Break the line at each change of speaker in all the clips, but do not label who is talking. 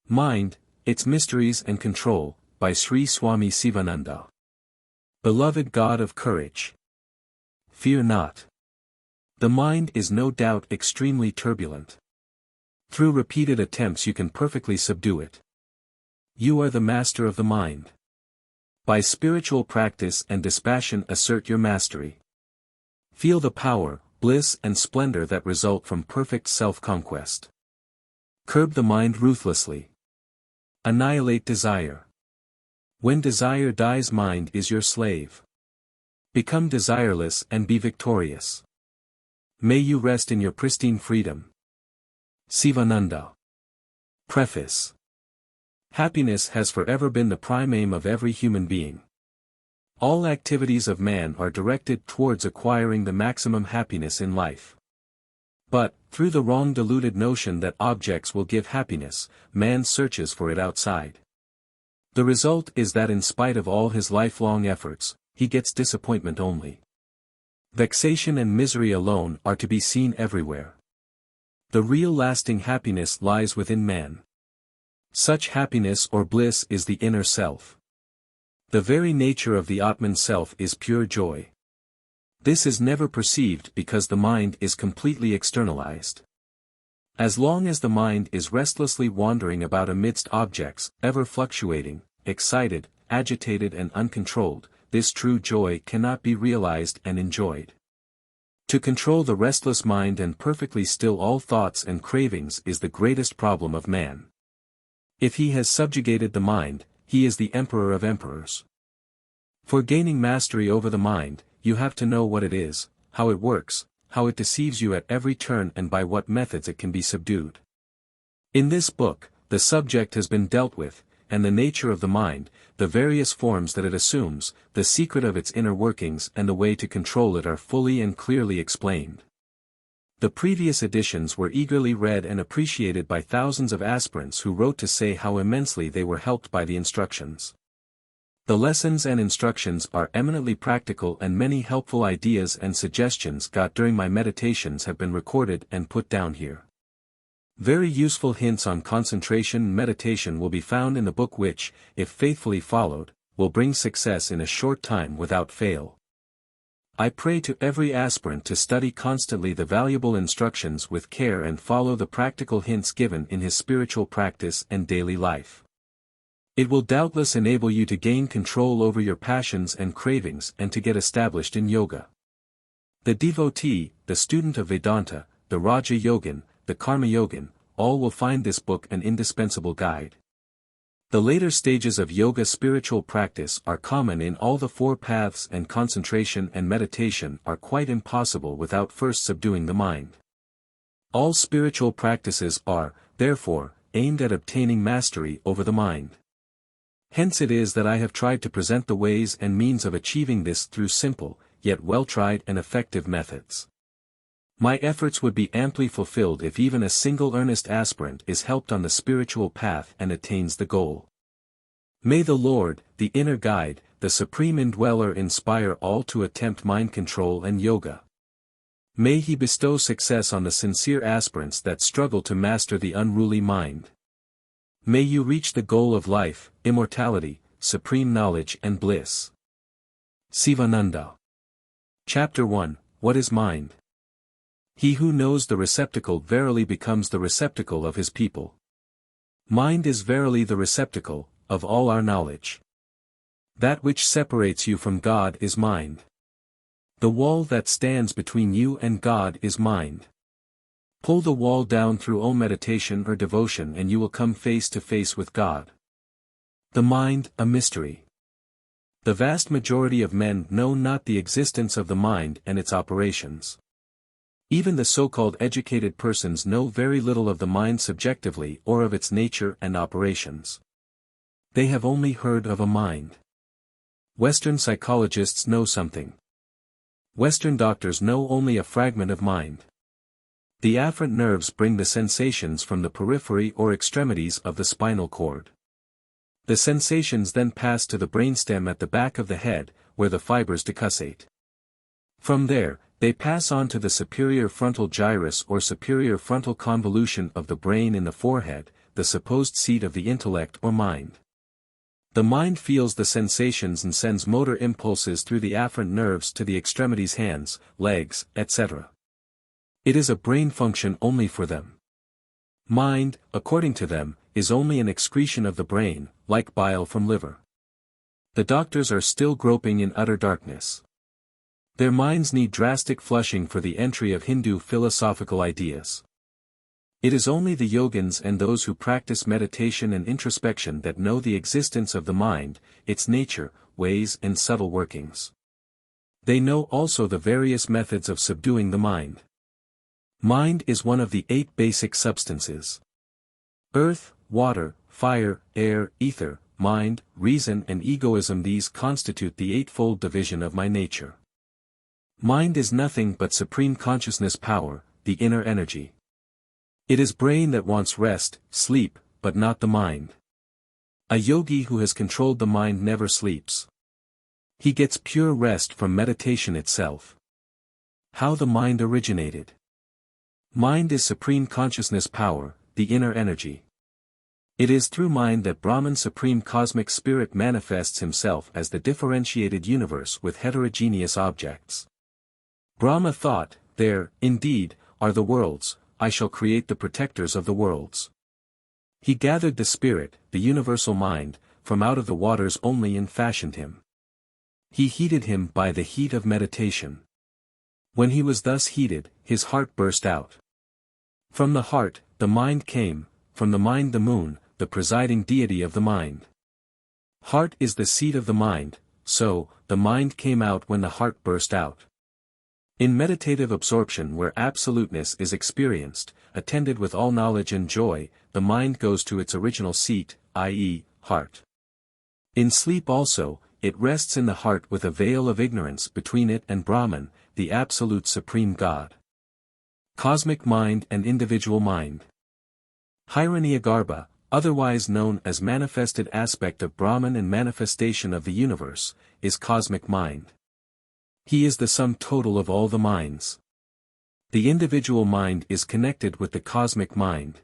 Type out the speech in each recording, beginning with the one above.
Mind, Its Mysteries and Control, by Sri Swami Sivananda. Beloved God of courage, fear not. The mind is no doubt extremely turbulent. Through repeated attempts you can perfectly subdue it. You are the master of the mind. By spiritual practice and dispassion assert your mastery. Feel the power, bliss and splendor that result from perfect self-conquest. Curb the mind ruthlessly. Annihilate desire. When desire dies, mind is your slave. Become desireless and be victorious. May you rest in your pristine freedom. Sivananda. Preface. Happiness has forever been the prime aim of every human being. All activities of man are directed towards acquiring the maximum happiness in life. But, through the wrong deluded notion that objects will give happiness, man searches for it outside. The result is that in spite of all his lifelong efforts, he gets disappointment only. Vexation and misery alone are to be seen everywhere. The real lasting happiness lies within man. Such happiness or bliss is the inner self. The very nature of the Atman self is pure joy. This is never perceived because the mind is completely externalized. As long as the mind is restlessly wandering about amidst objects, ever fluctuating, excited, agitated and uncontrolled, this true joy cannot be realized and enjoyed. To control the restless mind and perfectly still all thoughts and cravings is the greatest problem of man. If he has subjugated the mind, he is the emperor of emperors. For gaining mastery over the mind, you have to know what it is, how it works, how it deceives you at every turn and by what methods it can be subdued. In this book, the subject has been dealt with, and the nature of the mind, the various forms that it assumes, the secret of its inner workings and the way to control it are fully and clearly explained. The previous editions were eagerly read and appreciated by thousands of aspirants who wrote to say how immensely they were helped by the instructions. The lessons and instructions are eminently practical and many helpful ideas and suggestions got during my meditations have been recorded and put down here. Very useful hints on concentration and meditation will be found in the book which, if faithfully followed, will bring success in a short time without fail. I pray to every aspirant to study constantly the valuable instructions with care and follow the practical hints given in his spiritual practice and daily life. It will doubtless enable you to gain control over your passions and cravings and to get established in yoga. The devotee, the student of Vedanta, the Raja Yogin, the Karma Yogin, all will find this book an indispensable guide. The later stages of yoga spiritual practice are common in all the four paths and concentration and meditation are quite impossible without first subduing the mind. All spiritual practices are, therefore, aimed at obtaining mastery over the mind. Hence it is that I have tried to present the ways and means of achieving this through simple, yet well-tried and effective methods. My efforts would be amply fulfilled if even a single earnest aspirant is helped on the spiritual path and attains the goal. May the Lord, the inner guide, the supreme indweller inspire all to attempt mind control and yoga. May He bestow success on the sincere aspirants that struggle to master the unruly mind. May you reach the goal of life, immortality, supreme knowledge and bliss. Sivananda. Chapter 1, What is Mind? He who knows the receptacle verily becomes the receptacle of his people. Mind is verily the receptacle of all our knowledge. That which separates you from God is mind. The wall that stands between you and God is mind. Pull the wall down through Om meditation or devotion and you will come face to face with God. The mind, a mystery. The vast majority of men know not the existence of the mind and its operations. Even the so-called educated persons know very little of the mind subjectively or of its nature and operations. They have only heard of a mind. Western psychologists know something. Western doctors know only a fragment of mind. The afferent nerves bring the sensations from the periphery or extremities of the spinal cord. The sensations then pass to the brainstem at the back of the head, where the fibers decussate. From there, they pass on to the superior frontal gyrus or superior frontal convolution of the brain in the forehead, the supposed seat of the intellect or mind. The mind feels the sensations and sends motor impulses through the afferent nerves to the extremities, hands, legs, etc. It is a brain function only for them. Mind, according to them, is only an excretion of the brain, like bile from liver. The doctors are still groping in utter darkness. Their minds need drastic flushing for the entry of Hindu philosophical ideas. It is only the yogins and those who practice meditation and introspection that know the existence of the mind, its nature, ways and subtle workings. They know also the various methods of subduing the mind. Mind is one of the 8 basic substances. Earth, water, fire, air, ether, mind, reason and egoism, these constitute the 8-fold division of my nature. Mind is nothing but supreme consciousness power, the inner energy. It is brain that wants rest, sleep, but not the mind. A yogi who has controlled the mind never sleeps. He gets pure rest from meditation itself. How the mind originated. Mind is supreme consciousness power, the inner energy. It is through mind that Brahman, supreme cosmic spirit, manifests himself as the differentiated universe with heterogeneous objects. Brahma thought, there, indeed, are the worlds, I shall create the protectors of the worlds. He gathered the spirit, the universal mind, from out of the waters only and fashioned him. He heated him by the heat of meditation. When he was thus heated, his heart burst out. From the heart, the mind came, from the mind the moon, the presiding deity of the mind. Heart is the seat of the mind, so, the mind came out when the heart burst out. In meditative absorption where absoluteness is experienced, attended with all knowledge and joy, the mind goes to its original seat, i.e., heart. In sleep also, it rests in the heart with a veil of ignorance between it and Brahman, the absolute supreme God. Cosmic mind and individual mind. Hiranyagarbha, otherwise known as manifested aspect of Brahman and manifestation of the universe, is cosmic mind. He is the sum total of all the minds. The individual mind is connected with the cosmic mind.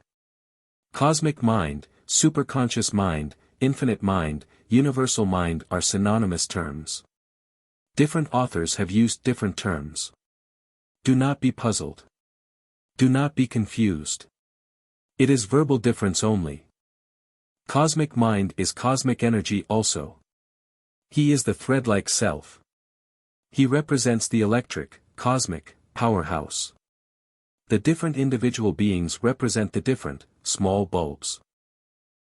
Cosmic mind, superconscious mind, infinite mind, universal mind are synonymous terms. Different authors have used different terms. Do not be puzzled. Do not be confused. It is verbal difference only. Cosmic mind is cosmic energy also. He is the thread-like self. He represents the electric, cosmic, powerhouse. The different individual beings represent the different, small bulbs.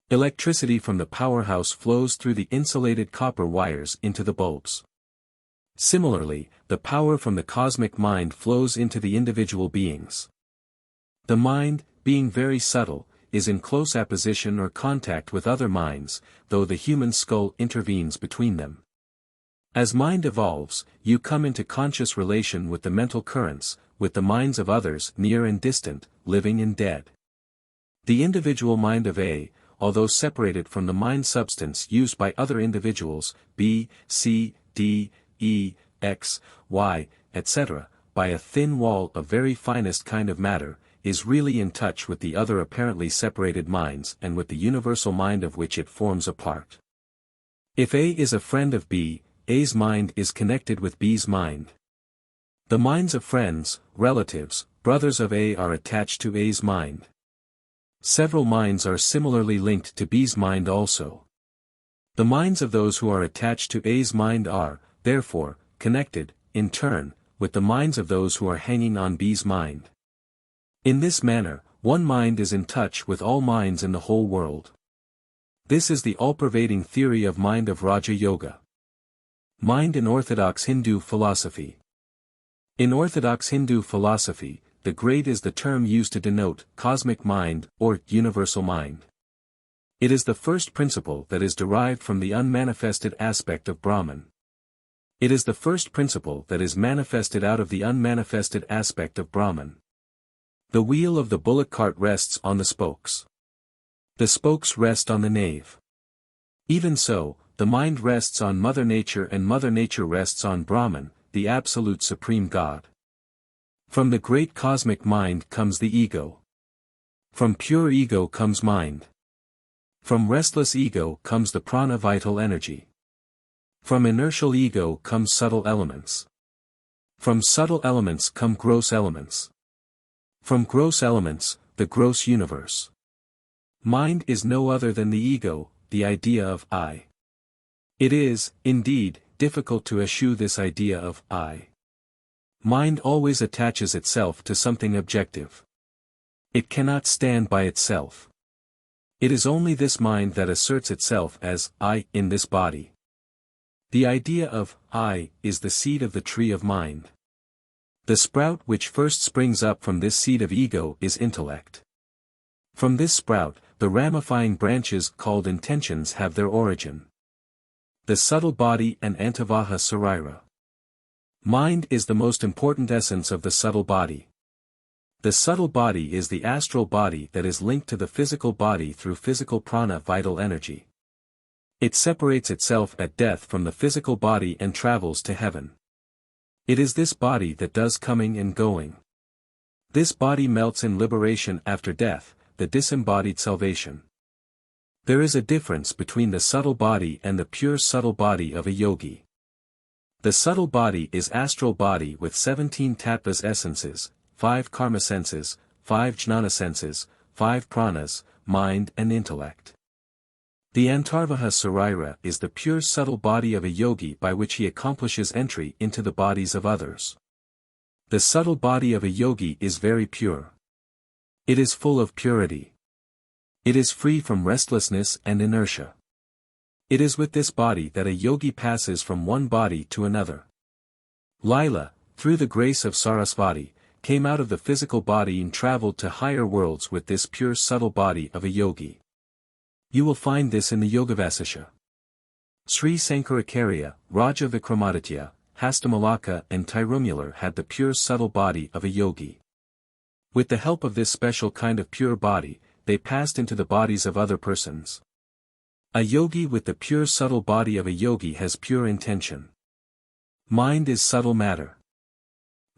Electricity from the powerhouse flows through the insulated copper wires into the bulbs. Similarly, the power from the cosmic mind flows into the individual beings. The mind, being very subtle, is in close apposition or contact with other minds, though the human skull intervenes between them. As mind evolves, you come into conscious relation with the mental currents, with the minds of others near and distant, living and dead. The individual mind of A, although separated from the mind substance used by other individuals, B, C, D, E, X, Y, etc., by a thin wall of very finest kind of matter, is really in touch with the other apparently separated minds and with the universal mind of which it forms a part. If A is a friend of B, A's mind is connected with B's mind. The minds of friends, relatives, brothers of A are attached to A's mind. Several minds are similarly linked to B's mind also. The minds of those who are attached to A's mind are, therefore, connected, in turn, with the minds of those who are hanging on B's mind. In this manner, one mind is in touch with all minds in the whole world. This is the all-pervading theory of mind of Raja Yoga. Mind in Orthodox Hindu philosophy. In Orthodox Hindu philosophy, the grade is the term used to denote cosmic mind or universal mind. It is the first principle that is derived from the unmanifested aspect of Brahman. It is the first principle that is manifested out of the unmanifested aspect of Brahman. The wheel of the bullock cart rests on the spokes. The spokes rest on the nave. Even so, the mind rests on Mother Nature and Mother Nature rests on Brahman, the absolute supreme God. From the great cosmic mind comes the ego. From pure ego comes mind. From restless ego comes the prana vital energy. From inertial ego come subtle elements. From subtle elements come gross elements. From gross elements, the gross universe. Mind is no other than the ego, the idea of I. It is, indeed, difficult to eschew this idea of I. Mind always attaches itself to something objective. It cannot stand by itself. It is only this mind that asserts itself as I in this body. The idea of I is the seed of the tree of mind. The sprout which first springs up from this seed of ego is intellect. From this sprout, the ramifying branches called intentions have their origin. The subtle body and antavaha sarira. Mind is the most important essence of the subtle body. The subtle body is the astral body that is linked to the physical body through physical prana vital energy. It separates itself at death from the physical body and travels to heaven. It is this body that does coming and going. This body melts in liberation after death, the disembodied salvation. There is a difference between the subtle body and the pure subtle body of a yogi. The subtle body is astral body with 17 tattvas essences, 5 karma senses, 5 jnana senses, 5 pranas, mind and intellect. The antarvaha sarira is the pure subtle body of a yogi by which he accomplishes entry into the bodies of others. The subtle body of a yogi is very pure. It is full of purity. It is free from restlessness and inertia. It is with this body that a yogi passes from one body to another. Lila, through the grace of Sarasvati, came out of the physical body and traveled to higher worlds with this pure subtle body of a yogi. You will find this in the Yogavasisha. Sri Sankaracharya, Raja Vikramaditya, Hastamalaka and Tirumular had the pure subtle body of a yogi. With the help of this special kind of pure body, they passed into the bodies of other persons. A yogi with the pure subtle body of a yogi has pure intention. Mind is subtle matter.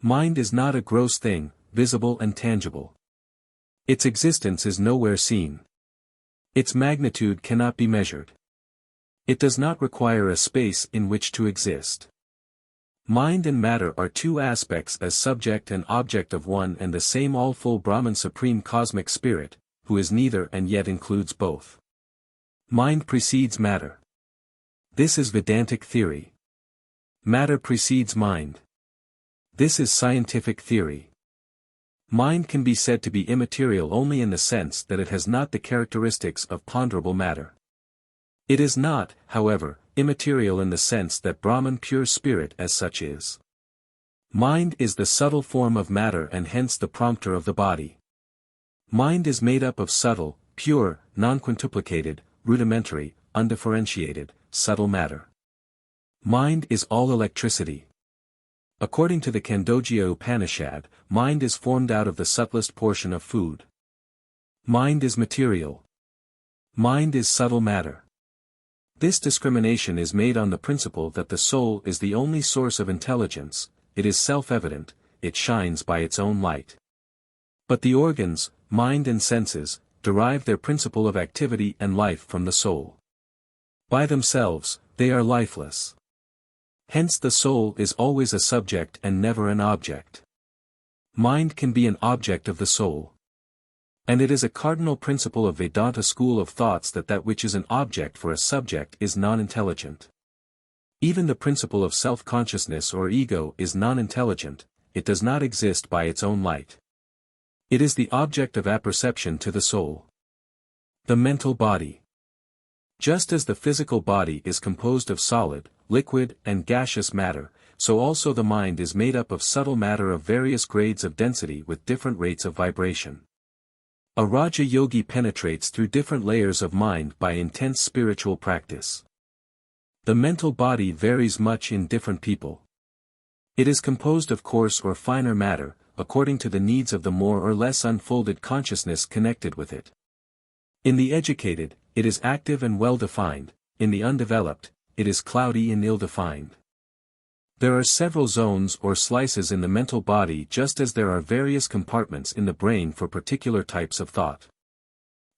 Mind is not a gross thing, visible and tangible. Its existence is nowhere seen. Its magnitude cannot be measured. It does not require a space in which to exist. Mind and matter are two aspects as subject and object of one and the same all-full Brahman Supreme Cosmic Spirit, who is neither and yet includes both. Mind precedes matter. This is Vedantic theory. Matter precedes mind. This is scientific theory. Mind can be said to be immaterial only in the sense that it has not the characteristics of ponderable matter. It is not, however, immaterial in the sense that Brahman pure spirit as such is. Mind is the subtle form of matter and hence the prompter of the body. Mind is made up of subtle, pure, non-quintuplicated, rudimentary, undifferentiated, subtle matter. Mind is all electricity. According to the Khandogya Upanishad, mind is formed out of the subtlest portion of food. Mind is material. Mind is subtle matter. This discrimination is made on the principle that the soul is the only source of intelligence, it is self-evident, it shines by its own light. But the organs, mind and senses, derive their principle of activity and life from the soul. By themselves, they are lifeless. Hence the soul is always a subject and never an object. Mind can be an object of the soul. And it is a cardinal principle of Vedanta school of thoughts that which is an object for a subject is non-intelligent. Even the principle of self-consciousness or ego is non-intelligent, it does not exist by its own light. It is the object of apperception to the soul. The mental body. Just as the physical body is composed of solid, liquid, and gaseous matter, so also the mind is made up of subtle matter of various grades of density with different rates of vibration. A Raja Yogi penetrates through different layers of mind by intense spiritual practice. The mental body varies much in different people. It is composed of coarse or finer matter, according to the needs of the more or less unfolded consciousness connected with it. In the educated, it is active and well-defined, in the undeveloped, it is cloudy and ill-defined. There are several zones or slices in the mental body just as there are various compartments in the brain for particular types of thought.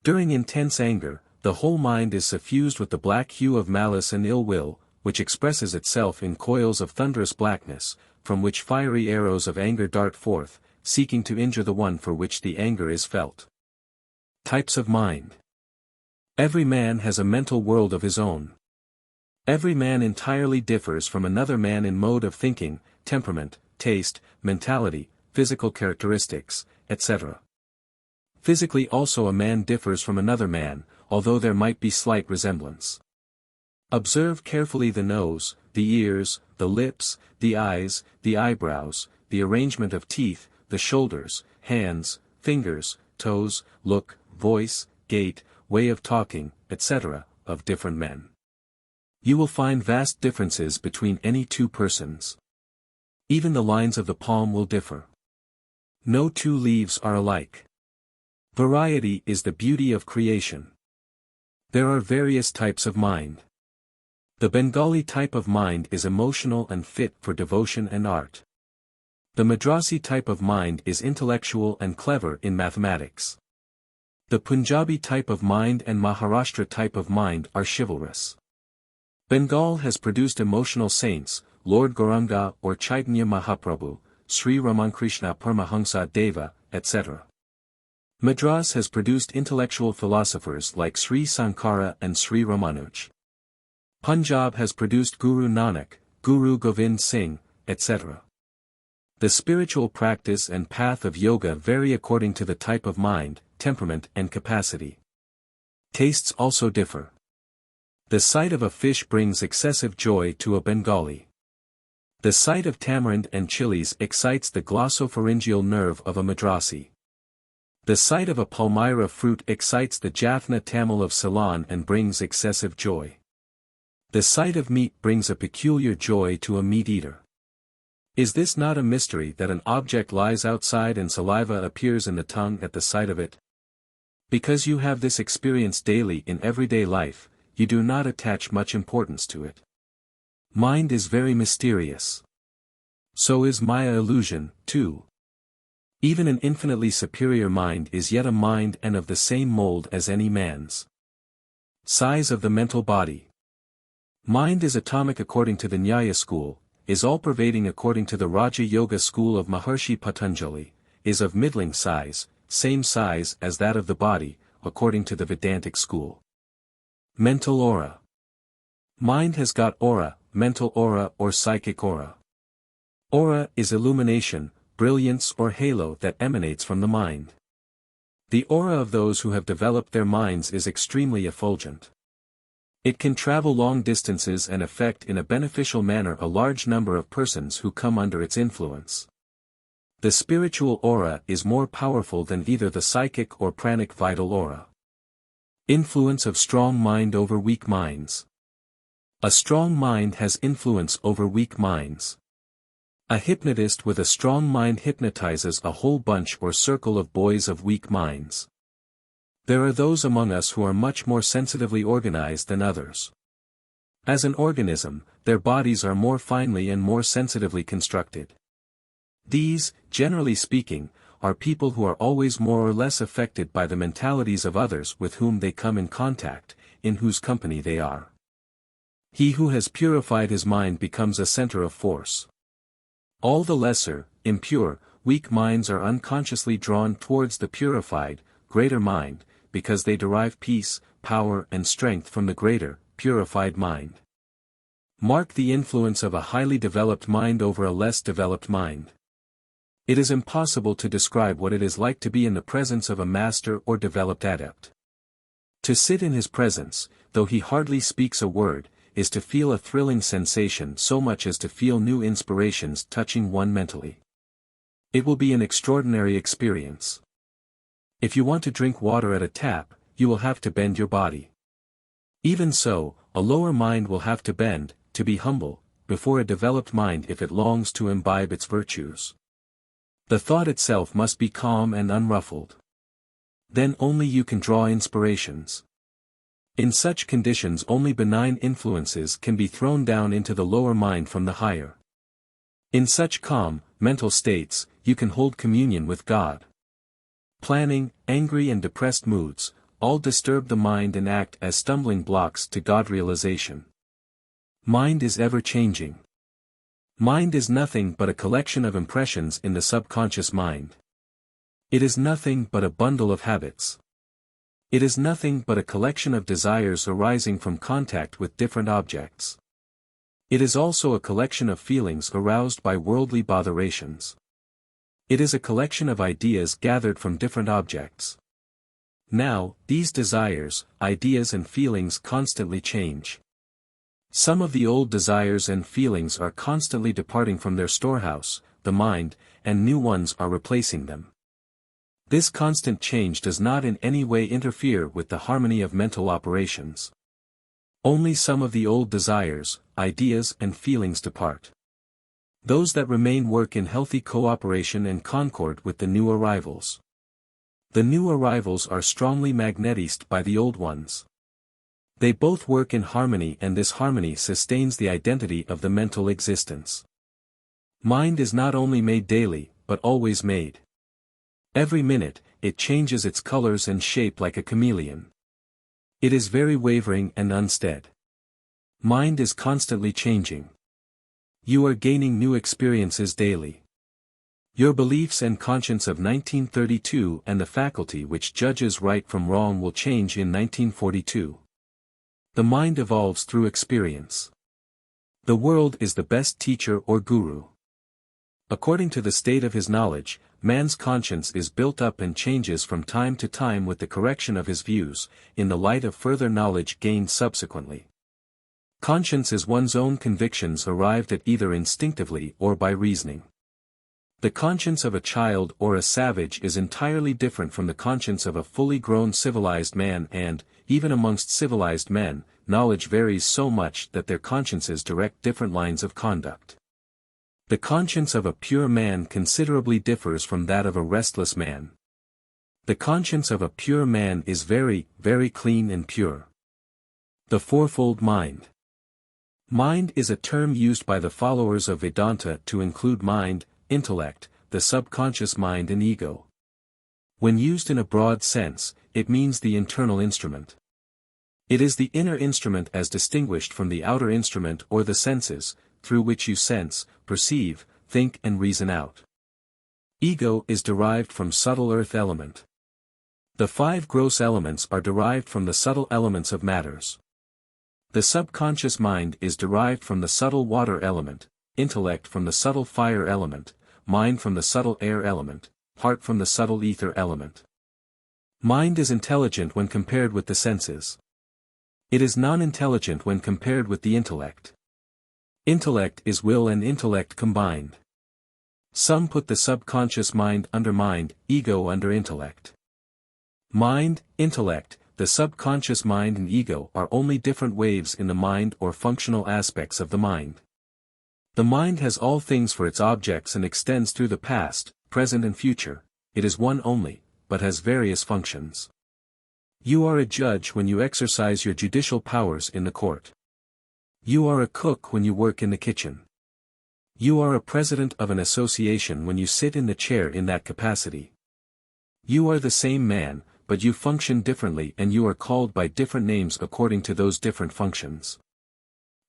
During intense anger, the whole mind is suffused with the black hue of malice and ill will, which expresses itself in coils of thunderous blackness, from which fiery arrows of anger dart forth, seeking to injure the one for which the anger is felt. Types of mind. Every man has a mental world of his own. Every man entirely differs from another man in mode of thinking, temperament, taste, mentality, physical characteristics, etc. Physically also a man differs from another man, although there might be slight resemblance. Observe carefully the nose, the ears, the lips, the eyes, the eyebrows, the arrangement of teeth, the shoulders, hands, fingers, toes, look, voice, gait, way of talking, etc., of different men. You will find vast differences between any two persons. Even the lines of the palm will differ. No two leaves are alike. Variety is the beauty of creation. There are various types of mind. The Bengali type of mind is emotional and fit for devotion and art. The Madrasi type of mind is intellectual and clever in mathematics. The Punjabi type of mind and Maharashtra type of mind are chivalrous. Bengal has produced emotional saints, Lord Gauranga or Chaitanya Mahaprabhu, Sri Ramakrishna Paramahansa Deva, etc. Madras has produced intellectual philosophers like Sri Sankara and Sri Ramanuj. Punjab has produced Guru Nanak, Guru Govind Singh, etc. The spiritual practice and path of yoga vary according to the type of mind, temperament and capacity. Tastes also differ. The sight of a fish brings excessive joy to a Bengali. The sight of tamarind and chilies excites the glossopharyngeal nerve of a Madrasi. The sight of a palmyra fruit excites the Jaffna Tamil of Ceylon and brings excessive joy. The sight of meat brings a peculiar joy to a meat eater. Is this not a mystery that an object lies outside and saliva appears in the tongue at the sight of it? Because you have this experience daily in everyday life, you do not attach much importance to it. Mind is very mysterious. So is Maya illusion, too. Even an infinitely superior mind is yet a mind and of the same mold as any man's. Size of the mental body. Mind is atomic according to the Nyaya school, is all-pervading according to the Raja Yoga school of Maharshi Patanjali, is of middling size, same size as that of the body, according to the Vedantic school. Mental aura. Mind has got aura, mental aura or psychic aura. Aura is illumination, brilliance or halo that emanates from the mind. The aura of those who have developed their minds is extremely effulgent. It can travel long distances and affect in a beneficial manner a large number of persons who come under its influence. The spiritual aura is more powerful than either the psychic or pranic vital aura. Influence of strong mind over weak minds. A strong mind has influence over weak minds. A hypnotist with a strong mind hypnotizes a whole bunch or circle of boys of weak minds. There are those among us who are much more sensitively organized than others. As an organism, their bodies are more finely and more sensitively constructed. These, generally speaking, are people who are always more or less affected by the mentalities of others with whom they come in contact, in whose company they are. He who has purified his mind becomes a center of force. All the lesser, impure, weak minds are unconsciously drawn towards the purified, greater mind, because they derive peace, power and strength from the greater, purified mind. Mark the influence of a highly developed mind over a less developed mind. It is impossible to describe what it is like to be in the presence of a master or developed adept. To sit in his presence, though he hardly speaks a word, is to feel a thrilling sensation so much as to feel new inspirations touching one mentally. It will be an extraordinary experience. If you want to drink water at a tap, you will have to bend your body. Even so, a lower mind will have to bend, to be humble, before a developed mind if it longs to imbibe its virtues. The thought itself must be calm and unruffled. Then only you can draw inspirations. In such conditions only benign influences can be thrown down into the lower mind from the higher. In such calm, mental states, you can hold communion with God. Planning, angry and depressed moods, all disturb the mind and act as stumbling blocks to God realization. Mind is ever changing. Mind is nothing but a collection of impressions in the subconscious mind. It is nothing but a bundle of habits. It is nothing but a collection of desires arising from contact with different objects. It is also a collection of feelings aroused by worldly botherations. It is a collection of ideas gathered from different objects. Now, these desires, ideas and feelings constantly change. Some of the old desires and feelings are constantly departing from their storehouse, the mind, and new ones are replacing them. This constant change does not in any way interfere with the harmony of mental operations. Only some of the old desires, ideas and feelings depart. Those that remain work in healthy cooperation and concord with the new arrivals. The new arrivals are strongly magnetized by the old ones. They both work in harmony, and this harmony sustains the identity of the mental existence. Mind is not only made daily, but always made. Every minute, it changes its colors and shape like a chameleon. It is very wavering and unsteady. Mind is constantly changing. You are gaining new experiences daily. Your beliefs and conscience of 1932 and the faculty which judges right from wrong will change in 1942. The mind evolves through experience. The world is the best teacher or guru. According to the state of his knowledge, man's conscience is built up and changes from time to time with the correction of his views, in the light of further knowledge gained subsequently. Conscience is one's own convictions arrived at either instinctively or by reasoning. The conscience of a child or a savage is entirely different from the conscience of a fully grown civilized man, and, even amongst civilized men, knowledge varies so much that their consciences direct different lines of conduct. The conscience of a pure man considerably differs from that of a restless man. The conscience of a pure man is very, very clean and pure. The fourfold mind. Mind is a term used by the followers of Vedanta to include mind, intellect, the subconscious mind and ego. When used in a broad sense, it means the internal instrument. It is the inner instrument as distinguished from the outer instrument or the senses, through which you sense, perceive, think and reason out. Ego is derived from subtle earth element. The 5 gross elements are derived from the subtle elements of matters. The subconscious mind is derived from the subtle water element, intellect from the subtle fire element, mind from the subtle air element, heart from the subtle ether element. Mind is intelligent when compared with the senses. It is non-intelligent when compared with the intellect. Intellect is will and intellect combined. Some put the subconscious mind under mind, ego under intellect. Mind, intellect, the subconscious mind and ego are only different waves in the mind or functional aspects of the mind. The mind has all things for its objects and extends through the past, present and future. It is one only, but has various functions. You are a judge when you exercise your judicial powers in the court. You are a cook when you work in the kitchen. You are a president of an association when you sit in the chair in that capacity. You are the same man, but you function differently and you are called by different names according to those different functions.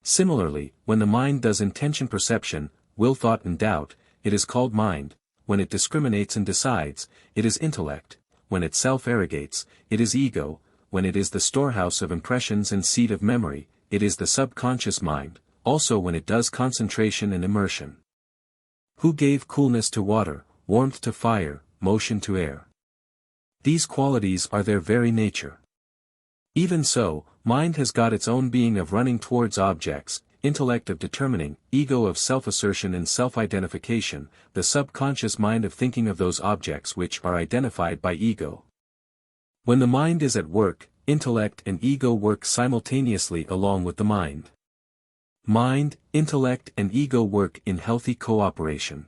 Similarly, when the mind does intention perception, will thought and doubt, it is called mind. When it discriminates and decides, it is intellect. When it self-arrogates, it is ego. When it is the storehouse of impressions and seat of memory, it is the subconscious mind, also when it does concentration and immersion. Who gave coolness to water, warmth to fire, motion to air? These qualities are their very nature. Even so, mind has got its own being of running towards objects, intellect of determining, ego of self-assertion and self-identification, the subconscious mind of thinking of those objects which are identified by ego. When the mind is at work, intellect and ego work simultaneously along with the mind. Mind, intellect and ego work in healthy cooperation.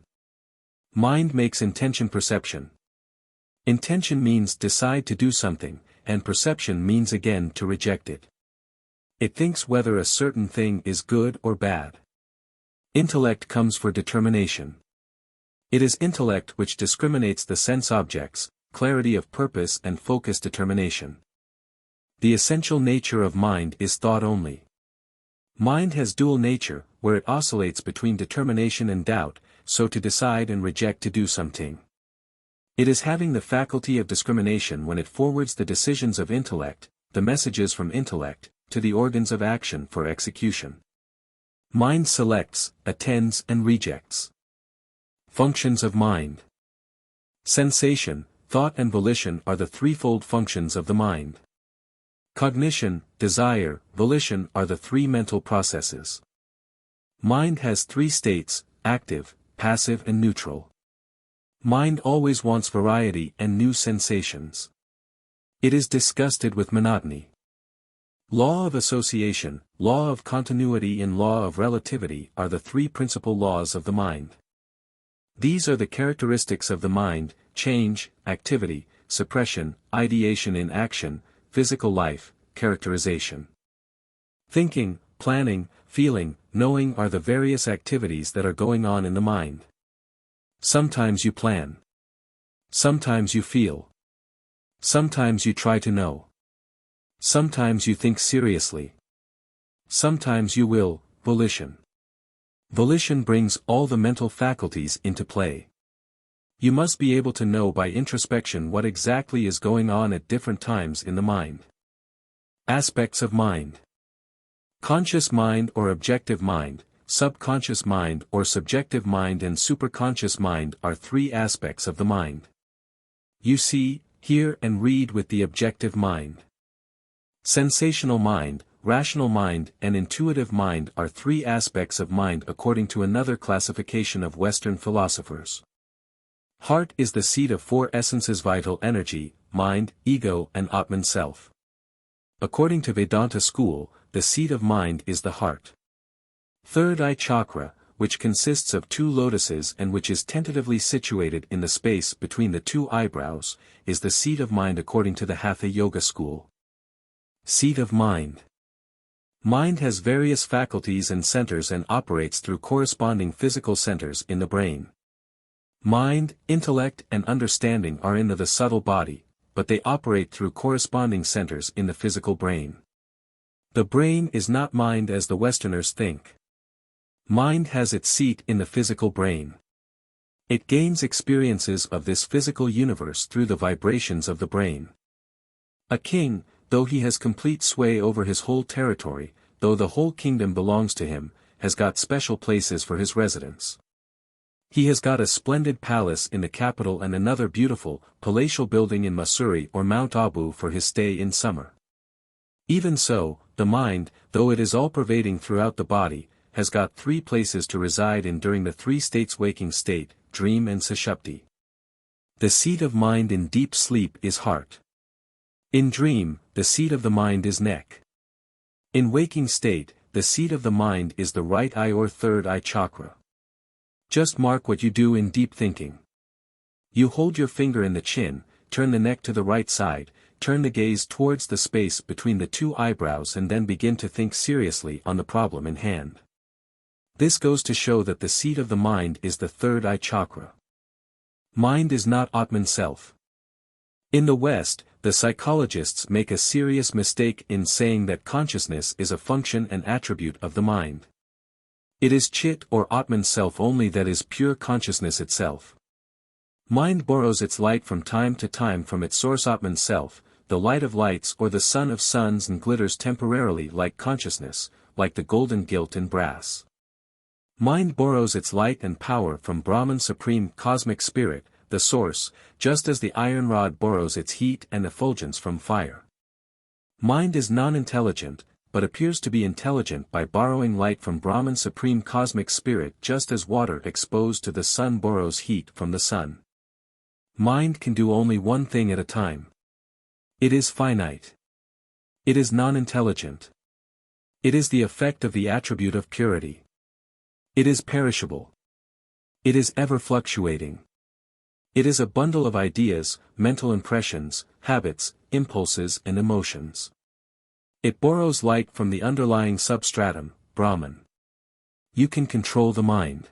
Mind makes intention perception. Intention means decide to do something, and perception means again to reject it. It thinks whether a certain thing is good or bad. Intellect comes for determination. It is intellect which discriminates the sense objects, clarity of purpose and focused determination. The essential nature of mind is thought only. Mind has dual nature, where it oscillates between determination and doubt, so to decide and reject to do something. It is having the faculty of discrimination when it forwards the decisions of intellect, the messages from intellect, to the organs of action for execution. Mind selects, attends and rejects. Functions of mind. Sensation, thought and volition are the threefold functions of the mind. Cognition, desire, volition are the three mental processes. Mind has three states, active, passive and neutral. Mind always wants variety and new sensations. It is disgusted with monotony. Law of association, law of continuity and law of relativity are the three principal laws of the mind. These are the characteristics of the mind: change, activity, suppression, ideation in action, physical life, characterization. Thinking, planning, feeling, knowing are the various activities that are going on in the mind. Sometimes you plan. Sometimes you feel. Sometimes you try to know. Sometimes you think seriously. Sometimes you will, volition. Volition brings all the mental faculties into play. You must be able to know by introspection what exactly is going on at different times in the mind. Aspects of mind. Conscious mind or objective mind, subconscious mind or subjective mind and superconscious mind are three aspects of the mind. You see, hear and read with the objective mind. Sensational mind, rational mind and intuitive mind are three aspects of mind according to another classification of Western philosophers. Heart is the seat of four essences: vital energy, mind, ego and Atman self. According to Vedanta school, the seat of mind is the heart. Third eye chakra, which consists of two lotuses and which is tentatively situated in the space between the two eyebrows, is the seat of mind according to the Hatha Yoga school. Seat of mind. Mind has various faculties and centers and operates through corresponding physical centers in the brain. Mind, intellect and understanding are in the subtle body, but they operate through corresponding centers in the physical brain. The brain is not mind as the Westerners think. Mind has its seat in the physical brain. It gains experiences of this physical universe through the vibrations of the brain. A king, though he has complete sway over his whole territory, though the whole kingdom belongs to him, has got special places for his residence. He has got a splendid palace in the capital and another beautiful, palatial building in Mussoorie or Mount Abu for his stay in summer. Even so, the mind, though it is all-pervading throughout the body, has got three places to reside in during the three states: waking state, dream and sushupti. The seat of mind in deep sleep is heart. In dream, the seat of the mind is neck. In waking state, the seat of the mind is the right eye or third eye chakra. Just mark what you do in deep thinking. You hold your finger in the chin, turn the neck to the right side, turn the gaze towards the space between the two eyebrows and then begin to think seriously on the problem in hand. This goes to show that the seat of the mind is the third eye chakra. Mind is not Atman self. In the West, the psychologists make a serious mistake in saying that consciousness is a function and attribute of the mind. It is Chit or Atman self only that is pure consciousness itself. Mind borrows its light from time to time from its source Atman self, the light of lights or the sun of suns, and glitters temporarily like consciousness, like the golden gilt in brass. Mind borrows its light and power from Brahman Supreme Cosmic Spirit, the source, just as the iron rod borrows its heat and effulgence from fire. Mind is non-intelligent, but appears to be intelligent by borrowing light from Brahman Supreme Cosmic Spirit, just as water exposed to the sun borrows heat from the sun. Mind can do only one thing at a time. It is finite. It is non-intelligent. It is the effect of the attribute of purity. It is perishable. It is ever fluctuating. It is a bundle of ideas, mental impressions, habits, impulses and emotions. It borrows light from the underlying substratum, Brahman. You can control the mind.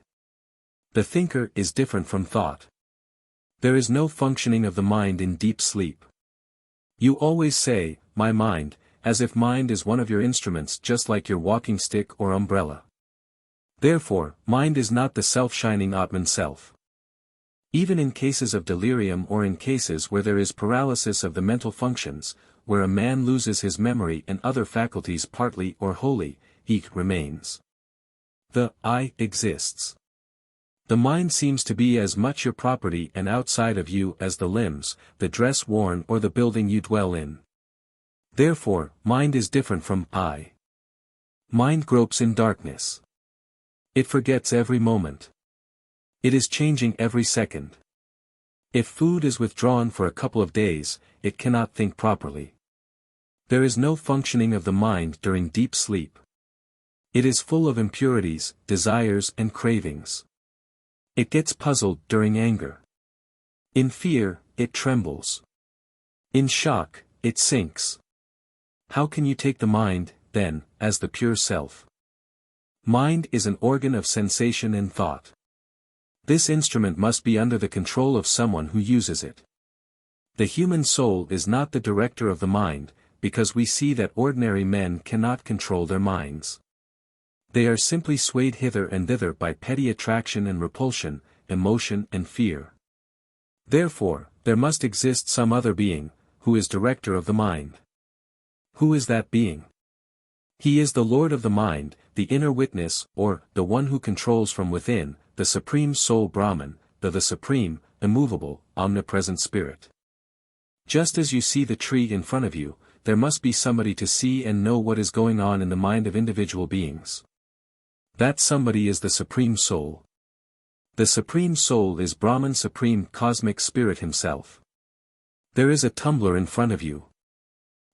The thinker is different from thought. There is no functioning of the mind in deep sleep. You always say, my mind, as if mind is one of your instruments just like your walking stick or umbrella. Therefore, mind is not the self-shining Atman self. Even in cases of delirium or in cases where there is paralysis of the mental functions, where a man loses his memory and other faculties partly or wholly, he remains. The I exists. The mind seems to be as much your property and outside of you as the limbs, the dress worn or the building you dwell in. Therefore, mind is different from I. Mind gropes in darkness. It forgets every moment. It is changing every second. If food is withdrawn for a couple of days, it cannot think properly. There is no functioning of the mind during deep sleep. It is full of impurities, desires and cravings. It gets puzzled during anger. In fear, it trembles. In shock, it sinks. How can you take the mind, then, as the pure self? Mind is an organ of sensation and thought. This instrument must be under the control of someone who uses it. The human soul is not the director of the mind, because we see that ordinary men cannot control their minds. They are simply swayed hither and thither by petty attraction and repulsion, emotion and fear. Therefore, there must exist some other being, who is director of the mind. Who is that being? He is the Lord of the mind, the inner witness, or, the one who controls from within, the Supreme Soul Brahman, the Supreme, immovable, omnipresent Spirit. Just as you see the tree in front of you, there must be somebody to see and know what is going on in the mind of individual beings. That somebody is the Supreme Soul. The Supreme Soul is Brahman, Supreme Cosmic Spirit himself. There is a tumbler in front of you.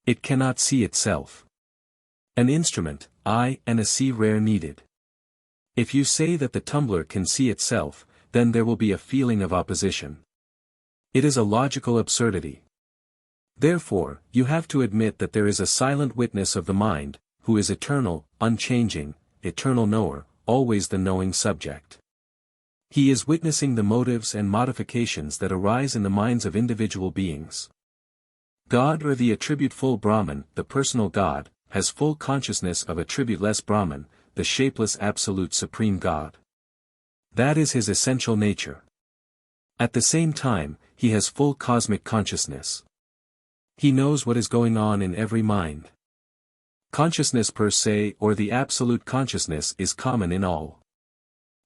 It cannot see itself. An instrument, I and a C rare needed. If you say that the tumbler can see itself, then there will be a feeling of opposition. It is a logical absurdity. Therefore, you have to admit that there is a silent witness of the mind, who is eternal, unchanging, eternal knower, always the knowing subject. He is witnessing the motives and modifications that arise in the minds of individual beings. God or the attribute-full Brahman, the personal God, has full consciousness of attribute-less Brahman, the shapeless absolute supreme God. That is his essential nature. At the same time, he has full cosmic consciousness. He knows what is going on in every mind. Consciousness per se or the absolute consciousness is common in all.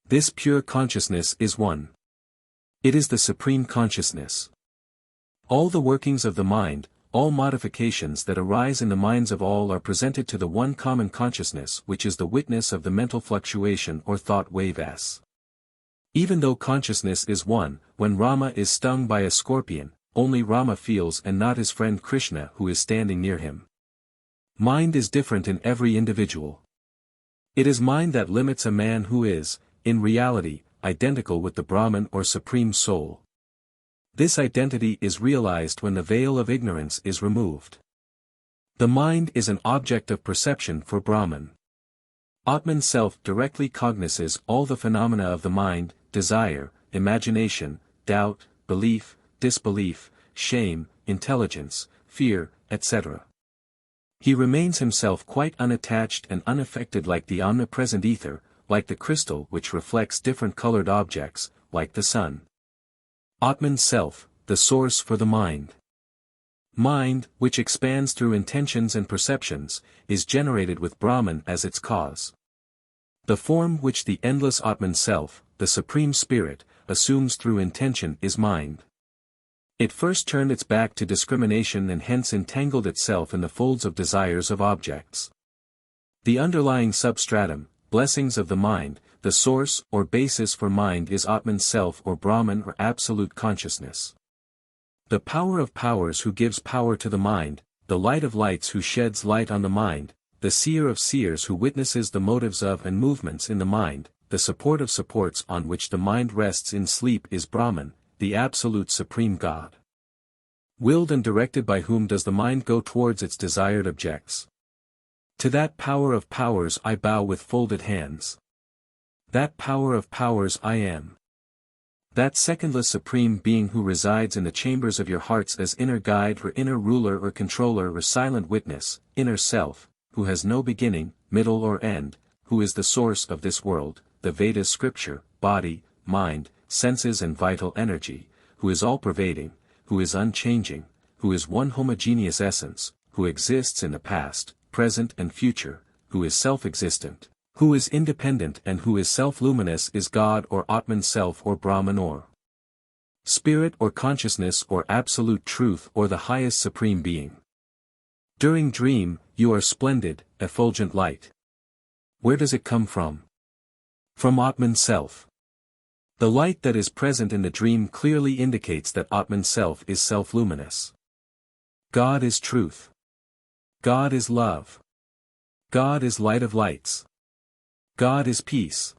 This pure consciousness is one. It is the supreme consciousness. All the workings of the mind, all modifications that arise in the minds of all are presented to the one common consciousness which is the witness of the mental fluctuation or thought wave S. Even though consciousness is one, when Rama is stung by a scorpion, only Rama feels and not his friend Krishna who is standing near him. Mind is different in every individual. It is mind that limits a man who is, in reality, identical with the Brahman or Supreme Soul. This identity is realized when the veil of ignorance is removed. The mind is an object of perception for Brahman. Atman self directly cognizes all the phenomena of the mind, desire, imagination, doubt, belief, disbelief, shame, intelligence, fear, etc. He remains himself quite unattached and unaffected like the omnipresent ether, like the crystal which reflects different colored objects, like the sun. Atman self, the source for the mind. Mind, which expands through intentions and perceptions, is generated with Brahman as its cause. The form which the endless Atman self, the Supreme Spirit, assumes through intention is mind. It first turned its back to discrimination and hence entangled itself in the folds of desires of objects. The underlying substratum, blessings of the mind, the source or basis for mind is Atman self or Brahman or absolute consciousness. The power of powers who gives power to the mind, the light of lights who sheds light on the mind, the seer of seers who witnesses the motives of and movements in the mind, the support of supports on which the mind rests in sleep is Brahman, the absolute supreme God. Willed and directed by whom does the mind go towards its desired objects? To that power of powers I bow with folded hands. That power of powers I am. That secondless supreme being who resides in the chambers of your hearts as inner guide or inner ruler or controller or silent witness, inner self, who has no beginning, middle or end, who is the source of this world, the Vedas scripture, body, mind, senses and vital energy, who is all-pervading, who is unchanging, who is one homogeneous essence, who exists in the past, present and future, who is self-existent, who is independent and who is self-luminous is God or Atman self or Brahman or spirit or consciousness or absolute truth or the highest supreme being. During dream, you are splendid, effulgent light. Where does it come from? From Atman self. The light that is present in the dream clearly indicates that Atman self is self-luminous. God is truth. God is love. God is light of lights. God is peace.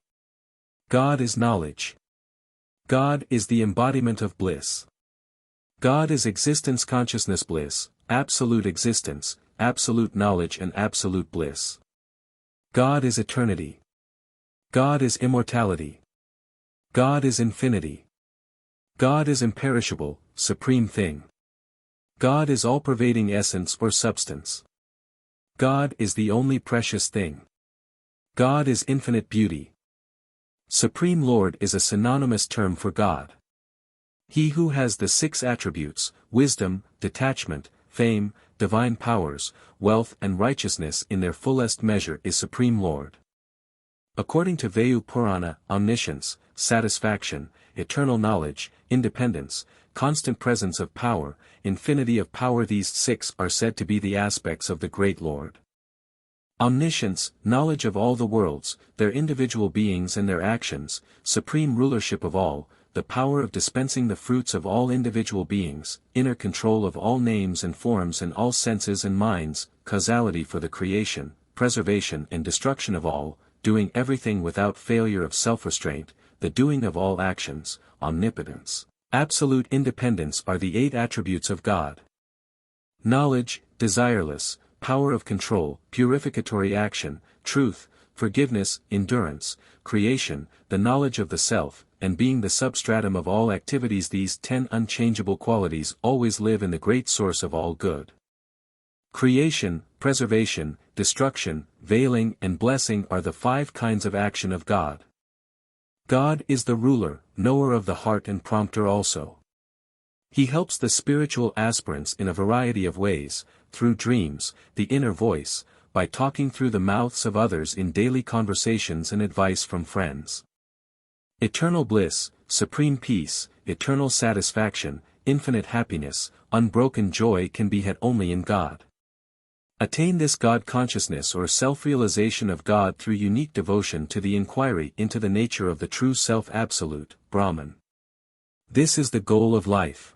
God is knowledge. God is the embodiment of bliss. God is existence consciousness bliss, absolute existence, absolute knowledge and absolute bliss. God is eternity. God is immortality. God is infinity. God is imperishable, supreme thing. God is all-pervading essence or substance. God is the only precious thing. God is infinite beauty. Supreme Lord is a synonymous term for God. He who has the 6 attributes, wisdom, detachment, fame, divine powers, wealth and righteousness in their fullest measure is Supreme Lord. According to PRANA, omniscience, satisfaction, eternal knowledge, independence, constant presence of power, infinity of power, these 6 are said to be the aspects of the great Lord. Omniscience, knowledge of all the worlds, their individual beings and their actions, supreme rulership of all, the power of dispensing the fruits of all individual beings, inner control of all names and forms and all senses and minds, causality for the creation, preservation and destruction of all, doing everything without failure of self-restraint, the doing of all actions, omnipotence, absolute independence are the 8 attributes of God. Knowledge, desireless, power of control, purificatory action, truth, forgiveness, endurance, creation, the knowledge of the self, and being the substratum of all activities, these 10 unchangeable qualities always live in the great source of all good. Creation, preservation, destruction, veiling and blessing are the 5 kinds of action of God. God is the ruler, knower of the heart and prompter also. He helps the spiritual aspirants in a variety of ways, through dreams, the inner voice, by talking through the mouths of others in daily conversations and advice from friends. Eternal bliss, supreme peace, eternal satisfaction, infinite happiness, unbroken joy can be had only in God. Attain this God consciousness or self-realization of God through unique devotion to the inquiry into the nature of the true self-absolute, Brahman. This is the goal of life.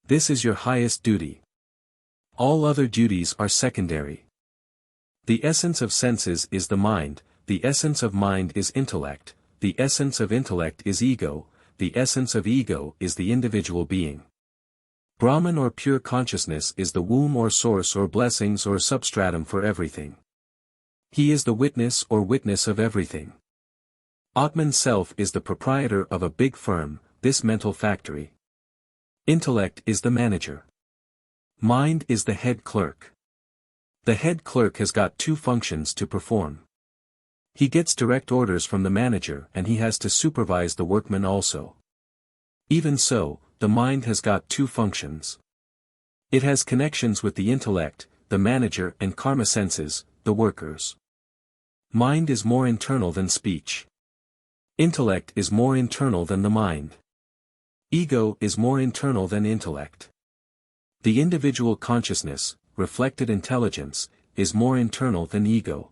This is your highest duty. All other duties are secondary. The essence of senses is the mind, the essence of mind is intellect, the essence of intellect is ego, the essence of ego is the individual being. Brahman or pure consciousness is the womb or source or blessings or substratum for everything. He is the witness or witness of everything. Atman self is the proprietor of a big firm, this mental factory. Intellect is the manager. Mind is the head clerk. The head clerk has got 2 functions to perform. He gets direct orders from the manager and he has to supervise the workmen also. Even so, the mind has got 2 functions. It has connections with the intellect, the manager and karma senses, the workers. Mind is more internal than speech. Intellect is more internal than the mind. Ego is more internal than intellect. The individual consciousness, reflected intelligence, is more internal than ego.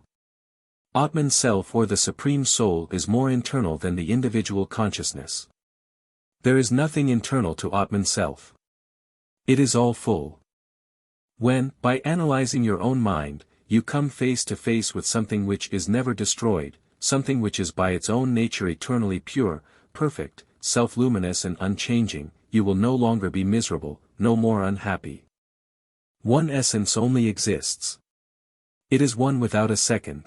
Atman self or the Supreme Soul is more internal than the individual consciousness. There is nothing internal to Atman self. It is all full. When, by analyzing your own mind, you come face to face with something which is never destroyed, something which is by its own nature eternally pure, perfect, self-luminous and unchanging, you will no longer be miserable, no more unhappy. One essence only exists. It is one without a second.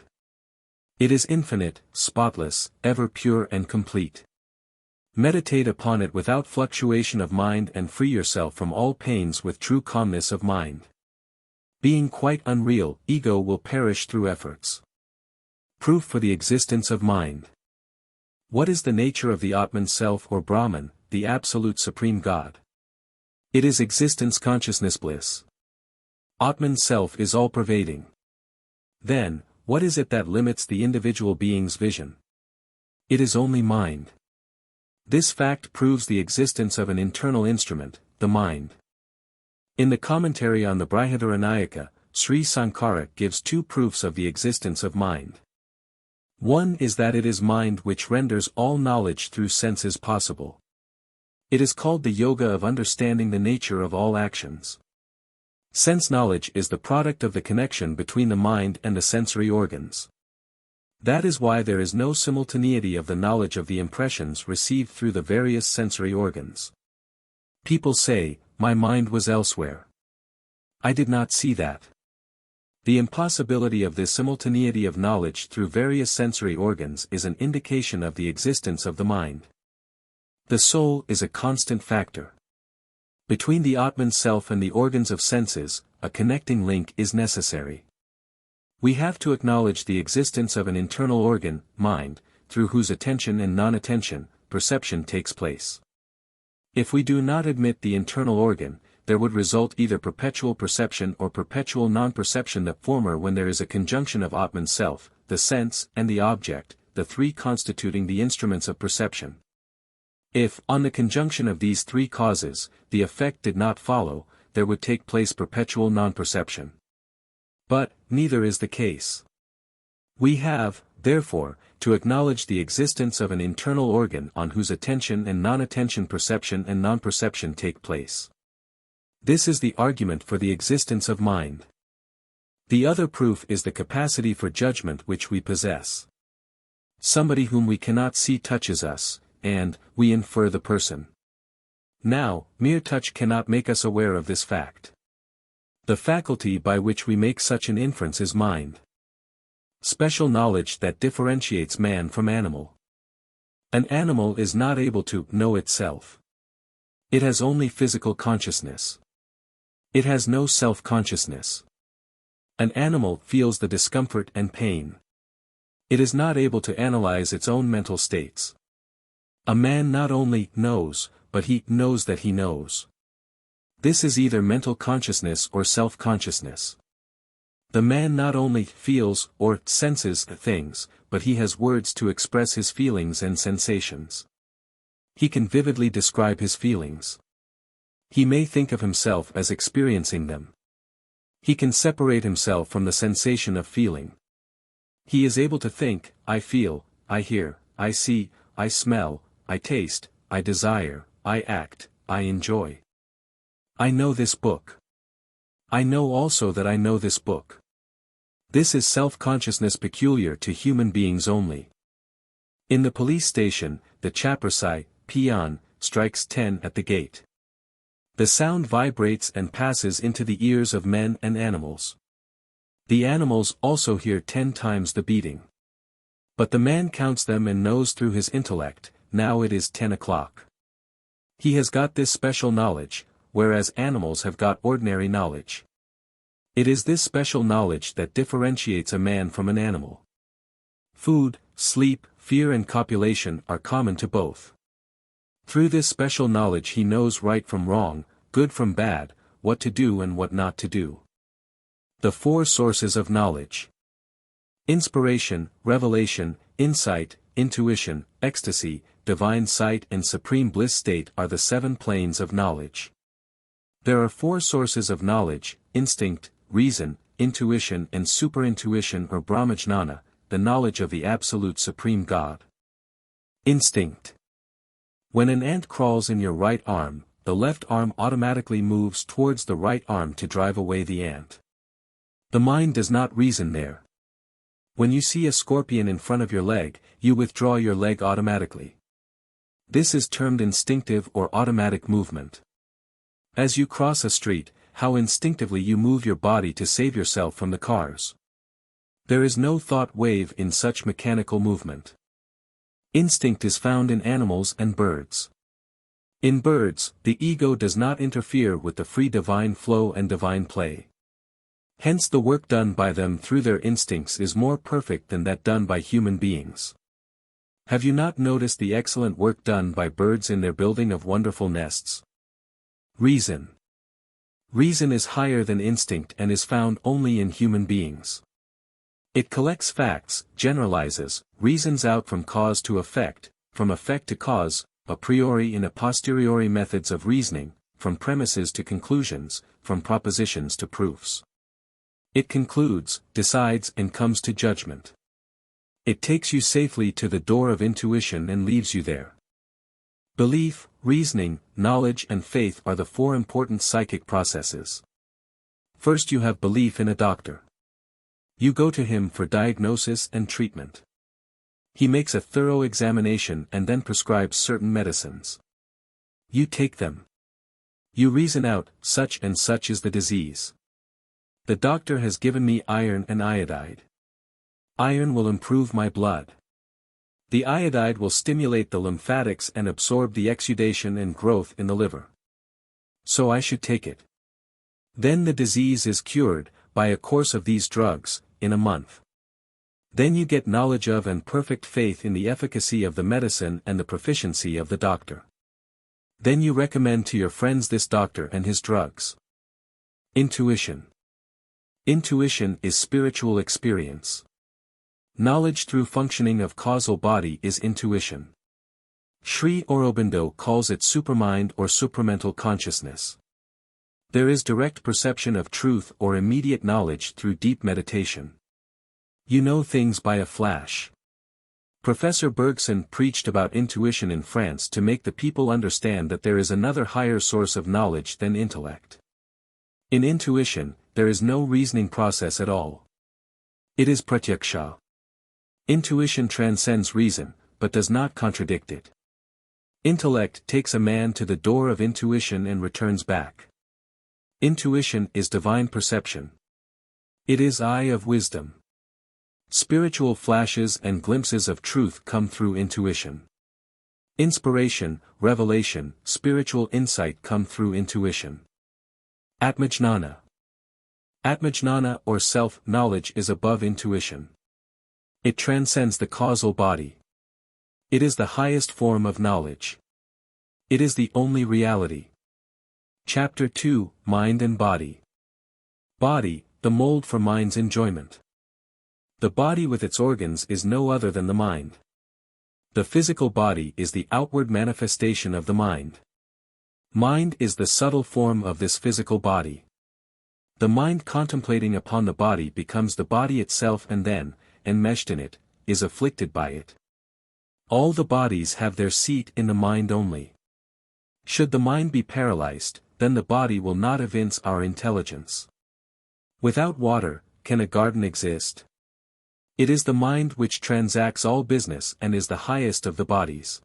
It is infinite, spotless, ever pure and complete. Meditate upon it without fluctuation of mind and free yourself from all pains with true calmness of mind. Being quite unreal, ego will perish through efforts. Proof for the existence of mind. What is the nature of the Atman Self or Brahman, the Absolute Supreme God? It is existence consciousness bliss. Atman Self is all-pervading. Then, what is it that limits the individual being's vision? It is only mind. This fact proves the existence of an internal instrument, the mind. In the commentary on the Brihadaranyaka, Sri Sankara gives two proofs of the existence of mind. One is that it is mind which renders all knowledge through senses possible. It is called the yoga of understanding the nature of all actions. Sense knowledge is the product of the connection between the mind and the sensory organs. That is why there is no simultaneity of the knowledge of the impressions received through the various sensory organs. People say, my mind was elsewhere. I did not see that. The impossibility of this simultaneity of knowledge through various sensory organs is an indication of the existence of the mind. The soul is a constant factor. Between the Atman Self and the organs of senses, a connecting link is necessary. We have to acknowledge the existence of an internal organ, mind, through whose attention and non-attention, perception takes place. If we do not admit the internal organ, there would result either perpetual perception or perpetual non-perception, the former when there is a conjunction of Atman Self, the sense, and the object, the three constituting the instruments of perception. If, on the conjunction of these three causes, the effect did not follow, there would take place perpetual non-perception. But, neither is the case. We have, therefore, to acknowledge the existence of an internal organ on whose attention and non-attention perception and non-perception take place. This is the argument for the existence of mind. The other proof is the capacity for judgment which we possess. Somebody whom we cannot see touches us, and we infer the person. Now, mere touch cannot make us aware of this fact. The faculty by which we make such an inference is mind. Special knowledge that differentiates man from animal. An animal is not able to know itself. It has only physical consciousness. It has no self-consciousness. An animal feels the discomfort and pain. It is not able to analyze its own mental states. A man not only knows, but he knows that he knows. This is either mental consciousness or self-consciousness. The man not only feels or senses things, but he has words to express his feelings and sensations. He can vividly describe his feelings. He may think of himself as experiencing them. He can separate himself from the sensation of feeling. He is able to think, I feel, I hear, I see, I smell, I taste, I desire, I act, I enjoy. I know this book. I know also that I know this book. This is self-consciousness peculiar to human beings only. In the police station, the chaprasai, peon, strikes 10 at the gate. The sound vibrates and passes into the ears of men and animals. The animals also hear 10 times the beating. But the man counts them and knows through his intellect, now it is 10 o'clock. He has got this special knowledge, whereas animals have got ordinary knowledge. It is this special knowledge that differentiates a man from an animal. Food, sleep, fear and copulation are common to both. Through this special knowledge he knows right from wrong, good from bad, what to do and what not to do. The four sources of knowledge. Inspiration, revelation, insight, intuition, ecstasy, divine sight and supreme bliss state are the 7 planes of knowledge. There are 4 sources of knowledge, instinct, reason, intuition and superintuition or Brahmajnana, the knowledge of the Absolute Supreme God. Instinct. When an ant crawls in your right arm, the left arm automatically moves towards the right arm to drive away the ant. The mind does not reason there. When you see a scorpion in front of your leg, you withdraw your leg automatically. This is termed instinctive or automatic movement. As you cross a street, how instinctively you move your body to save yourself from the cars. There is no thought wave in such mechanical movement. Instinct is found in animals and birds. In birds, the ego does not interfere with the free divine flow and divine play. Hence the work done by them through their instincts is more perfect than that done by human beings. Have you not noticed the excellent work done by birds in their building of wonderful nests? Reason. Reason is higher than instinct and is found only in human beings. It collects facts, generalizes, reasons out from cause to effect, from effect to cause, a priori and a posteriori methods of reasoning, from premises to conclusions, from propositions to proofs. It concludes, decides and comes to judgment. It takes you safely to the door of intuition and leaves you there. Belief, reasoning, knowledge and faith are the four important psychic processes. First you have belief in a doctor. You go to him for diagnosis and treatment. He makes a thorough examination and then prescribes certain medicines. You take them. You reason out, such and such is the disease. The doctor has given me iron and iodide. Iron will improve my blood. The iodide will stimulate the lymphatics and absorb the exudation and growth in the liver. So I should take it. Then the disease is cured, by a course of these drugs, in a month. Then you get knowledge of and perfect faith in the efficacy of the medicine and the proficiency of the doctor. Then you recommend to your friends this doctor and his drugs. Intuition. Intuition is spiritual experience. Knowledge through functioning of causal body is intuition. Sri Aurobindo calls it supermind or supramental consciousness. There is direct perception of truth or immediate knowledge through deep meditation. You know things by a flash. Professor Bergson preached about intuition in France to make the people understand that there is another higher source of knowledge than intellect. In intuition, there is no reasoning process at all. It is pratyaksha. Intuition transcends reason, but does not contradict it. Intellect takes a man to the door of intuition and returns back. Intuition is divine perception. It is eye of wisdom. Spiritual flashes and glimpses of truth come through intuition. Inspiration, revelation, spiritual insight come through intuition. Atmajnana. Atmajnana or self-knowledge is above intuition. It transcends the causal body. It is the highest form of knowledge. It is the only reality. Chapter 2, Mind and Body. Body, the mold for mind's enjoyment. The body with its organs is no other than the mind. The physical body is the outward manifestation of the mind. Mind is the subtle form of this physical body. The mind contemplating upon the body becomes the body itself and then, enmeshed in it, is afflicted by it. All the bodies have their seat in the mind only. Should the mind be paralyzed, then the body will not evince our intelligence. Without water, can a garden exist? It is the mind which transacts all business and is the highest of the bodies.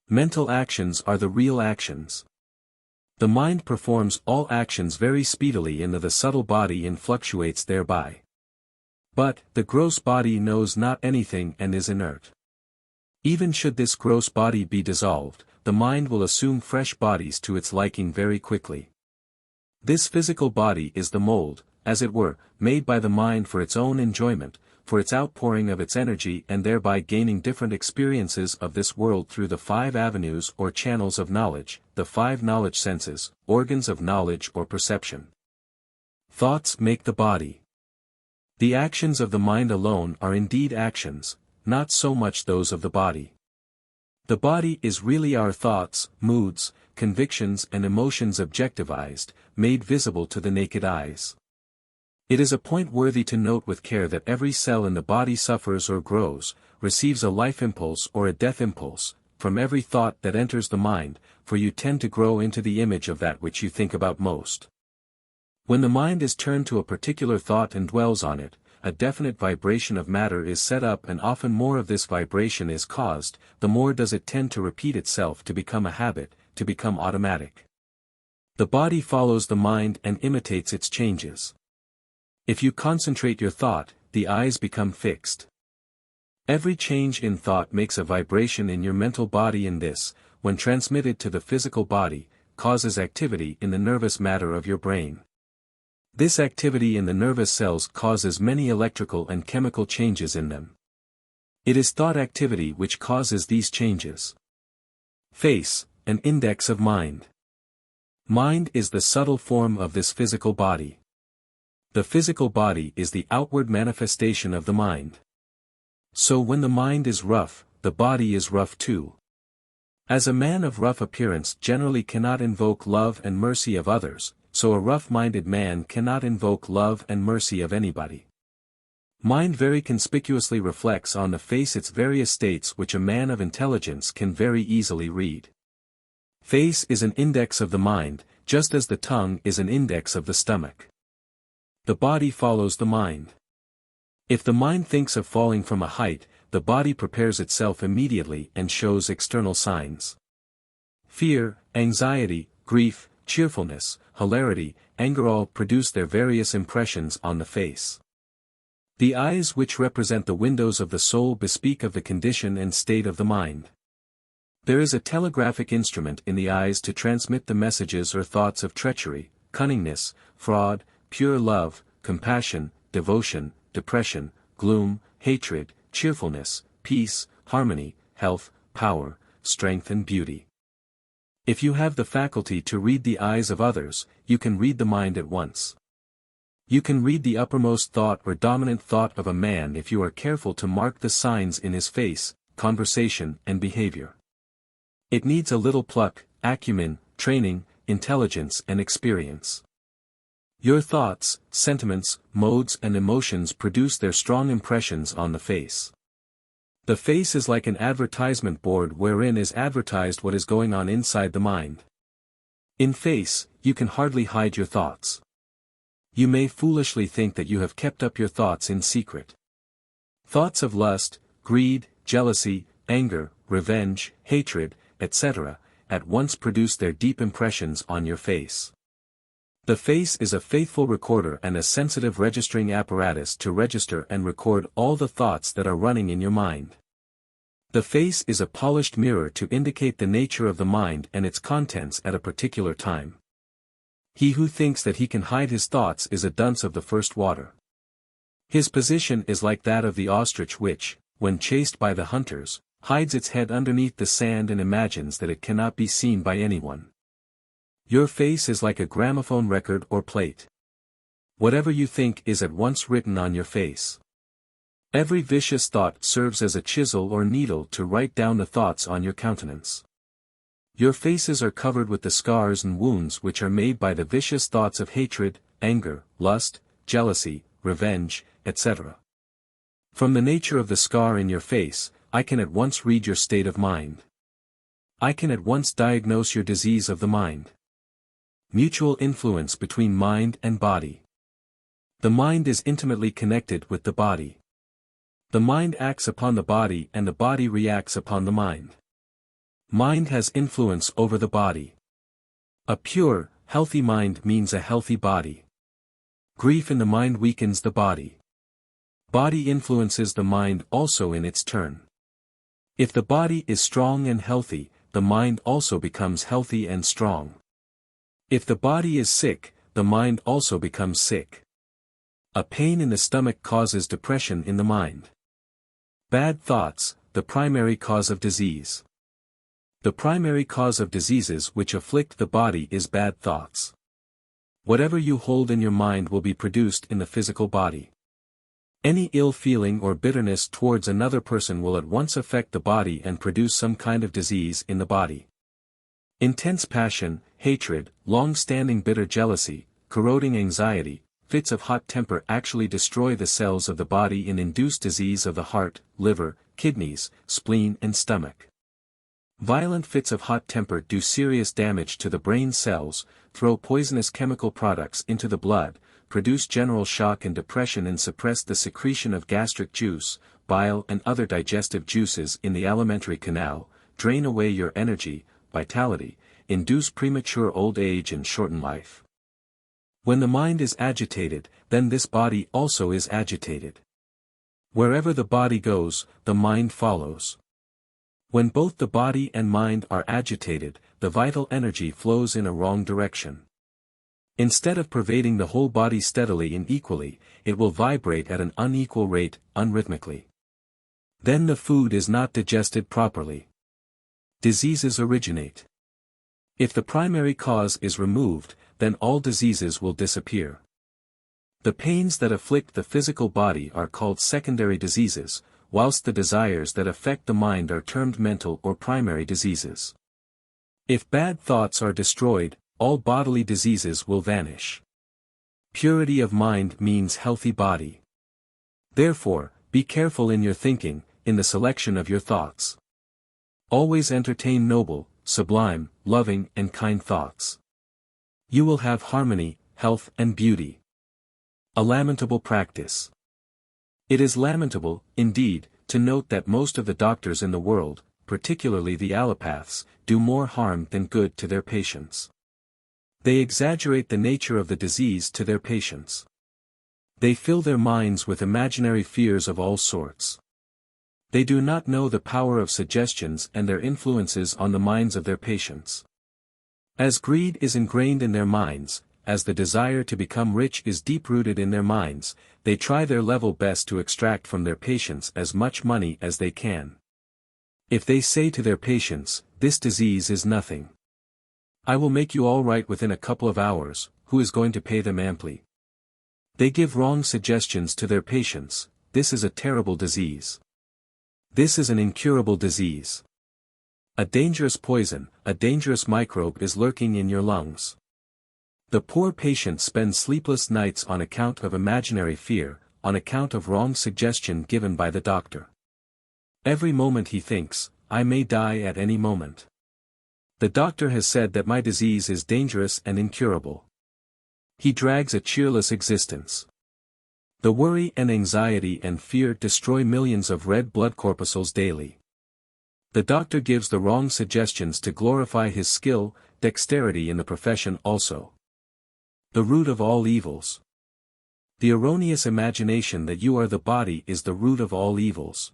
Mental actions are the real actions. The mind performs all actions very speedily into the subtle body and fluctuates thereby. But, the gross body knows not anything and is inert. Even should this gross body be dissolved, the mind will assume fresh bodies to its liking very quickly. This physical body is the mold, as it were, made by the mind for its own enjoyment, for its outpouring of its energy and thereby gaining different experiences of this world through the 5 avenues or channels of knowledge, the 5 knowledge senses, organs of knowledge or perception. Thoughts make the body. The actions of the mind alone are indeed actions, not so much those of the body. The body is really our thoughts, moods, convictions and emotions objectivized, made visible to the naked eyes. It is a point worthy to note with care that every cell in the body suffers or grows, receives a life impulse or a death impulse, from every thought that enters the mind, for you tend to grow into the image of that which you think about most. When the mind is turned to a particular thought and dwells on it, a definite vibration of matter is set up and often more of this vibration is caused, the more does it tend to repeat itself to become a habit, to become automatic. The body follows the mind and imitates its changes. If you concentrate your thought, the eyes become fixed. Every change in thought makes a vibration in your mental body, and this, when transmitted to the physical body, causes activity in the nervous matter of your brain. This activity in the nervous cells causes many electrical and chemical changes in them. It is thought activity which causes these changes. Face, an index of mind. Mind is the subtle form of this physical body. The physical body is the outward manifestation of the mind. So when the mind is rough, the body is rough too. As a man of rough appearance generally cannot invoke love and mercy of others, so a rough-minded man cannot invoke love and mercy of anybody. Mind very conspicuously reflects on the face its various states which a man of intelligence can very easily read. Face is an index of the mind, just as the tongue is an index of the stomach. The body follows the mind. If the mind thinks of falling from a height, the body prepares itself immediately and shows external signs. Fear, anxiety, grief, cheerfulness, hilarity, anger all produce their various impressions on the face. The eyes which represent the windows of the soul bespeak of the condition and state of the mind. There is a telegraphic instrument in the eyes to transmit the messages or thoughts of treachery, cunningness, fraud, pure love, compassion, devotion, depression, gloom, hatred, cheerfulness, peace, harmony, health, power, strength and beauty. If you have the faculty to read the eyes of others, you can read the mind at once. You can read the uppermost thought or dominant thought of a man if you are careful to mark the signs in his face, conversation and behavior. It needs a little pluck, acumen, training, intelligence and experience. Your thoughts, sentiments, modes and emotions produce their strong impressions on the face. The face is like an advertisement board wherein is advertised what is going on inside the mind. In face, you can hardly hide your thoughts. You may foolishly think that you have kept up your thoughts in secret. Thoughts of lust, greed, jealousy, anger, revenge, hatred, etc., at once produce their deep impressions on your face. The face is a faithful recorder and a sensitive registering apparatus to register and record all the thoughts that are running in your mind. The face is a polished mirror to indicate the nature of the mind and its contents at a particular time. He who thinks that he can hide his thoughts is a dunce of the first water. His position is like that of the ostrich which, when chased by the hunters, hides its head underneath the sand and imagines that it cannot be seen by anyone. Your face is like a gramophone record or plate. Whatever you think is at once written on your face. Every vicious thought serves as a chisel or needle to write down the thoughts on your countenance. Your faces are covered with the scars and wounds which are made by the vicious thoughts of hatred, anger, lust, jealousy, revenge, etc. From the nature of the scar in your face, I can at once read your state of mind. I can at once diagnose your disease of the mind. Mutual influence between mind and body. The mind is intimately connected with the body. The mind acts upon the body and the body reacts upon the mind. Mind has influence over the body. A pure, healthy mind means a healthy body. Grief in the mind weakens the body. Body influences the mind also in its turn. If the body is strong and healthy, the mind also becomes healthy and strong. If the body is sick, the mind also becomes sick. A pain in the stomach causes depression in the mind. Bad thoughts, the primary cause of disease. The primary cause of diseases which afflict the body is bad thoughts. Whatever you hold in your mind will be produced in the physical body. Any ill feeling or bitterness towards another person will at once affect the body and produce some kind of disease in the body. Intense passion, hatred, long-standing bitter jealousy, corroding anxiety, fits of hot temper actually destroy the cells of the body and induce disease of the heart, liver, kidneys, spleen and stomach. Violent fits of hot temper do serious damage to the brain cells, throw poisonous chemical products into the blood, produce general shock and depression and suppress the secretion of gastric juice, bile and other digestive juices in the alimentary canal, drain away your energy, vitality, induce premature old age and shorten life. When the mind is agitated, then this body also is agitated. Wherever the body goes, the mind follows. When both the body and mind are agitated, the vital energy flows in a wrong direction. Instead of pervading the whole body steadily and equally, it will vibrate at an unequal rate, unrhythmically. Then the food is not digested properly. Diseases originate. If the primary cause is removed, then all diseases will disappear. The pains that afflict the physical body are called secondary diseases, whilst the desires that affect the mind are termed mental or primary diseases. If bad thoughts are destroyed, all bodily diseases will vanish. Purity of mind means healthy body. Therefore, be careful in your thinking, in the selection of your thoughts. Always entertain noble, sublime, loving and kind thoughts. You will have harmony, health and beauty. A lamentable practice. It is lamentable, indeed, to note that most of the doctors in the world, particularly the allopaths, do more harm than good to their patients. They exaggerate the nature of the disease to their patients. They fill their minds with imaginary fears of all sorts. They do not know the power of suggestions and their influences on the minds of their patients. As greed is ingrained in their minds, as the desire to become rich is deep-rooted in their minds, they try their level best to extract from their patients as much money as they can. If they say to their patients, "This disease is nothing. I will make you all right within a couple of hours," who is going to pay them amply? They give wrong suggestions to their patients. "This is a terrible disease. This is an incurable disease. A dangerous poison, a dangerous microbe is lurking in your lungs." The poor patient spends sleepless nights on account of imaginary fear, on account of wrong suggestion given by the doctor. Every moment he thinks, "I may die at any moment. The doctor has said that my disease is dangerous and incurable." He drags a cheerless existence. The worry and anxiety and fear destroy millions of red blood corpuscles daily. The doctor gives the wrong suggestions to glorify his skill, dexterity in the profession also. The root of all evils. The erroneous imagination that you are the body is the root of all evils.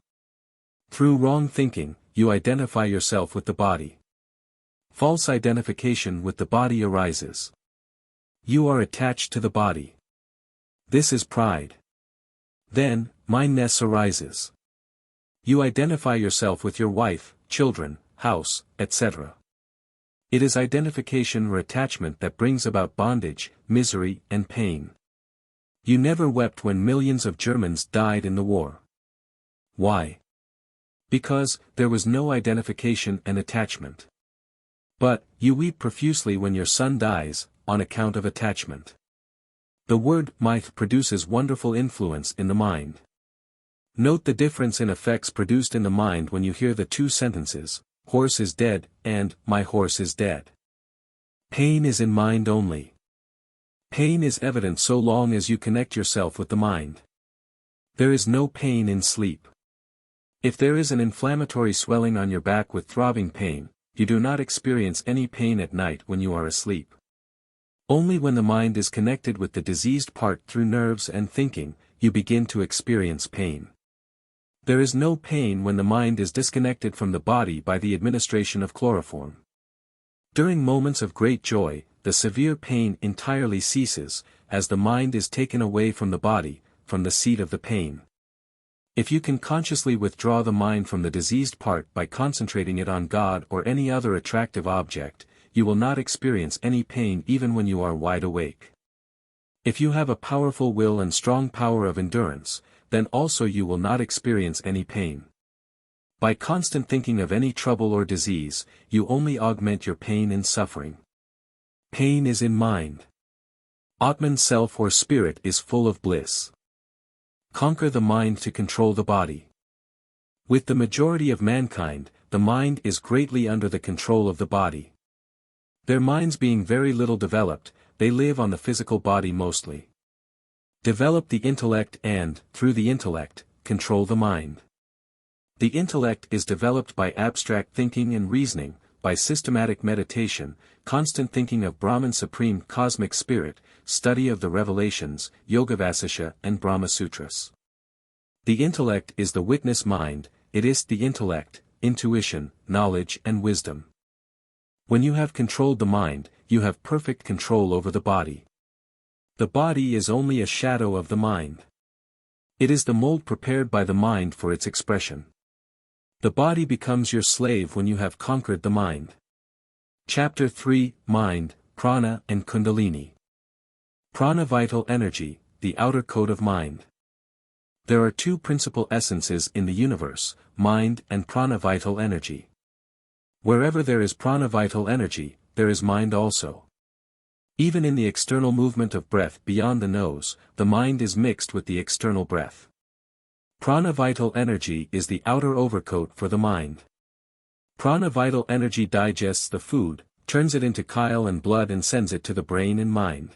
Through wrong thinking, you identify yourself with the body. False identification with the body arises. You are attached to the body. This is pride. Then, mindness arises. You identify yourself with your wife, children, house, etc. It is identification or attachment that brings about bondage, misery, and pain. You never wept when millions of Germans died in the war. Why? Because there was no identification and attachment. But you weep profusely when your son dies, on account of attachment. The word "might" produces wonderful influence in the mind. Note the difference in effects produced in the mind when you hear the two sentences, "Horse is dead," and "My horse is dead." Pain is in mind only. Pain is evident so long as you connect yourself with the mind. There is no pain in sleep. If there is an inflammatory swelling on your back with throbbing pain, you do not experience any pain at night when you are asleep. Only when the mind is connected with the diseased part through nerves and thinking, you begin to experience pain. There is no pain when the mind is disconnected from the body by the administration of chloroform. During moments of great joy, the severe pain entirely ceases, as the mind is taken away from the body, from the seat of the pain. If you can consciously withdraw the mind from the diseased part by concentrating it on God or any other attractive object, you will not experience any pain even when you are wide awake. If you have a powerful will and strong power of endurance, then also you will not experience any pain. By constant thinking of any trouble or disease, you only augment your pain and suffering. Pain is in mind. Atman self or spirit is full of bliss. Conquer the mind to control the body. With the majority of mankind, the mind is greatly under the control of the body. Their minds being very little developed, they live on the physical body mostly. Develop the intellect and, through the intellect, control the mind. The intellect is developed by abstract thinking and reasoning, by systematic meditation, constant thinking of Brahman Supreme Cosmic Spirit, study of the Revelations, Yoga Vasisha and Brahma Sutras. The intellect is the witness mind, it is the intellect, intuition, knowledge and wisdom. When you have controlled the mind, you have perfect control over the body. The body is only a shadow of the mind. It is the mold prepared by the mind for its expression. The body becomes your slave when you have conquered the mind. Chapter 3, Mind, Prana and Kundalini. Prana, vital energy, the outer coat of mind. There are two principal essences in the universe, mind and prana, vital energy. Wherever there is prana, vital energy, there is mind also. Even in the external movement of breath beyond the nose, the mind is mixed with the external breath. Prana, vital energy is the outer overcoat for the mind. Prana, vital energy digests the food, turns it into chyle and blood and sends it to the brain and mind.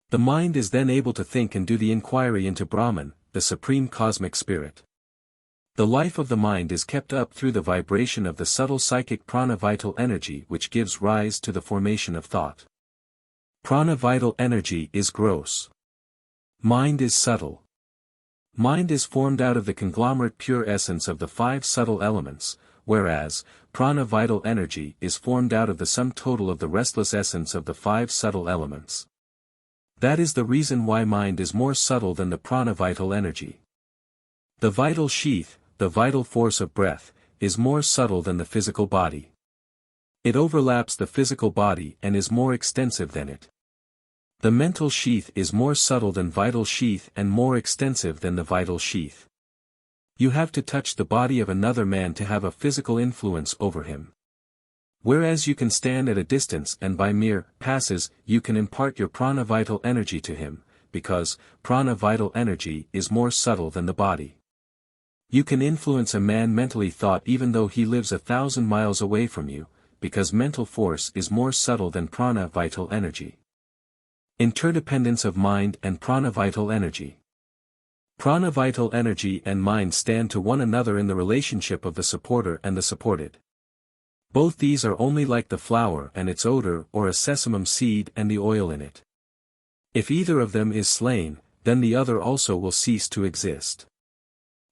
The mind is then able to think and do the inquiry into Brahman, the supreme cosmic spirit. The life of the mind is kept up through the vibration of the subtle psychic prana, vital energy, which gives rise to the formation of thought. Prana, vital energy is gross. Mind is subtle. Mind is formed out of the conglomerate pure essence of the five subtle elements, whereas, prana, vital energy is formed out of the sum total of the restless essence of the five subtle elements. That is the reason why mind is more subtle than the prana, vital energy. The vital sheath, the vital force of breath, is more subtle than the physical body. It overlaps the physical body and is more extensive than it. The mental sheath is more subtle than vital sheath and more extensive than the vital sheath. You have to touch the body of another man to have a physical influence over him. Whereas you can stand at a distance and by mere passes you can impart your prana, vital energy to him, because prana, vital energy is more subtle than the body. You can influence a man mentally thought even though he lives 1,000 miles away from you, because mental force is more subtle than prana, vital energy. Interdependence of mind and prana, vital energy. Prana, vital energy and mind stand to one another in the relationship of the supporter and the supported. Both these are only like the flower and its odor or a sesamum seed and the oil in it. If either of them is slain, then the other also will cease to exist.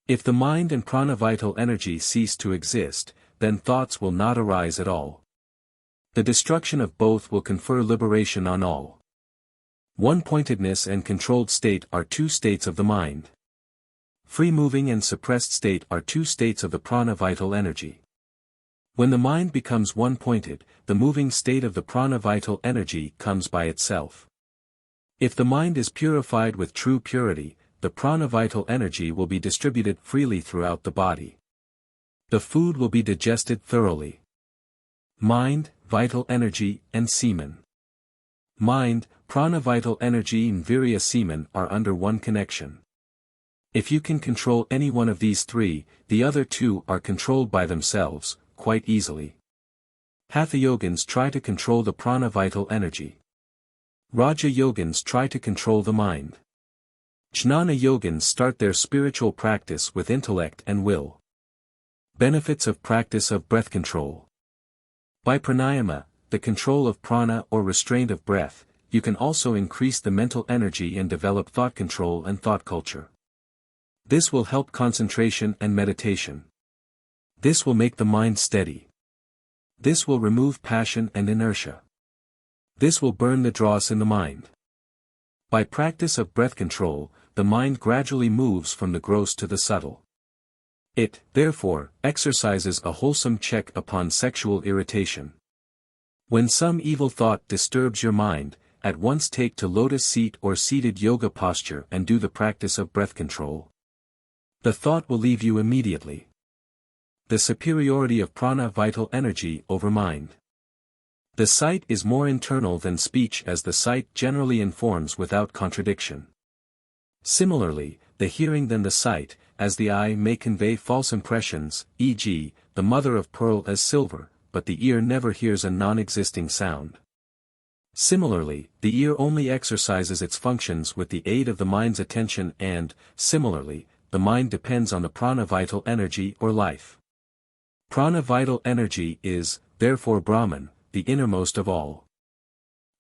If the mind and prana, vital energy cease to exist, then thoughts will not arise at all. The destruction of both will confer liberation on all. One-pointedness and controlled state are two states of the mind. Free-moving and suppressed state are two states of the prana, vital energy. When the mind becomes one-pointed, the moving state of the prana, vital energy comes by itself. If the mind is purified with true purity, the prana, vital energy will be distributed freely throughout the body. The food will be digested thoroughly. Mind, vital energy, and semen. Mind, prana, vital energy and virya, semen are under one connection. If you can control any one of these three, the other two are controlled by themselves, quite easily. Hatha yogins try to control the prana, vital energy. Raja yogins try to control the mind. Jnana yogins start their spiritual practice with intellect and will. Benefits of practice of breath control. By pranayama, the control of prana or restraint of breath, you can also increase the mental energy and develop thought control and thought culture. This will help concentration and meditation. This will make the mind steady. This will remove passion and inertia. This will burn the dross in the mind. By practice of breath control, the mind gradually moves from the gross to the subtle. It, therefore, exercises a wholesome check upon sexual irritation. When some evil thought disturbs your mind, at once take to lotus seat or seated yoga posture and do the practice of breath control. The thought will leave you immediately. The superiority of prana, vital energy over mind. The sight is more internal than speech, as the sight generally informs without contradiction. Similarly, the hearing than the sight, as the eye may convey false impressions, e.g., the mother of pearl as silver, but the ear never hears a non-existing sound. Similarly, the ear only exercises its functions with the aid of the mind's attention and, similarly, the mind depends on the prana, vital energy or life. Prana, vital energy is, therefore, Brahman, the innermost of all.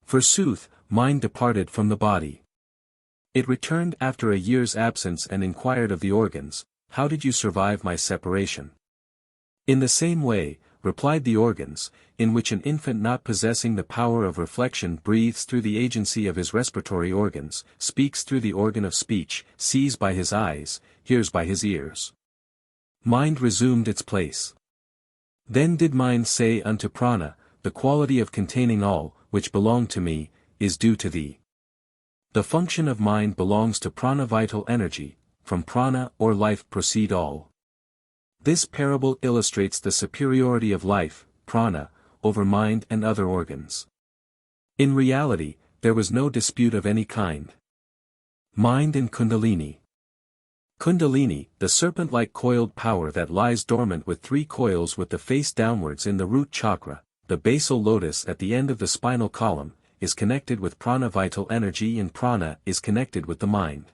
Forsooth, mind departed from the body. It returned after a year's absence and inquired of the organs, "How did you survive my separation?" "In the same way," replied the organs, "in which an infant not possessing the power of reflection breathes through the agency of his respiratory organs, speaks through the organ of speech, sees by his eyes, hears by his ears." Mind resumed its place. Then did mind say unto prana, "The quality of containing all, which belong to me, is due to thee." The function of mind belongs to prana, vital energy. From prana or life proceed all. This parable illustrates the superiority of life, prana, over mind and other organs. In reality, there was no dispute of any kind. Mind and Kundalini. Kundalini, the serpent-like coiled power that lies dormant with 3 coils with the face downwards in the root chakra, the basal lotus at the end of the spinal column, is connected with prana, vital energy, and prana is connected with the mind.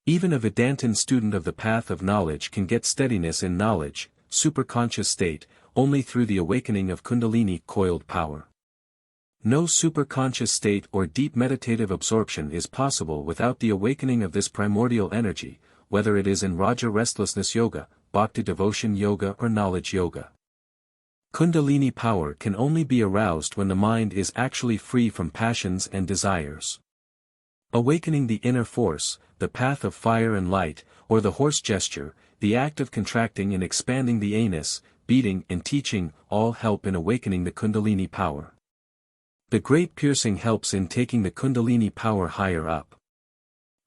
Even a Vedantic student of the path of knowledge can get steadiness in knowledge, superconscious state, only through the awakening of Kundalini coiled power. No superconscious state or deep meditative absorption is possible without the awakening of this primordial energy, whether it is in Raja restlessness yoga, bhakti devotion yoga, or knowledge yoga. Kundalini power can only be aroused when the mind is actually free from passions and desires. Awakening the inner force, the path of fire and light, or the horse gesture, the act of contracting and expanding the anus, beating and teaching, all help in awakening the Kundalini power. The great piercing helps in taking the Kundalini power higher up.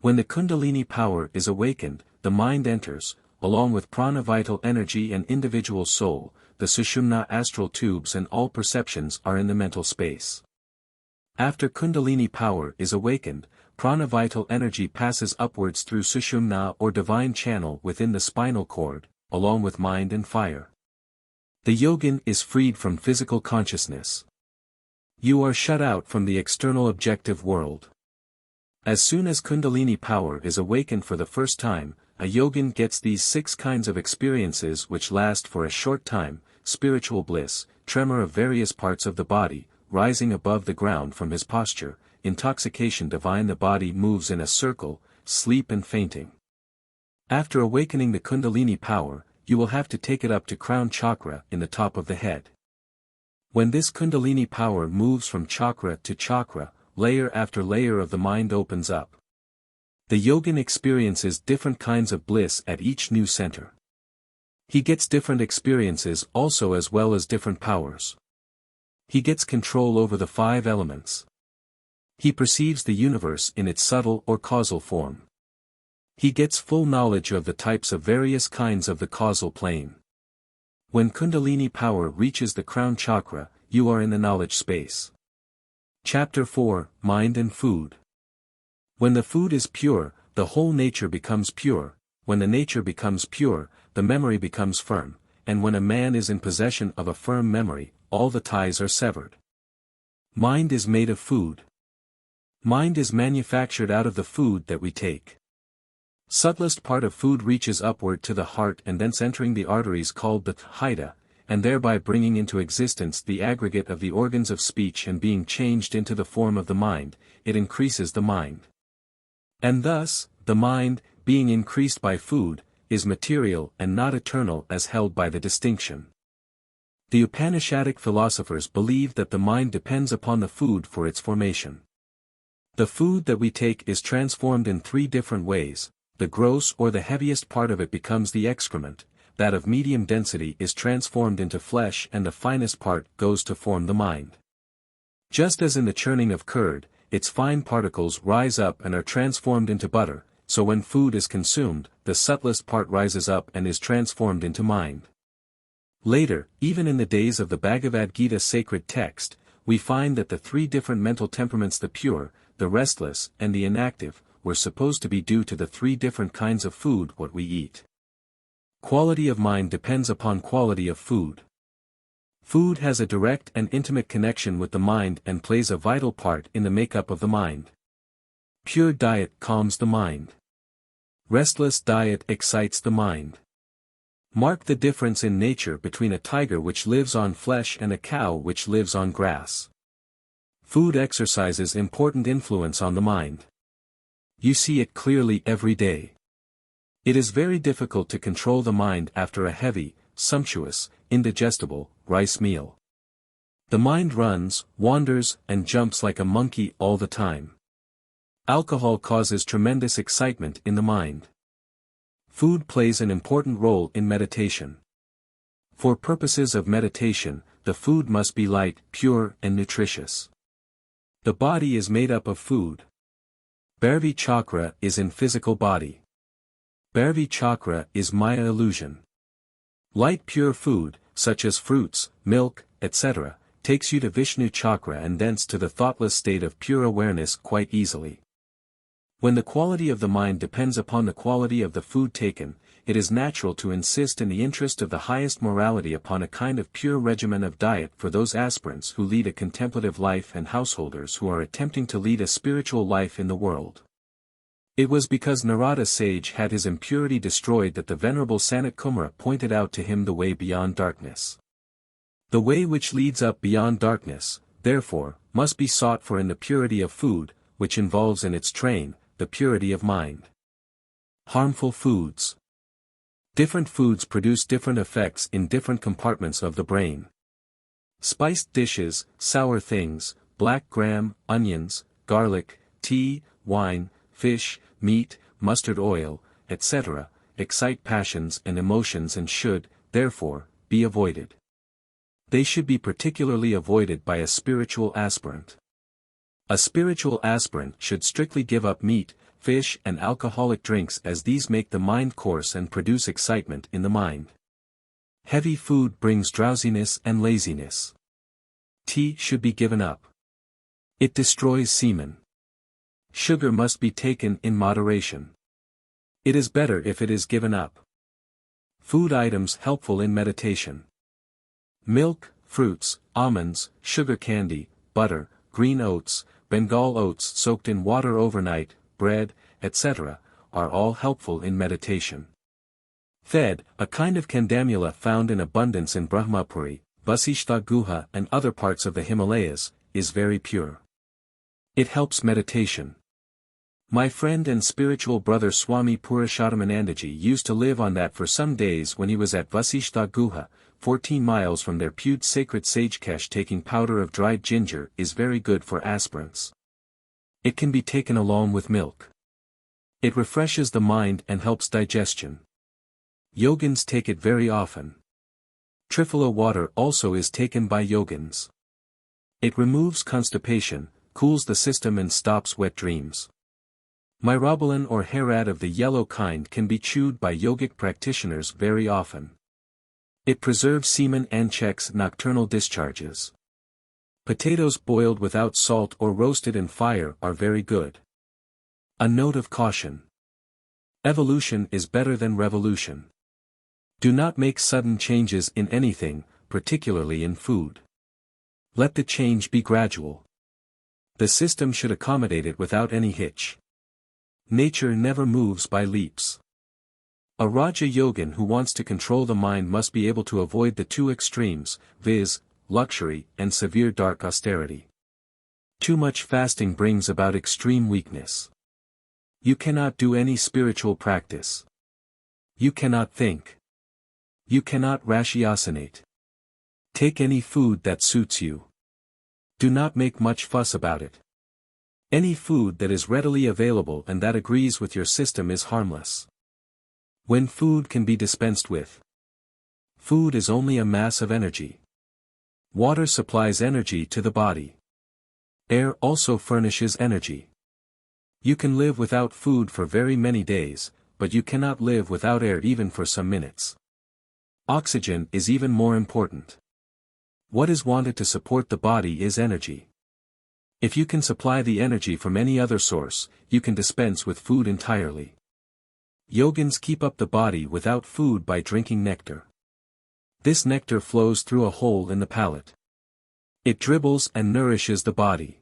When the Kundalini power is awakened, the mind enters, along with prana, vital energy, and individual soul, the Sushumna astral tubes, and all perceptions are in the mental space. After Kundalini power is awakened, prana, vital energy, passes upwards through Sushumna or divine channel within the spinal cord, along with mind and fire. The yogin is freed from physical consciousness. You are shut out from the external objective world. As soon as Kundalini power is awakened for the first time, a yogin gets these 6 kinds of experiences which last for a short time: spiritual bliss, tremor of various parts of the body, rising above the ground from his posture, intoxication divine, the body moves in a circle, sleep and fainting. After awakening the Kundalini power, you will have to take it up to crown chakra in the top of the head. When this Kundalini power moves from chakra to chakra, layer after layer of the mind opens up. The yogin experiences different kinds of bliss at each new center. He gets different experiences also, as well as different powers. He gets control over the 5 elements. He perceives the universe in its subtle or causal form. He gets full knowledge of the types of various kinds of the causal plane. When Kundalini power reaches the crown chakra, you are in the knowledge space. Chapter 4, Mind and Food. When the food is pure, the whole nature becomes pure. When the nature becomes pure, the memory becomes firm, and when a man is in possession of a firm memory, all the ties are severed. Mind is made of food. Mind is manufactured out of the food that we take. Subtlest part of food reaches upward to the heart and thence entering the arteries called the Hida, and thereby bringing into existence the aggregate of the organs of speech, and being changed into the form of the mind, it increases the mind. And thus, the mind, being increased by food, is material and not eternal as held by the distinction. The Upanishadic philosophers believe that the mind depends upon the food for its formation. The food that we take is transformed in 3 different ways. The gross or the heaviest part of it becomes the excrement, that of medium density is transformed into flesh, and the finest part goes to form the mind. Just as in the churning of curd, its fine particles rise up and are transformed into butter, so when food is consumed, the subtlest part rises up and is transformed into mind. Later, even in the days of the Bhagavad Gita sacred text, we find that the 3 different mental temperaments, the pure, the restless, and the inactive, were supposed to be due to the 3 different kinds of food what we eat. Quality of mind depends upon quality of food. Food has a direct and intimate connection with the mind and plays a vital part in the makeup of the mind. Pure diet calms the mind. Restless diet excites the mind. Mark the difference in nature between a tiger which lives on flesh and a cow which lives on grass. Food exercises important influence on the mind. You see it clearly every day. It is very difficult to control the mind after a heavy, sumptuous, indigestible, rice meal. The mind runs, wanders, and jumps like a monkey all the time. Alcohol causes tremendous excitement in the mind. Food plays an important role in meditation. For purposes of meditation, the food must be light, pure, and nutritious. The body is made up of food. Bhairavi chakra is in physical body. Bhairavi chakra is Maya illusion. Light pure food, such as fruits, milk, etc., takes you to Vishnu chakra and thence to the thoughtless state of pure awareness quite easily. When the quality of the mind depends upon the quality of the food taken, it is natural to insist in the interest of the highest morality upon a kind of pure regimen of diet for those aspirants who lead a contemplative life and householders who are attempting to lead a spiritual life in the world. It was because Narada sage had his impurity destroyed that the venerable Sanat Kumara pointed out to him the way beyond darkness. The way which leads up beyond darkness, therefore, must be sought for in the purity of food, which involves in its train, the purity of mind. Harmful foods. Different foods produce different effects in different compartments of the brain. Spiced dishes, sour things, black gram, onions, garlic, tea, wine, fish, meat, mustard oil, etc., excite passions and emotions and should, therefore, be avoided. They should be particularly avoided by a spiritual aspirant. A spiritual aspirant should strictly give up meat, fish and alcoholic drinks as these make the mind coarse and produce excitement in the mind. Heavy food brings drowsiness and laziness. Tea should be given up. It destroys semen. Sugar must be taken in moderation. It is better if it is given up. Food items helpful in meditation. Milk, fruits, almonds, sugar candy, butter, green oats, Bengal oats soaked in water overnight, bread, etc., are all helpful in meditation. Thed, a kind of candamula found in abundance in Brahmapuri, Vasishtha Guha and other parts of the Himalayas, is very pure. It helps meditation. My friend and spiritual brother Swami Purushottamanandaji used to live on that for some days when he was at Vasishtha Guha, 14 miles from their Pud sacred Sagekesh. Taking powder of dried ginger is very good for aspirants. It can be taken along with milk. It refreshes the mind and helps digestion. Yogins take it very often. Triphala water also is taken by yogins. It removes constipation, cools the system and stops wet dreams. Myrobalan or harad of the yellow kind can be chewed by yogic practitioners very often. It preserves semen and checks nocturnal discharges. Potatoes boiled without salt or roasted in fire are very good. A note of caution. Evolution is better than revolution. Do not make sudden changes in anything, particularly in food. Let the change be gradual. The system should accommodate it without any hitch. Nature never moves by leaps. A Raja Yogin who wants to control the mind must be able to avoid the two extremes, viz., luxury and severe dark austerity. Too much fasting brings about extreme weakness. You cannot do any spiritual practice. You cannot think. You cannot ratiocinate. Take any food that suits you. Do not make much fuss about it. Any food that is readily available and that agrees with your system is harmless. When food can be dispensed with. Food is only a mass of energy. Water supplies energy to the body. Air also furnishes energy. You can live without food for very many days, but you cannot live without air even for some minutes. Oxygen is even more important. What is wanted to support the body is energy. If you can supply the energy from any other source, you can dispense with food entirely. Yogins keep up the body without food by drinking nectar. This nectar flows through a hole in the palate. It dribbles and nourishes the body.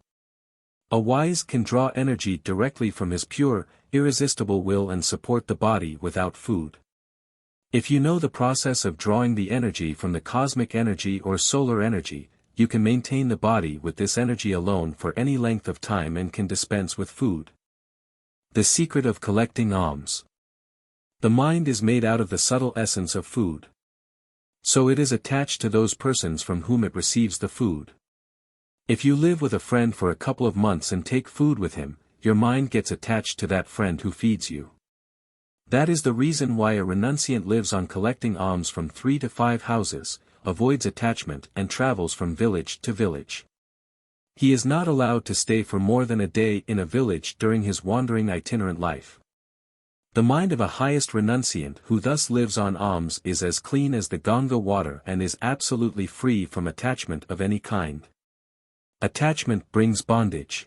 A wise can draw energy directly from his pure, irresistible will and support the body without food. If you know the process of drawing the energy from the cosmic energy or solar energy, you can maintain the body with this energy alone for any length of time and can dispense with food. The secret of collecting alms. The mind is made out of the subtle essence of food. So it is attached to those persons from whom it receives the food. If you live with a friend for a couple of months and take food with him, your mind gets attached to that friend who feeds you. That is the reason why a renunciant lives on collecting alms from 3 to 5 houses, avoids attachment and travels from village to village. He is not allowed to stay for more than a day in a village during his wandering itinerant life. The mind of a highest renunciant who thus lives on alms is as clean as the Ganga water and is absolutely free from attachment of any kind. Attachment brings bondage.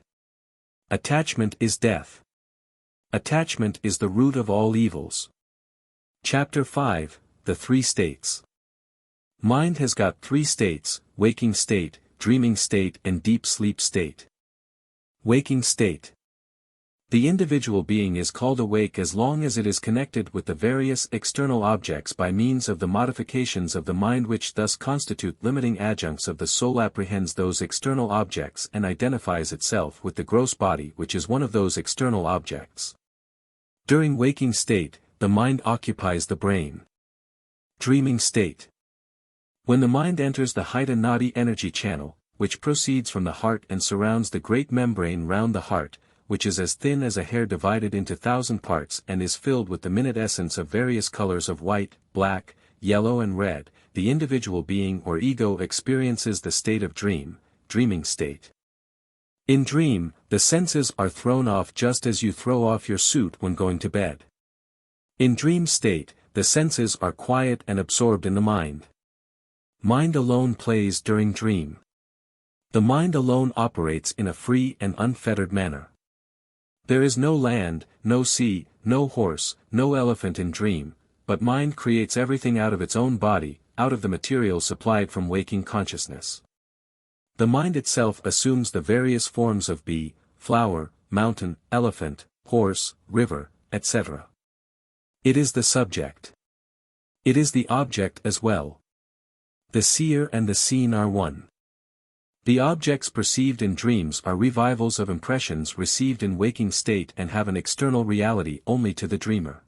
Attachment is death. Attachment is the root of all evils. Chapter 5, The Three States. Mind has got 3 states: waking state, dreaming state and deep sleep state. Waking state. The individual being is called awake as long as it is connected with the various external objects by means of the modifications of the mind which thus constitute limiting adjuncts of the soul, apprehends those external objects and identifies itself with the gross body which is one of those external objects. During waking state, the mind occupies the brain. Dreaming state. When the mind enters the Hita Nadi energy channel, which proceeds from the heart and surrounds the great membrane round the heart, which is as thin as a hair divided into 1,000 parts and is filled with the minute essence of various colors of white, black, yellow and red, the individual being or ego experiences the state of dreaming state. In dream, the senses are thrown off just as you throw off your suit when going to bed. In dream state, the senses are quiet and absorbed in the mind. Mind alone plays during dream. The mind alone operates in a free and unfettered manner. There is no land, no sea, no horse, no elephant in dream, but mind creates everything out of its own body, out of the material supplied from waking consciousness. The mind itself assumes the various forms of bee, flower, mountain, elephant, horse, river, etc. It is the subject. It is the object as well. The seer and the seen are one. The objects perceived in dreams are revivals of impressions received in waking state and have an external reality only to the dreamer.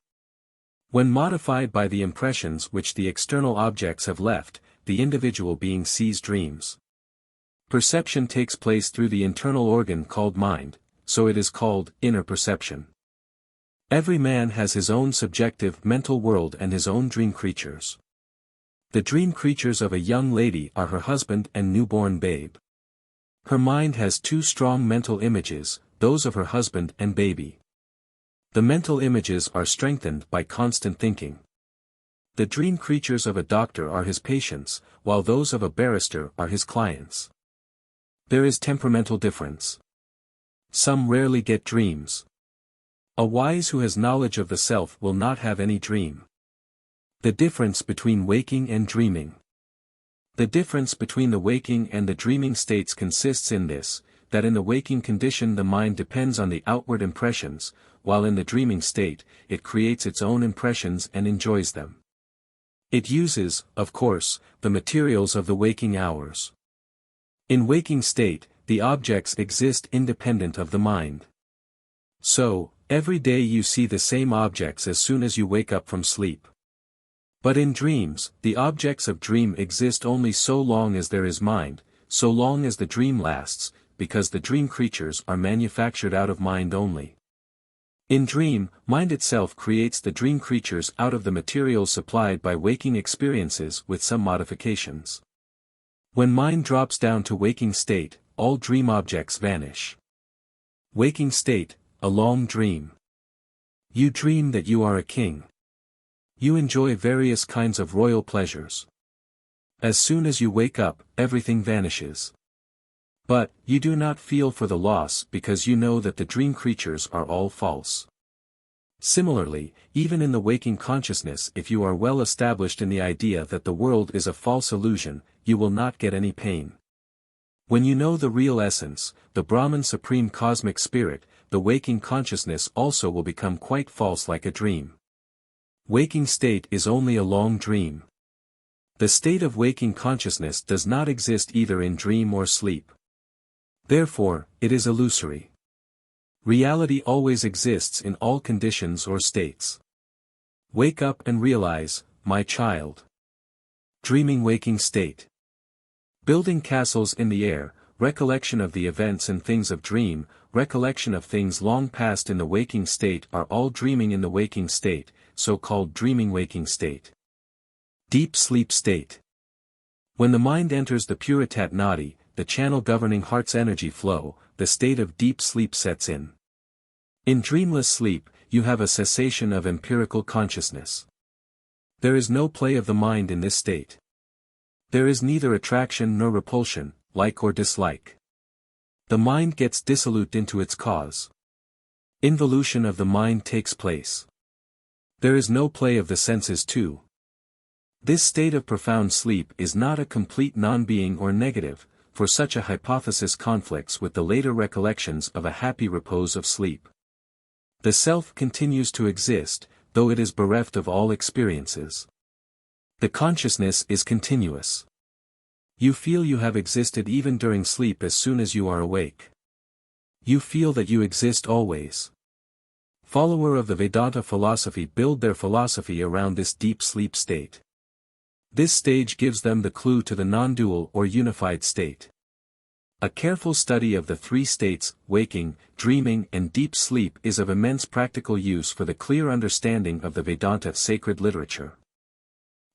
When modified by the impressions which the external objects have left, the individual being sees dreams. Perception takes place through the internal organ called mind, so it is called inner perception. Every man has his own subjective mental world and his own dream creatures. The dream creatures of a young lady are her husband and newborn babe. Her mind has 2 strong mental images, those of her husband and baby. The mental images are strengthened by constant thinking. The dream creatures of a doctor are his patients, while those of a barrister are his clients. There is temperamental difference. Some rarely get dreams. A wise who has knowledge of the self will not have any dream. The difference between waking and dreaming. The difference between the waking and the dreaming states consists in this, that in the waking condition the mind depends on the outward impressions, while in the dreaming state, it creates its own impressions and enjoys them. It uses, of course, the materials of the waking hours. In waking state, the objects exist independent of the mind. So, every day you see the same objects as soon as you wake up from sleep. But in dreams, the objects of dream exist only so long as there is mind, so long as the dream lasts, because the dream creatures are manufactured out of mind only. In dream, mind itself creates the dream creatures out of the materials supplied by waking experiences with some modifications. When mind drops down to waking state, all dream objects vanish. Waking state, a long dream. You dream that you are a king. You enjoy various kinds of royal pleasures. As soon as you wake up, everything vanishes. But, you do not feel for the loss because you know that the dream creatures are all false. Similarly, even in the waking consciousness, if you are well established in the idea that the world is a false illusion, you will not get any pain. When you know the real essence, the Brahman Supreme Cosmic Spirit, the waking consciousness also will become quite false like a dream. Waking state is only a long dream. The state of waking consciousness does not exist either in dream or sleep. Therefore, it is illusory. Reality always exists in all conditions or states. Wake up and realize, my child. Dreaming waking state. Building castles in the air, recollection of the events and things of dream, recollection of things long past in the waking state are all dreaming in the waking state, so-called dreaming waking state. Deep sleep state. When the mind enters the Puritat Nadi, the channel governing heart's energy flow, the state of deep sleep sets in. In dreamless sleep, you have a cessation of empirical consciousness. There is no play of the mind in this state. There is neither attraction nor repulsion, like or dislike. The mind gets dissolute into its cause. Involution of the mind takes place. There is no play of the senses too. This state of profound sleep is not a complete non-being or negative, for such a hypothesis conflicts with the later recollections of a happy repose of sleep. The self continues to exist, though it is bereft of all experiences. The consciousness is continuous. You feel you have existed even during sleep as soon as you are awake. You feel that you exist always. Followers of the Vedanta philosophy build their philosophy around this deep sleep state. This stage gives them the clue to the non-dual or unified state. A careful study of the three states, waking, dreaming and deep sleep is of immense practical use for the clear understanding of the Vedanta sacred literature.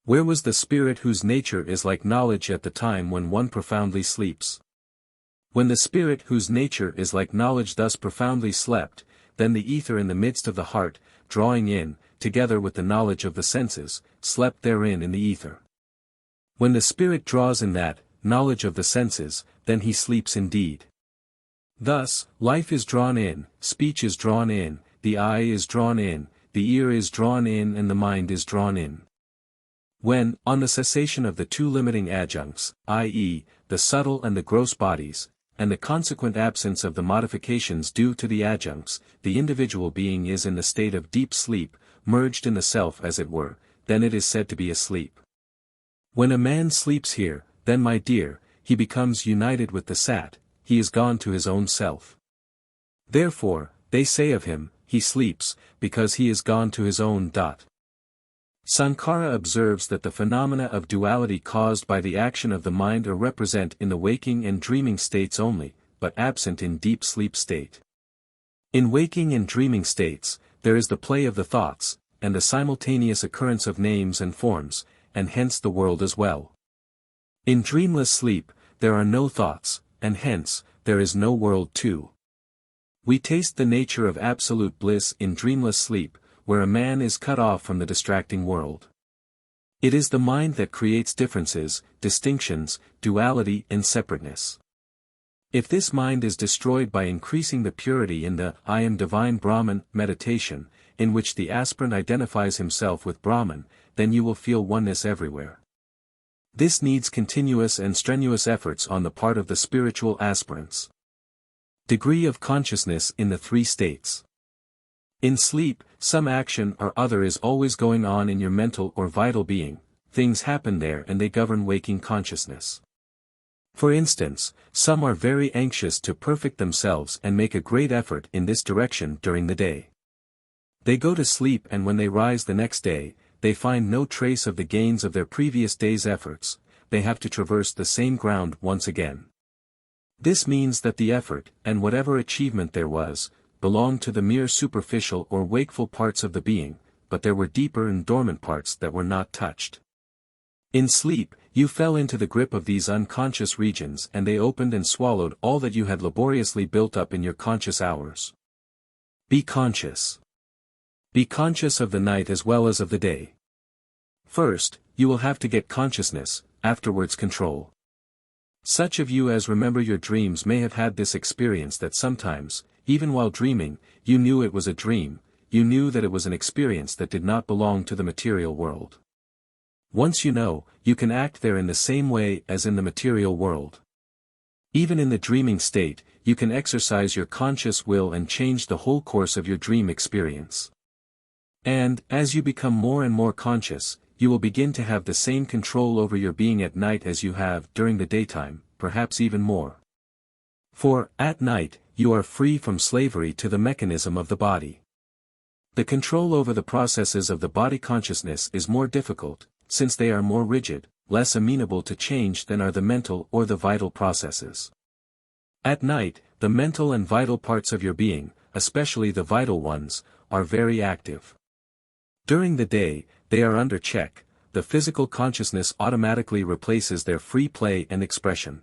Where was the spirit whose nature is like knowledge at the time when one profoundly sleeps? When the spirit whose nature is like knowledge thus profoundly slept, then the ether in the midst of the heart, drawing in, together with the knowledge of the senses, slept therein in the ether. When the spirit draws in that knowledge of the senses, then he sleeps indeed. Thus, life is drawn in, speech is drawn in, the eye is drawn in, the ear is drawn in and the mind is drawn in. When, on the cessation of the two limiting adjuncts, i.e., the subtle and the gross bodies, and the consequent absence of the modifications due to the adjuncts, the individual being is in the state of deep sleep, merged in the self as it were, then it is said to be asleep. When a man sleeps here, then my dear, he becomes united with the Sat, he is gone to his own self. Therefore, they say of him, he sleeps, because he is gone to his own. Sankara observes that the phenomena of duality caused by the action of the mind are represent in the waking and dreaming states only, but absent in deep sleep state. In waking and dreaming states, there is the play of the thoughts, and the simultaneous occurrence of names and forms, and hence the world as well. In dreamless sleep, there are no thoughts, and hence, there is no world too. We taste the nature of absolute bliss in dreamless sleep, where a man is cut off from the distracting world. It is the mind that creates differences, distinctions, duality and separateness. If this mind is destroyed by increasing the purity in the I am divine Brahman meditation, in which the aspirant identifies himself with Brahman, then you will feel oneness everywhere. This needs continuous and strenuous efforts on the part of the spiritual aspirants. Degree of consciousness in the three states. In sleep, some action or other is always going on in your mental or vital being, things happen there and they govern waking consciousness. For instance, some are very anxious to perfect themselves and make a great effort in this direction during the day. They go to sleep and when they rise the next day, they find no trace of the gains of their previous day's efforts, they have to traverse the same ground once again. This means that the effort, and whatever achievement there was, belonged to the mere superficial or wakeful parts of the being, but there were deeper and dormant parts that were not touched. In sleep, you fell into the grip of these unconscious regions and they opened and swallowed all that you had laboriously built up in your conscious hours. Be conscious. Be conscious of the night as well as of the day. First, you will have to get consciousness, afterwards control. Such of you as remember your dreams may have had this experience that sometimes, even while dreaming, you knew it was a dream, you knew that it was an experience that did not belong to the material world. Once you know, you can act there in the same way as in the material world. Even in the dreaming state, you can exercise your conscious will and change the whole course of your dream experience. And, as you become more and more conscious, you will begin to have the same control over your being at night as you have during the daytime, perhaps even more. For, at night, you are free from slavery to the mechanism of the body. The control over the processes of the body consciousness is more difficult, since they are more rigid, less amenable to change than are the mental or the vital processes. At night, the mental and vital parts of your being, especially the vital ones, are very active. During the day, they are under check, the physical consciousness automatically replaces their free play and expression.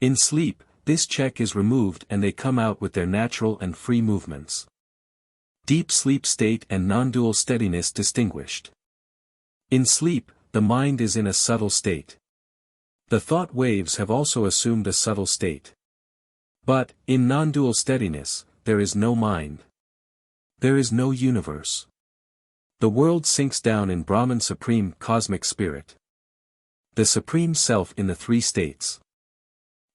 In sleep, this check is removed and they come out with their natural and free movements. Deep sleep state and non-dual steadiness distinguished. In sleep, the mind is in a subtle state. The thought waves have also assumed a subtle state. But, in non-dual steadiness, there is no mind. There is no universe. The world sinks down in Brahman Supreme Cosmic Spirit. The Supreme Self in the three states.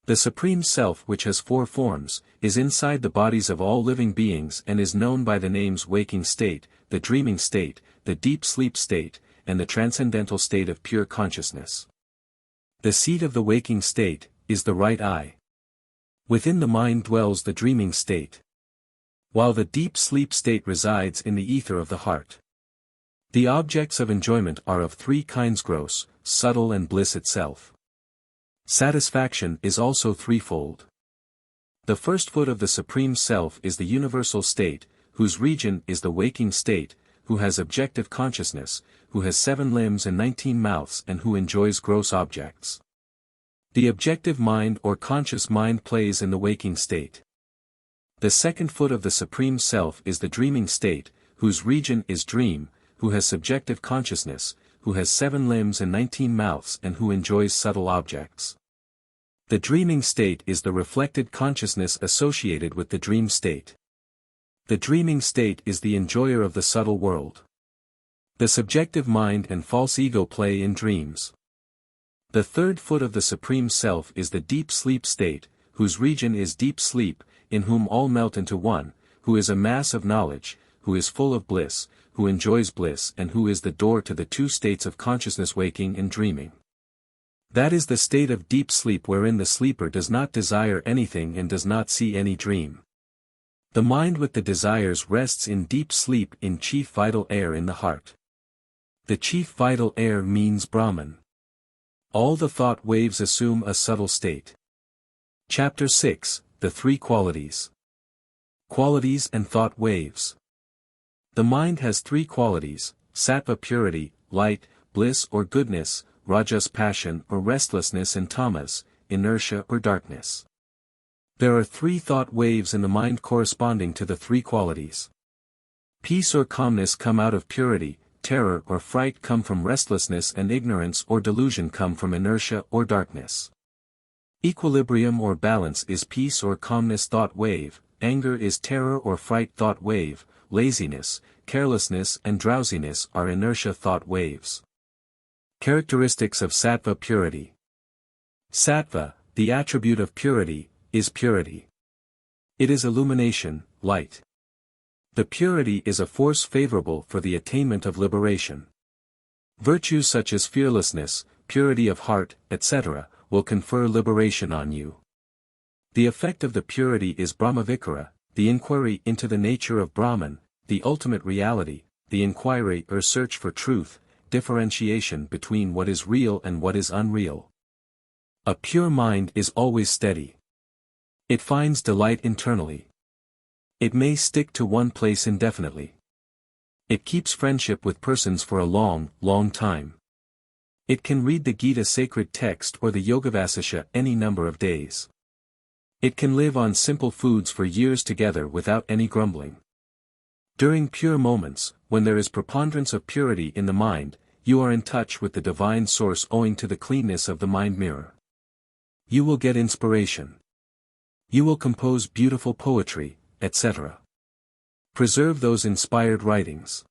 The Supreme Self, which has four forms, is inside the bodies of all living beings and is known by the names waking state, the dreaming state, the deep sleep state, and the transcendental state of pure consciousness. The seat of the waking state is the right eye. Within the mind dwells the dreaming state, while the deep sleep state resides in the ether of the heart. The objects of enjoyment are of three kinds: gross, subtle, and bliss itself. Satisfaction is also threefold. The first foot of the Supreme Self is the universal state, whose region is the waking state, who has objective consciousness, who has 7 limbs and 19 mouths, and who enjoys gross objects. The objective mind or conscious mind plays in the waking state. The second foot of the Supreme Self is the dreaming state, whose region is dream, who has subjective consciousness, who has 7 limbs and 19 mouths, and who enjoys subtle objects. The dreaming state is the reflected consciousness associated with the dream state. The dreaming state is the enjoyer of the subtle world. The subjective mind and false ego play in dreams. The third foot of the Supreme Self is the deep sleep state, whose region is deep sleep, in whom all melt into one, who is a mass of knowledge, who is full of bliss, who enjoys bliss, and who is the door to the two states of consciousness, waking and dreaming. That is the state of deep sleep wherein the sleeper does not desire anything and does not see any dream. The mind with the desires rests in deep sleep in chief vital air in the heart. The chief vital air means Brahman. All the thought waves assume a subtle state. Chapter 6, The Three Qualities. Qualities and Thought Waves. The mind has three qualities: sattva purity, light, bliss or goodness, rajas passion or restlessness, and tamas, inertia or darkness. There are three thought waves in the mind corresponding to the three qualities. Peace or calmness come out of purity, terror or fright come from restlessness, and ignorance or delusion come from inertia or darkness. Equilibrium or balance is peace or calmness thought wave, anger is terror or fright thought wave, laziness, carelessness and drowsiness are inertia thought waves. Characteristics of sattva purity. Sattva, the attribute of purity, is purity. It is illumination, light. The purity is a force favorable for the attainment of liberation. Virtues such as fearlessness, purity of heart, etc., will confer liberation on you. The effect of the purity is Brahmavikara, the inquiry into the nature of Brahman, the ultimate reality, the inquiry or search for truth, differentiation between what is real and what is unreal. A pure mind is always steady. It finds delight internally. It may stick to one place indefinitely. It keeps friendship with persons for a long, long time. It can read the Gita sacred text or the Yogavasisha any number of days. It can live on simple foods for years together without any grumbling. During pure moments, when there is preponderance of purity in the mind, you are in touch with the divine source owing to the cleanness of the mind mirror. You will get inspiration. You will compose beautiful poetry, etc. Preserve those inspired writings.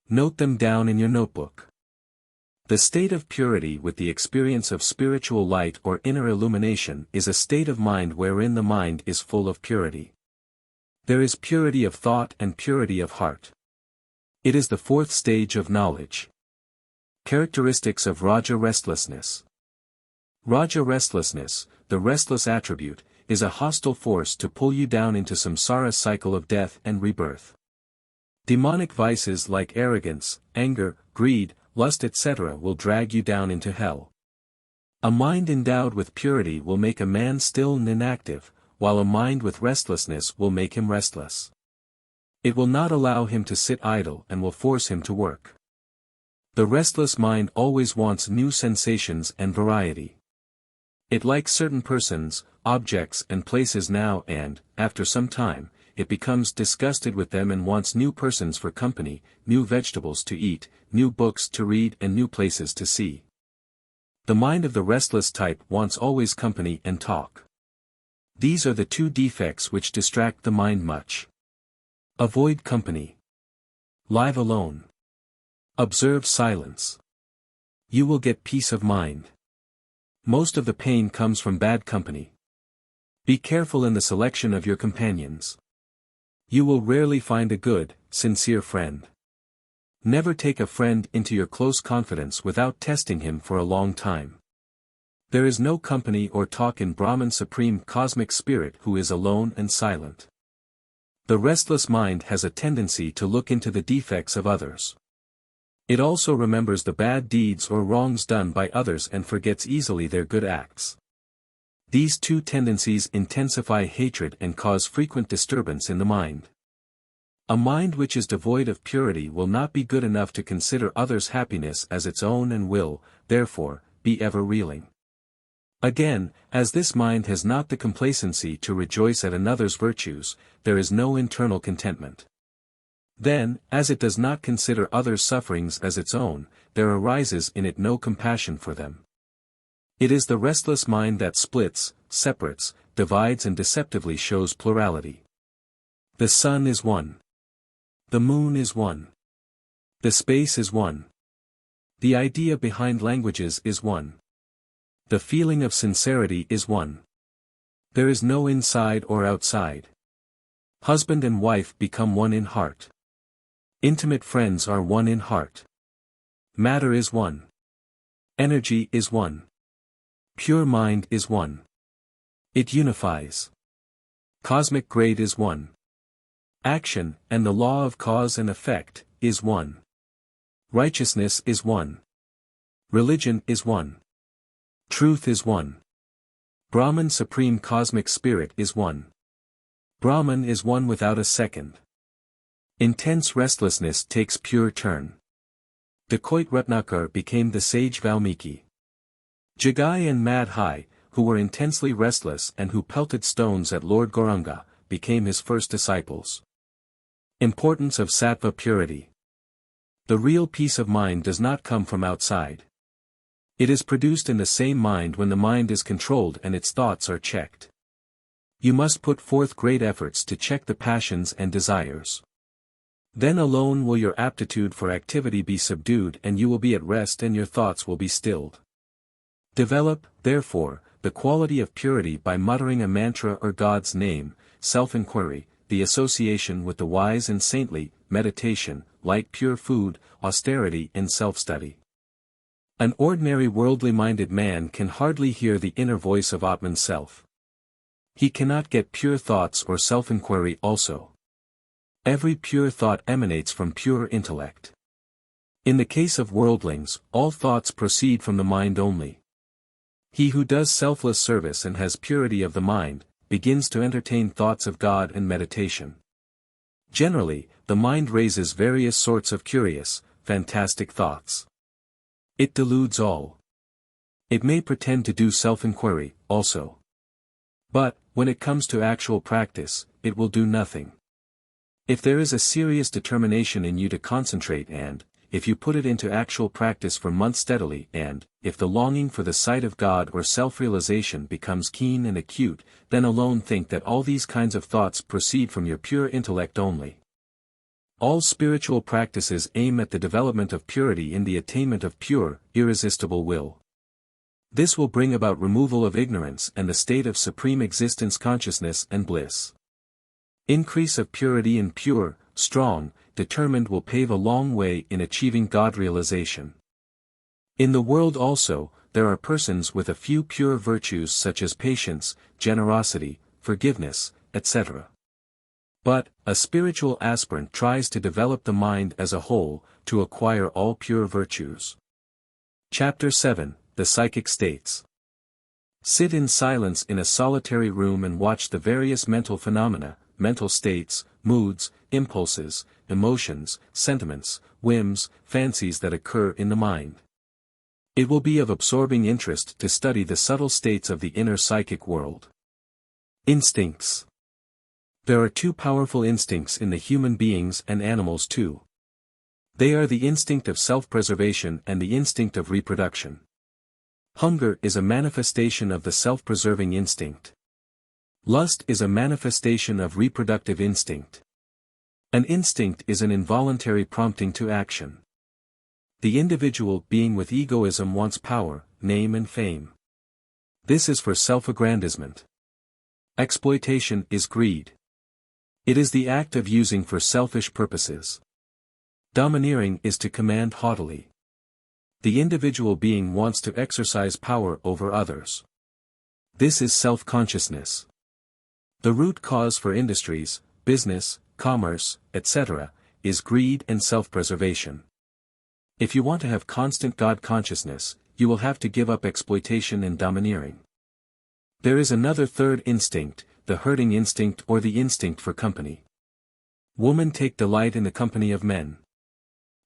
Note them down in your notebook. The state of purity with the experience of spiritual light or inner illumination is a state of mind wherein the mind is full of purity. There is purity of thought and purity of heart. It is the fourth stage of knowledge. Characteristics of Raja restlessness. Raja restlessness, the restless attribute, is a hostile force to pull you down into samsara cycle of death and rebirth. Demonic vices like arrogance, anger, greed, lust etc. will drag you down into hell. A mind endowed with purity will make a man still and inactive, while a mind with restlessness will make him restless. It will not allow him to sit idle and will force him to work. The restless mind always wants new sensations and variety. It likes certain persons, objects and places now and, after some time, it becomes disgusted with them and wants new persons for company, new vegetables to eat, new books to read and new places to see. The mind of the restless type wants always company and talk. These are the two defects which distract the mind much. Avoid company. Live alone. Observe silence. You will get peace of mind. Most of the pain comes from bad company. Be careful in the selection of your companions. You will rarely find a good, sincere friend. Never take a friend into your close confidence without testing him for a long time. There is no company or talk in Brahman Supreme Cosmic Spirit who is alone and silent. The restless mind has a tendency to look into the defects of others. It also remembers the bad deeds or wrongs done by others and forgets easily their good acts. These two tendencies intensify hatred and cause frequent disturbance in the mind. A mind which is devoid of purity will not be good enough to consider others' happiness as its own and will, therefore, be ever reeling. Again, as this mind has not the complacency to rejoice at another's virtues, there is no internal contentment. Then, as it does not consider others' sufferings as its own, there arises in it no compassion for them. It is the restless mind that splits, separates, divides and deceptively shows plurality. The sun is one. The moon is one. The space is one. The idea behind languages is one. The feeling of sincerity is one. There is no inside or outside. Husband and wife become one in heart. Intimate friends are one in heart. Matter is one. Energy is one. Pure mind is one. It unifies. Cosmic grade is one. Action, and the law of cause and effect, is one. Righteousness is one. Religion is one. Truth is one. Brahman Supreme Cosmic Spirit is one. Brahman is one without a second. Intense restlessness takes pure turn. Dacoit Ratnakar became the sage Valmiki. Jagai and Madhai, who were intensely restless and who pelted stones at Lord Gauranga, became his first disciples. Importance of Sattva purity. The real peace of mind does not come from outside. It is produced in the same mind when the mind is controlled and its thoughts are checked. You must put forth great efforts to check the passions and desires. Then alone will your aptitude for activity be subdued and you will be at rest and your thoughts will be stilled. Develop, therefore, the quality of purity by muttering a mantra or God's name, self-inquiry, the association with the wise and saintly, meditation, light pure food, austerity and self-study. An ordinary worldly-minded man can hardly hear the inner voice of Atman self. He cannot get pure thoughts or self-inquiry also. Every pure thought emanates from pure intellect. In the case of worldlings, all thoughts proceed from the mind only. He who does selfless service and has purity of the mind, begins to entertain thoughts of God and meditation. Generally, the mind raises various sorts of curious, fantastic thoughts. It deludes all. It may pretend to do self-inquiry, also. But, when it comes to actual practice, it will do nothing. If there is a serious determination in you to concentrate and, if you put it into actual practice for months steadily and, if the longing for the sight of God or self-realization becomes keen and acute, then alone think that all these kinds of thoughts proceed from your pure intellect only. All spiritual practices aim at the development of purity in the attainment of pure, irresistible will. This will bring about removal of ignorance and the state of supreme existence consciousness and bliss. Increase of purity and pure, strong, determined will pave a long way in achieving God realization. In the world also, there are persons with a few pure virtues such as patience, generosity, forgiveness, etc. But, a spiritual aspirant tries to develop the mind as a whole, to acquire all pure virtues. Chapter 7, The Psychic States. Sit in silence in a solitary room and watch the various mental phenomena, mental states, moods, impulses, emotions, sentiments, whims, fancies that occur in the mind. It will be of absorbing interest to study the subtle states of the inner psychic world. Instincts. There are two powerful instincts in the human beings and animals too. They are the instinct of self-preservation and the instinct of reproduction. Hunger is a manifestation of the self-preserving instinct. Lust is a manifestation of reproductive instinct. An instinct is an involuntary prompting to action. The individual being with egoism wants power, name and fame. This is for self-aggrandizement. Exploitation is greed. It is the act of using for selfish purposes. Domineering is to command haughtily. The individual being wants to exercise power over others. This is self-consciousness. The root cause for industries, business, commerce, etc., is greed and self-preservation. If you want to have constant God consciousness, you will have to give up exploitation and domineering. There is another third instinct, the herding instinct or the instinct for company. Women take delight in the company of men.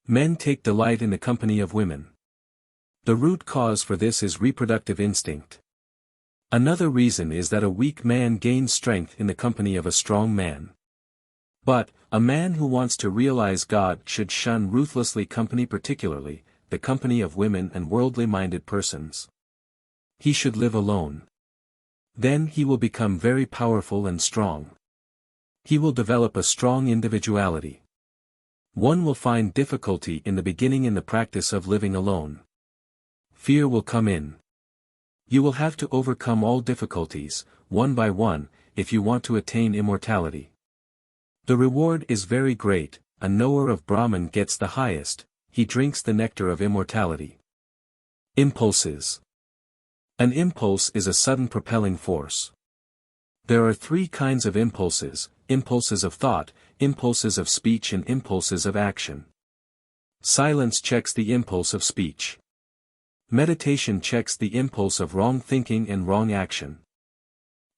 Men take delight in the company of women. The root cause for this is reproductive instinct. Another reason is that a weak man gains strength in the company of a strong man. But, a man who wants to realize God should shun ruthlessly company, particularly the company of women and worldly-minded persons. He should live alone. Then he will become very powerful and strong. He will develop a strong individuality. One will find difficulty in the beginning in the practice of living alone. Fear will come in. You will have to overcome all difficulties, one by one, if you want to attain immortality. The reward is very great. A knower of Brahman gets the highest, he drinks the nectar of immortality. Impulses. An impulse is a sudden propelling force. There are three kinds of impulses: impulses of thought, impulses of speech and impulses of action. Silence checks the impulse of speech. Meditation checks the impulse of wrong thinking and wrong action.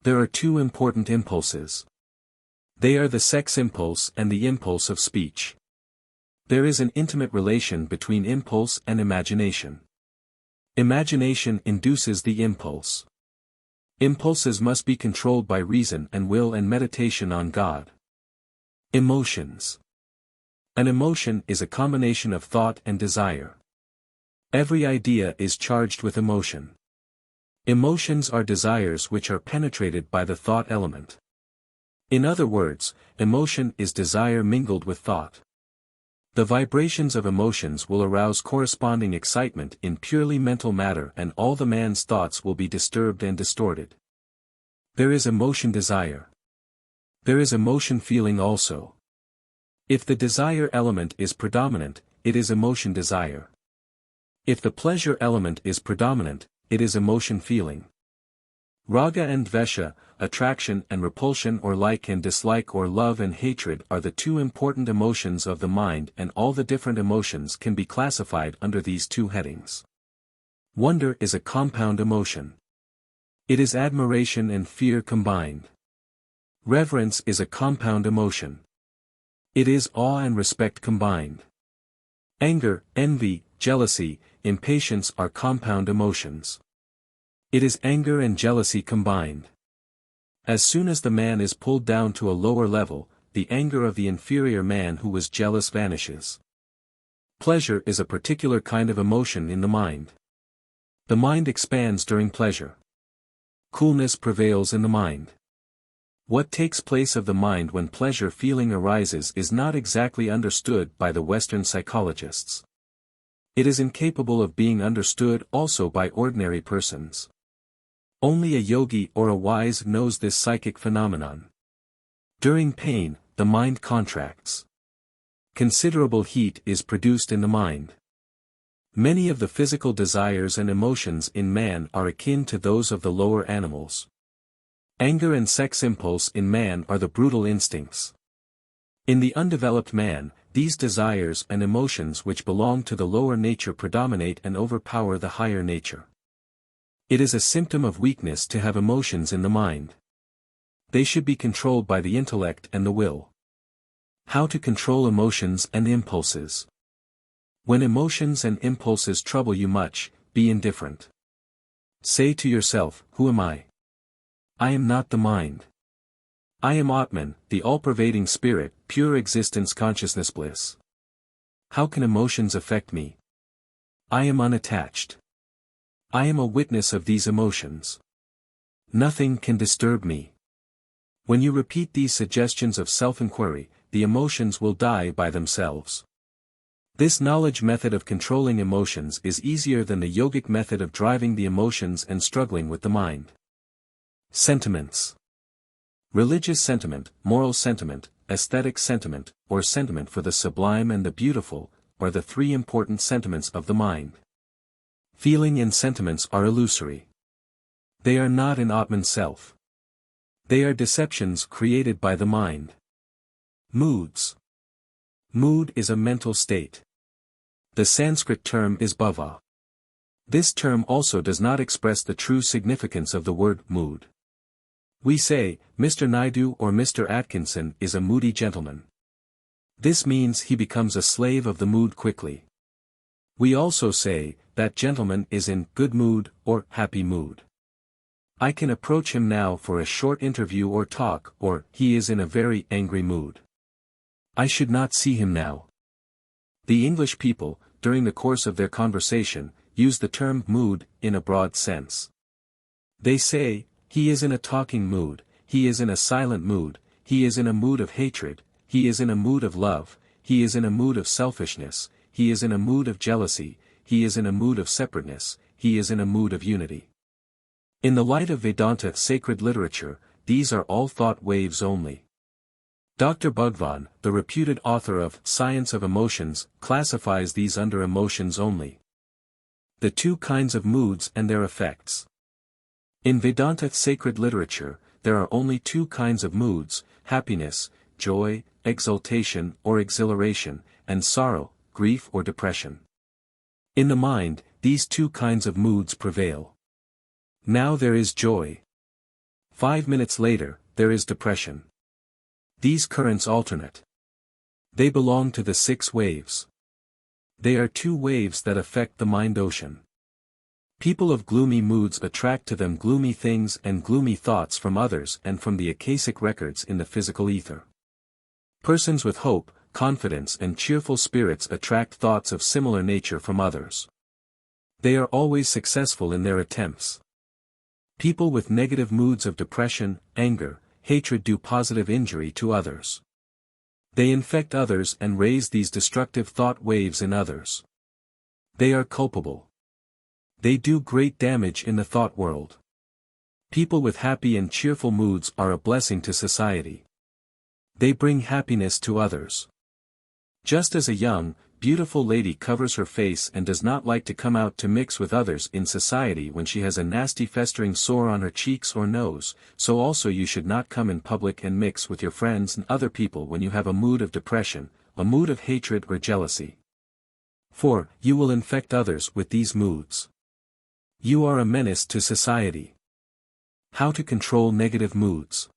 There are two important impulses. They are the sex impulse and the impulse of speech. There is an intimate relation between impulse and imagination. Imagination induces the impulse. Impulses must be controlled by reason and will and meditation on God. Emotions. An emotion is a combination of thought and desire. Every idea is charged with emotion. Emotions are desires which are penetrated by the thought element. In other words, emotion is desire mingled with thought. The vibrations of emotions will arouse corresponding excitement in purely mental matter, and all the man's thoughts will be disturbed and distorted. There is emotion desire. There is emotion feeling also. If the desire element is predominant, it is emotion desire. If the pleasure element is predominant, it is emotion feeling. Raga and Dvesha, attraction and repulsion or like and dislike or love and hatred are the two important emotions of the mind, and all the different emotions can be classified under these two headings. Wonder is a compound emotion. It is admiration and fear combined. Reverence is a compound emotion. It is awe and respect combined. Anger, envy, jealousy, impatience are compound emotions. It is anger and jealousy combined. As soon as the man is pulled down to a lower level, the anger of the inferior man who was jealous vanishes. Pleasure is a particular kind of emotion in the mind. The mind expands during pleasure. Coolness prevails in the mind. What takes place of the mind when pleasure feeling arises is not exactly understood by the Western psychologists. It is incapable of being understood also by ordinary persons. Only a yogi or a wise knows this psychic phenomenon. During pain, the mind contracts. Considerable heat is produced in the mind. Many of the physical desires and emotions in man are akin to those of the lower animals. Anger and sex impulse in man are the brutal instincts. In the undeveloped man, these desires and emotions which belong to the lower nature predominate and overpower the higher nature. It is a symptom of weakness to have emotions in the mind. They should be controlled by the intellect and the will. How to control emotions and impulses. When emotions and impulses trouble you much, be indifferent. Say to yourself, who am I? I am not the mind. I am Atman, the all-pervading spirit, pure existence consciousness bliss. How can emotions affect me? I am unattached. I am a witness of these emotions. Nothing can disturb me. When you repeat these suggestions of self-inquiry, the emotions will die by themselves. This knowledge method of controlling emotions is easier than the yogic method of driving the emotions and struggling with the mind. Sentiments. Religious sentiment, moral sentiment, aesthetic sentiment, or sentiment for the sublime and the beautiful, are the three important sentiments of the mind. Feeling and sentiments are illusory. They are not an Atman self. They are deceptions created by the mind. Moods. Mood is a mental state. The Sanskrit term is bhava. This term also does not express the true significance of the word mood. We say, Mr. Naidu or Mr. Atkinson is a moody gentleman. This means he becomes a slave of the mood quickly. We also say, that gentleman is in good mood or happy mood. I can approach him now for a short interview or talk, or he is in a very angry mood. I should not see him now. The English people, during the course of their conversation, use the term mood in a broad sense. They say, he is in a talking mood, he is in a silent mood, he is in a mood of hatred, he is in a mood of love, he is in a mood of selfishness, he is in a mood of jealousy, he is in a mood of separateness, he is in a mood of unity. In the light of Vedanta sacred literature, these are all thought waves only. Dr. Bhagwan, the reputed author of Science of Emotions, classifies these under emotions only. The two kinds of moods and their effects. In Vedanta sacred literature, there are only two kinds of moods, happiness, joy, exultation or exhilaration, and sorrow, grief or depression. In the mind, these two kinds of moods prevail. Now there is joy. 5 minutes later, there is depression. These currents alternate. They belong to the 6 waves. They are 2 waves that affect the mind ocean. People of gloomy moods attract to them gloomy things and gloomy thoughts from others and from the akashic records in the physical ether. Persons with hope, confidence and cheerful spirits attract thoughts of similar nature from others. They are always successful in their attempts. People with negative moods of depression, anger, hatred do positive injury to others. They infect others and raise these destructive thought waves in others. They are culpable. They do great damage in the thought world. People with happy and cheerful moods are a blessing to society. They bring happiness to others. Just as a young, beautiful lady covers her face and does not like to come out to mix with others in society when she has a nasty festering sore on her cheeks or nose, so also you should not come in public and mix with your friends and other people when you have a mood of depression, a mood of hatred or jealousy. For, you will infect others with these moods. You are a menace to society. How to control negative moods.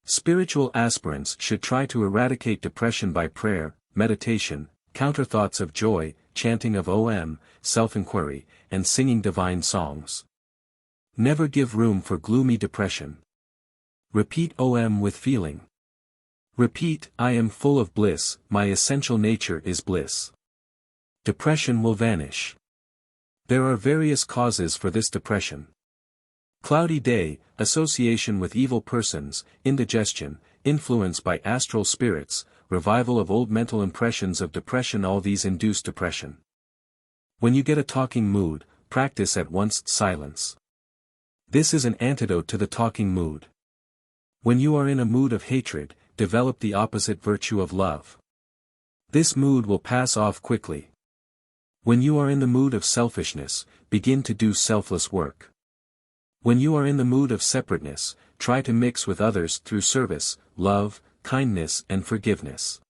Spiritual aspirants should try to eradicate depression by prayer, meditation, counterthoughts of joy, chanting of Om, self-inquiry, and singing divine songs. Never give room for gloomy depression. Repeat Om with feeling. Repeat, I am full of bliss, my essential nature is bliss. Depression will vanish. There are various causes for this depression. Cloudy day, association with evil persons, indigestion, influence by astral spirits, revival of old mental impressions of depression, all these induce depression. When you get a talking mood, practice at once silence. This is an antidote to the talking mood. When you are in a mood of hatred, develop the opposite virtue of love. This mood will pass off quickly. When you are in the mood of selfishness, begin to do selfless work. When you are in the mood of separateness, try to mix with others through service, love, kindness and forgiveness.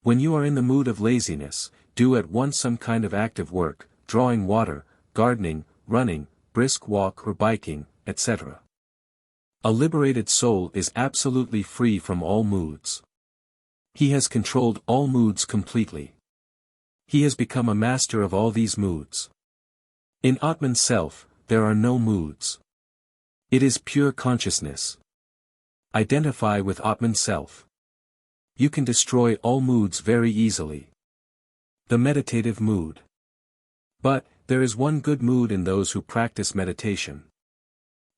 When you are in the mood of laziness, do at once some kind of active work, drawing water, gardening, running, brisk walk or biking, etc. A liberated soul is absolutely free from all moods. He has controlled all moods completely. He has become a master of all these moods. In Atman Self, there are no moods. It is pure consciousness. Identify with Atman Self. You can destroy all moods very easily. The meditative mood. But, there is one good mood in those who practice meditation.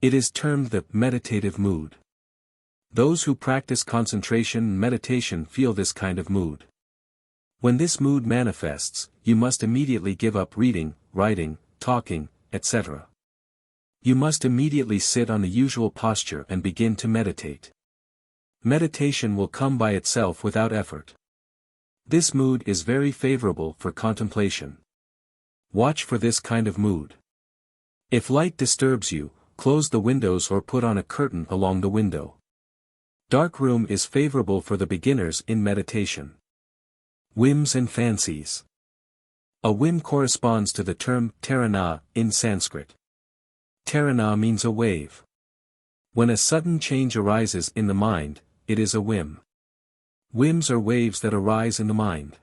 It is termed the meditative mood. Those who practice concentration and meditation feel this kind of mood. When this mood manifests, you must immediately give up reading, writing, talking, etc. You must immediately sit on the usual posture and begin to meditate. Meditation will come by itself without effort. This mood is very favorable for contemplation. Watch for this kind of mood. If light disturbs you, close the windows or put on a curtain along the window. Dark room is favorable for the beginners in meditation. Whims and fancies. A whim corresponds to the term tarana in Sanskrit. Tarana means a wave. When a sudden change arises in the mind, it is a whim. Whims are waves that arise in the mind.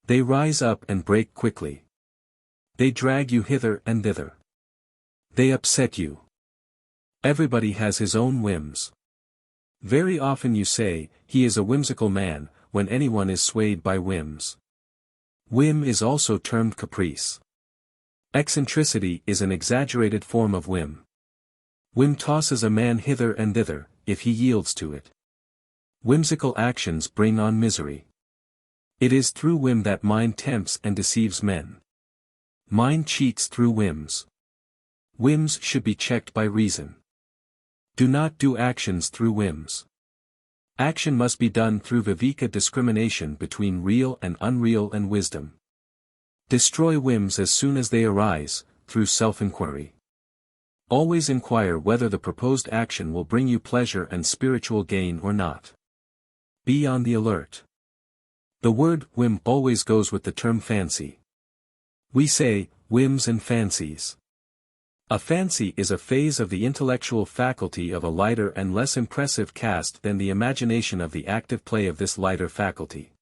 They rise up and break quickly. They drag you hither and thither. They upset you. Everybody has his own whims. Very often you say, he is a whimsical man, when anyone is swayed by whims. Whim is also termed caprice. Eccentricity is an exaggerated form of whim. Whim tosses a man hither and thither, if he yields to it. Whimsical actions bring on misery. It is through whim that mind tempts and deceives men. Mind cheats through whims. Whims should be checked by reason. Do not do actions through whims. Action must be done through viveka discrimination between real and unreal and wisdom. Destroy whims as soon as they arise, through self-inquiry. Always inquire whether the proposed action will bring you pleasure and spiritual gain or not. Be on the alert. The word whim always goes with the term fancy. We say, whims and fancies. A fancy is a phase of the intellectual faculty of a lighter and less impressive cast than the imagination of the active play of this lighter faculty.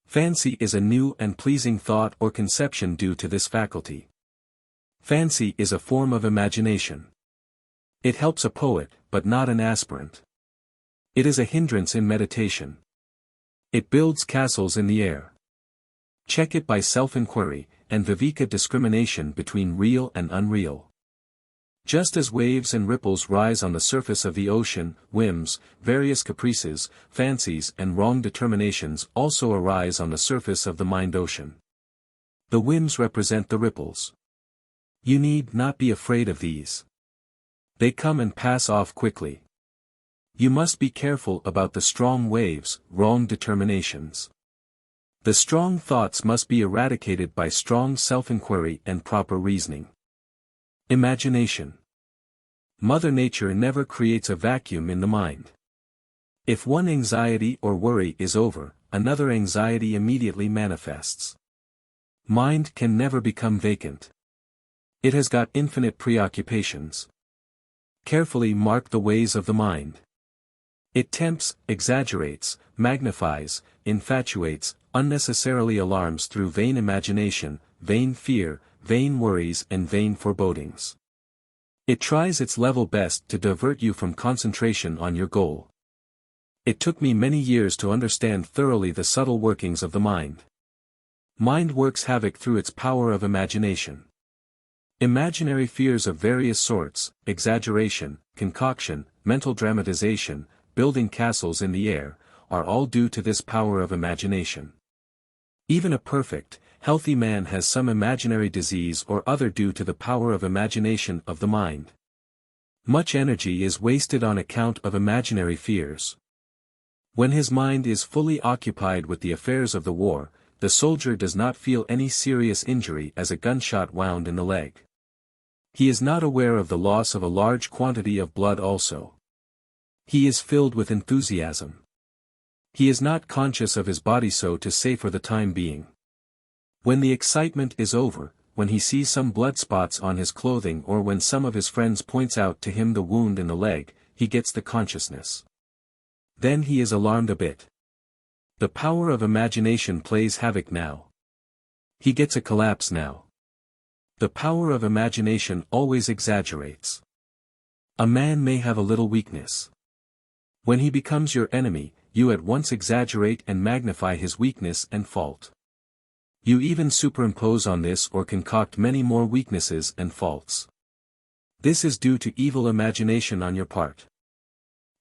Fancy is a new and pleasing thought or conception due to this faculty. Fancy is a form of imagination. It helps a poet, but not an aspirant. It is a hindrance in meditation. It builds castles in the air. Check it by self-inquiry, and viveka discrimination between real and unreal. Just as waves and ripples rise on the surface of the ocean, whims, various caprices, fancies and wrong determinations also arise on the surface of the mind ocean. The whims represent the ripples. You need not be afraid of these. They come and pass off quickly. You must be careful about the strong waves, wrong determinations. The strong thoughts must be eradicated by strong self-inquiry and proper reasoning. Imagination. Mother Nature never creates a vacuum in the mind. If one anxiety or worry is over, another anxiety immediately manifests. Mind can never become vacant. It has got infinite preoccupations. Carefully mark the ways of the mind. It tempts, exaggerates, magnifies, infatuates, unnecessarily alarms through vain imagination, vain fear, vain worries and vain forebodings. It tries its level best to divert you from concentration on your goal. It took me many years to understand thoroughly the subtle workings of the mind. Mind works havoc through its power of imagination. Imaginary fears of various sorts, exaggeration, concoction, mental dramatization, building castles in the air, are all due to this power of imagination. Even a perfect, healthy man has some imaginary disease or other due to the power of imagination of the mind. Much energy is wasted on account of imaginary fears. When his mind is fully occupied with the affairs of the war, the soldier does not feel any serious injury as a gunshot wound in the leg. He is not aware of the loss of a large quantity of blood also. He is filled with enthusiasm. He is not conscious of his body, so to say, for the time being. When the excitement is over, when he sees some blood spots on his clothing, or when some of his friends points out to him the wound in the leg, he gets the consciousness. Then he is alarmed a bit. The power of imagination plays havoc now. He gets a collapse now. The power of imagination always exaggerates. A man may have a little weakness. When he becomes your enemy, you at once exaggerate and magnify his weakness and fault. You even superimpose on this or concoct many more weaknesses and faults. This is due to evil imagination on your part.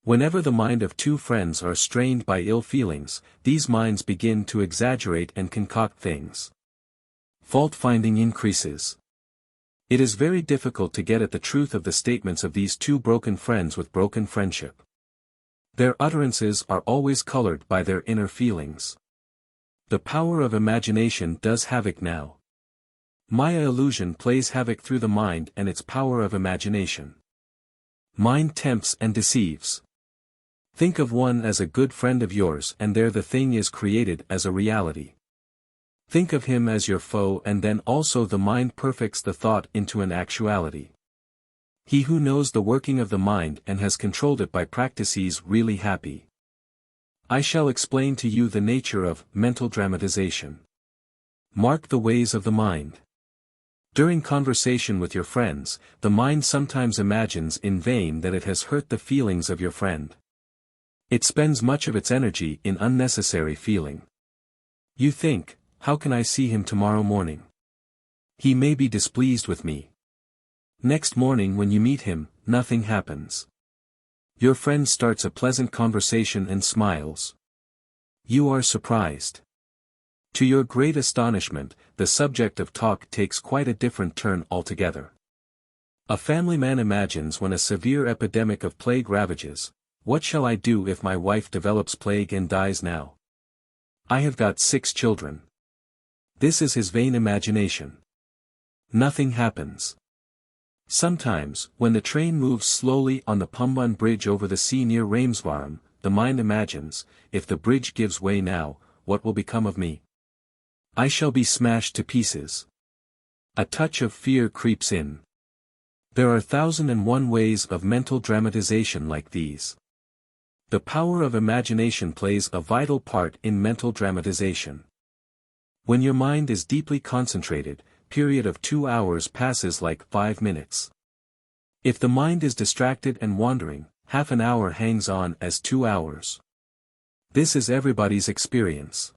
Whenever the mind of two friends are strained by ill feelings, these minds begin to exaggerate and concoct things. Fault-finding increases. It is very difficult to get at the truth of the statements of these two broken friends with broken friendship. Their utterances are always colored by their inner feelings. The power of imagination does havoc now. Maya illusion plays havoc through the mind and its power of imagination. Mind tempts and deceives. Think of one as a good friend of yours, and there the thing is created as a reality. Think of him as your foe, and then also the mind perfects the thought into an actuality. He who knows the working of the mind and has controlled it by practice is really happy. I shall explain to you the nature of mental dramatization. Mark the ways of the mind. During conversation with your friends, the mind sometimes imagines in vain that it has hurt the feelings of your friend. It spends much of its energy in unnecessary feeling. You think, how can I see him tomorrow morning? He may be displeased with me. Next morning when you meet him, nothing happens. Your friend starts a pleasant conversation and smiles. You are surprised. To your great astonishment, the subject of talk takes quite a different turn altogether. A family man imagines when a severe epidemic of plague ravages, what shall I do if my wife develops plague and dies now? I have got 6 children. This is his vain imagination. Nothing happens. Sometimes, when the train moves slowly on the Pumban bridge over the sea near Ramesvaram, the mind imagines, if the bridge gives way now, what will become of me? I shall be smashed to pieces. A touch of fear creeps in. There are 1,001 ways of mental dramatization like these. The power of imagination plays a vital part in mental dramatization. When your mind is deeply concentrated, period of 2 hours passes like 5 minutes. If the mind is distracted and wandering, half an hour hangs on as 2 hours. This is everybody's experience.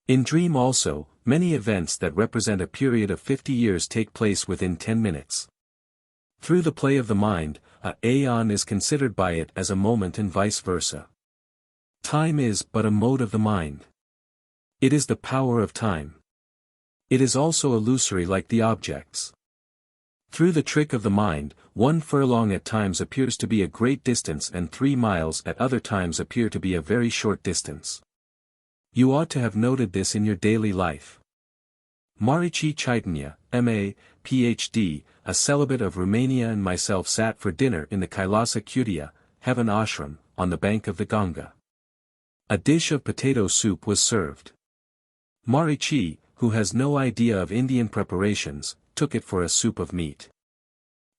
In dream also, many events that represent a period of 50 years take place within 10 minutes. Through the play of the mind, a aeon is considered by it as a moment and vice versa. Time is but a mode of the mind. It is the power of time. It is also illusory like the objects. Through the trick of the mind, 1 furlong at times appears to be a great distance and 3 miles at other times appear to be a very short distance. You ought to have noted this in your daily life. Marichi Chaitanya, M.A., Ph.D., a celibate of Romania, and myself sat for dinner in the Kailasa Kutia, heaven ashram, on the bank of the Ganga. A dish of potato soup was served. Marichi, who has no idea of Indian preparations, took it for a soup of meat.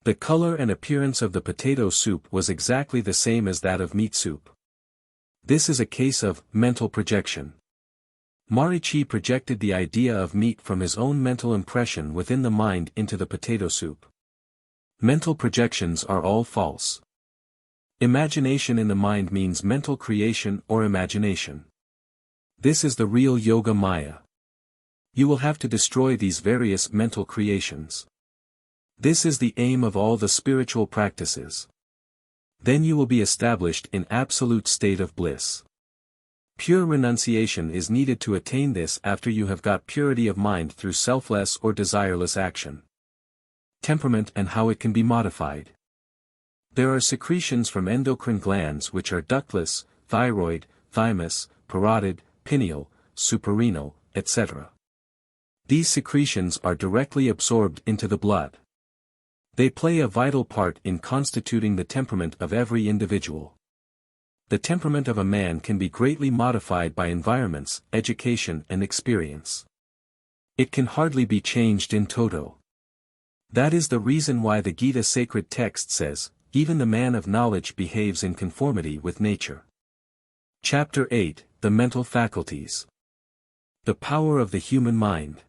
The color and appearance of the potato soup was exactly the same as that of meat soup. This is a case of mental projection. Marichi projected the idea of meat from his own mental impression within the mind into the potato soup. Mental projections are all false. Imagination in the mind means mental creation or imagination. This is the real yoga maya. You will have to destroy these various mental creations. This is the aim of all the spiritual practices. Then you will be established in absolute state of bliss. Pure renunciation is needed to attain this after you have got purity of mind through selfless or desireless action. Temperament and how it can be modified. There are secretions from endocrine glands which are ductless, thyroid, thymus, parotid, pineal, suprarenal, etc. These secretions are directly absorbed into the blood. They play a vital part in constituting the temperament of every individual. The temperament of a man can be greatly modified by environments, education and experience. It can hardly be changed in toto. That is the reason why the Gita sacred text says, even the man of knowledge behaves in conformity with nature. Chapter 8, The Mental Faculties. The power of the human mind.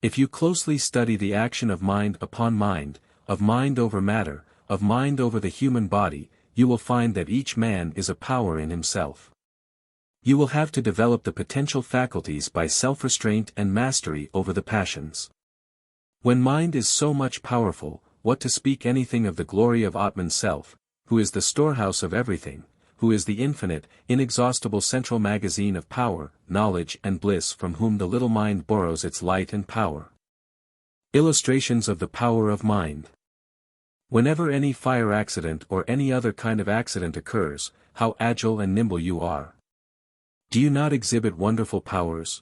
If you closely study the action of mind upon mind, of mind over matter, of mind over the human body, you will find that each man is a power in himself. You will have to develop the potential faculties by self-restraint and mastery over the passions. When mind is so much powerful, what to speak anything of the glory of Atman Self, who is the storehouse of everything, who is the infinite, inexhaustible central magazine of power, knowledge and bliss from whom the little mind borrows its light and power. Illustrations of the power of mind. Whenever any fire accident or any other kind of accident occurs, how agile and nimble you are. Do you not exhibit wonderful powers?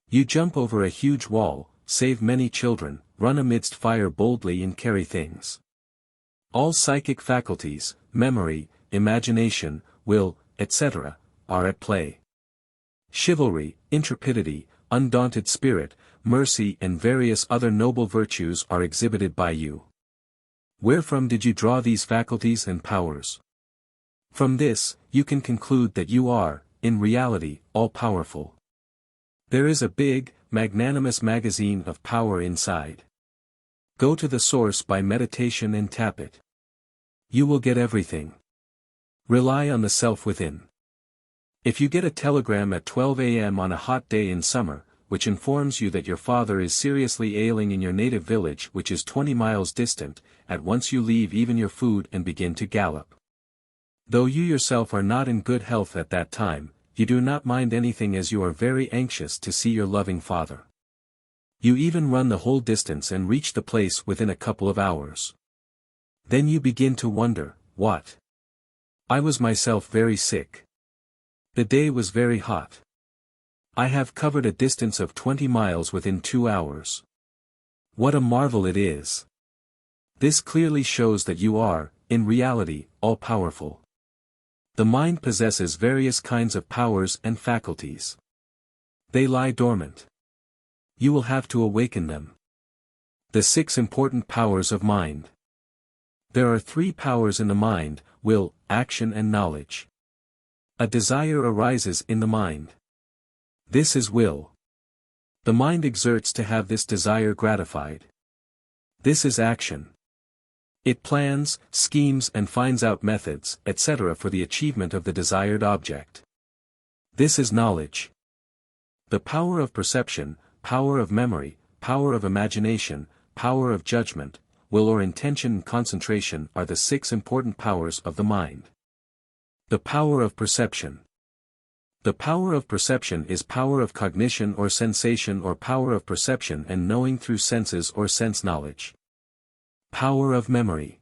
You jump over a huge wall, save many children, run amidst fire boldly and carry things. All psychic faculties, memory, imagination, will, etc., are at play. Chivalry, intrepidity, undaunted spirit, mercy and various other noble virtues are exhibited by you. Wherefrom did you draw these faculties and powers? From this, you can conclude that you are, in reality, all-powerful. There is a big, magnanimous magazine of power inside. Go to the source by meditation and tap it. You will get everything. Rely on the self within. If you get a telegram at 12 a.m. on a hot day in summer, which informs you that your father is seriously ailing in your native village which is 20 miles distant, at once you leave even your food and begin to gallop. Though you yourself are not in good health at that time, you do not mind anything as you are very anxious to see your loving father. You even run the whole distance and reach the place within a couple of hours. Then you begin to wonder, what? I was myself very sick. The day was very hot. I have covered a distance of 20 miles within 2 hours. What a marvel it is! This clearly shows that you are, in reality, all-powerful. The mind possesses various kinds of powers and faculties. They lie dormant. You will have to awaken them. The 6 important powers of mind. There are 3 powers in the mind: will, action and knowledge. A desire arises in the mind. This is will. The mind exerts to have this desire gratified. This is action. It plans, schemes and finds out methods, etc. for the achievement of the desired object. This is knowledge. The power of perception, power of memory, power of imagination, power of judgment, will or intention and concentration are the 6 important powers of the mind. The power of perception. The power of perception is power of cognition or sensation or power of perception and knowing through senses or sense knowledge. Power of memory.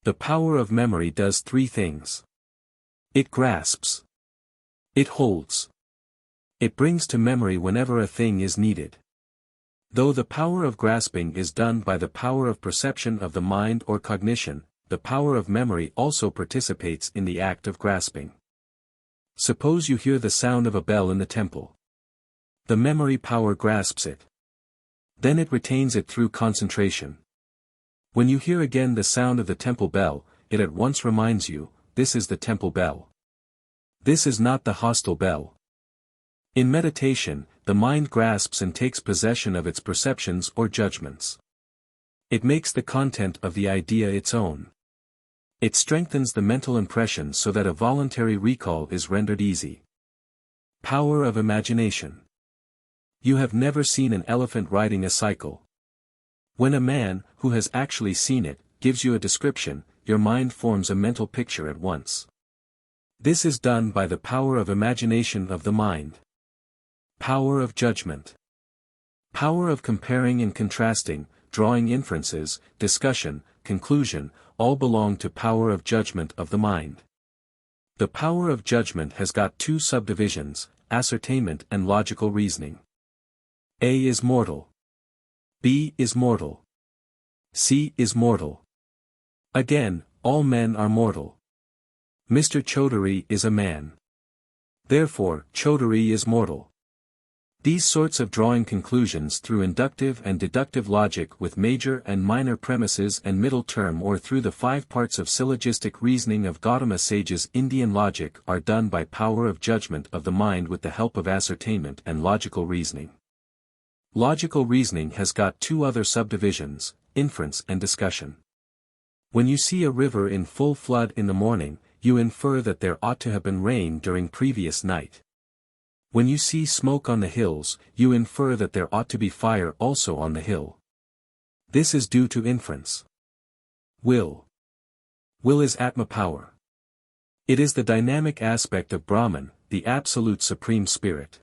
The power of memory does 3 things. It grasps. It holds. It brings to memory whenever a thing is needed. Though the power of grasping is done by the power of perception of the mind or cognition, the power of memory also participates in the act of grasping. Suppose you hear the sound of a bell in the temple. The memory power grasps it. Then it retains it through concentration. When you hear again the sound of the temple bell, it at once reminds you, this is the temple bell. This is not the hostile bell. In meditation, the mind grasps and takes possession of its perceptions or judgments. It makes the content of the idea its own. It strengthens the mental impression so that a voluntary recall is rendered easy. Power of imagination. You have never seen an elephant riding a cycle. When a man, who has actually seen it, gives you a description, your mind forms a mental picture at once. This is done by the power of imagination of the mind. Power of judgment. Power of comparing and contrasting, drawing inferences, discussion, conclusion, all belong to power of judgment of the mind. The power of judgment has got 2 subdivisions, ascertainment and logical reasoning. A is mortal. B is mortal. C is mortal. Again, all men are mortal. Mr. Chaudhary is a man. Therefore, Chaudhary is mortal. These sorts of drawing conclusions through inductive and deductive logic with major and minor premises and middle term or through the 5 parts of syllogistic reasoning of Gautama sage's Indian logic are done by power of judgment of the mind with the help of ascertainment and logical reasoning. Logical reasoning has got 2 other subdivisions, inference and discussion. When you see a river in full flood in the morning, you infer that there ought to have been rain during previous night. When you see smoke on the hills, you infer that there ought to be fire also on the hill. This is due to inference. Will. Will is Atma power. It is the dynamic aspect of Brahman, the absolute supreme spirit.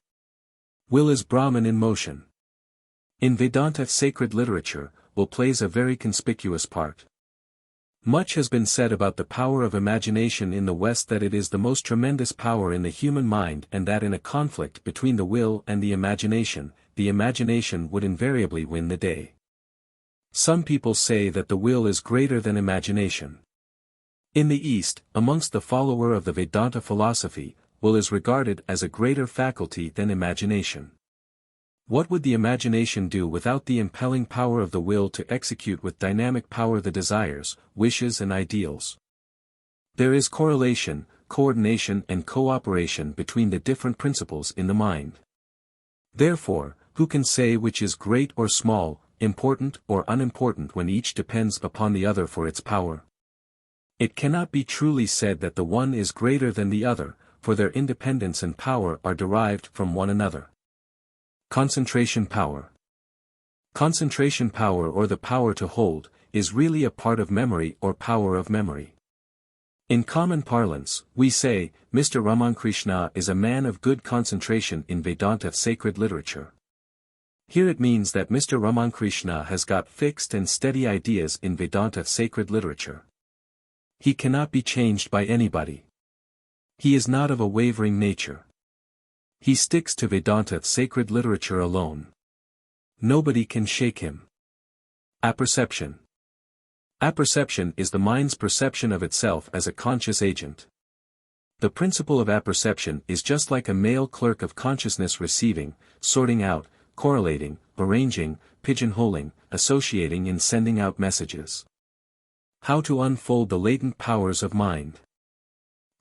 Will is Brahman in motion. In Vedanta sacred literature, will plays a very conspicuous part. Much has been said about the power of imagination in the West, that it is the most tremendous power in the human mind, and that in a conflict between the will and the imagination would invariably win the day. Some people say that the will is greater than imagination. In the East, amongst the follower of the Vedanta philosophy, will is regarded as a greater faculty than imagination. What would the imagination do without the impelling power of the will to execute with dynamic power the desires, wishes and ideals? There is correlation, coordination and cooperation between the different principles in the mind. Therefore, who can say which is great or small, important or unimportant when each depends upon the other for its power? It cannot be truly said that the one is greater than the other, for their independence and power are derived from one another. Concentration power. Concentration power, or the power to hold, is really a part of memory or power of memory. In common parlance, we say, Mr. Ramakrishna is a man of good concentration in Vedanta sacred literature. Here it means that Mr. Ramakrishna has got fixed and steady ideas in Vedanta sacred literature. He cannot be changed by anybody. He is not of a wavering nature. He sticks to Vedanta sacred literature alone. Nobody can shake him. Apperception. Apperception is the mind's perception of itself as a conscious agent. The principle of apperception is just like a male clerk of consciousness receiving, sorting out, correlating, arranging, pigeonholing, associating and sending out messages. How to unfold the latent powers of mind.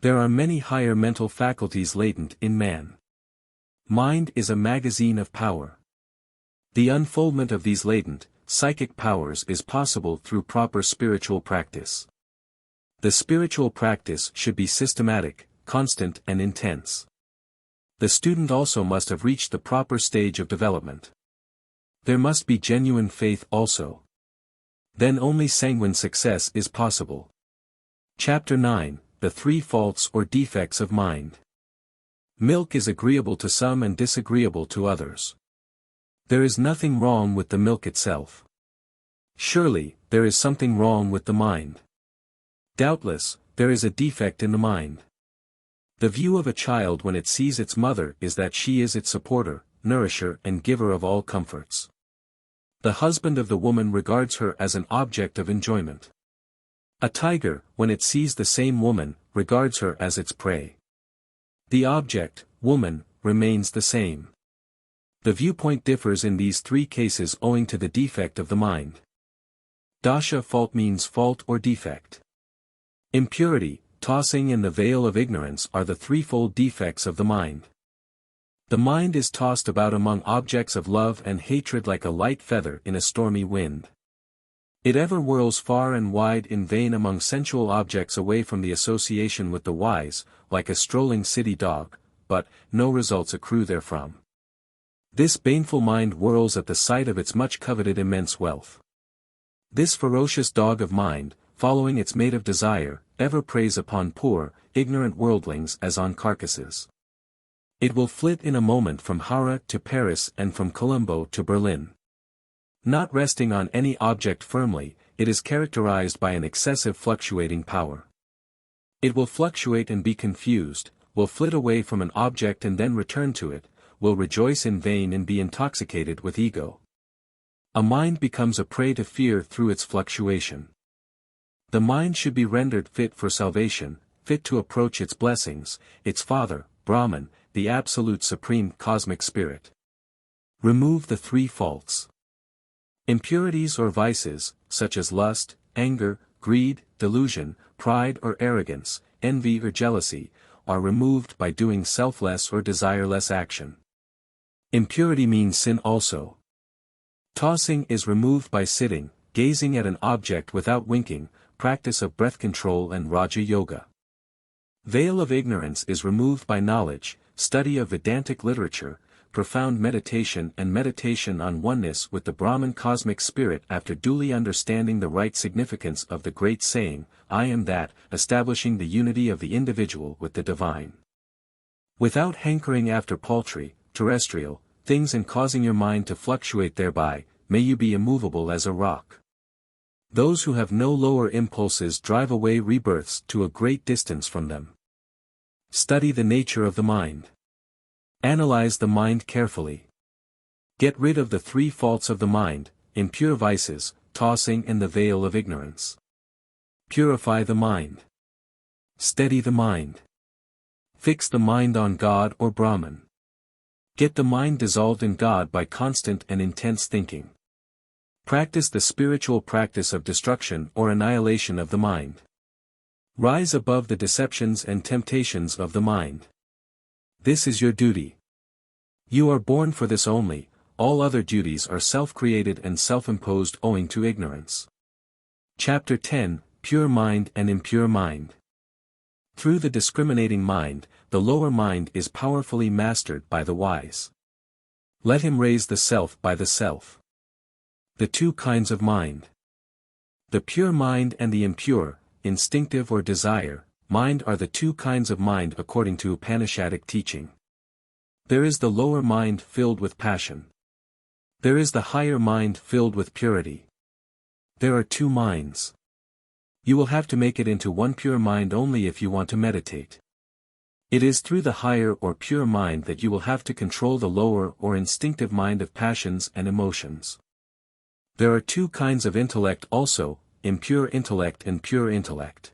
There are many higher mental faculties latent in man. Mind is a magazine of power. The unfoldment of these latent, psychic powers is possible through proper spiritual practice. The spiritual practice should be systematic, constant and intense. The student also must have reached the proper stage of development. There must be genuine faith also. Then only sanguine success is possible. Chapter 9, The 3 Faults or Defects of Mind. Milk is agreeable to some and disagreeable to others. There is nothing wrong with the milk itself. Surely, there is something wrong with the mind. Doubtless, there is a defect in the mind. The view of a child when it sees its mother is that she is its supporter, nourisher and giver of all comforts. The husband of the woman regards her as an object of enjoyment. A tiger, when it sees the same woman, regards her as its prey. The object, woman, remains the same. The viewpoint differs in these 3 cases owing to the defect of the mind. Dasha fault means fault or defect. Impurity, tossing and the veil of ignorance are the threefold defects of the mind. The mind is tossed about among objects of love and hatred like a light feather in a stormy wind. It ever whirls far and wide in vain among sensual objects away from the association with the wise, like a strolling city dog, but no results accrue therefrom. This baneful mind whirls at the sight of its much coveted immense wealth. This ferocious dog of mind, following its mate of desire, ever preys upon poor, ignorant worldlings as on carcasses. It will flit in a moment from Hara to Paris and from Colombo to Berlin. Not resting on any object firmly, it is characterized by an excessive fluctuating power. It will fluctuate and be confused, will flit away from an object and then return to it, will rejoice in vain and be intoxicated with ego. A mind becomes a prey to fear through its fluctuation. The mind should be rendered fit for salvation, fit to approach its blessings, its Father, Brahman, the Absolute Supreme Cosmic Spirit. Remove the three faults. Impurities or vices, such as lust, anger, greed, delusion, pride or arrogance, envy or jealousy, are removed by doing selfless or desireless action. Impurity means sin also. Tossing is removed by sitting, gazing at an object without winking, practice of breath control and Raja Yoga. Veil of ignorance is removed by knowledge, study of Vedantic literature, profound meditation and meditation on oneness with the Brahman cosmic spirit after duly understanding the right significance of the great saying, I am that, establishing the unity of the individual with the divine. Without hankering after paltry, terrestrial, things and causing your mind to fluctuate thereby, may you be immovable as a rock. Those who have no lower impulses drive away rebirths to a great distance from them. Study the nature of the mind. Analyze the mind carefully. Get rid of the three faults of the mind, impure vices, tossing and the veil of ignorance. Purify the mind. Steady the mind. Fix the mind on God or Brahman. Get the mind dissolved in God by constant and intense thinking. Practice the spiritual practice of destruction or annihilation of the mind. Rise above the deceptions and temptations of the mind. This is your duty. You are born for this only, all other duties are self-created and self-imposed owing to ignorance. Chapter 10, Pure Mind and Impure Mind. Through the discriminating mind, the lower mind is powerfully mastered by the wise. Let him raise the self by the self. The two kinds of mind. The pure mind and the impure, instinctive or desire, mind are the two kinds of mind according to Upanishadic teaching. There is the lower mind filled with passion. There is the higher mind filled with purity. There are two minds. You will have to make it into one pure mind only if you want to meditate. It is through the higher or pure mind that you will have to control the lower or instinctive mind of passions and emotions. There are two kinds of intellect also, impure intellect and pure intellect.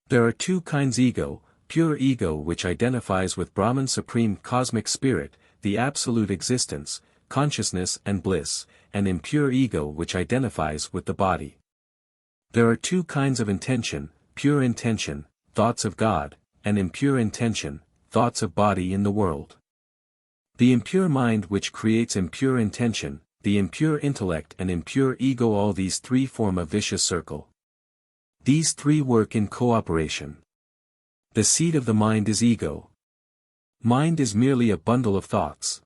There are two kinds ego, pure ego which identifies with Brahman Supreme Cosmic Spirit, the Absolute Existence, consciousness and bliss, and impure ego which identifies with the body. There are two kinds of intention, pure intention, thoughts of God, and impure intention, thoughts of body in the world. The impure mind which creates impure intention, the impure intellect and impure ego, all these three form a vicious circle. These three work in cooperation. The seed of the mind is ego. Mind is merely a bundle of thoughts.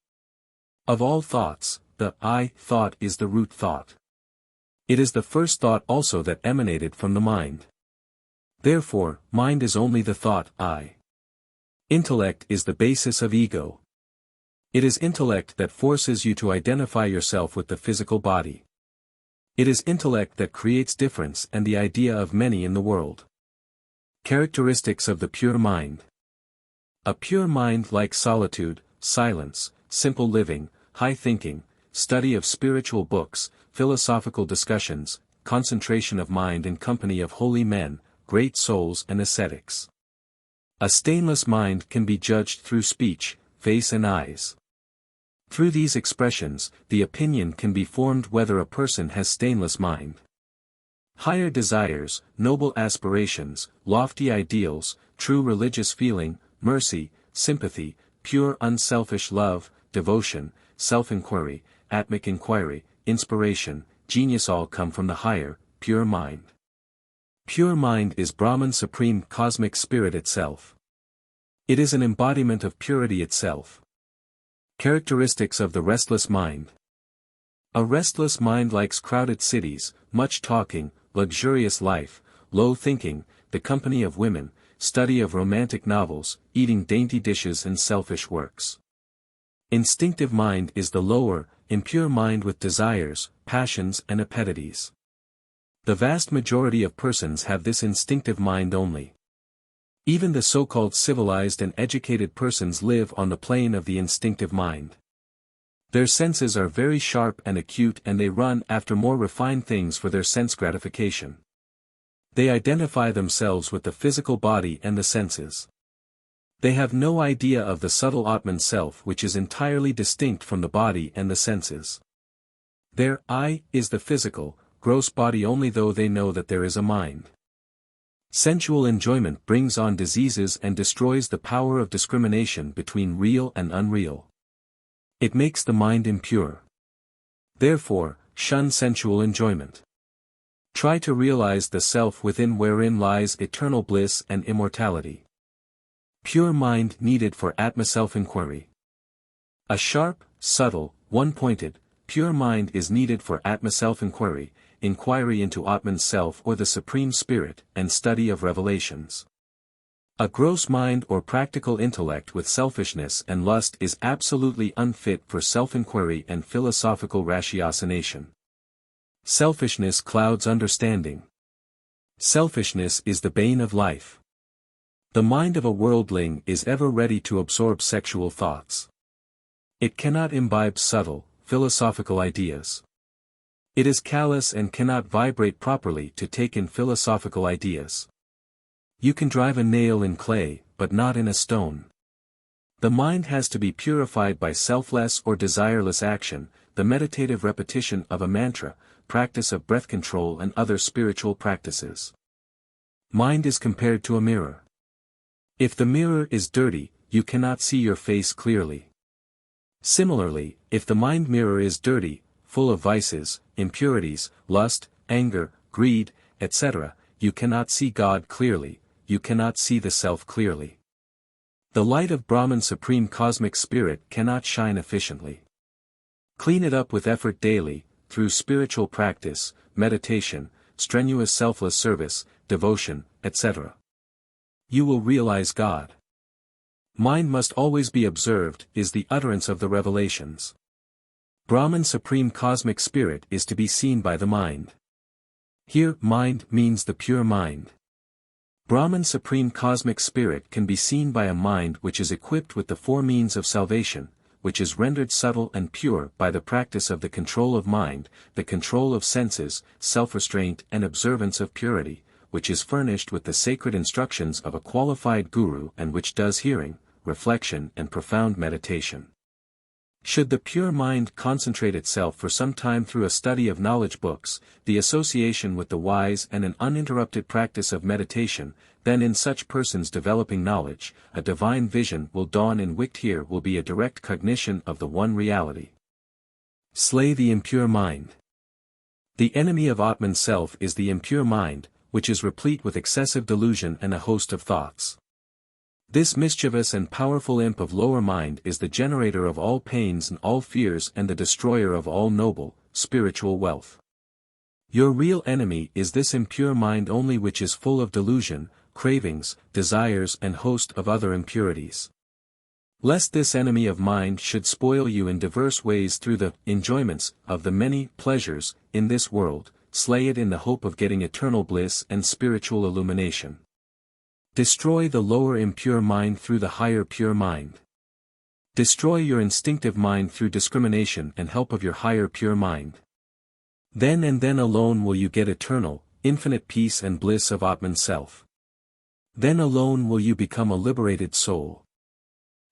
Of all thoughts, the I thought is the root thought. It is the first thought also that emanated from the mind. Therefore, mind is only the thought I. Intellect is the basis of ego. It is intellect that forces you to identify yourself with the physical body. It is intellect that creates difference and the idea of many in the world. Characteristics of the pure mind. A pure mind likes solitude, silence, simple living, high thinking, study of spiritual books, philosophical discussions, concentration of mind in company of holy men, great souls and ascetics. A stainless mind can be judged through speech, face and eyes. Through these expressions, the opinion can be formed whether a person has stainless mind. Higher desires, noble aspirations, lofty ideals, true religious feeling, mercy, sympathy, pure unselfish love, devotion, self-inquiry, atmic inquiry, inspiration, genius all come from the higher, pure mind. Pure mind is Brahman Supreme Cosmic Spirit itself. It is an embodiment of purity itself. Characteristics of the restless mind. A restless mind likes crowded cities, much talking, luxurious life, low thinking, the company of women, study of romantic novels, eating dainty dishes and selfish works. Instinctive mind is the lower, impure mind with desires, passions and appetites. The vast majority of persons have this instinctive mind only. Even the so-called civilized and educated persons live on the plane of the instinctive mind. Their senses are very sharp and acute, and they run after more refined things for their sense gratification. They identify themselves with the physical body and the senses. They have no idea of the subtle Atman self, which is entirely distinct from the body and the senses. Their I is the physical, gross body only, though they know that there is a mind. Sensual enjoyment brings on diseases and destroys the power of discrimination between real and unreal. It makes the mind impure. Therefore, shun sensual enjoyment. Try to realize the self within, wherein lies eternal bliss and immortality. Pure mind needed for Atma self-inquiry. A sharp, subtle, one-pointed, pure mind is needed for Atma self-inquiry, inquiry into Atman's self or the Supreme Spirit, and study of revelations. A gross mind or practical intellect with selfishness and lust is absolutely unfit for self-inquiry and philosophical ratiocination. Selfishness clouds understanding. Selfishness is the bane of life. The mind of a worldling is ever ready to absorb sexual thoughts. It cannot imbibe subtle, philosophical ideas. It is callous and cannot vibrate properly to take in philosophical ideas. You can drive a nail in clay, but not in a stone. The mind has to be purified by selfless or desireless action, the meditative repetition of a mantra, practice of breath control and other spiritual practices. Mind is compared to a mirror. If the mirror is dirty, you cannot see your face clearly. Similarly, if the mind mirror is dirty, full of vices, impurities, lust, anger, greed, etc., you cannot see God clearly, you cannot see the self clearly. The light of Brahman Supreme Cosmic Spirit cannot shine efficiently. Clean it up with effort daily, through spiritual practice, meditation, strenuous selfless service, devotion, etc. You will realize God. Mind must always be observed, is the utterance of the revelations. Brahman Supreme Cosmic Spirit is to be seen by the mind. Here, mind means the pure mind. Brahman Supreme Cosmic Spirit can be seen by a mind which is equipped with the four means of salvation, which is rendered subtle and pure by the practice of the control of mind, the control of senses, self-restraint and observance of purity, which is furnished with the sacred instructions of a qualified guru and which does hearing, reflection and profound meditation. Should the pure mind concentrate itself for some time through a study of knowledge books, the association with the wise and an uninterrupted practice of meditation, then in such persons developing knowledge, a divine vision will dawn in which here will be a direct cognition of the one reality. Slay the impure mind. The enemy of Atman self is the impure mind, which is replete with excessive delusion and a host of thoughts. This mischievous and powerful imp of lower mind is the generator of all pains and all fears and the destroyer of all noble, spiritual wealth. Your real enemy is this impure mind only, which is full of delusion, cravings, desires and host of other impurities. Lest this enemy of mind should spoil you in diverse ways through the enjoyments of the many pleasures in this world, slay it in the hope of getting eternal bliss and spiritual illumination. Destroy the lower impure mind through the higher pure mind. Destroy your instinctive mind through discrimination and help of your higher pure mind. Then and then alone will you get eternal, infinite peace and bliss of Atman self. Then alone will you become a liberated soul.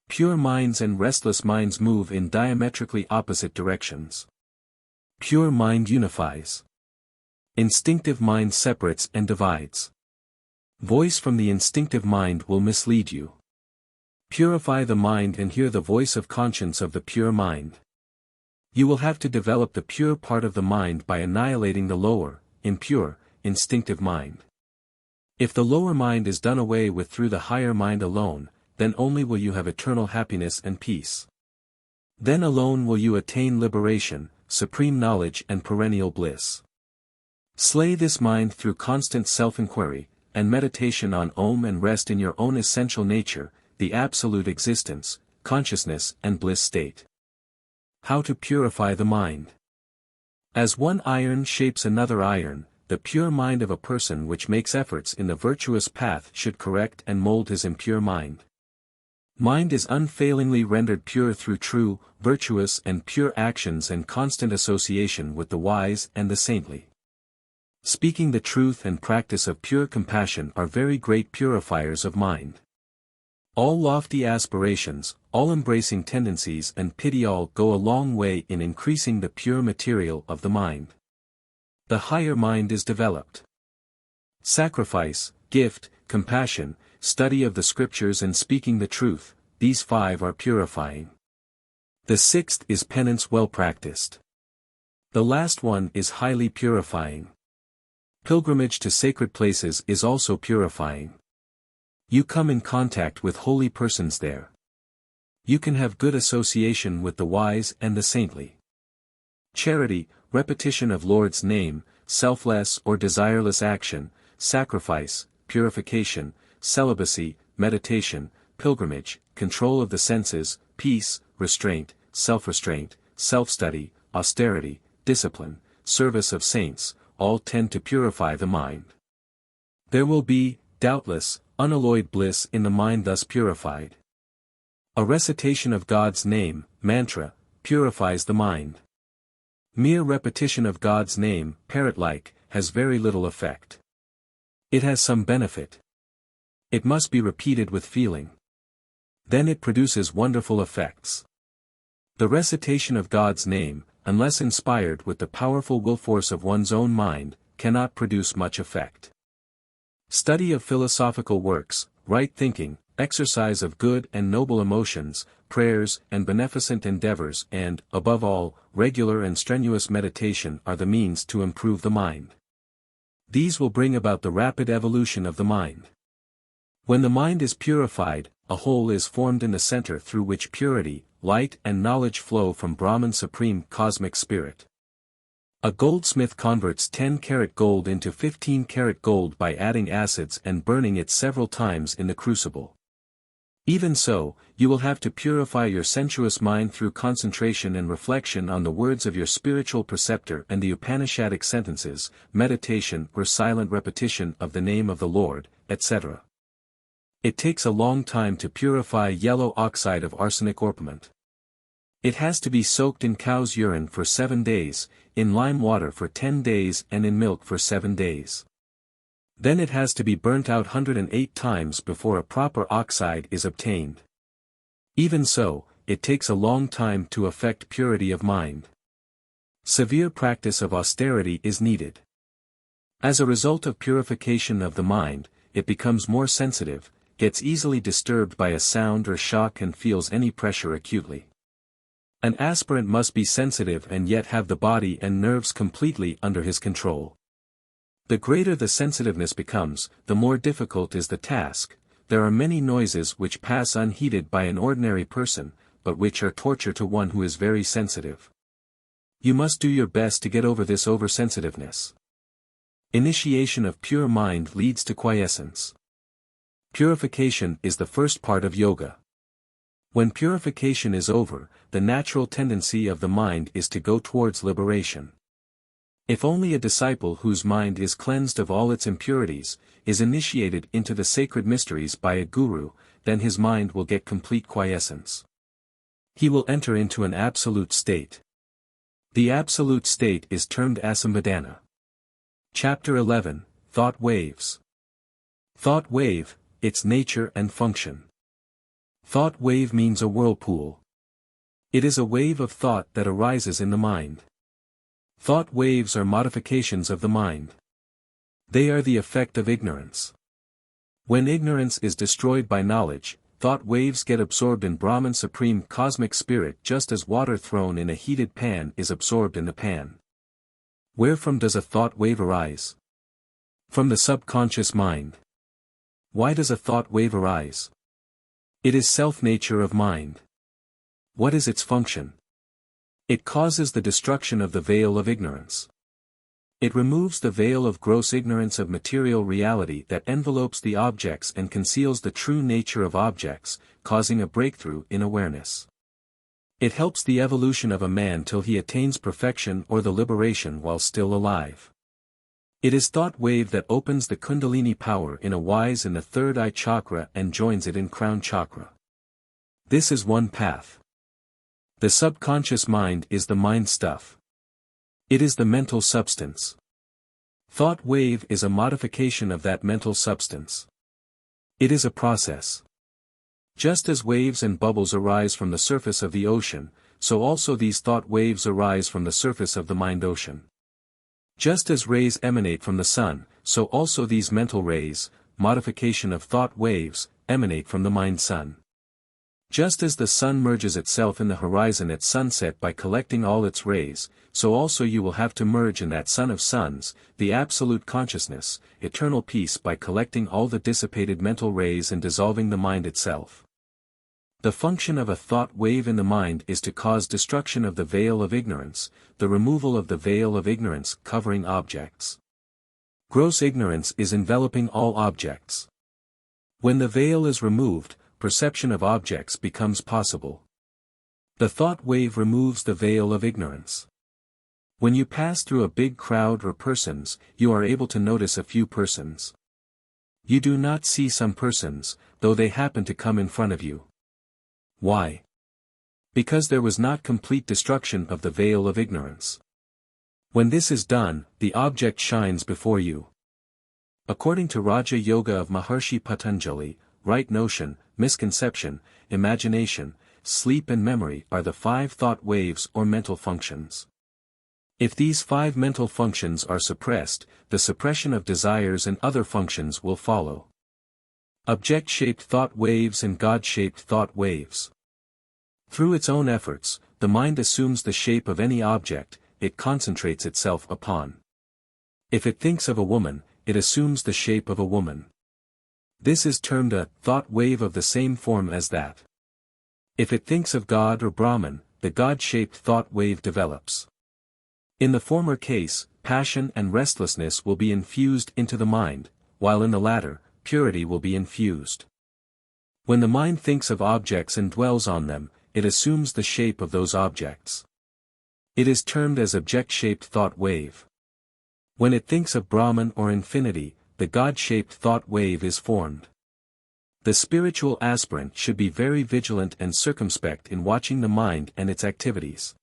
Pure minds and restless minds move in diametrically opposite directions. Pure mind unifies. Instinctive mind separates and divides. Voice from the instinctive mind will mislead you. Purify the mind and hear the voice of conscience of the pure mind. You will have to develop the pure part of the mind by annihilating the lower, impure, instinctive mind. If the lower mind is done away with through the higher mind alone, then only will you have eternal happiness and peace. Then alone will you attain liberation, supreme knowledge and perennial bliss. Slay this mind through constant self-inquiry, and meditation on Om and rest in your own essential nature, the absolute existence, consciousness and bliss state. How to purify the mind. As one iron shapes another iron, the pure mind of a person which makes efforts in the virtuous path should correct and mold his impure mind. Mind is unfailingly rendered pure through true, virtuous and pure actions and constant association with the wise and the saintly. Speaking the truth and practice of pure compassion are very great purifiers of mind. All lofty aspirations, all embracing tendencies and pity all go a long way in increasing the pure material of the mind. The higher mind is developed. Sacrifice, gift, compassion, study of the scriptures and speaking the truth, these 5 are purifying. The 6th is penance well practiced. The last one is highly purifying. Pilgrimage to sacred places is also purifying. You come in contact with holy persons there. You can have good association with the wise and the saintly. Charity, repetition of Lord's name, selfless or desireless action, sacrifice, purification, celibacy, meditation, pilgrimage, control of the senses, peace, restraint, self-restraint, self-study, austerity, discipline, service of saints, all tend to purify the mind. There will be, doubtless, unalloyed bliss in the mind thus purified. A recitation of God's name, mantra, purifies the mind. Mere repetition of God's name, parrot-like, has very little effect. It has some benefit. It must be repeated with feeling. Then it produces wonderful effects. The recitation of God's name, unless inspired with the powerful will force of one's own mind, cannot produce much effect. Study of philosophical works, right thinking, exercise of good and noble emotions, prayers and beneficent endeavors and, above all, regular and strenuous meditation are the means to improve the mind. These will bring about the rapid evolution of the mind. When the mind is purified, a hole is formed in the center through which purity, light and knowledge flow from Brahman Supreme Cosmic Spirit. A goldsmith converts 10-karat gold into 15-karat gold by adding acids and burning it several times in the crucible. Even so, you will have to purify your sensuous mind through concentration and reflection on the words of your spiritual preceptor and the Upanishadic sentences, meditation or silent repetition of the name of the Lord, etc. It takes a long time to purify yellow oxide of arsenic orpiment. It has to be soaked in cow's urine for 7 days, in lime water for 10 days and in milk for 7 days. Then it has to be burnt out 108 times before a proper oxide is obtained. Even so, it takes a long time to effect purity of mind. Severe practice of austerity is needed. As a result of purification of the mind, it becomes more sensitive, gets easily disturbed by a sound or shock and feels any pressure acutely. An aspirant must be sensitive and yet have the body and nerves completely under his control. The greater the sensitiveness becomes, the more difficult is the task. There are many noises which pass unheeded by an ordinary person, but which are torture to one who is very sensitive. You must do your best to get over this oversensitiveness. Initiation of pure mind leads to quiescence. Purification is the first part of yoga. When purification is over, the natural tendency of the mind is to go towards liberation. If only a disciple whose mind is cleansed of all its impurities, is initiated into the sacred mysteries by a guru, then his mind will get complete quiescence. He will enter into an absolute state. The absolute state is termed asambhadana. Chapter 11, Thought Waves. Thought wave, its nature and function. Thought wave means a whirlpool. It is a wave of thought that arises in the mind. Thought waves are modifications of the mind. They are the effect of ignorance. When ignorance is destroyed by knowledge, thought waves get absorbed in Brahman Supreme Cosmic Spirit just as water thrown in a heated pan is absorbed in the pan. Wherefrom does a thought wave arise? From the subconscious mind. Why does a thought wave arise? It is self-nature of mind. What is its function? It causes the destruction of the veil of ignorance. It removes the veil of gross ignorance of material reality that envelopes the objects and conceals the true nature of objects, causing a breakthrough in awareness. It helps the evolution of a man till he attains perfection or the liberation while still alive. It is thought wave that opens the Kundalini power in a wise in the third eye chakra and joins it in crown chakra. This is one path. The subconscious mind is the mind stuff. It is the mental substance. Thought wave is a modification of that mental substance. It is a process. Just as waves and bubbles arise from the surface of the ocean, so also these thought waves arise from the surface of the mind ocean. Just as rays emanate from the sun, so also these mental rays, modification of thought waves, emanate from the mind sun. Just as the sun merges itself in the horizon at sunset by collecting all its rays, so also you will have to merge in that sun of suns, the absolute consciousness, eternal peace by collecting all the dissipated mental rays and dissolving the mind itself. The function of a thought wave in the mind is to cause destruction of the veil of ignorance, the removal of the veil of ignorance covering objects. Gross ignorance is enveloping all objects. When the veil is removed, perception of objects becomes possible. The thought wave removes the veil of ignorance. When you pass through a big crowd or persons, you are able to notice a few persons. You do not see some persons, though they happen to come in front of you. Why? Because there was not complete destruction of the veil of ignorance. When this is done, the object shines before you. According to Raja Yoga of Maharshi Patanjali, right notion, misconception, imagination, sleep and memory are the 5 thought waves or mental functions. If these 5 mental functions are suppressed, the suppression of desires and other functions will follow. Object-shaped thought waves and God-shaped thought waves. Through its own efforts, the mind assumes the shape of any object it concentrates itself upon. If it thinks of a woman, it assumes the shape of a woman. This is termed a thought wave of the same form as that. If it thinks of God or Brahman, the God-shaped thought wave develops. In the former case, passion and restlessness will be infused into the mind, while in the latter, purity will be infused. When the mind thinks of objects and dwells on them, it assumes the shape of those objects. It is termed as object-shaped thought wave. When it thinks of Brahman or infinity, the God-shaped thought wave is formed. The spiritual aspirant should be very vigilant and circumspect in watching the mind and its activities.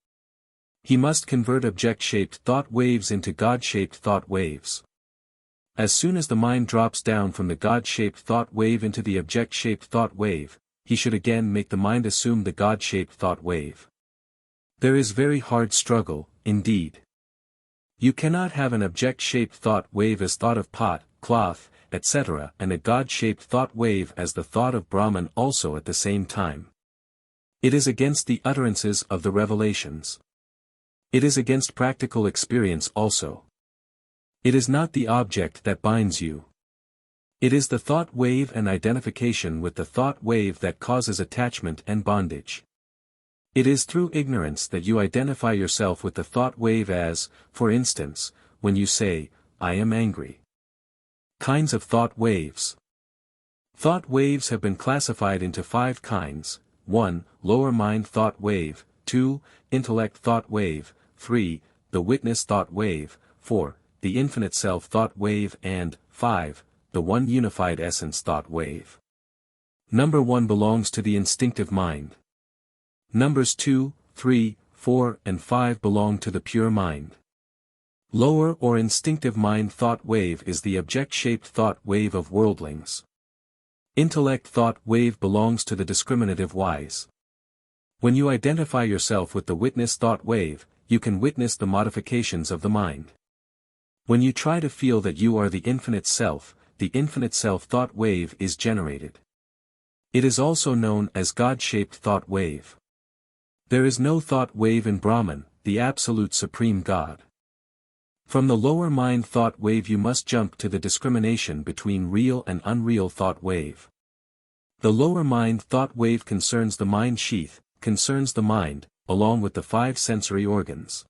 He must convert object-shaped thought waves into God-shaped thought waves. As soon as the mind drops down from the God-shaped thought wave into the object-shaped thought wave, he should again make the mind assume the God-shaped thought wave. There is very hard struggle, indeed. You cannot have an object-shaped thought wave as thought of pot, cloth, etc., and a God-shaped thought wave as the thought of Brahman also at the same time. It is against the utterances of the revelations. It is against practical experience also. It is not the object that binds you. It is the thought wave and identification with the thought wave that causes attachment and bondage. It is through ignorance that you identify yourself with the thought wave as, for instance, when you say, I am angry. Kinds of thought waves. Thought waves have been classified into 5 kinds: 1. Lower mind thought wave, 2. Intellect thought wave, 3. The witness thought wave, 4. The infinite self thought wave, and 5. The one unified essence thought wave. Number 1 belongs to the instinctive mind. Numbers 2, 3, 4, and 5 belong to the pure mind. Lower or instinctive mind thought wave is the object-shaped thought wave of worldlings. Intellect thought wave belongs to the discriminative wise. When you identify yourself with the witness thought wave, you can witness the modifications of the mind. When you try to feel that you are the infinite self, the infinite self thought wave is generated. It is also known as God-shaped thought wave. There is no thought wave in Brahman, the absolute supreme God. From the lower mind thought wave you must jump to the discrimination between real and unreal thought wave. The lower mind thought wave concerns the mind sheath, concerns the mind, along with the 5 sensory organs.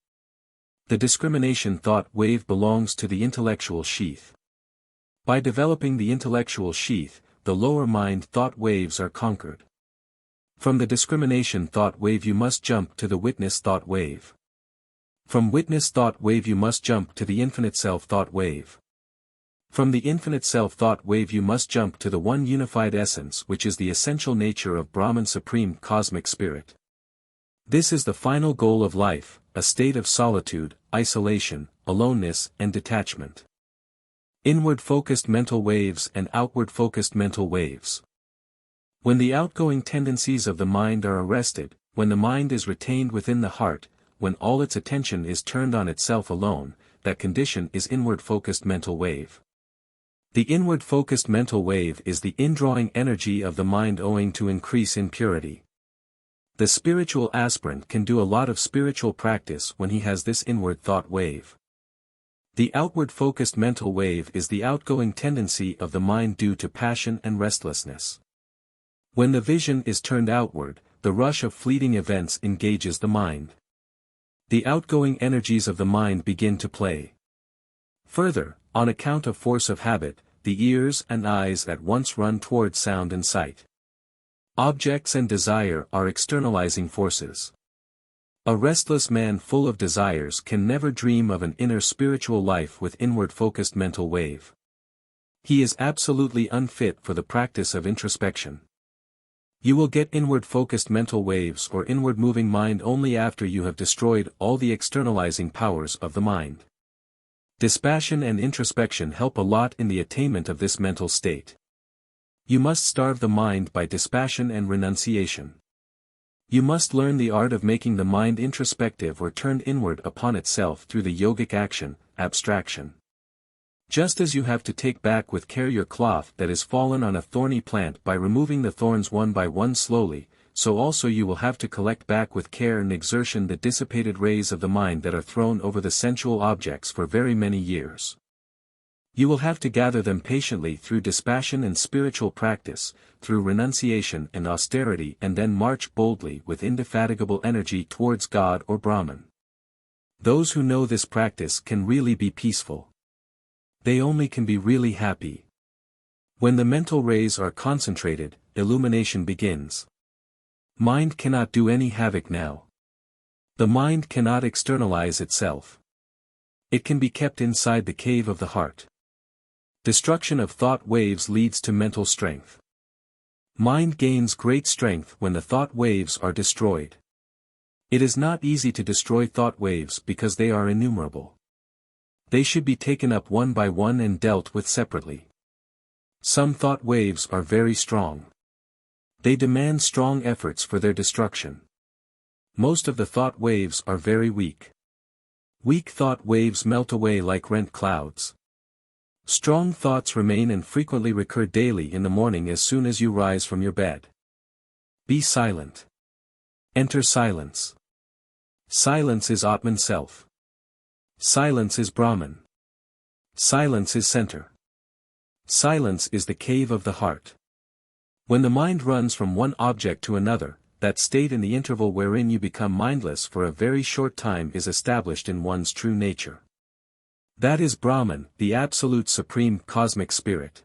The discrimination thought wave belongs to the intellectual sheath. By developing the intellectual sheath, the lower mind thought waves are conquered. From the discrimination thought wave you must jump to the witness thought wave. From witness thought wave you must jump to the infinite self-thought wave. From the infinite self-thought wave you must jump to the one unified essence which is the essential nature of Brahman Supreme Cosmic Spirit. This is the final goal of life, a state of solitude, isolation, aloneness and detachment. Inward-focused mental waves and outward-focused mental waves. When the outgoing tendencies of the mind are arrested, when the mind is retained within the heart, when all its attention is turned on itself alone, that condition is inward-focused mental wave. The inward-focused mental wave is the indrawing energy of the mind owing to increase in purity. The spiritual aspirant can do a lot of spiritual practice when he has this inward thought wave. The outward-focused mental wave is the outgoing tendency of the mind due to passion and restlessness. When the vision is turned outward, the rush of fleeting events engages the mind. The outgoing energies of the mind begin to play. Further, on account of force of habit, the ears and eyes at once run toward sound and sight. Objects and desire are externalizing forces. A restless man full of desires can never dream of an inner spiritual life with inward-focused mental wave. He is absolutely unfit for the practice of introspection. You will get inward-focused mental waves or inward-moving mind only after you have destroyed all the externalizing powers of the mind. Dispassion and introspection help a lot in the attainment of this mental state. You must starve the mind by dispassion and renunciation. You must learn the art of making the mind introspective or turned inward upon itself through the yogic action, abstraction. Just as you have to take back with care your cloth that is fallen on a thorny plant by removing the thorns one by one slowly, so also you will have to collect back with care and exertion the dissipated rays of the mind that are thrown over the sensual objects for very many years. You will have to gather them patiently through dispassion and spiritual practice, through renunciation and austerity, and then march boldly with indefatigable energy towards God or Brahman. Those who know this practice can really be peaceful. They only can be really happy. When the mental rays are concentrated, illumination begins. Mind cannot do any havoc now. The mind cannot externalize itself. It can be kept inside the cave of the heart. Destruction of thought waves leads to mental strength. Mind gains great strength when the thought waves are destroyed. It is not easy to destroy thought waves because they are innumerable. They should be taken up one by one and dealt with separately. Some thought waves are very strong. They demand strong efforts for their destruction. Most of the thought waves are very weak. Weak thought waves melt away like rent clouds. Strong thoughts remain and frequently recur daily in the morning as soon as you rise from your bed. Be silent. Enter silence. Silence is Atman Self. Silence is Brahman. Silence is center. Silence is the cave of the heart. When the mind runs from one object to another, that state in the interval wherein you become mindless for a very short time is established in one's true nature. That is Brahman, the absolute supreme cosmic spirit.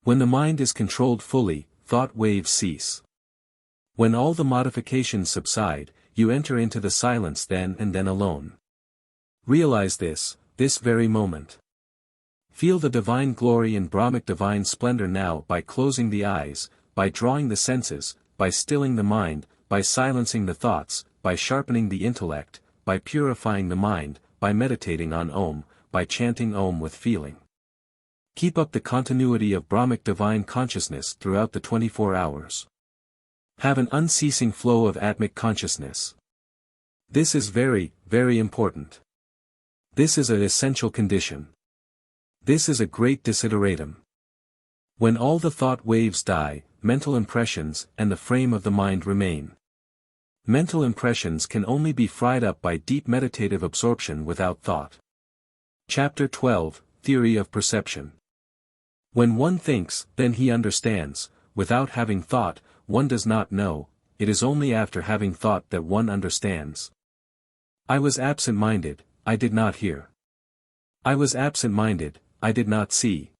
When the mind is controlled fully, thought waves cease. When all the modifications subside, you enter into the silence then and then alone. Realize this very moment. Feel the divine glory and Brahmic divine splendor now by closing the eyes, by drawing the senses, by stilling the mind, by silencing the thoughts, by sharpening the intellect, by purifying the mind, by meditating on Om, by chanting Om with feeling. Keep up the continuity of Brahmic divine consciousness throughout the 24 hours. Have an unceasing flow of Atmic consciousness. This is very, very important. This is an essential condition. This is a great desideratum. When all the thought waves die, mental impressions and the frame of the mind remain. Mental impressions can only be fried up by deep meditative absorption without thought. Chapter 12, Theory of Perception. When one thinks, then he understands. Without having thought, one does not know. It is only after having thought that one understands. I was absent-minded, I did not hear. I was absent-minded, I did not see.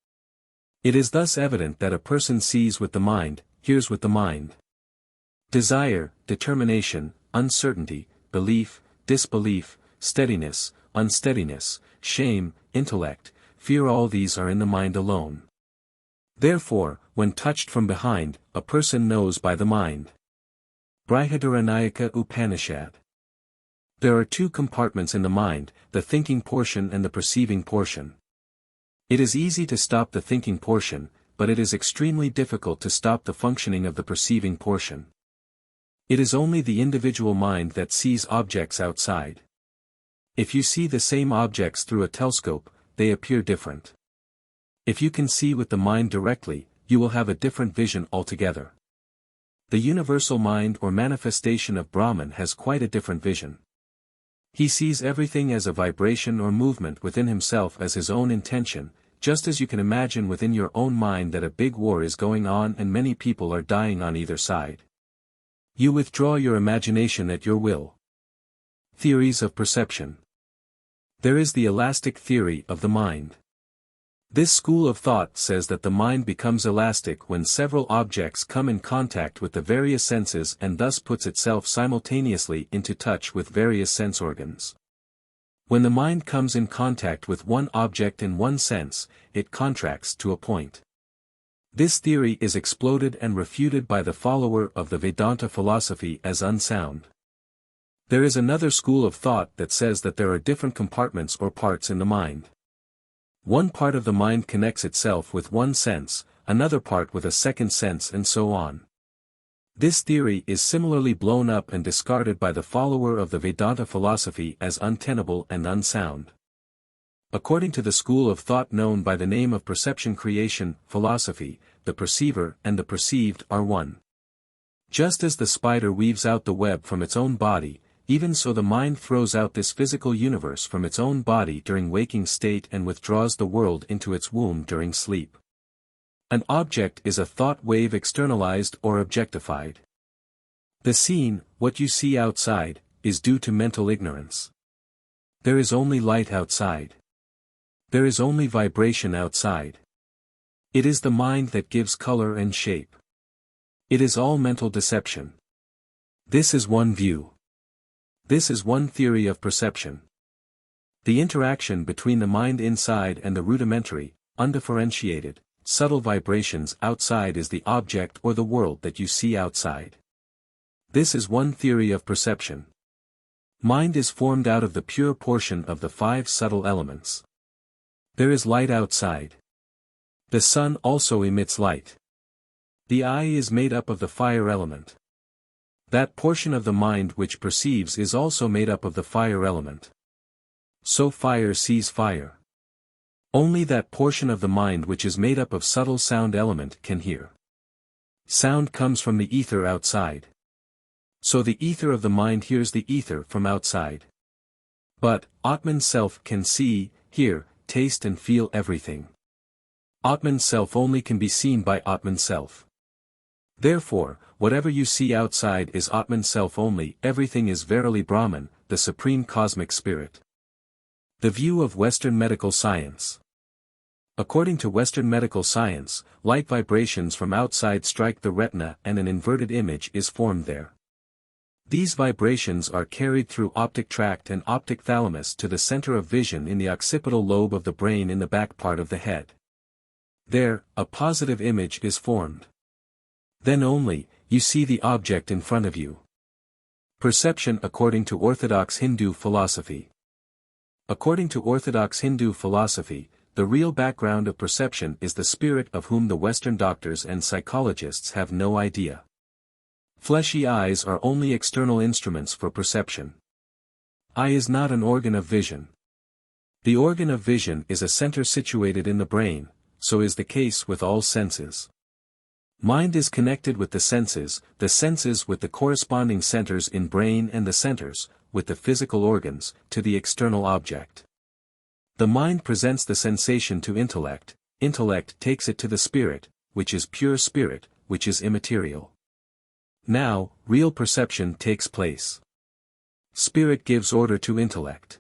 It is thus evident that a person sees with the mind, hears with the mind. Desire, determination, uncertainty, belief, disbelief, steadiness, unsteadiness, shame, intellect, fear, all these are in the mind alone. Therefore, when touched from behind, a person knows by the mind. Brihadaranyaka Upanishad. There are two compartments in the mind, the thinking portion and the perceiving portion. It is easy to stop the thinking portion, but it is extremely difficult to stop the functioning of the perceiving portion. It is only the individual mind that sees objects outside. If you see the same objects through a telescope, they appear different. If you can see with the mind directly, you will have a different vision altogether. The universal mind or manifestation of Brahman has quite a different vision. He sees everything as a vibration or movement within himself as his own intention, just as you can imagine within your own mind that a big war is going on and many people are dying on either side. You withdraw your imagination at your will. Theories of perception. There is the elastic theory of the mind. This school of thought says that the mind becomes elastic when several objects come in contact with the various senses and thus puts itself simultaneously into touch with various sense organs. When the mind comes in contact with one object in one sense, it contracts to a point. This theory is exploded and refuted by the follower of the Vedanta philosophy as unsound. There is another school of thought that says that there are different compartments or parts in the mind. One part of the mind connects itself with one sense, another part with a second sense, and so on. This theory is similarly blown up and discarded by the follower of the Vedanta philosophy as untenable and unsound. According to the school of thought known by the name of perception creation philosophy, the perceiver and the perceived are one. Just as the spider weaves out the web from its own body, even so the mind throws out this physical universe from its own body during waking state and withdraws the world into its womb during sleep. An object is a thought wave externalized or objectified. The scene, what you see outside, is due to mental ignorance. There is only light outside. There is only vibration outside. It is the mind that gives color and shape. It is all mental deception. This is one view. This is one theory of perception. The interaction between the mind inside and the rudimentary, undifferentiated, subtle vibrations outside is the object or the world that you see outside. This is one theory of perception. Mind is formed out of the pure portion of the five subtle elements. There is light outside. The sun also emits light. The eye is made up of the fire element. That portion of the mind which perceives is also made up of the fire element. So fire sees fire. Only that portion of the mind which is made up of subtle sound element can hear. Sound comes from the ether outside. So the ether of the mind hears the ether from outside. But, Atman self can see, hear, taste and feel everything. Atman self only can be seen by Atman self. Therefore, whatever you see outside is Atman self only, everything is verily Brahman, the supreme cosmic spirit. The view of Western medical science. According to Western medical science, light vibrations from outside strike the retina and an inverted image is formed there. These vibrations are carried through optic tract and optic thalamus to the center of vision in the occipital lobe of the brain in the back part of the head. There, a positive image is formed. Then only, you see the object in front of you. Perception according to Orthodox Hindu philosophy. According to Orthodox Hindu philosophy, the real background of perception is the spirit of whom the Western doctors and psychologists have no idea. Fleshy eyes are only external instruments for perception. Eye is not an organ of vision. The organ of vision is a center situated in the brain, so is the case with all senses. Mind is connected with the senses with the corresponding centers in brain and the centers, with the physical organs, to the external object. The mind presents the sensation to intellect, intellect takes it to the spirit, which is pure spirit, which is immaterial. Now, real perception takes place. Spirit gives order to intellect.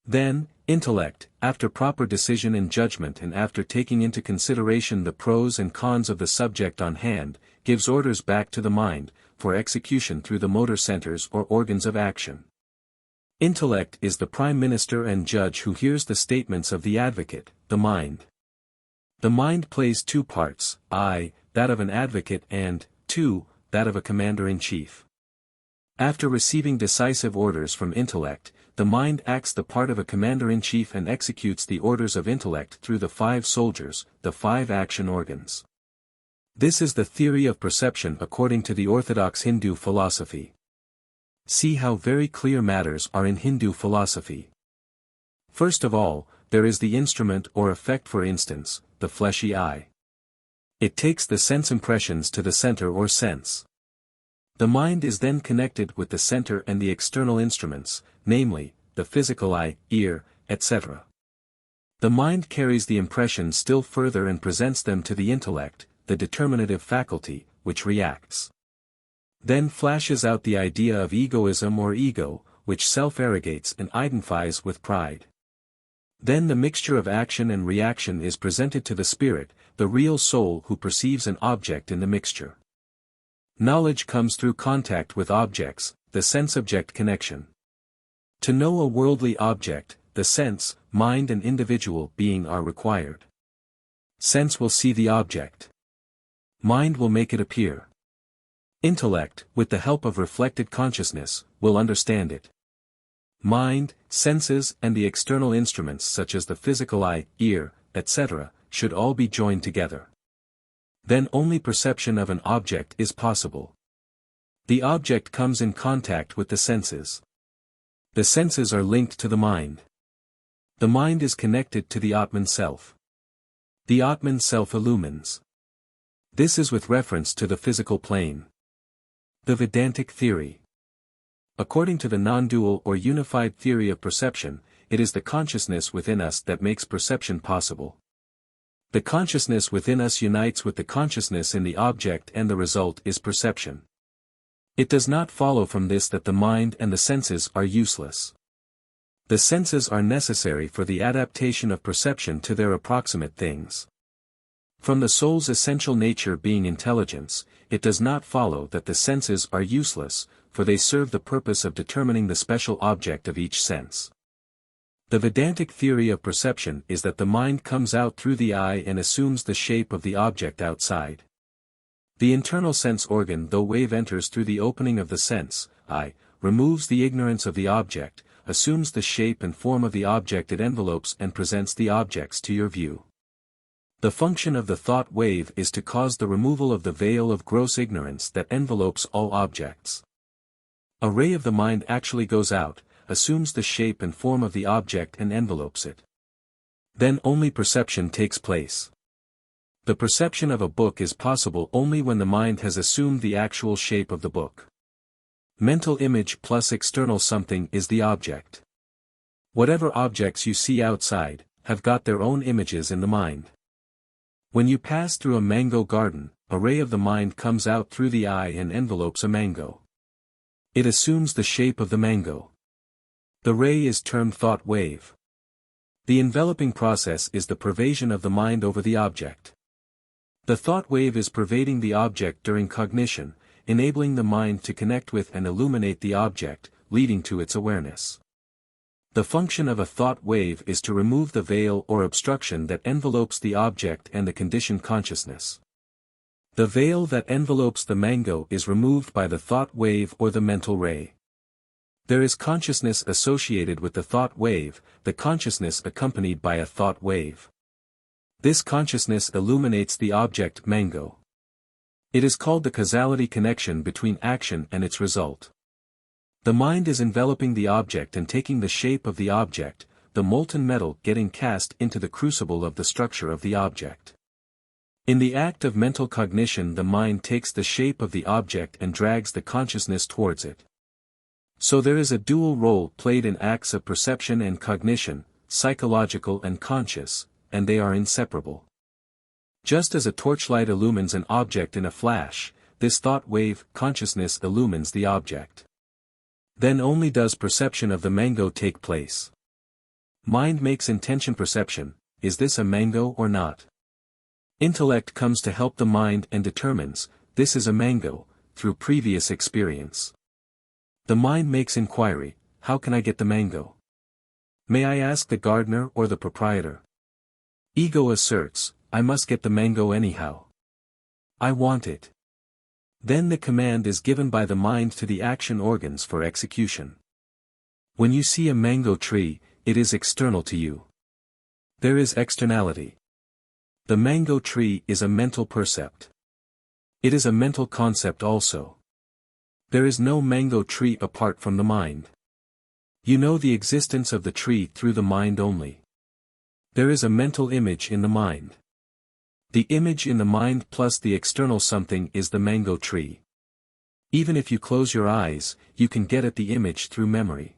Then, intellect, after proper decision and judgment and after taking into consideration the pros and cons of the subject on hand, gives orders back to the mind, for execution through the motor centers or organs of action. Intellect is the prime minister and judge who hears the statements of the advocate, the mind. The mind plays two parts, I, that of an advocate and, 2, that of a commander-in-chief. After receiving decisive orders from intellect, the mind acts the part of a commander-in-chief and executes the orders of intellect through the 5 soldiers, the 5 action organs. This is the theory of perception according to the orthodox Hindu philosophy. See how very clear matters are in Hindu philosophy. First of all, there is the instrument or effect, for instance, the fleshy eye. It takes the sense impressions to the center or sense. The mind is then connected with the center and the external instruments, namely, the physical eye, ear, etc. The mind carries the impressions still further and presents them to the intellect, the determinative faculty, which reacts. Then flashes out the idea of egoism or ego, which self-arrogates and identifies with pride. Then the mixture of action and reaction is presented to the spirit, the real soul, who perceives an object in the mixture. Knowledge comes through contact with objects, the sense-object connection. To know a worldly object, the sense, mind and individual being are required. Sense will see the object. Mind will make it appear. Intellect, with the help of reflected consciousness, will understand it. Mind, senses and the external instruments such as the physical eye, ear, etc., should all be joined together. Then only perception of an object is possible. The object comes in contact with the senses. The senses are linked to the mind. The mind is connected to the Atman self. The Atman self illumines. This is with reference to the physical plane. The Vedantic theory. According to the non-dual or unified theory of perception, it is the consciousness within us that makes perception possible. The consciousness within us unites with the consciousness in the object and the result is perception. It does not follow from this that the mind and the senses are useless. The senses are necessary for the adaptation of perception to their approximate things. From the soul's essential nature being intelligence, it does not follow that the senses are useless, for they serve the purpose of determining the special object of each sense. The Vedantic theory of perception is that the mind comes out through the eye and assumes the shape of the object outside. The internal sense organ, though wave enters through the opening of the sense, eye, removes the ignorance of the object, assumes the shape and form of the object it envelopes and presents the objects to your view. The function of the thought wave is to cause the removal of the veil of gross ignorance that envelopes all objects. A ray of the mind actually goes out, assumes the shape and form of the object and envelopes it. Then only perception takes place. The perception of a book is possible only when the mind has assumed the actual shape of the book. Mental image plus external something is the object. Whatever objects you see outside, have got their own images in the mind. When you pass through a mango garden, a ray of the mind comes out through the eye and envelopes a mango. It assumes the shape of the mango. The ray is termed thought wave. The enveloping process is the pervasion of the mind over the object. The thought wave is pervading the object during cognition, enabling the mind to connect with and illuminate the object, leading to its awareness. The function of a thought wave is to remove the veil or obstruction that envelopes the object and the conditioned consciousness. The veil that envelopes the mango is removed by the thought wave or the mental ray. There is consciousness associated with the thought wave, the consciousness accompanied by a thought wave. This consciousness illuminates the object mango. It is called the causality connection between action and its result. The mind is enveloping the object and taking the shape of the object, the molten metal getting cast into the crucible of the structure of the object. In the act of mental cognition, the mind takes the shape of the object and drags the consciousness towards it. So there is a dual role played in acts of perception and cognition, psychological and conscious, and they are inseparable. Just as a torchlight illumines an object in a flash, this thought wave, consciousness illumines the object. Then only does perception of the mango take place. Mind makes intention perception, is this a mango or not? Intellect comes to help the mind and determines, this is a mango, through previous experience. The mind makes inquiry, how can I get the mango? May I ask the gardener or the proprietor? Ego asserts, I must get the mango anyhow. I want it. Then the command is given by the mind to the action organs for execution. When you see a mango tree, it is external to you. There is externality. The mango tree is a mental percept. It is a mental concept also. There is no mango tree apart from the mind. You know the existence of the tree through the mind only. There is a mental image in the mind. The image in the mind plus the external something is the mango tree. Even if you close your eyes, you can get at the image through memory.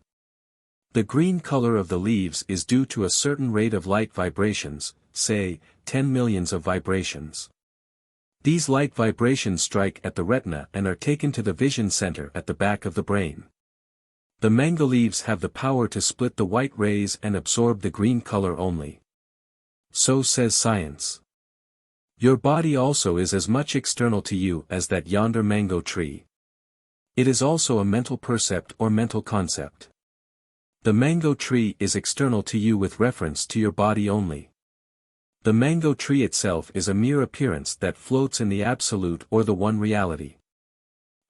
The green color of the leaves is due to a certain rate of light vibrations, say, 10 millions of vibrations. These light vibrations strike at the retina and are taken to the vision center at the back of the brain. The mango leaves have the power to split the white rays and absorb the green color only. So says science. Your body also is as much external to you as that yonder mango tree. It is also a mental percept or mental concept. The mango tree is external to you with reference to your body only. The mango tree itself is a mere appearance that floats in the absolute or the one reality.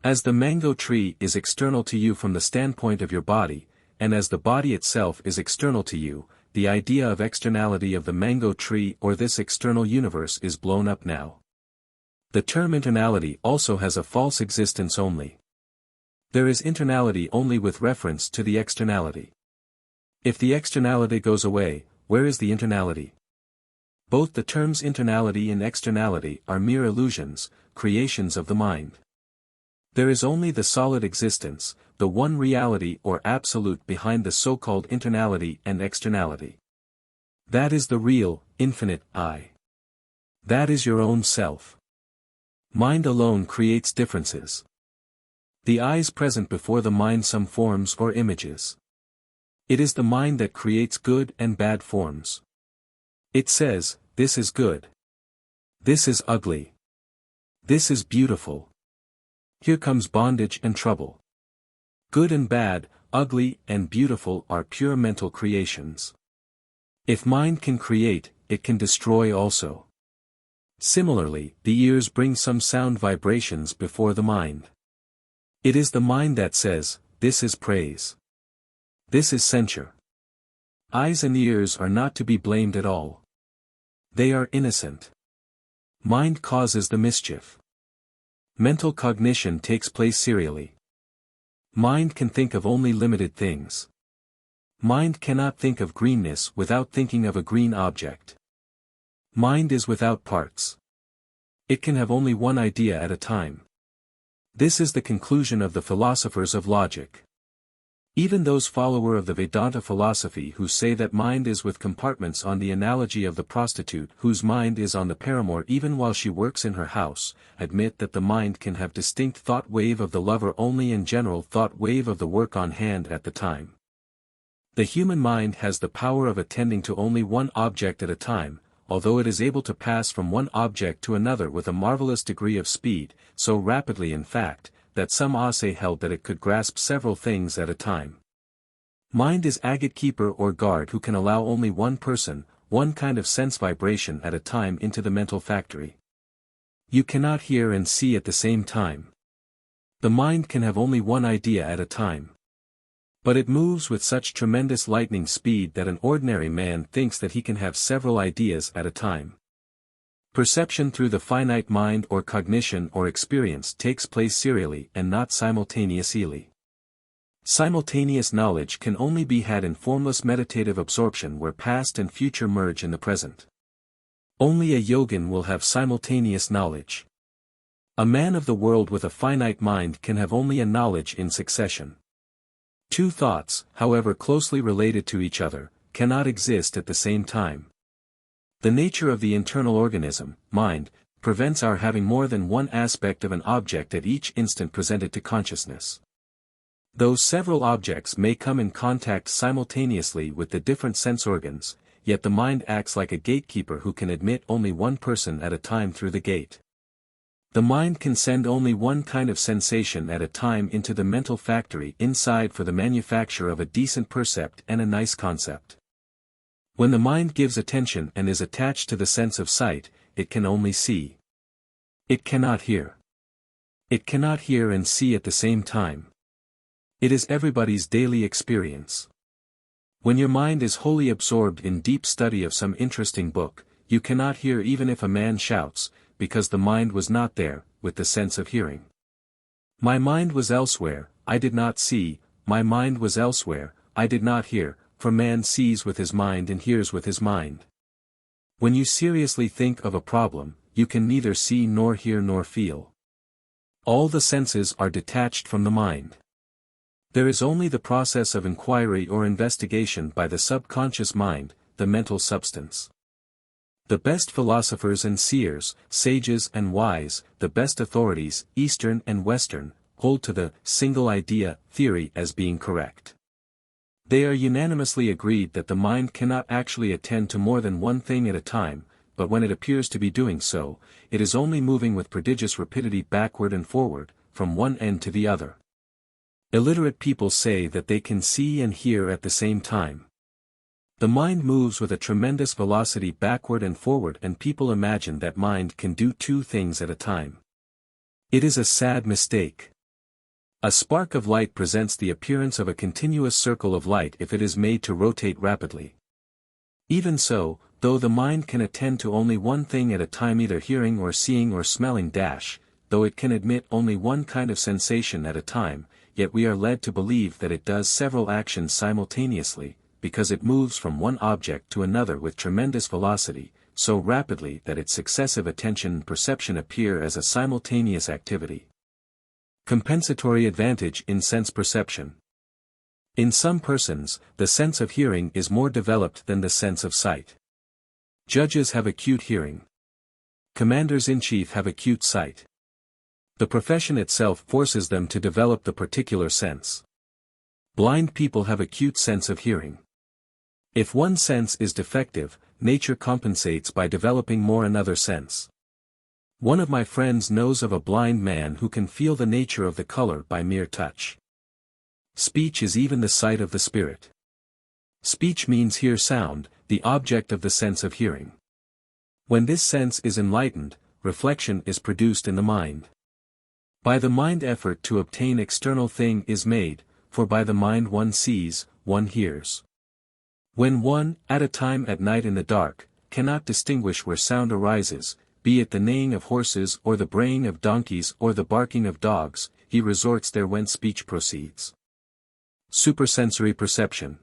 As the mango tree is external to you from the standpoint of your body, and as the body itself is external to you, the idea of externality of the mango tree or this external universe is blown up now. The term internality also has a false existence only. There is internality only with reference to the externality. If the externality goes away, where is the internality? Both the terms internality and externality are mere illusions, creations of the mind. There is only the solid existence, the one reality or absolute behind the so-called internality and externality. That is the real, infinite I. That is your own self. Mind alone creates differences. The I is present before the mind some forms or images. It is the mind that creates good and bad forms. It says, this is good. This is ugly. This is beautiful. Here comes bondage and trouble. Good and bad, ugly and beautiful are pure mental creations. If mind can create, it can destroy also. Similarly, the ears bring some sound vibrations before the mind. It is the mind that says, this is praise. This is censure. Eyes and ears are not to be blamed at all. They are innocent. Mind causes the mischief. Mental cognition takes place serially. Mind can think of only limited things. Mind cannot think of greenness without thinking of a green object. Mind is without parts. It can have only one idea at a time. This is the conclusion of the philosophers of logic. Even those followers of the Vedanta philosophy who say that mind is with compartments on the analogy of the prostitute whose mind is on the paramour even while she works in her house, admit that the mind can have distinct thought wave of the lover only and general thought wave of the work on hand at the time. The human mind has the power of attending to only one object at a time, although it is able to pass from one object to another with a marvelous degree of speed, so rapidly in fact, that some Ase held that it could grasp several things at a time. Mind is agate keeper or guard who can allow only one person, one kind of sense vibration at a time into the mental factory. You cannot hear and see at the same time. The mind can have only one idea at a time. But it moves with such tremendous lightning speed that an ordinary man thinks that he can have several ideas at a time. Perception through the finite mind or cognition or experience takes place serially and not simultaneously. Simultaneous knowledge can only be had in formless meditative absorption where past and future merge in the present. Only a yogin will have simultaneous knowledge. A man of the world with a finite mind can have only a knowledge in succession. Two thoughts, however closely related to each other, cannot exist at the same time. The nature of the internal organism, mind, prevents our having more than one aspect of an object at each instant presented to consciousness. Though several objects may come in contact simultaneously with the different sense organs, yet the mind acts like a gatekeeper who can admit only one person at a time through the gate. The mind can send only one kind of sensation at a time into the mental factory inside for the manufacture of a decent percept and a nice concept. When the mind gives attention and is attached to the sense of sight, it can only see. It cannot hear. It cannot hear and see at the same time. It is everybody's daily experience. When your mind is wholly absorbed in deep study of some interesting book, you cannot hear even if a man shouts, because the mind was not there, with the sense of hearing. My mind was elsewhere, I did not see, my mind was elsewhere, I did not hear, for man sees with his mind and hears with his mind. When you seriously think of a problem, you can neither see nor hear nor feel. All the senses are detached from the mind. There is only the process of inquiry or investigation by the subconscious mind, the mental substance. The best philosophers and seers, sages and wise, the best authorities, Eastern and Western, hold to the single idea theory as being correct. They are unanimously agreed that the mind cannot actually attend to more than one thing at a time, but when it appears to be doing so, it is only moving with prodigious rapidity backward and forward, from one end to the other. Illiterate people say that they can see and hear at the same time. The mind moves with a tremendous velocity backward and forward, and people imagine that mind can do two things at a time. It is a sad mistake. A spark of light presents the appearance of a continuous circle of light if it is made to rotate rapidly. Even so, though the mind can attend to only one thing at a time, either hearing or seeing or smelling, though it can admit only one kind of sensation at a time, yet we are led to believe that it does several actions simultaneously, because it moves from one object to another with tremendous velocity, so rapidly that its successive attention and perception appear as a simultaneous activity. Compensatory advantage in sense perception. In some persons, the sense of hearing is more developed than the sense of sight. Judges have acute hearing. Commanders-in-chief have acute sight. The profession itself forces them to develop the particular sense. Blind people have acute sense of hearing. If one sense is defective, nature compensates by developing more another sense. One of my friends knows of a blind man who can feel the nature of the color by mere touch. Speech is even the sight of the spirit. Speech means hear sound, the object of the sense of hearing. When this sense is enlightened, reflection is produced in the mind. By the mind effort to obtain external thing is made, for by the mind one sees, one hears. When one, at a time at night in the dark, cannot distinguish where sound arises, be it the neighing of horses or the braying of donkeys or the barking of dogs, he resorts there whence speech proceeds. Supersensory perception.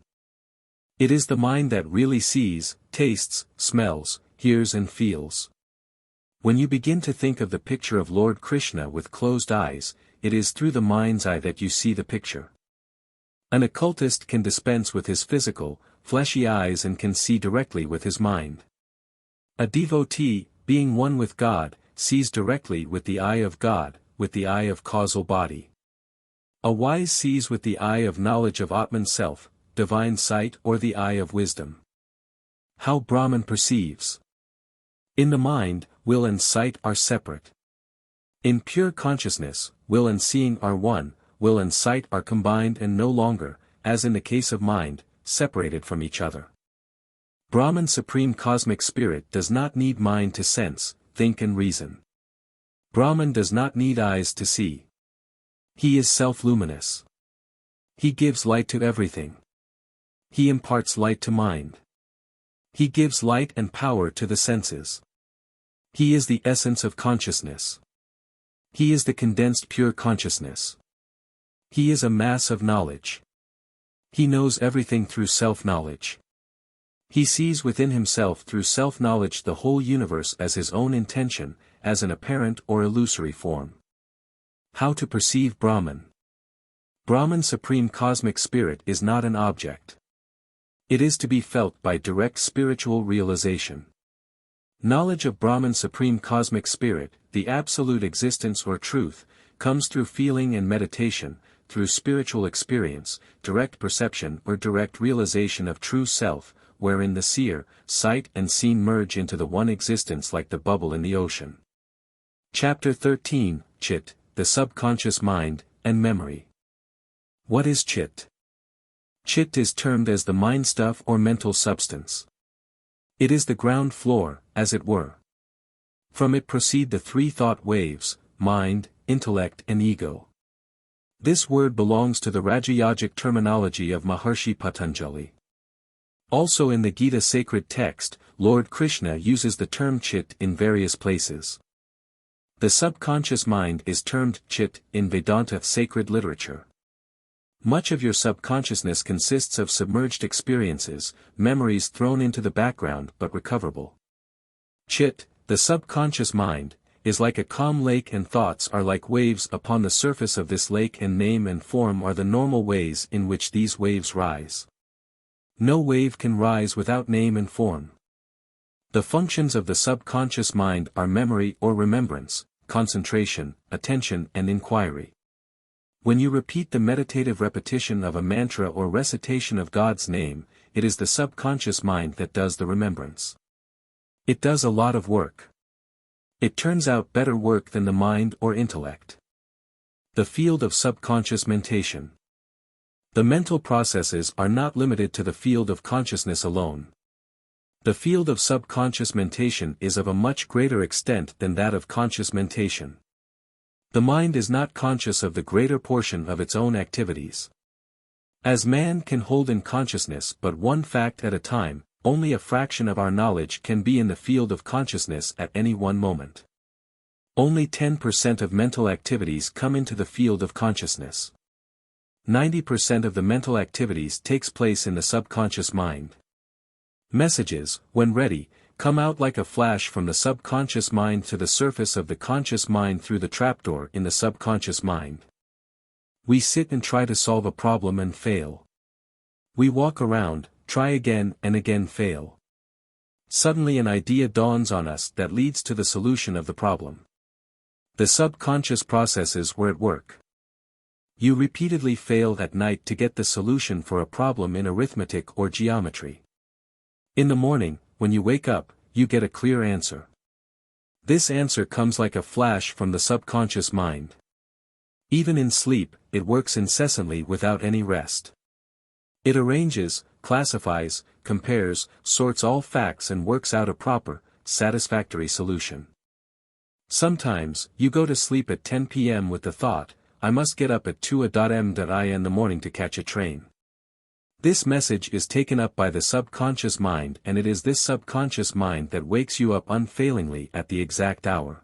It is the mind that really sees, tastes, smells, hears and feels. When you begin to think of the picture of Lord Krishna with closed eyes, it is through the mind's eye that you see the picture. An occultist can dispense with his physical, fleshy eyes and can see directly with his mind. A devotee, being one with God, sees directly with the eye of God, with the eye of causal body. A wise sees with the eye of knowledge of Atman self, divine sight or the eye of wisdom. How Brahman perceives. In the mind, will and sight are separate. In pure consciousness, will and seeing are one, will and sight are combined and no longer, as in the case of mind, separated from each other. Brahman Supreme Cosmic Spirit does not need mind to sense, think and reason. Brahman does not need eyes to see. He is self-luminous. He gives light to everything. He imparts light to mind. He gives light and power to the senses. He is the essence of consciousness. He is the condensed pure consciousness. He is a mass of knowledge. He knows everything through self-knowledge. He sees within himself through self-knowledge the whole universe as his own intention, as an apparent or illusory form. How to perceive Brahman? Brahman Supreme Cosmic Spirit is not an object. It is to be felt by direct spiritual realization. Knowledge of Brahman Supreme Cosmic Spirit, the absolute existence or truth, comes through feeling and meditation, through spiritual experience, direct perception or direct realization of true self, wherein the seer, sight and seen merge into the one existence like the bubble in the ocean. Chapter 13, Chit, the Subconscious Mind, and Memory. What is Chit? Chit is termed as the mind stuff or mental substance. It is the ground floor, as it were. From it proceed the three thought waves, mind, intellect and ego. This word belongs to the Rajayogic terminology of Maharshi Patanjali. Also in the Gita sacred text, Lord Krishna uses the term Chit in various places. The subconscious mind is termed Chit in Vedanta sacred literature. Much of your subconsciousness consists of submerged experiences, memories thrown into the background but recoverable. Chit, the subconscious mind, is like a calm lake and thoughts are like waves upon the surface of this lake and name and form are the normal ways in which these waves rise. No wave can rise without name and form. The functions of the subconscious mind are memory or remembrance, concentration, attention and inquiry. When you repeat the meditative repetition of a mantra or recitation of God's name, it is the subconscious mind that does the remembrance. It does a lot of work. It turns out better work than the mind or intellect. The field of subconscious mentation. The mental processes are not limited to the field of consciousness alone. The field of subconscious mentation is of a much greater extent than that of conscious mentation. The mind is not conscious of the greater portion of its own activities. As man can hold in consciousness but one fact at a time, only a fraction of our knowledge can be in the field of consciousness at any one moment. Only 10% of mental activities come into the field of consciousness. 90% of the mental activities takes place in the subconscious mind. Messages, when ready, come out like a flash from the subconscious mind to the surface of the conscious mind through the trapdoor in the subconscious mind. We sit and try to solve a problem and fail. We walk around, try again and again fail. Suddenly an idea dawns on us that leads to the solution of the problem. The subconscious processes were at work. You repeatedly failed at night to get the solution for a problem in arithmetic or geometry. In the morning, when you wake up, you get a clear answer. This answer comes like a flash from the subconscious mind. Even in sleep, it works incessantly without any rest. It arranges, classifies, compares, sorts all facts and works out a proper, satisfactory solution. Sometimes, you go to sleep at 10 p.m. with the thought, I must get up at 2 a.m. in the morning to catch a train. This message is taken up by the subconscious mind and it is this subconscious mind that wakes you up unfailingly at the exact hour.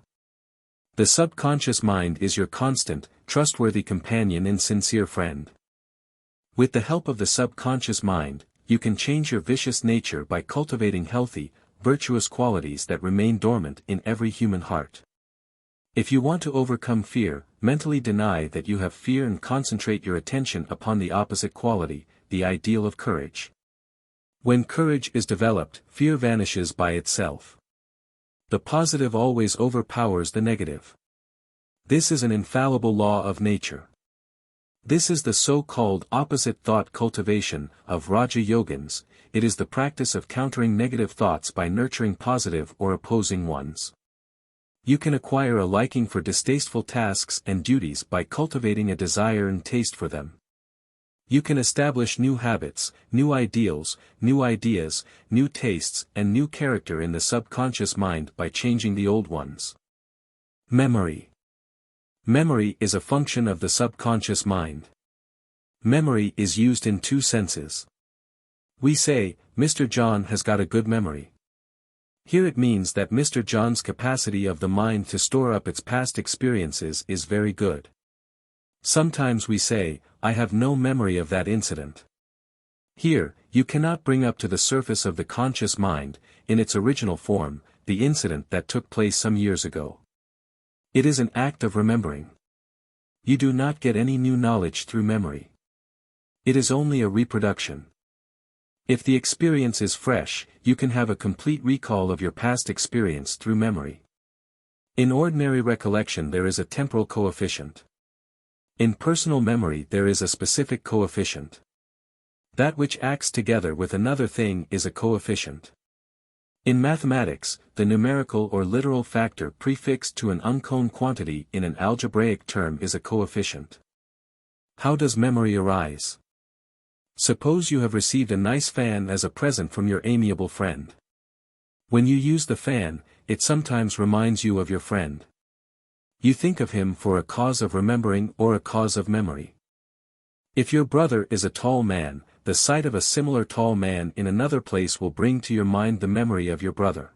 The subconscious mind is your constant, trustworthy companion and sincere friend. With the help of the subconscious mind, you can change your vicious nature by cultivating healthy, virtuous qualities that remain dormant in every human heart. If you want to overcome fear, mentally deny that you have fear and concentrate your attention upon the opposite quality, the ideal of courage. When courage is developed, fear vanishes by itself. The positive always overpowers the negative. This is an infallible law of nature. This is the so-called opposite thought cultivation of Raja Yogins. It is the practice of countering negative thoughts by nurturing positive or opposing ones. You can acquire a liking for distasteful tasks and duties by cultivating a desire and taste for them. You can establish new habits, new ideals, new ideas, new tastes and new character in the subconscious mind by changing the old ones. Memory. Memory is a function of the subconscious mind. Memory is used in two senses. We say, Mr. John has got a good memory. Here it means that Mr. John's capacity of the mind to store up its past experiences is very good. Sometimes we say, I have no memory of that incident. Here, you cannot bring up to the surface of the conscious mind, in its original form, the incident that took place some years ago. It is an act of remembering. You do not get any new knowledge through memory. It is only a reproduction. If the experience is fresh, you can have a complete recall of your past experience through memory. In ordinary recollection there is a temporal coefficient. In personal memory there is a specific coefficient. That which acts together with another thing is a coefficient. In mathematics, the numerical or literal factor prefixed to an unknown quantity in an algebraic term is a coefficient. How does memory arise? Suppose you have received a nice fan as a present from your amiable friend. When you use the fan, it sometimes reminds you of your friend. You think of him for a cause of remembering or a cause of memory. If your brother is a tall man, the sight of a similar tall man in another place will bring to your mind the memory of your brother.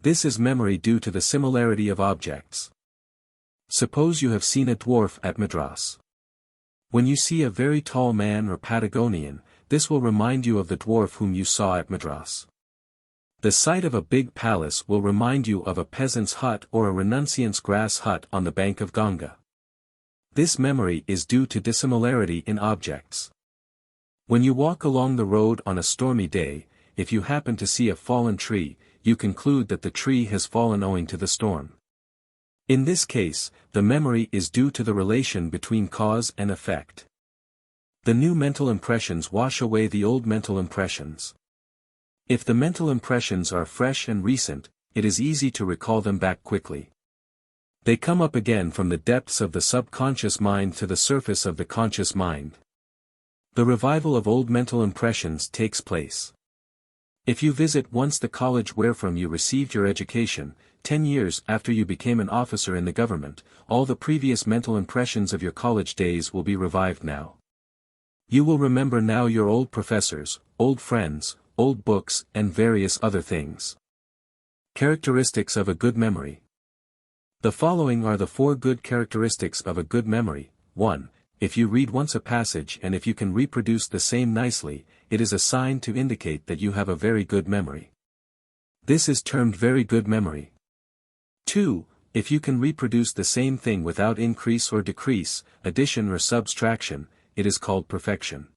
This is memory due to the similarity of objects. Suppose you have seen a dwarf at Madras. When you see a very tall man or Patagonian, this will remind you of the dwarf whom you saw at Madras. The sight of a big palace will remind you of a peasant's hut or a renunciant's grass hut on the bank of Ganga. This memory is due to dissimilarity in objects. When you walk along the road on a stormy day, if you happen to see a fallen tree, you conclude that the tree has fallen owing to the storm. In this case, the memory is due to the relation between cause and effect. The new mental impressions wash away the old mental impressions. If the mental impressions are fresh and recent, it is easy to recall them back quickly. They come up again from the depths of the subconscious mind to the surface of the conscious mind. The revival of old mental impressions takes place. If you visit once the college wherefrom you received your education, 10 years after you became an officer in the government, all the previous mental impressions of your college days will be revived now. You will remember now your old professors, old friends, old books, and various other things. Characteristics of a good memory. The following are the 4 good characteristics of a good memory. 1. If you read once a passage and if you can reproduce the same nicely, it is a sign to indicate that you have a very good memory. This is termed very good memory. 2. If you can reproduce the same thing without increase or decrease, addition or subtraction, it is called perfection.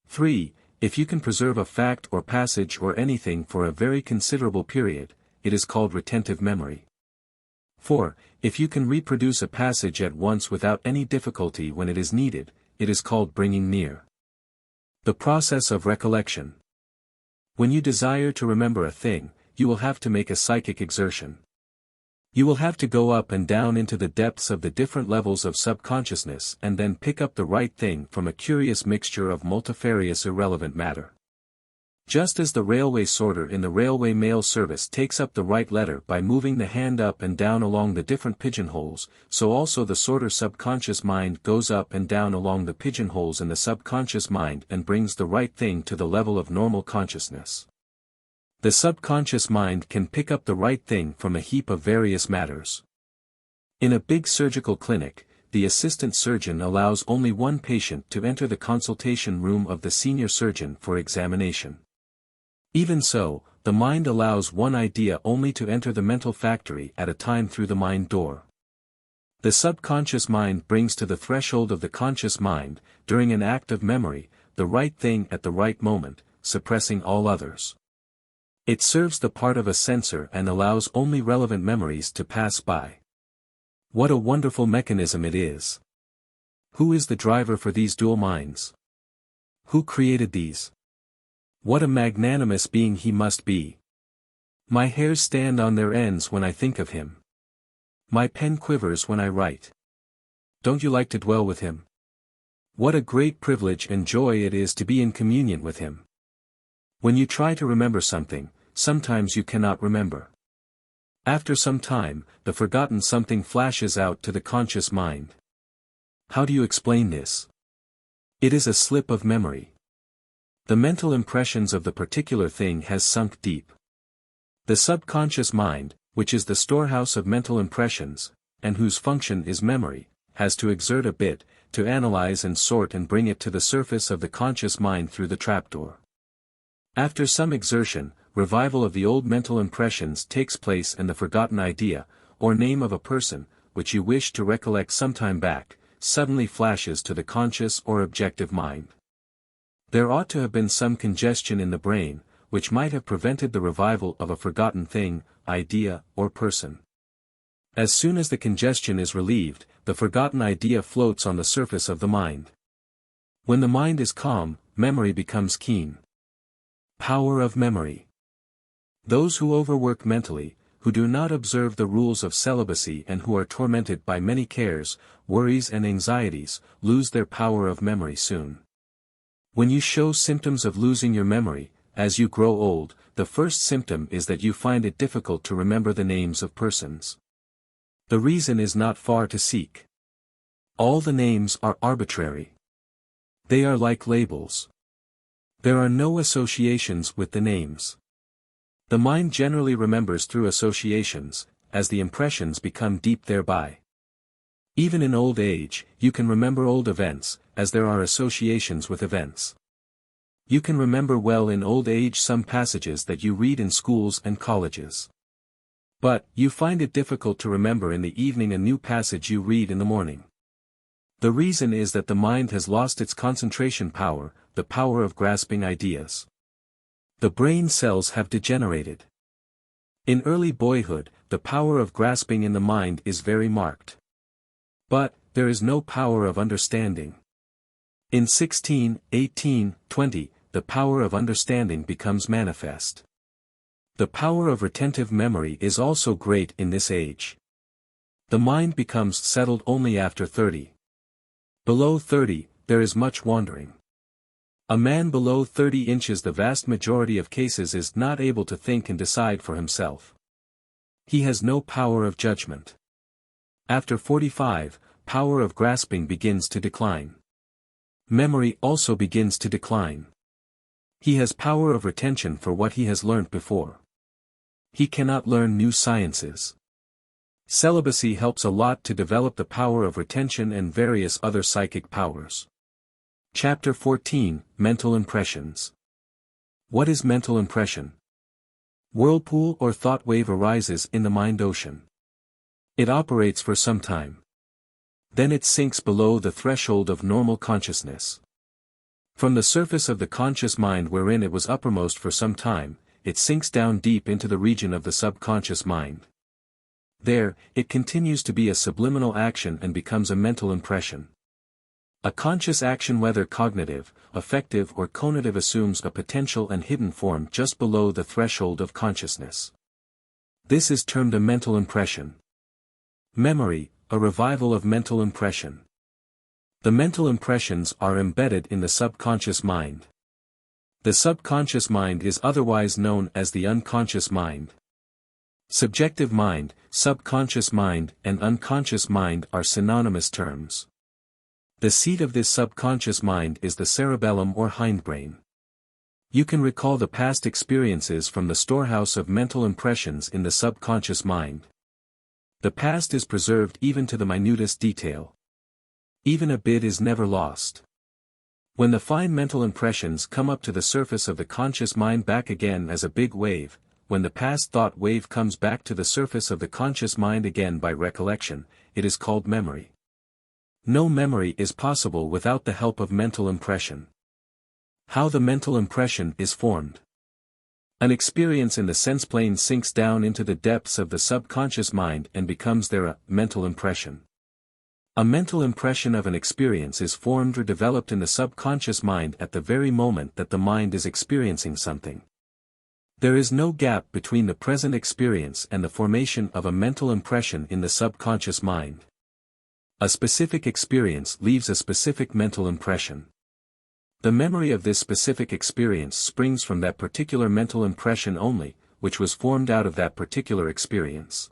3. If you can preserve a fact or passage or anything for a very considerable period, it is called retentive memory. 4. If you can reproduce a passage at once without any difficulty when it is needed, it is called bringing near. The process of recollection. When you desire to remember a thing, you will have to make a psychic exertion. You will have to go up and down into the depths of the different levels of subconsciousness and then pick up the right thing from a curious mixture of multifarious irrelevant matter. Just as the railway sorter in the railway mail service takes up the right letter by moving the hand up and down along the different pigeonholes, so also the sorter subconscious mind goes up and down along the pigeonholes in the subconscious mind and brings the right thing to the level of normal consciousness. The subconscious mind can pick up the right thing from a heap of various matters. In a big surgical clinic, the assistant surgeon allows only one patient to enter the consultation room of the senior surgeon for examination. Even so, the mind allows one idea only to enter the mental factory at a time through the mind door. The subconscious mind brings to the threshold of the conscious mind, during an act of memory, the right thing at the right moment, suppressing all others. It serves the part of a censor and allows only relevant memories to pass by. What a wonderful mechanism it is! Who is the driver for these dual minds? Who created these? What a magnanimous being he must be! My hairs stand on their ends when I think of him. My pen quivers when I write. Don't you like to dwell with him? What a great privilege and joy it is to be in communion with him! When you try to remember something, sometimes you cannot remember. After some time, the forgotten something flashes out to the conscious mind. How do you explain this? It is a slip of memory. The mental impressions of the particular thing has sunk deep. The subconscious mind, which is the storehouse of mental impressions, and whose function is memory, has to exert a bit, to analyze and sort and bring it to the surface of the conscious mind through the trapdoor. After some exertion, revival of the old mental impressions takes place and the forgotten idea, or name of a person, which you wish to recollect some time back, suddenly flashes to the conscious or objective mind. There ought to have been some congestion in the brain, which might have prevented the revival of a forgotten thing, idea, or person. As soon as the congestion is relieved, the forgotten idea floats on the surface of the mind. When the mind is calm, memory becomes keen. Power of memory. Those who overwork mentally, who do not observe the rules of celibacy and who are tormented by many cares, worries and anxieties, lose their power of memory soon. When you show symptoms of losing your memory, as you grow old, the first symptom is that you find it difficult to remember the names of persons. The reason is not far to seek. All the names are arbitrary. They are like labels. There are no associations with the names. The mind generally remembers through associations, as the impressions become deep thereby. Even in old age, you can remember old events, as there are associations with events. You can remember well in old age some passages that you read in schools and colleges. But, you find it difficult to remember in the evening a new passage you read in the morning. The reason is that the mind has lost its concentration power, the power of grasping ideas. The brain cells have degenerated. In early boyhood, the power of grasping in the mind is very marked. But, there is no power of understanding. In 16, 18, 20, the power of understanding becomes manifest. The power of retentive memory is also great in this age. The mind becomes settled only after 30. Below 30, there is much wandering. A man below 30 inches the vast majority of cases is not able to think and decide for himself. He has no power of judgment. After 45, power of grasping begins to decline. Memory also begins to decline. He has power of retention for what he has learnt before. He cannot learn new sciences. Celibacy helps a lot to develop the power of retention and various other psychic powers. Chapter 14, Mental Impressions. What is mental impression? Whirlpool or thought wave arises in the mind ocean. It operates for some time. Then it sinks below the threshold of normal consciousness. From the surface of the conscious mind wherein it was uppermost for some time, it sinks down deep into the region of the subconscious mind. There, it continues to be a subliminal action and becomes a mental impression. A conscious action whether cognitive, affective or conative assumes a potential and hidden form just below the threshold of consciousness. This is termed a mental impression. Memory, a revival of mental impression. The mental impressions are embedded in the subconscious mind. The subconscious mind is otherwise known as the unconscious mind. Subjective mind, subconscious mind and unconscious mind are synonymous terms. The seat of this subconscious mind is the cerebellum or hindbrain. You can recall the past experiences from the storehouse of mental impressions in the subconscious mind. The past is preserved even to the minutest detail. Even a bit is never lost. When the fine mental impressions come up to the surface of the conscious mind back again as a big wave, when the past thought wave comes back to the surface of the conscious mind again by recollection, it is called memory. No memory is possible without the help of mental impression. How the mental impression is formed. An experience in the sense plane sinks down into the depths of the subconscious mind and becomes there a mental impression. A mental impression of an experience is formed or developed in the subconscious mind at the very moment that the mind is experiencing something. There is no gap between the present experience and the formation of a mental impression in the subconscious mind. A specific experience leaves a specific mental impression. The memory of this specific experience springs from that particular mental impression only, which was formed out of that particular experience.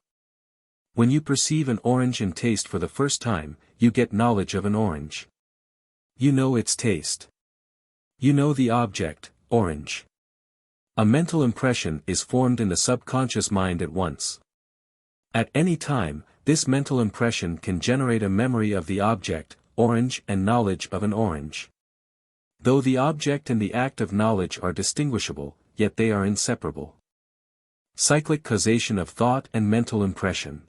When you perceive an orange and taste for the first time, you get knowledge of an orange. You know its taste. You know the object, orange. A mental impression is formed in the subconscious mind at once. At any time, this mental impression can generate a memory of the object, orange and knowledge of an orange. Though the object and the act of knowledge are distinguishable, yet they are inseparable. Cyclic causation of thought and mental impression.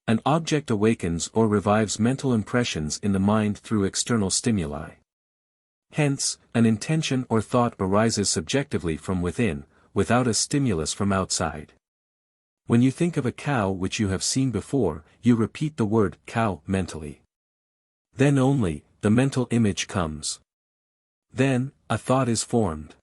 An object awakens or revives mental impressions in the mind through external stimuli. Hence, an intention or thought arises subjectively from within, without a stimulus from outside. When you think of a cow which you have seen before, you repeat the word cow mentally. Then only, the mental image comes. Then, a thought is formed.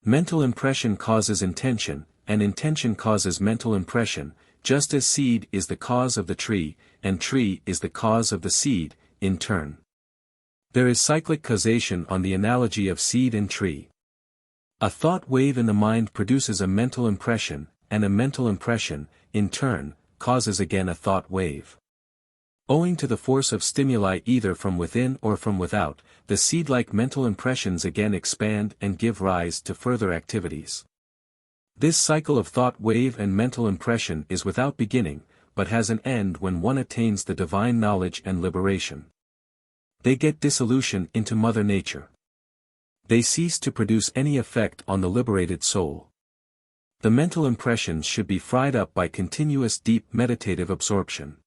Mental impression causes intention, and intention causes mental impression, just as seed is the cause of the tree, and tree is the cause of the seed, in turn. There is cyclic causation on the analogy of seed and tree. A thought wave in the mind produces a mental impression, and a mental impression, in turn, causes again a thought wave. Owing to the force of stimuli either from within or from without, the seed-like mental impressions again expand and give rise to further activities. This cycle of thought wave and mental impression is without beginning, but has an end when one attains the divine knowledge and liberation. They get dissolution into Mother Nature. They cease to produce any effect on the liberated soul. The mental impressions should be fried up by continuous deep meditative absorption.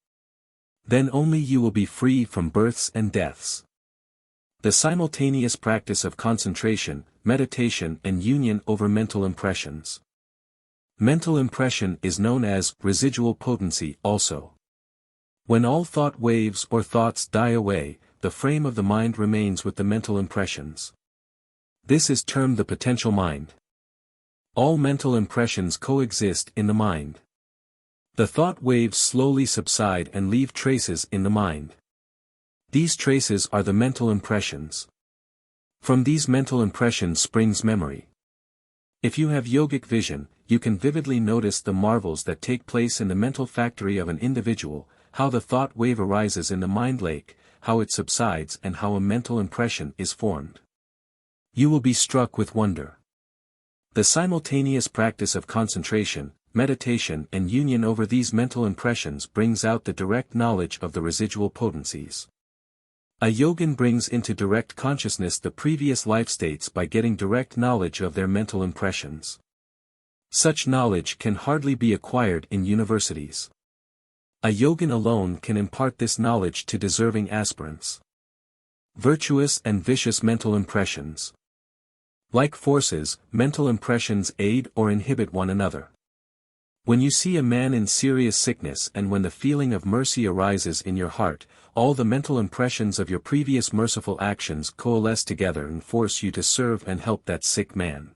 Then only you will be free from births and deaths. The simultaneous practice of concentration, meditation and union over mental impressions. Mental impression is known as residual potency also. When all thought waves or thoughts die away, the frame of the mind remains with the mental impressions. This is termed the potential mind. All mental impressions coexist in the mind. The thought waves slowly subside and leave traces in the mind. These traces are the mental impressions. From these mental impressions springs memory. If you have yogic vision, you can vividly notice the marvels that take place in the mental factory of an individual, how the thought wave arises in the mind lake, how it subsides and how a mental impression is formed. You will be struck with wonder. The simultaneous practice of concentration, meditation and union over these mental impressions brings out the direct knowledge of the residual potencies. A yogin brings into direct consciousness the previous life states by getting direct knowledge of their mental impressions. Such knowledge can hardly be acquired in universities. A yogin alone can impart this knowledge to deserving aspirants. Virtuous and vicious mental impressions. Like forces, mental impressions aid or inhibit one another. When you see a man in serious sickness and when the feeling of mercy arises in your heart, all the mental impressions of your previous merciful actions coalesce together and force you to serve and help that sick man.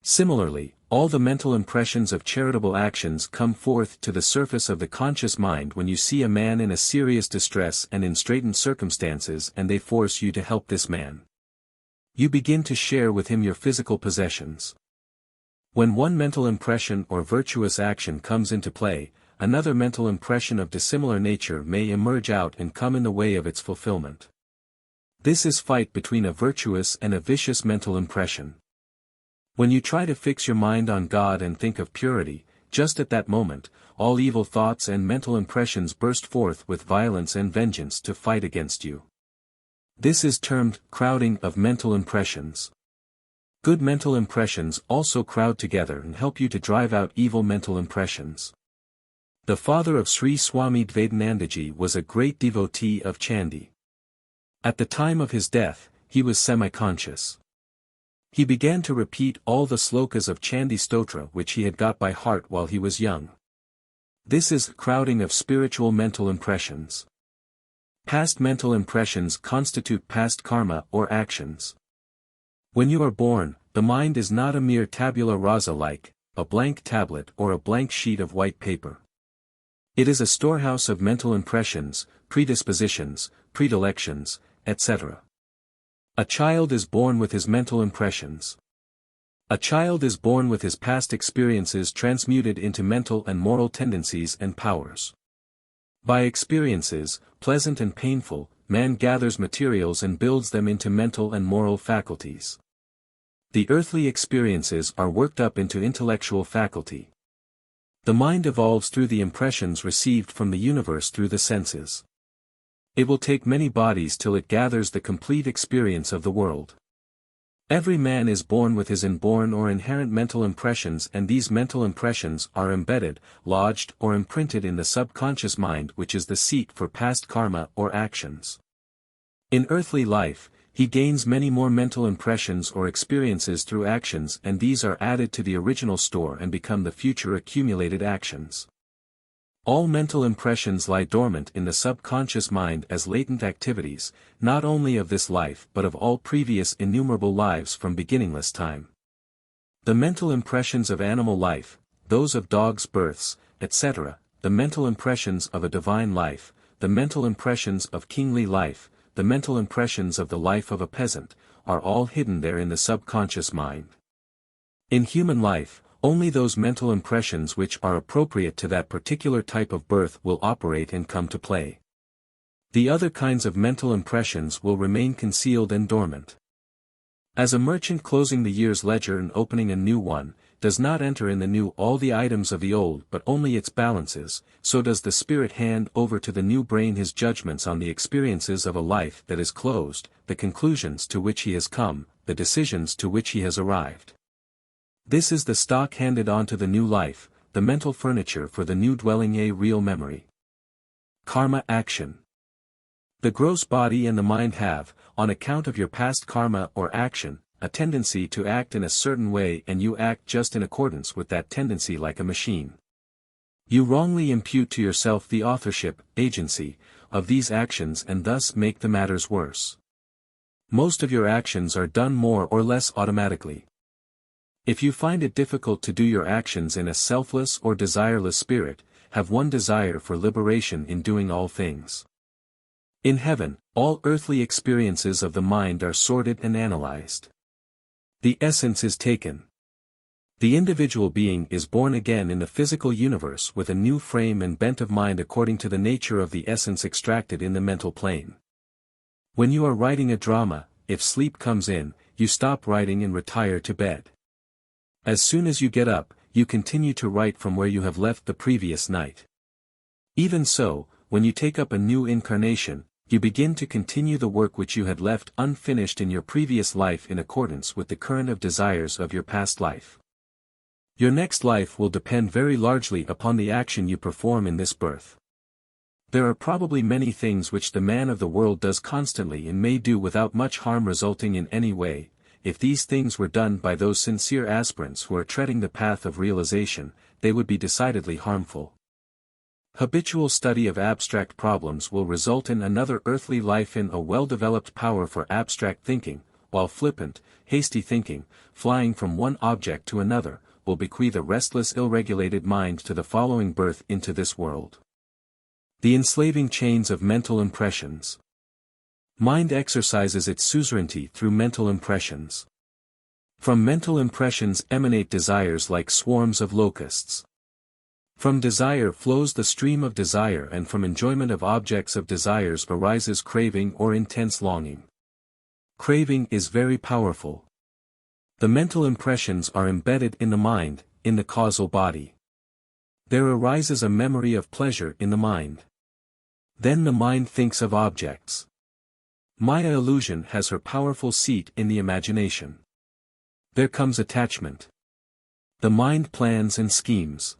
Similarly, all the mental impressions of charitable actions come forth to the surface of the conscious mind when you see a man in a serious distress and in straitened circumstances and they force you to help this man. You begin to share with him your physical possessions. When one mental impression or virtuous action comes into play, another mental impression of dissimilar nature may emerge out and come in the way of its fulfillment. This is fight between a virtuous and a vicious mental impression. When you try to fix your mind on God and think of purity, just at that moment, all evil thoughts and mental impressions burst forth with violence and vengeance to fight against you. This is termed crowding of mental impressions. Good mental impressions also crowd together and help you to drive out evil mental impressions. The father of Sri Swami Vedanandaji was a great devotee of Chandi. At the time of his death, he was semi-conscious. He began to repeat all the slokas of Chandi Stotra which he had got by heart while he was young. This is crowding of spiritual mental impressions. Past mental impressions constitute past karma or actions. When you are born, the mind is not a mere tabula rasa like a blank tablet or a blank sheet of white paper. It is a storehouse of mental impressions, predispositions, predilections, etc. A child is born with his mental impressions. A child is born with his past experiences transmuted into mental and moral tendencies and powers. By experiences, pleasant and painful, man gathers materials and builds them into mental and moral faculties. The earthly experiences are worked up into intellectual faculty. The mind evolves through the impressions received from the universe through the senses. It will take many bodies till it gathers the complete experience of the world. Every man is born with his inborn or inherent mental impressions, and these mental impressions are embedded, lodged or imprinted in the subconscious mind, which is the seat for past karma or actions. In earthly life, he gains many more mental impressions or experiences through actions, and these are added to the original store and become the future accumulated actions. All mental impressions lie dormant in the subconscious mind as latent activities, not only of this life but of all previous innumerable lives from beginningless time. The mental impressions of animal life, those of dogs' births, etc., the mental impressions of a divine life, the mental impressions of kingly life, the mental impressions of the life of a peasant, are all hidden there in the subconscious mind. In human life, only those mental impressions which are appropriate to that particular type of birth will operate and come to play. The other kinds of mental impressions will remain concealed and dormant. As a merchant closing the year's ledger and opening a new one, does not enter in the new all the items of the old but only its balances, so does the spirit hand over to the new brain his judgments on the experiences of a life that is closed, the conclusions to which he has come, the decisions to which he has arrived. This is the stock handed on to the new life, the mental furniture for the new dwelling, a real memory. Karma action. The gross body and the mind have, on account of your past karma or action, a tendency to act in a certain way, and you act just in accordance with that tendency like a machine. You wrongly impute to yourself the authorship, agency, of these actions and thus make the matters worse. Most of your actions are done more or less automatically. If you find it difficult to do your actions in a selfless or desireless spirit, have one desire for liberation in doing all things. In heaven, all earthly experiences of the mind are sorted and analyzed. The essence is taken. The individual being is born again in the physical universe with a new frame and bent of mind according to the nature of the essence extracted in the mental plane. When you are writing a drama, if sleep comes in, you stop writing and retire to bed. As soon as you get up, you continue to write from where you have left the previous night. Even so, when you take up a new incarnation, you begin to continue the work which you had left unfinished in your previous life in accordance with the current of desires of your past life. Your next life will depend very largely upon the action you perform in this birth. There are probably many things which the man of the world does constantly and may do without much harm resulting in any way. If these things were done by those sincere aspirants who are treading the path of realization, they would be decidedly harmful. Habitual study of abstract problems will result in another earthly life in a well-developed power for abstract thinking, while flippant, hasty thinking, flying from one object to another, will bequeath a restless ill-regulated mind to the following birth into this world. The enslaving chains of mental impressions. Mind exercises its suzerainty through mental impressions. From mental impressions emanate desires like swarms of locusts. From desire flows the stream of desire, and from enjoyment of objects of desires arises craving or intense longing. Craving is very powerful. The mental impressions are embedded in the mind, in the causal body. There arises a memory of pleasure in the mind. Then the mind thinks of objects. Maya illusion has her powerful seat in the imagination. There comes attachment. The mind plans and schemes.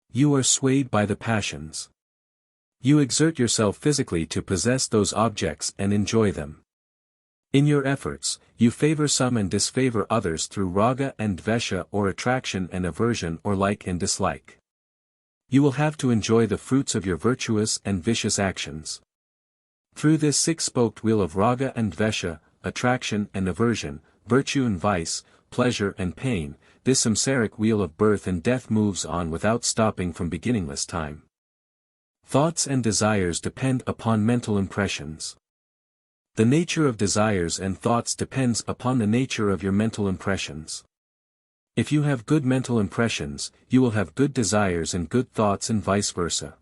You are swayed by the passions. You exert yourself physically to possess those objects and enjoy them. In your efforts, you favor some and disfavor others through raga and dvesha, or attraction and aversion, or like and dislike. You will have to enjoy the fruits of your virtuous and vicious actions. Through this six-spoked wheel of raga and dvesha, attraction and aversion, virtue and vice, pleasure and pain, this samsaric wheel of birth and death moves on without stopping from beginningless time. Thoughts and desires depend upon mental impressions. The nature of desires and thoughts depends upon the nature of your mental impressions. If you have good mental impressions, you will have good desires and good thoughts, and vice versa.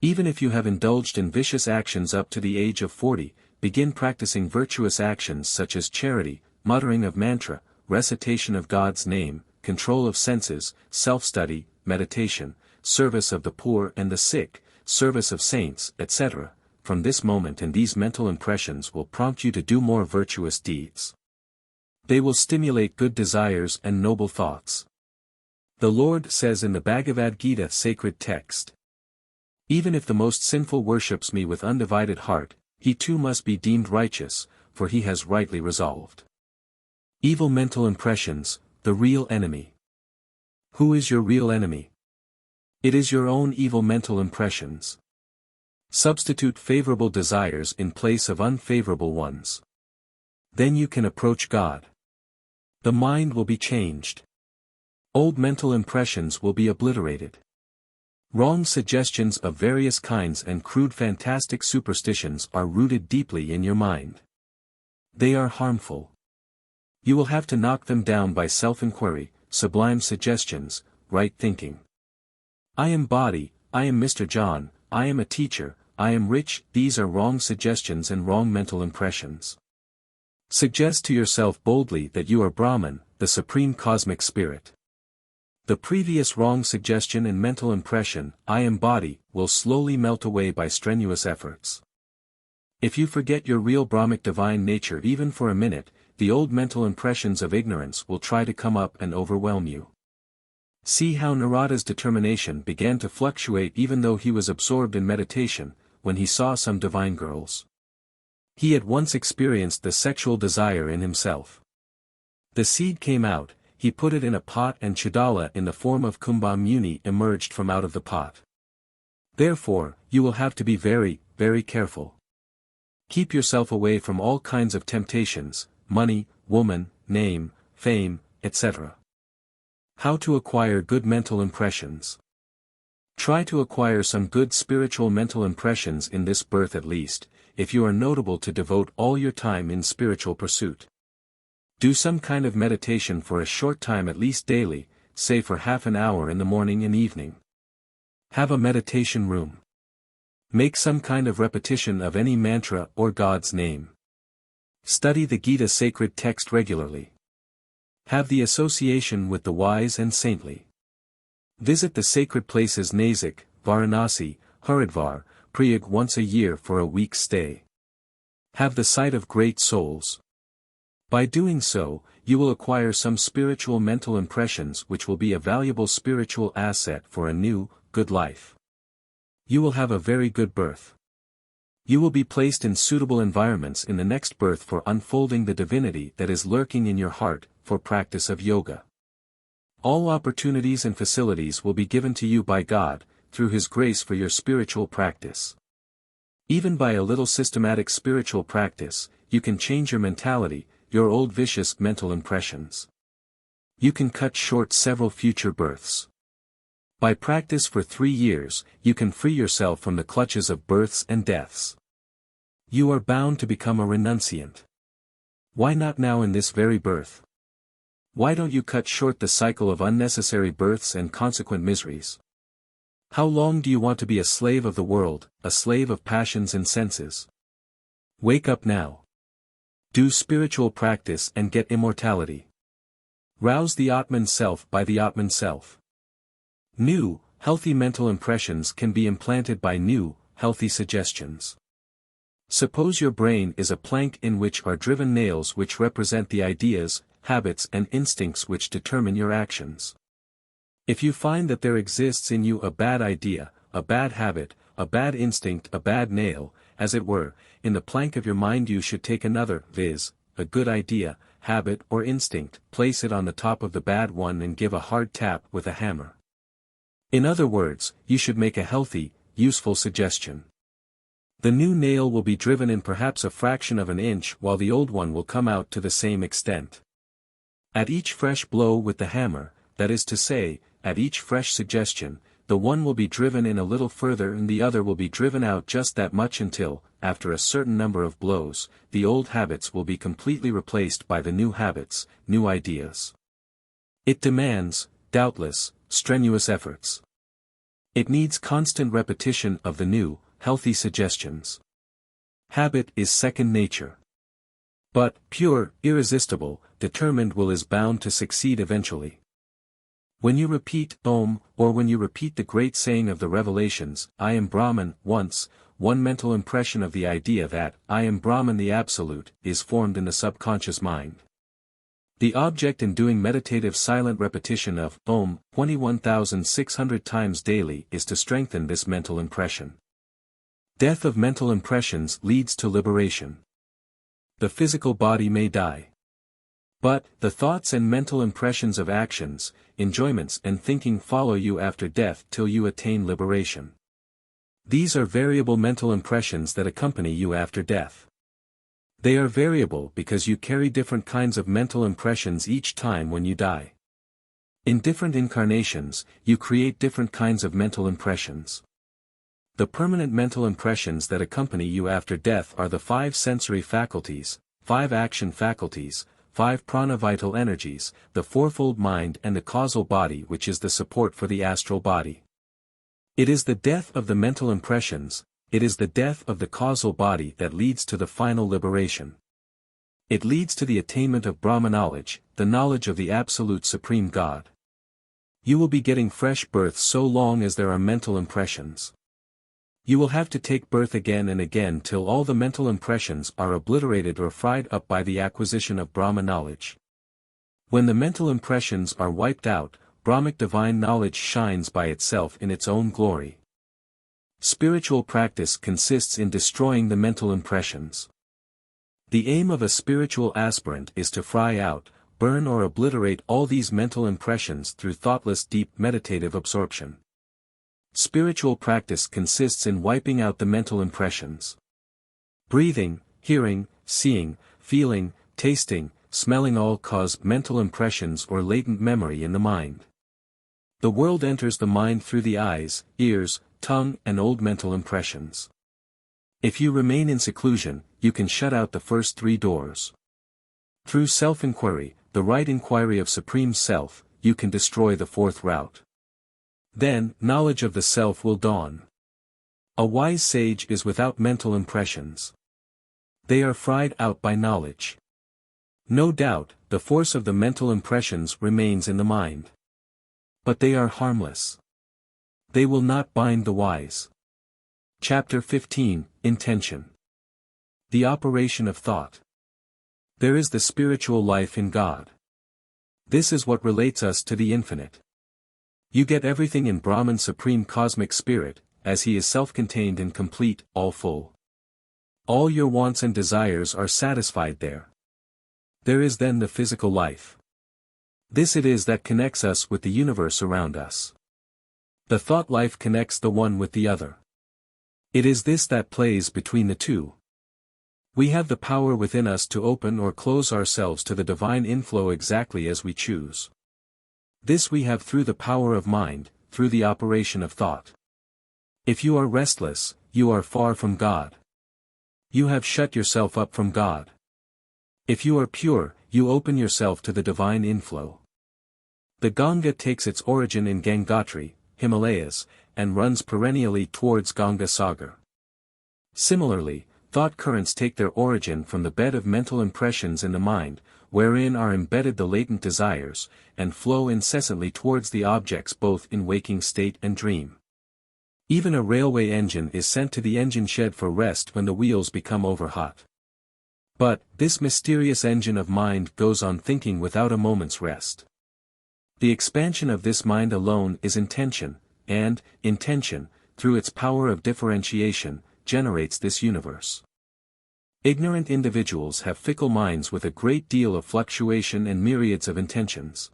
Even if you have indulged in vicious actions up to the age of 40, begin practicing virtuous actions such as charity, muttering of mantra, recitation of God's name, control of senses, self-study, meditation, service of the poor and the sick, service of saints, etc. From this moment, and these mental impressions will prompt you to do more virtuous deeds. They will stimulate good desires and noble thoughts. The Lord says in the Bhagavad Gita sacred text, "Even if the most sinful worships me with undivided heart, he too must be deemed righteous, for he has rightly resolved." Evil mental impressions, the real enemy. Who is your real enemy? It is your own evil mental impressions. Substitute favorable desires in place of unfavorable ones. Then you can approach God. The mind will be changed. Old mental impressions will be obliterated. Wrong suggestions of various kinds and crude fantastic superstitions are rooted deeply in your mind. They are harmful. You will have to knock them down by self-inquiry, sublime suggestions, right thinking. I am body, I am Mr. John, I am a teacher, I am rich. These are wrong suggestions and wrong mental impressions. Suggest to yourself boldly that you are Brahman, the supreme cosmic spirit. The previous wrong suggestion and mental impression, I am body, will slowly melt away by strenuous efforts. If you forget your real Brahmic divine nature even for a minute, the old mental impressions of ignorance will try to come up and overwhelm you. See how Narada's determination began to fluctuate even though he was absorbed in meditation, when he saw some divine girls. He at once experienced the sexual desire in himself. The seed came out, he put it in a pot and Chudala in the form of Kumbha Muni emerged from out of the pot. Therefore, you will have to be very, very careful. Keep yourself away from all kinds of temptations, money, woman, name, fame, etc. How to acquire good mental impressions. Try to acquire some good spiritual mental impressions in this birth at least, if you are notable to devote all your time in spiritual pursuit. Do some kind of meditation for a short time at least daily, say for half an hour in the morning and evening. Have a meditation room. Make some kind of repetition of any mantra or God's name. Study the Gita sacred text regularly. Have the association with the wise and saintly. Visit the sacred places Nasik, Varanasi, Haridwar, Prayag once a year for a week's stay. Have the sight of great souls. By doing so, you will acquire some spiritual mental impressions which will be a valuable spiritual asset for a new, good life. You will have a very good birth. You will be placed in suitable environments in the next birth for unfolding the divinity that is lurking in your heart, for practice of yoga. All opportunities and facilities will be given to you by God, through His grace for your spiritual practice. Even by a little systematic spiritual practice, you can change your mentality, your old vicious mental impressions. You can cut short several future births. By practice for 3 years, you can free yourself from the clutches of births and deaths. You are bound to become a renunciant. Why not now in this very birth? Why don't you cut short the cycle of unnecessary births and consequent miseries? How long do you want to be a slave of the world, a slave of passions and senses? Wake up now. Do spiritual practice and get immortality. Rouse the Atman self by the Atman self. New, healthy mental impressions can be implanted by new, healthy suggestions. Suppose your brain is a plank in which are driven nails which represent the ideas, habits and instincts which determine your actions. If you find that there exists in you a bad idea, a bad habit, a bad instinct, a bad nail, as it were, in the plank of your mind, you should take another, viz., a good idea, habit or instinct, place it on the top of the bad one and give a hard tap with a hammer. In other words, you should make a healthy, useful suggestion. The new nail will be driven in perhaps a fraction of an inch while the old one will come out to the same extent. At each fresh blow with the hammer, that is to say, at each fresh suggestion, the one will be driven in a little further and the other will be driven out just that much until, after a certain number of blows, the old habits will be completely replaced by the new habits, new ideas. It demands, doubtless, strenuous efforts. It needs constant repetition of the new, healthy suggestions. Habit is second nature. But, pure, irresistible, determined will is bound to succeed eventually. When you repeat Om, or when you repeat the great saying of the Revelations, I am Brahman, once, one mental impression of the idea that, I am Brahman the Absolute, is formed in the subconscious mind. The object in doing meditative silent repetition of Om 21,600 times daily is to strengthen this mental impression. Death of mental impressions leads to liberation. The physical body may die. But, the thoughts and mental impressions of actions, enjoyments and thinking follow you after death till you attain liberation. These are variable mental impressions that accompany you after death. They are variable because you carry different kinds of mental impressions each time when you die. In different incarnations, you create different kinds of mental impressions. The permanent mental impressions that accompany you after death are the 5 sensory faculties, 5 action faculties, 5 prana vital energies, the fourfold mind and the causal body, which is the support for the astral body. It is the death of the mental impressions, it is the death of the causal body that leads to the final liberation. It leads to the attainment of Brahma knowledge, the knowledge of the absolute supreme God. You will be getting fresh birth so long as there are mental impressions. You will have to take birth again and again till all the mental impressions are obliterated or fried up by the acquisition of Brahma knowledge. When the mental impressions are wiped out, Brahmic divine knowledge shines by itself in its own glory. Spiritual practice consists in destroying the mental impressions. The aim of a spiritual aspirant is to fry out, burn or obliterate all these mental impressions through thoughtless deep meditative absorption. Spiritual practice consists in wiping out the mental impressions. Breathing, hearing, seeing, feeling, tasting, smelling all cause mental impressions or latent memory in the mind. The world enters the mind through the eyes, ears, tongue and old mental impressions. If you remain in seclusion, you can shut out the first 3 doors. Through self-inquiry, the right inquiry of Supreme Self, you can destroy the 4th route. Then, knowledge of the self will dawn. A wise sage is without mental impressions. They are fried out by knowledge. No doubt, the force of the mental impressions remains in the mind. But they are harmless. They will not bind the wise. Chapter 15, Intention. The operation of thought. There is the spiritual life in God. This is what relates us to the infinite. You get everything in Brahman Supreme Cosmic Spirit, as he is self-contained and complete, all full. All your wants and desires are satisfied there. There is then the physical life. This it is that connects us with the universe around us. The thought life connects the one with the other. It is this that plays between the two. We have the power within us to open or close ourselves to the divine inflow exactly as we choose. This we have through the power of mind, through the operation of thought. If you are restless, you are far from God. You have shut yourself up from God. If you are pure, you open yourself to the divine inflow. The Ganga takes its origin in Gangotri, Himalayas, and runs perennially towards Ganga Sagar. Similarly, thought currents take their origin from the bed of mental impressions in the mind, wherein are embedded the latent desires, and flow incessantly towards the objects both in waking state and dream. Even a railway engine is sent to the engine shed for rest when the wheels become overhot. But, this mysterious engine of mind goes on thinking without a moment's rest. The expansion of this mind alone is intention, and, intention, through its power of differentiation, generates this universe. Ignorant individuals have fickle minds with a great deal of fluctuation and myriads of intentions.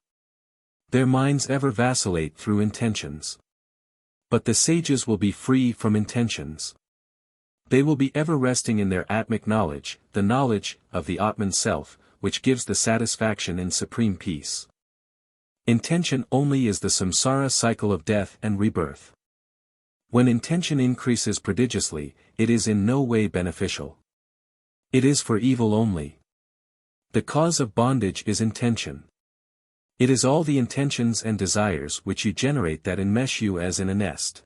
Their minds ever vacillate through intentions. But the sages will be free from intentions. They will be ever resting in their Atmic knowledge, the knowledge of the Atman Self, which gives the satisfaction in supreme peace. Intention only is the samsara cycle of death and rebirth. When intention increases prodigiously, it is in no way beneficial. It is for evil only. The cause of bondage is intention. It is all the intentions and desires which you generate that enmesh you as in a nest.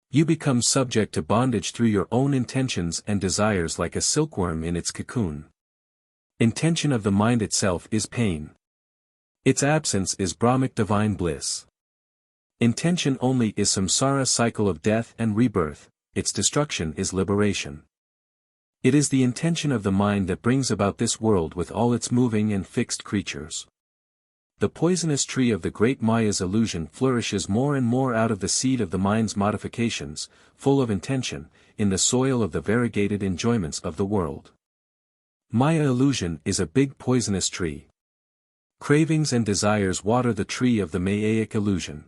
You become subject to bondage through your own intentions and desires like a silkworm in its cocoon. Intention of the mind itself is pain. Its absence is Brahmic divine bliss. Intention only is samsara cycle of death and rebirth, its destruction is liberation. It is the intention of the mind that brings about this world with all its moving and fixed creatures. The poisonous tree of the great Maya's illusion flourishes more and more out of the seed of the mind's modifications, full of intention, in the soil of the variegated enjoyments of the world. Maya illusion is a big poisonous tree. Cravings and desires water the tree of the Mayaic illusion.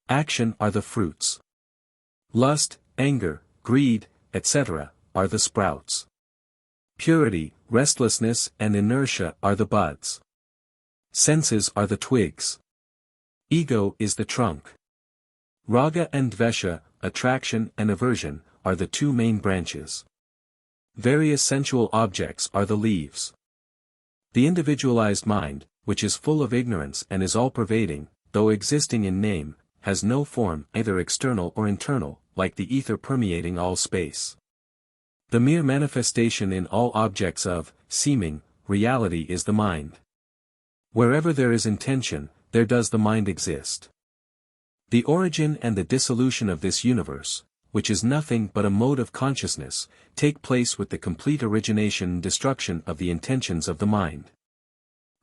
Action are the fruits. Lust, anger, greed, etc., are the sprouts. Purity, restlessness and inertia are the buds. Senses are the twigs. Ego is the trunk. Raga and Dvesha, attraction and aversion, are the two main branches. Various sensual objects are the leaves. The individualized mind, which is full of ignorance and is all-pervading, though existing in name, has no form, either external or internal, like the ether permeating all space. The mere manifestation in all objects of seeming reality is the mind. Wherever there is intention, there does the mind exist. The origin and the dissolution of this universe, which is nothing but a mode of consciousness, take place with the complete origination and destruction of the intentions of the mind.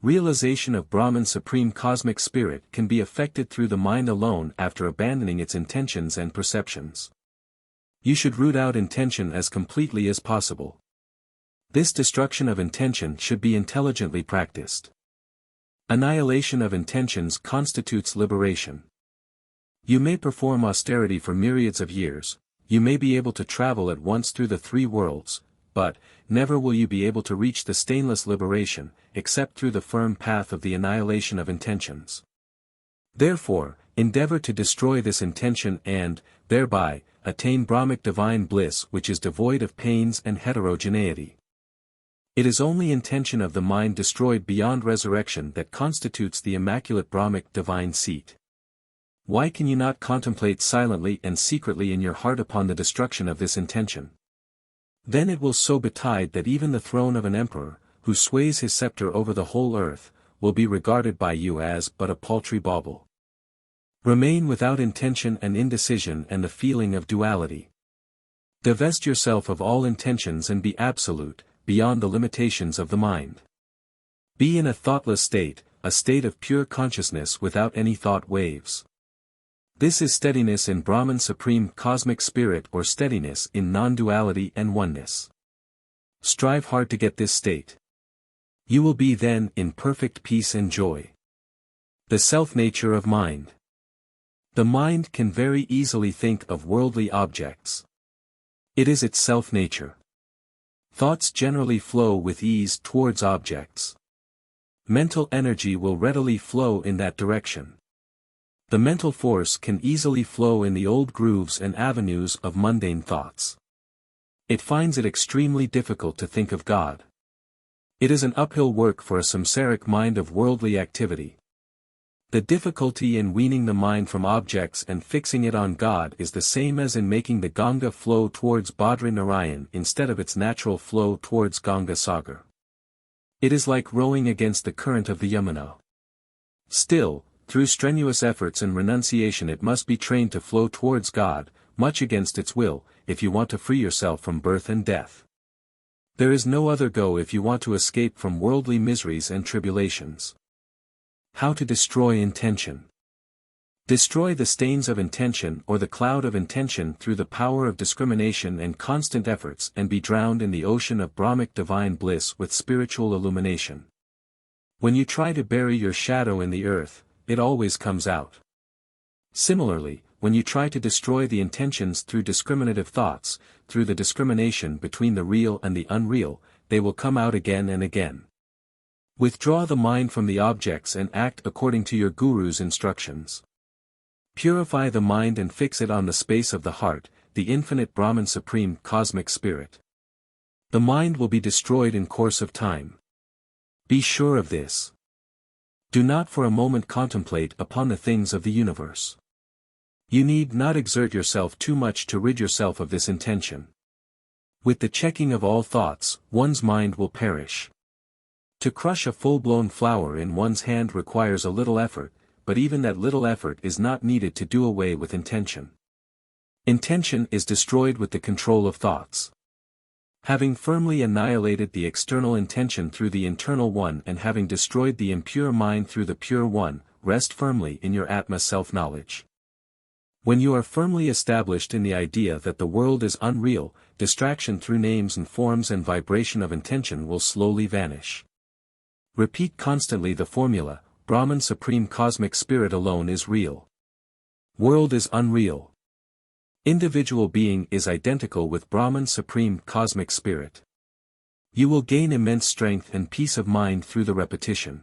Realization of Brahman Supreme Cosmic Spirit can be effected through the mind alone after abandoning its intentions and perceptions. You should root out intention as completely as possible. This destruction of intention should be intelligently practiced. Annihilation of intentions constitutes liberation. You may perform austerity for myriads of years, you may be able to travel at once through the three worlds, but never will you be able to reach the stainless liberation, except through the firm path of the annihilation of intentions. Therefore, endeavor to destroy this intention and, thereby, attain Brahmic divine bliss which is devoid of pains and heterogeneity. It is only intention of the mind destroyed beyond resurrection that constitutes the immaculate Brahmic divine seat. Why can you not contemplate silently and secretly in your heart upon the destruction of this intention? Then it will so betide that even the throne of an emperor, who sways his scepter over the whole earth, will be regarded by you as but a paltry bauble. Remain without intention and indecision and the feeling of duality. Divest yourself of all intentions and be absolute, beyond the limitations of the mind. Be in a thoughtless state, a state of pure consciousness without any thought waves. This is steadiness in Brahman Supreme Cosmic Spirit or steadiness in non-duality and oneness. Strive hard to get this state. You will be then in perfect peace and joy. The self-nature of mind. The mind can very easily think of worldly objects. It is its self-nature. Thoughts generally flow with ease towards objects. Mental energy will readily flow in that direction. The mental force can easily flow in the old grooves and avenues of mundane thoughts. It finds it extremely difficult to think of God. It is an uphill work for a samsaric mind of worldly activity. The difficulty in weaning the mind from objects and fixing it on God is the same as in making the Ganga flow towards Badri Narayan instead of its natural flow towards Ganga Sagar. It is like rowing against the current of the Yamuna. Still, through strenuous efforts and renunciation it must be trained to flow towards God, much against its will, if you want to free yourself from birth and death. There is no other go if you want to escape from worldly miseries and tribulations. How to destroy intention. Destroy the stains of intention or the cloud of intention through the power of discrimination and constant efforts and be drowned in the ocean of Brahmic divine bliss with spiritual illumination. When you try to bury your shadow in the earth, it always comes out. Similarly, when you try to destroy the intentions through discriminative thoughts, through the discrimination between the real and the unreal, they will come out again and again. Withdraw the mind from the objects and act according to your Guru's instructions. Purify the mind and fix it on the space of the heart, the infinite Brahman Supreme Cosmic Spirit. The mind will be destroyed in course of time. Be sure of this. Do not for a moment contemplate upon the things of the universe. You need not exert yourself too much to rid yourself of this intention. With the checking of all thoughts, one's mind will perish. To crush a full-blown flower in one's hand requires a little effort, but even that little effort is not needed to do away with intention. Intention is destroyed with the control of thoughts. Having firmly annihilated the external intention through the internal one and having destroyed the impure mind through the pure one, rest firmly in your Atma self-knowledge. When you are firmly established in the idea that the world is unreal, distraction through names and forms and vibration of intention will slowly vanish. Repeat constantly the formula, Brahman Supreme Cosmic Spirit alone is real. World is unreal. Individual being is identical with Brahman Supreme Cosmic Spirit. You will gain immense strength and peace of mind through the repetition.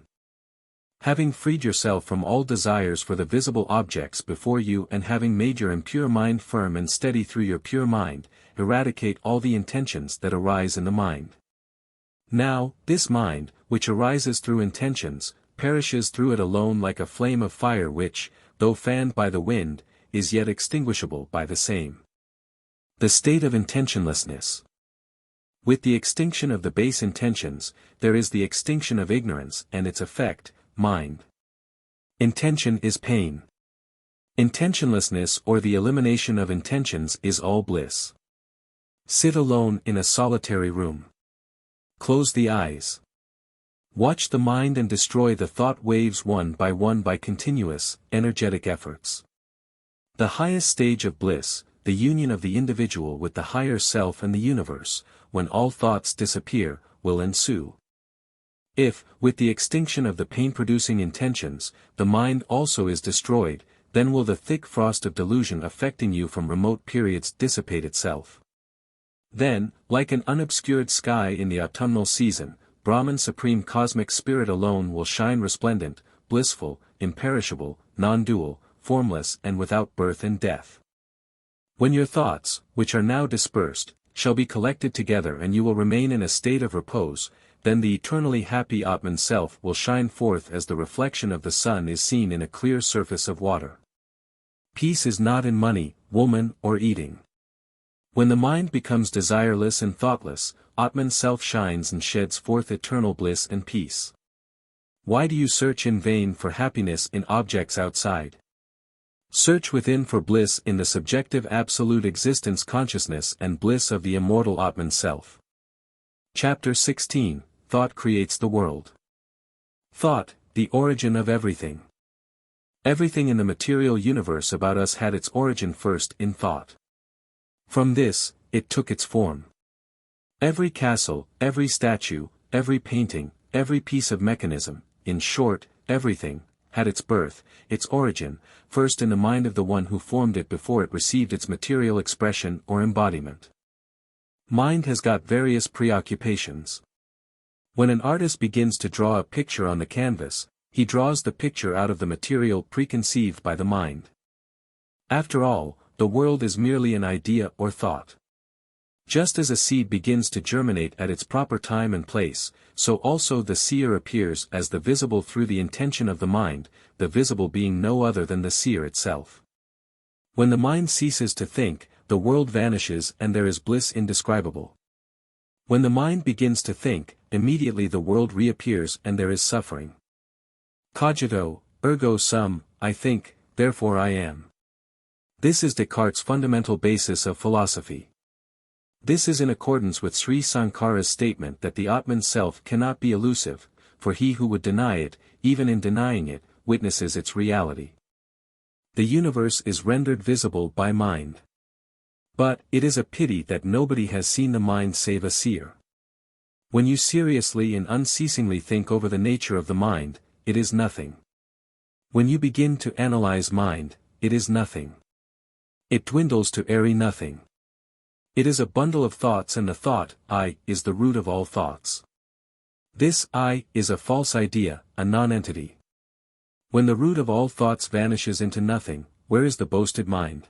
Having freed yourself from all desires for the visible objects before you and having made your impure mind firm and steady through your pure mind, eradicate all the intentions that arise in the mind. Now, this mind, which arises through intentions, perishes through it alone like a flame of fire which, though fanned by the wind, is yet extinguishable by the same. The state of intentionlessness. With the extinction of the base intentions, there is the extinction of ignorance and its effect, mind. Intention is pain. Intentionlessness or the elimination of intentions is all bliss. Sit alone in a solitary room. Close the eyes. Watch the mind and destroy the thought waves one by continuous, energetic efforts. The highest stage of bliss, the union of the individual with the higher self and the universe, when all thoughts disappear, will ensue. If, with the extinction of the pain-producing intentions, the mind also is destroyed, then will the thick frost of delusion affecting you from remote periods dissipate itself. Then, like an unobscured sky in the autumnal season, Brahman Supreme Cosmic Spirit alone will shine resplendent, blissful, imperishable, non-dual, formless and without birth and death. When your thoughts, which are now dispersed, shall be collected together and you will remain in a state of repose, then the eternally happy Atman Self will shine forth as the reflection of the sun is seen in a clear surface of water. Peace is not in money, woman or eating. When the mind becomes desireless and thoughtless, Atman Self shines and sheds forth eternal bliss and peace. Why do you search in vain for happiness in objects outside? Search within for bliss in the subjective absolute existence consciousness and bliss of the immortal Atman Self. Chapter 16, Thought Creates the World. Thought, the origin of everything. Everything in the material universe about us had its origin first in thought. From this, it took its form. Every castle, every statue, every painting, every piece of mechanism, in short, everything, had its birth, its origin, first in the mind of the one who formed it before it received its material expression or embodiment. Mind has got various preoccupations. When an artist begins to draw a picture on the canvas, he draws the picture out of the material preconceived by the mind. After all, the world is merely an idea or thought. Just as a seed begins to germinate at its proper time and place, so also the seer appears as the visible through the intention of the mind, the visible being no other than the seer itself. When the mind ceases to think, the world vanishes and there is bliss indescribable. When the mind begins to think, immediately the world reappears and there is suffering. Cogito, ergo sum, I think, therefore I am. This is Descartes' fundamental basis of philosophy. This is in accordance with Sri Sankara's statement that the Atman Self cannot be elusive, for he who would deny it, even in denying it, witnesses its reality. The universe is rendered visible by mind. But, it is a pity that nobody has seen the mind save a seer. When you seriously and unceasingly think over the nature of the mind, it is nothing. When you begin to analyze mind, it is nothing. It dwindles to airy nothing. It is a bundle of thoughts and the thought, I, is the root of all thoughts. This I, is a false idea, a non-entity. When the root of all thoughts vanishes into nothing, where is the boasted mind?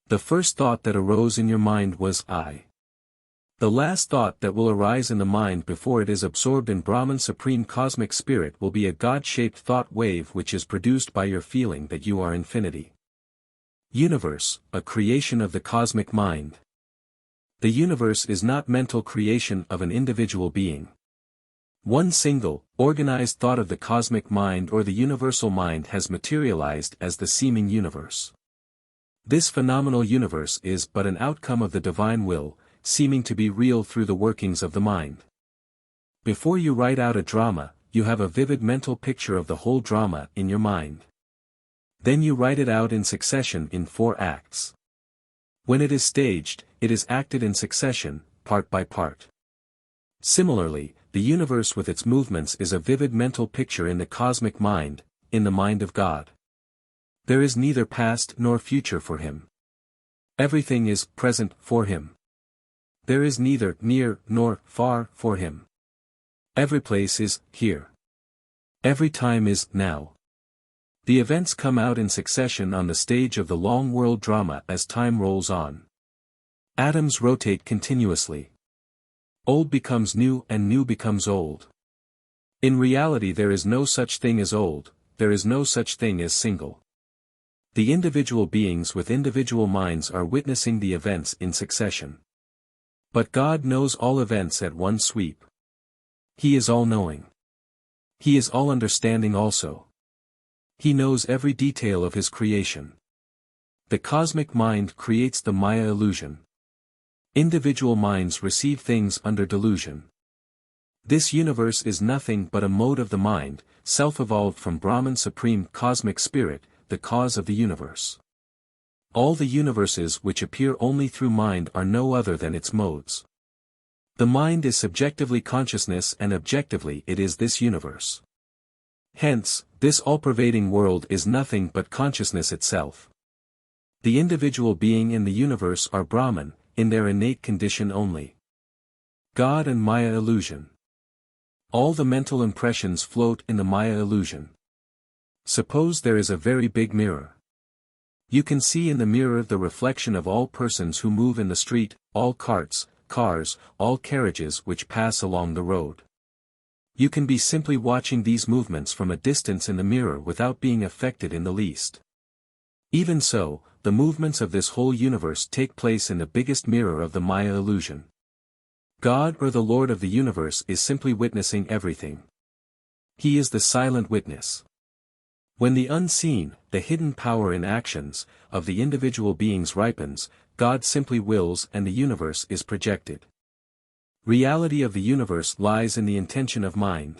The first thought that arose in your mind was I. The last thought that will arise in the mind before it is absorbed in Brahman Supreme Cosmic Spirit will be a God-shaped thought wave which is produced by your feeling that you are infinity. Universe, a creation of the cosmic mind. The universe is not mental creation of an individual being. One single, organized thought of the cosmic mind or the universal mind has materialized as the seeming universe. This phenomenal universe is but an outcome of the divine will, seeming to be real through the workings of the mind. Before you write out a drama, you have a vivid mental picture of the whole drama in your mind. Then you write it out in succession in 4 acts. When it is staged, it is acted in succession, part by part. Similarly, the universe with its movements is a vivid mental picture in the cosmic mind, in the mind of God. There is neither past nor future for him. Everything is present for him. There is neither near nor far for him. Every place is here. Every time is now. The events come out in succession on the stage of the long world drama as time rolls on. Atoms rotate continuously. Old becomes new and new becomes old. In reality there is no such thing as old, there is no such thing as single. The individual beings with individual minds are witnessing the events in succession. But God knows all events at one sweep. He is all-knowing. He is all-understanding also. He knows every detail of his creation. The cosmic mind creates the Maya illusion. Individual minds receive things under delusion. This universe is nothing but a mode of the mind, self-evolved from Brahman Supreme Cosmic Spirit, the cause of the universe. All the universes which appear only through mind are no other than its modes. The mind is subjectively consciousness and objectively it is this universe. Hence, this all-pervading world is nothing but consciousness itself. The individual being in the universe are Brahman, in their innate condition only. God and Maya illusion. All the mental impressions float in the Maya illusion. Suppose there is a very big mirror. You can see in the mirror the reflection of all persons who move in the street, all carts, cars, all carriages which pass along the road. You can be simply watching these movements from a distance in the mirror without being affected in the least. Even so, the movements of this whole universe take place in the biggest mirror of the Maya illusion. God or the Lord of the universe is simply witnessing everything. He is the silent witness. When the unseen, the hidden power in actions, of the individual beings ripens, God simply wills and the universe is projected. Reality of the universe lies in the intention of mind.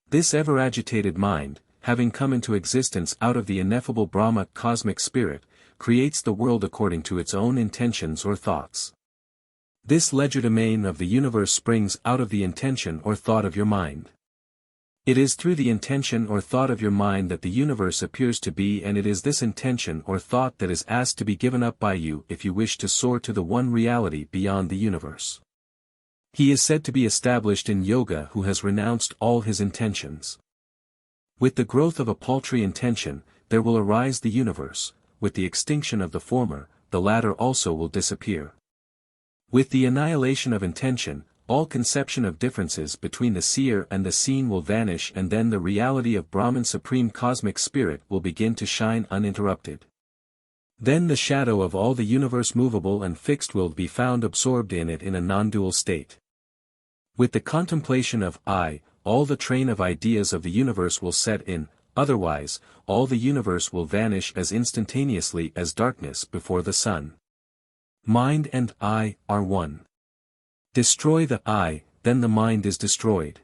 This ever-agitated mind, having come into existence out of the ineffable Brahma cosmic spirit, creates the world according to its own intentions or thoughts. This legerdemain of the universe springs out of the intention or thought of your mind. It is through the intention or thought of your mind that the universe appears to be, and it is this intention or thought that is asked to be given up by you if you wish to soar to the one reality beyond the universe. He is said to be established in yoga who has renounced all his intentions. With the growth of a paltry intention, there will arise the universe. With the extinction of the former, the latter also will disappear. With the annihilation of intention, all conception of differences between the seer and the seen will vanish, and then the reality of Brahman Supreme Cosmic Spirit will begin to shine uninterrupted. Then the shadow of all the universe movable and fixed will be found absorbed in it in a non-dual state. With the contemplation of I, all the train of ideas of the universe will set in, otherwise, all the universe will vanish as instantaneously as darkness before the sun. Mind and I are one. Destroy the I, then the mind is destroyed.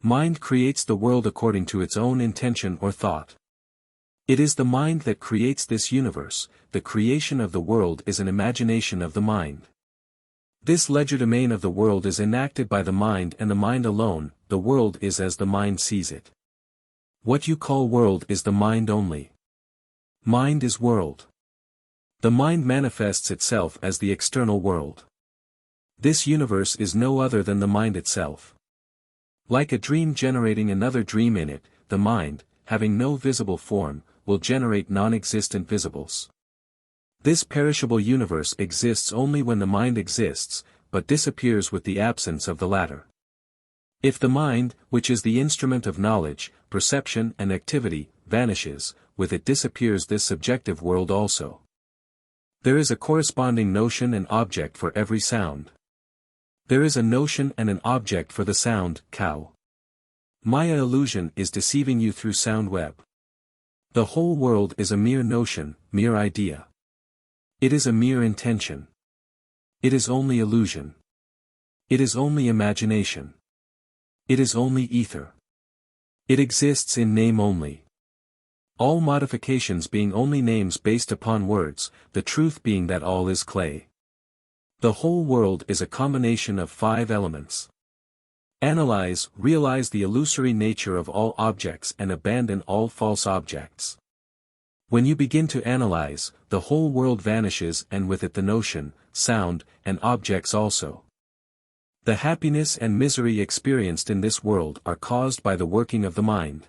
Mind creates the world according to its own intention or thought. It is the mind that creates this universe. The creation of the world is an imagination of the mind. This legerdemain of the world is enacted by the mind and the mind alone. The world is as the mind sees it. What you call world is the mind only. Mind is world. The mind manifests itself as the external world. This universe is no other than the mind itself. Like a dream generating another dream in it, the mind, having no visible form, will generate non-existent visibles. This perishable universe exists only when the mind exists, but disappears with the absence of the latter. If the mind, which is the instrument of knowledge, perception and activity, vanishes, with it disappears this subjective world also. There is a corresponding notion and object for every sound. There is a notion and an object for the sound, cow. Maya illusion is deceiving you through sound web. The whole world is a mere notion, mere idea. It is a mere intention. It is only illusion. It is only imagination. It is only ether. It exists in name only. All modifications being only names based upon words, the truth being that all is clay. The whole world is a combination of 5 elements. Analyze, realize the illusory nature of all objects and abandon all false objects. When you begin to analyze, the whole world vanishes and with it the notion, sound, and objects also. The happiness and misery experienced in this world are caused by the working of the mind.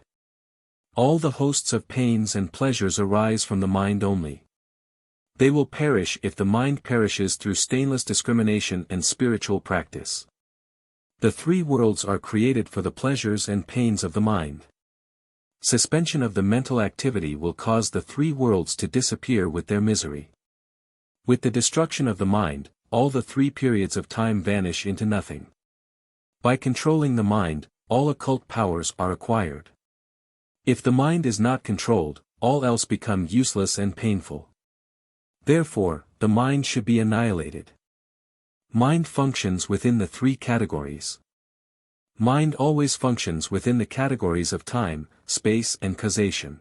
All the hosts of pains and pleasures arise from the mind only. They will perish if the mind perishes through stainless discrimination and spiritual practice. The three worlds are created for the pleasures and pains of the mind. Suspension of the mental activity will cause the three worlds to disappear with their misery. With the destruction of the mind, all the three periods of time vanish into nothing. By controlling the mind, all occult powers are acquired. If the mind is not controlled, all else becomes useless and painful. Therefore, the mind should be annihilated. Mind functions within the three categories. Mind always functions within the categories of time, space and causation.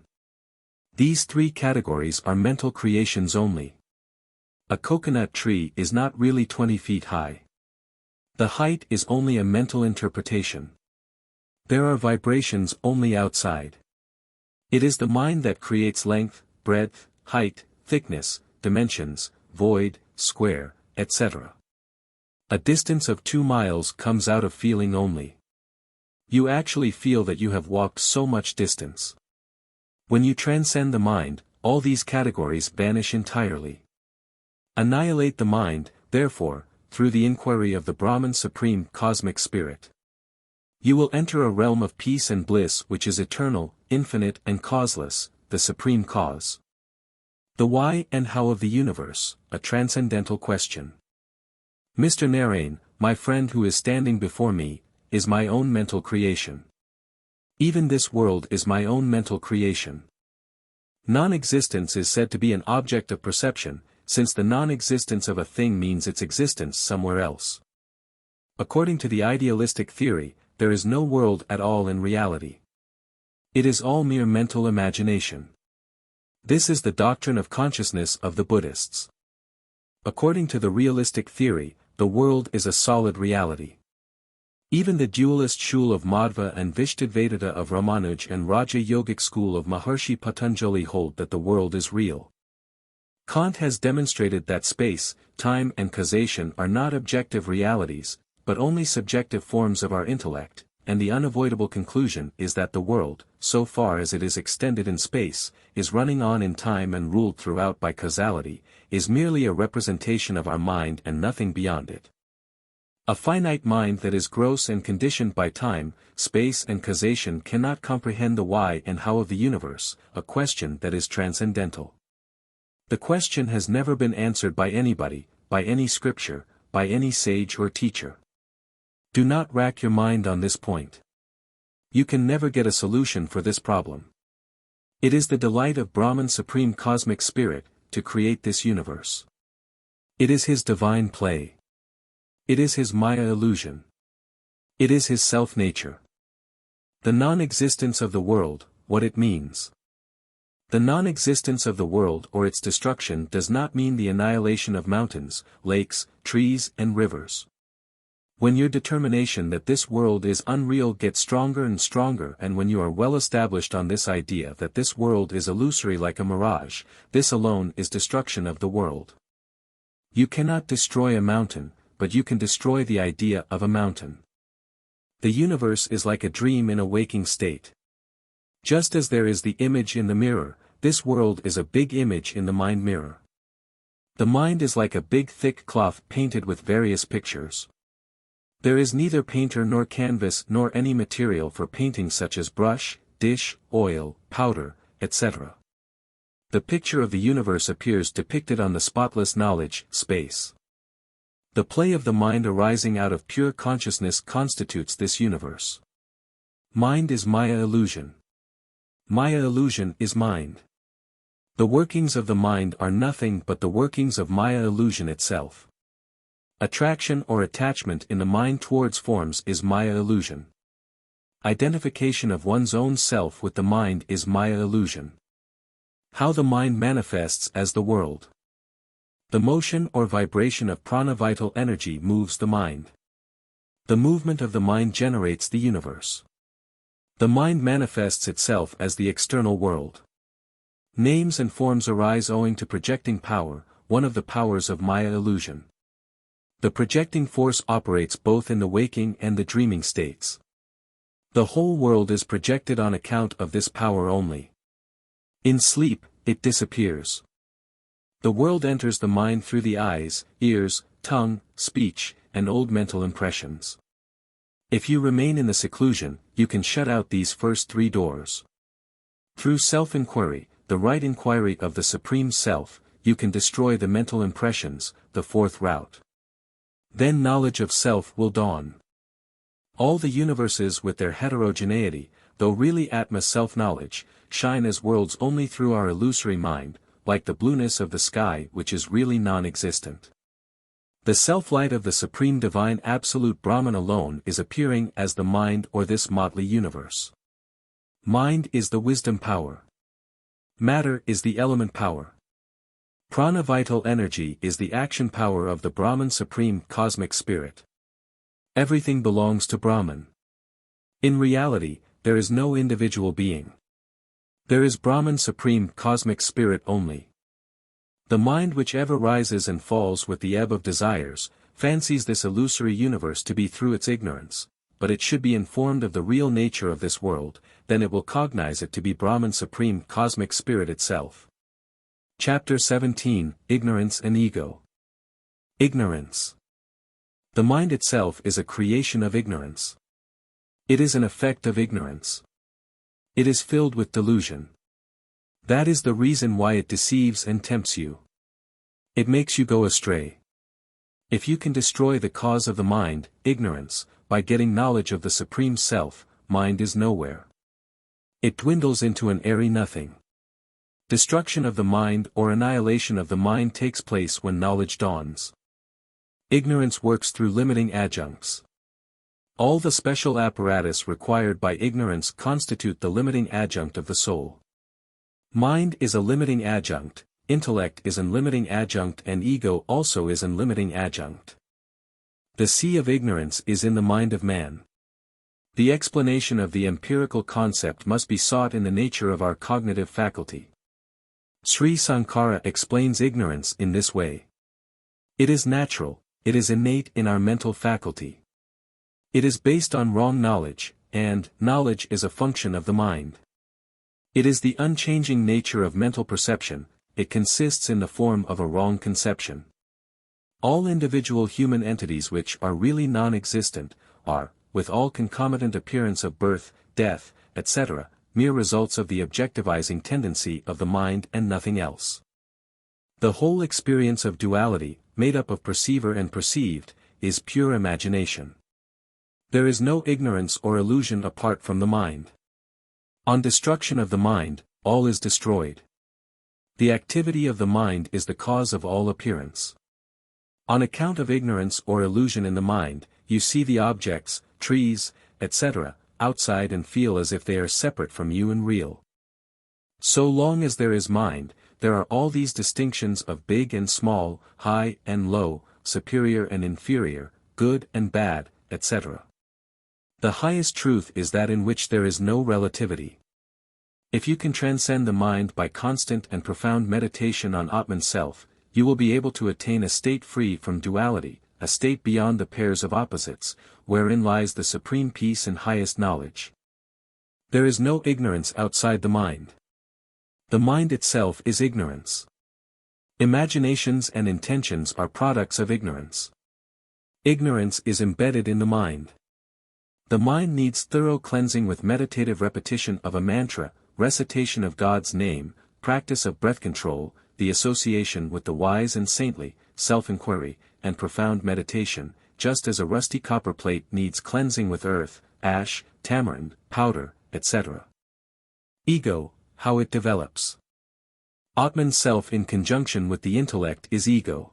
These three categories are mental creations only. A coconut tree is not really 20 feet high. The height is only a mental interpretation. There are vibrations only outside. It is the mind that creates length, breadth, height, thickness, dimensions, void, square, etc. A distance of 2 miles comes out of feeling only. You actually feel that you have walked so much distance. When you transcend the mind, all these categories vanish entirely. Annihilate the mind, therefore, through the inquiry of the Brahman Supreme Cosmic Spirit. You will enter a realm of peace and bliss which is eternal, infinite and causeless, the Supreme Cause. The why and how of the universe, a transcendental question. Mr. Narain, my friend who is standing before me, is my own mental creation. Even this world is my own mental creation. Non-existence is said to be an object of perception, since the non-existence of a thing means its existence somewhere else. According to the idealistic theory, there is no world at all in reality. It is all mere mental imagination. This is the doctrine of consciousness of the Buddhists. According to the realistic theory, the world is a solid reality. Even the dualist school of Madhva and Vishtadvaita of Ramanuj and Raja Yogic school of Maharshi Patanjali hold that the world is real. Kant has demonstrated that space, time and causation are not objective realities, but only subjective forms of our intellect, and the unavoidable conclusion is that the world, so far as it is extended in space, is running on in time and ruled throughout by causality, is merely a representation of our mind and nothing beyond it. A finite mind that is gross and conditioned by time, space and causation cannot comprehend the why and how of the universe, a question that is transcendental. The question has never been answered by anybody, by any scripture, by any sage or teacher. Do not rack your mind on this point. You can never get a solution for this problem. It is the delight of Brahman Supreme Cosmic Spirit, to create this universe. It is his divine play. It is his Maya illusion. It is his self-nature. The non-existence of the world, what it means. The non-existence of the world or its destruction does not mean the annihilation of mountains, lakes, trees and rivers. When your determination that this world is unreal gets stronger and stronger, and when you are well established on this idea that this world is illusory like a mirage, this alone is destruction of the world. You cannot destroy a mountain, but you can destroy the idea of a mountain. The universe is like a dream in a waking state. Just as there is the image in the mirror, this world is a big image in the mind mirror. The mind is like a big thick cloth painted with various pictures. There is neither painter nor canvas nor any material for painting such as brush, dish, oil, powder, etc. The picture of the universe appears depicted on the spotless knowledge, space. The play of the mind arising out of pure consciousness constitutes this universe. Mind is Maya illusion. Maya illusion is mind. The workings of the mind are nothing but the workings of Maya illusion itself. Attraction or attachment in the mind towards forms is Maya illusion. Identification of one's own self with the mind is Maya illusion. How the mind manifests as the world. The motion or vibration of prana vital energy moves the mind. The movement of the mind generates the universe. The mind manifests itself as the external world. Names and forms arise owing to projecting power, one of the powers of Maya illusion. The projecting force operates both in the waking and the dreaming states. The whole world is projected on account of this power only. In sleep, it disappears. The world enters the mind through the eyes, ears, tongue, speech, and old mental impressions. If you remain in the seclusion, you can shut out these first three doors. Through self-inquiry, the right inquiry of the Supreme Self, you can destroy the mental impressions, the fourth route. Then knowledge of self will dawn. All the universes with their heterogeneity, though really Atma self-knowledge, shine as worlds only through our illusory mind, like the blueness of the sky which is really non-existent. The self-light of the Supreme Divine Absolute Brahman alone is appearing as the mind or this motley universe. Mind is the wisdom power. Matter is the element power. Prana vital energy is the action power of the Brahman Supreme Cosmic Spirit. Everything belongs to Brahman. In reality, there is no individual being. There is Brahman Supreme Cosmic Spirit only. The mind which ever rises and falls with the ebb of desires, fancies this illusory universe to be through its ignorance, but it should be informed of the real nature of this world, then it will cognize it to be Brahman Supreme Cosmic Spirit itself. Chapter 17, Ignorance and Ego. Ignorance. The mind itself is a creation of ignorance. It is an effect of ignorance. It is filled with delusion. That is the reason why it deceives and tempts you. It makes you go astray. If you can destroy the cause of the mind, ignorance, by getting knowledge of the Supreme Self, mind is nowhere. It dwindles into an airy nothing. Destruction of the mind or annihilation of the mind takes place when knowledge dawns. Ignorance works through limiting adjuncts. All the special apparatus required by ignorance constitute the limiting adjunct of the soul. Mind is a limiting adjunct, intellect is an limiting adjunct, and ego also is an limiting adjunct. The sea of ignorance is in the mind of man. The explanation of the empirical concept must be sought in the nature of our cognitive faculty. Sri Sankara explains ignorance in this way. It is natural, it is innate in our mental faculty. It is based on wrong knowledge, and knowledge is a function of the mind. It is the unchanging nature of mental perception, it consists in the form of a wrong conception. All individual human entities which are really non-existent, are, with all concomitant appearance of birth, death, etc., mere results of the objectivizing tendency of the mind and nothing else. The whole experience of duality, made up of perceiver and perceived, is pure imagination. There is no ignorance or illusion apart from the mind. On destruction of the mind, all is destroyed. The activity of the mind is the cause of all appearance. On account of ignorance or illusion in the mind, you see the objects, trees, etc., outside and feel as if they are separate from you and real. So long as there is mind, there are all these distinctions of big and small, high and low, superior and inferior, good and bad, etc. The highest truth is that in which there is no relativity. If you can transcend the mind by constant and profound meditation on Atman Self, you will be able to attain a state free from duality, a state beyond the pairs of opposites, wherein lies the supreme peace and highest knowledge. There is no ignorance outside the mind. The mind itself is ignorance. Imaginations and intentions are products of ignorance. Ignorance is embedded in the mind. The mind needs thorough cleansing with meditative repetition of a mantra, recitation of God's name, practice of breath control, the association with the wise and saintly, self-inquiry, and profound meditation, just as a rusty copper plate needs cleansing with earth, ash, tamarind, powder, etc. Ego, how it develops. Atman Self in conjunction with the intellect is ego.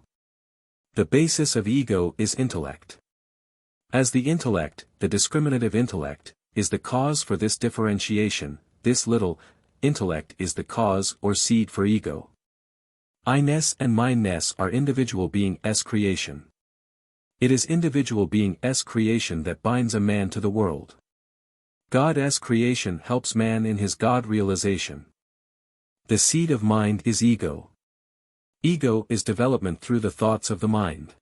The basis of ego is intellect. As the intellect, the discriminative intellect, is the cause for this differentiation, this little intellect is the cause or seed for ego. I-ness and mine-ness are individual being-s creation. It is individual being-s creation that binds a man to the world. God-s creation helps man in his God realization. The seed of mind is ego. Ego is development through the thoughts of the mind.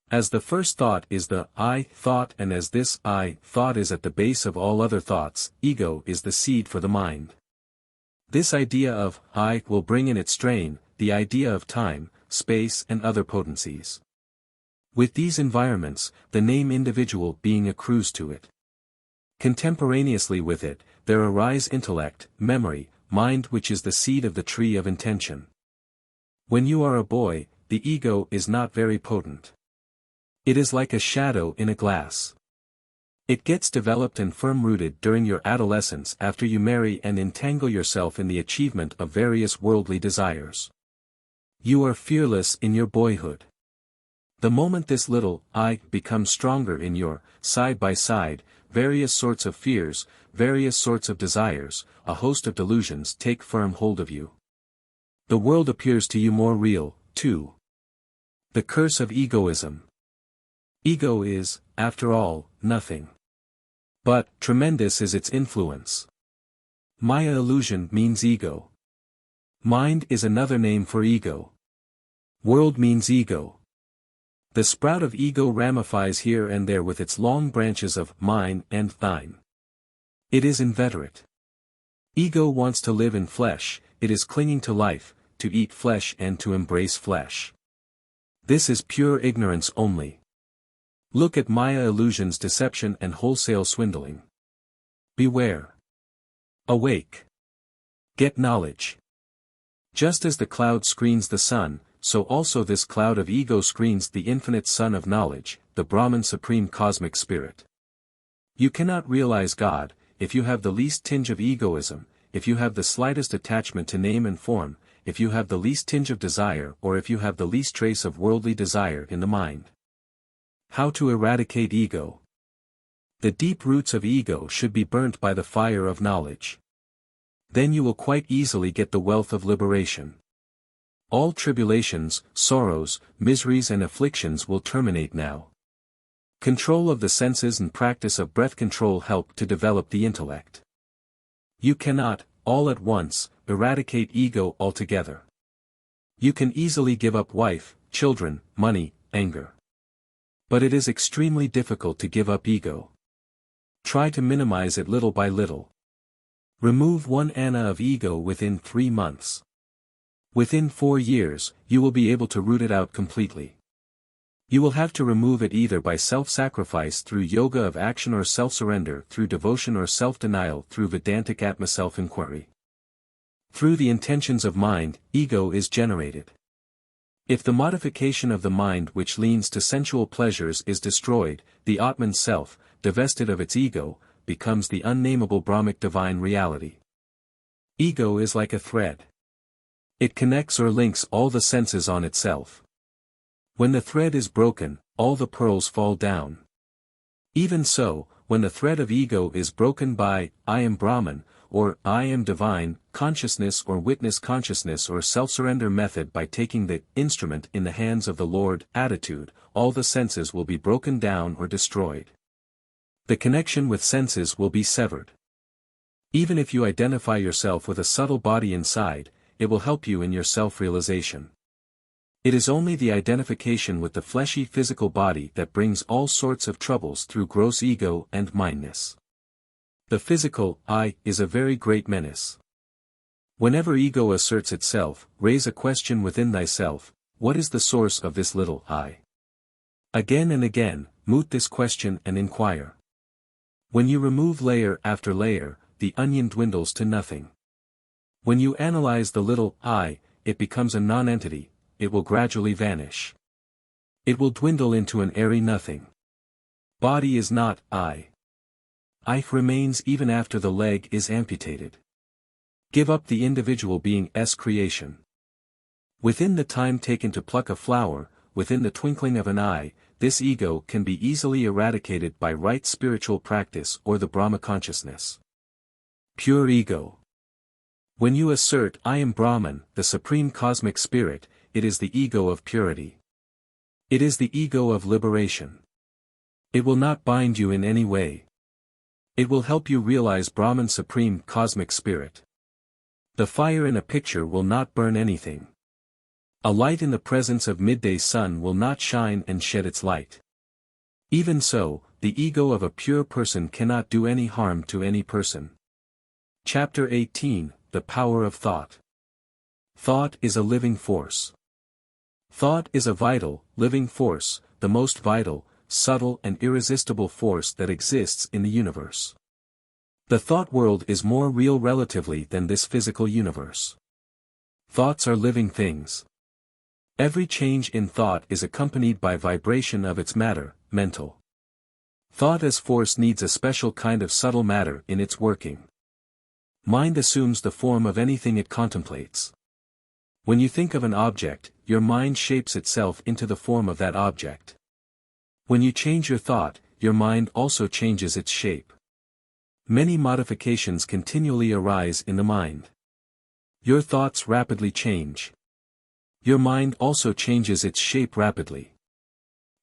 As the first thought is the I thought, and as this I thought is at the base of all other thoughts, ego is the seed for the mind. This idea of I will bring in its strain, the idea of time, space and other potencies. With these environments, the name individual being accrues to it. Contemporaneously with it, there arise intellect, memory, mind, which is the seed of the tree of intention. When you are a boy, the ego is not very potent. It is like a shadow in a glass. It gets developed and firm-rooted during your adolescence after you marry and entangle yourself in the achievement of various worldly desires. You are fearless in your boyhood. The moment this little I becomes stronger in your, side by side, various sorts of fears, various sorts of desires, a host of delusions take firm hold of you. The world appears to you more real, too. The curse of egoism. Ego is, after all, nothing. But, tremendous is its influence. Maya illusion means ego. Mind is another name for ego. World means ego. The sprout of ego ramifies here and there with its long branches of mine and thine. It is inveterate. Ego wants to live in flesh, it is clinging to life, to eat flesh and to embrace flesh. This is pure ignorance only. Look at Maya illusion's deception and wholesale swindling. Beware. Awake. Get knowledge. Just as the cloud screens the sun, so also this cloud of ego screens the infinite sun of knowledge, the Brahman Supreme Cosmic Spirit. You cannot realize God, if you have the least tinge of egoism, if you have the slightest attachment to name and form, if you have the least tinge of desire, or if you have the least trace of worldly desire in the mind. How to eradicate ego? The deep roots of ego should be burnt by the fire of knowledge. Then you will quite easily get the wealth of liberation. All tribulations, sorrows, miseries and afflictions will terminate now. Control of the senses and practice of breath control help to develop the intellect. You cannot, all at once, eradicate ego altogether. You can easily give up wife, children, money, anger. But it is extremely difficult to give up ego. Try to minimize it little by little. Remove 1 anna of ego within 3 months. Within 4 years, you will be able to root it out completely. You will have to remove it either by self-sacrifice through yoga of action or self-surrender through devotion or self-denial through Vedantic Atma-self-inquiry. Through the intentions of mind, ego is generated. If the modification of the mind which leans to sensual pleasures is destroyed, the Atman self, divested of its ego, becomes the unnameable Brahmic divine reality. Ego is like a thread. It connects or links all the senses on itself. When the thread is broken, all the pearls fall down. Even so, when the thread of ego is broken by, I am Brahman, or I am divine, consciousness or witness consciousness or self-surrender method by taking the instrument in the hands of the Lord attitude, all the senses will be broken down or destroyed. The connection with senses will be severed. Even if you identify yourself with a subtle body inside, it will help you in your self-realization. It is only the identification with the fleshy physical body that brings all sorts of troubles through gross ego and mindness. The physical I is a very great menace. Whenever ego asserts itself, raise a question within thyself, what is the source of this little I? Again and again, moot this question and inquire. When you remove layer after layer, the onion dwindles to nothing. When you analyze the little I, it becomes a non-entity, it will gradually vanish. It will dwindle into an airy nothing. Body is not I. I remains even after the leg is amputated. Give up the individual being's creation. Within the time taken to pluck a flower, within the twinkling of an eye, this ego can be easily eradicated by right spiritual practice or the Brahma consciousness. Pure ego. When you assert I am Brahman, the Supreme Cosmic Spirit, it is the ego of purity. It is the ego of liberation. It will not bind you in any way. It will help you realize Brahman Supreme Cosmic Spirit. The fire in a picture will not burn anything. A light in the presence of midday sun will not shine and shed its light. Even so, the ego of a pure person cannot do any harm to any person. Chapter 18, The Power of Thought. Thought is a living force. Thought is a vital, living force, the most vital, subtle and irresistible force that exists in the universe. The thought world is more real relatively than this physical universe. Thoughts are living things. Every change in thought is accompanied by vibration of its matter, mental. Thought as force needs a special kind of subtle matter in its working. Mind assumes the form of anything it contemplates. When you think of an object, your mind shapes itself into the form of that object. When you change your thought, your mind also changes its shape. Many modifications continually arise in the mind. Your thoughts rapidly change. Your mind also changes its shape rapidly.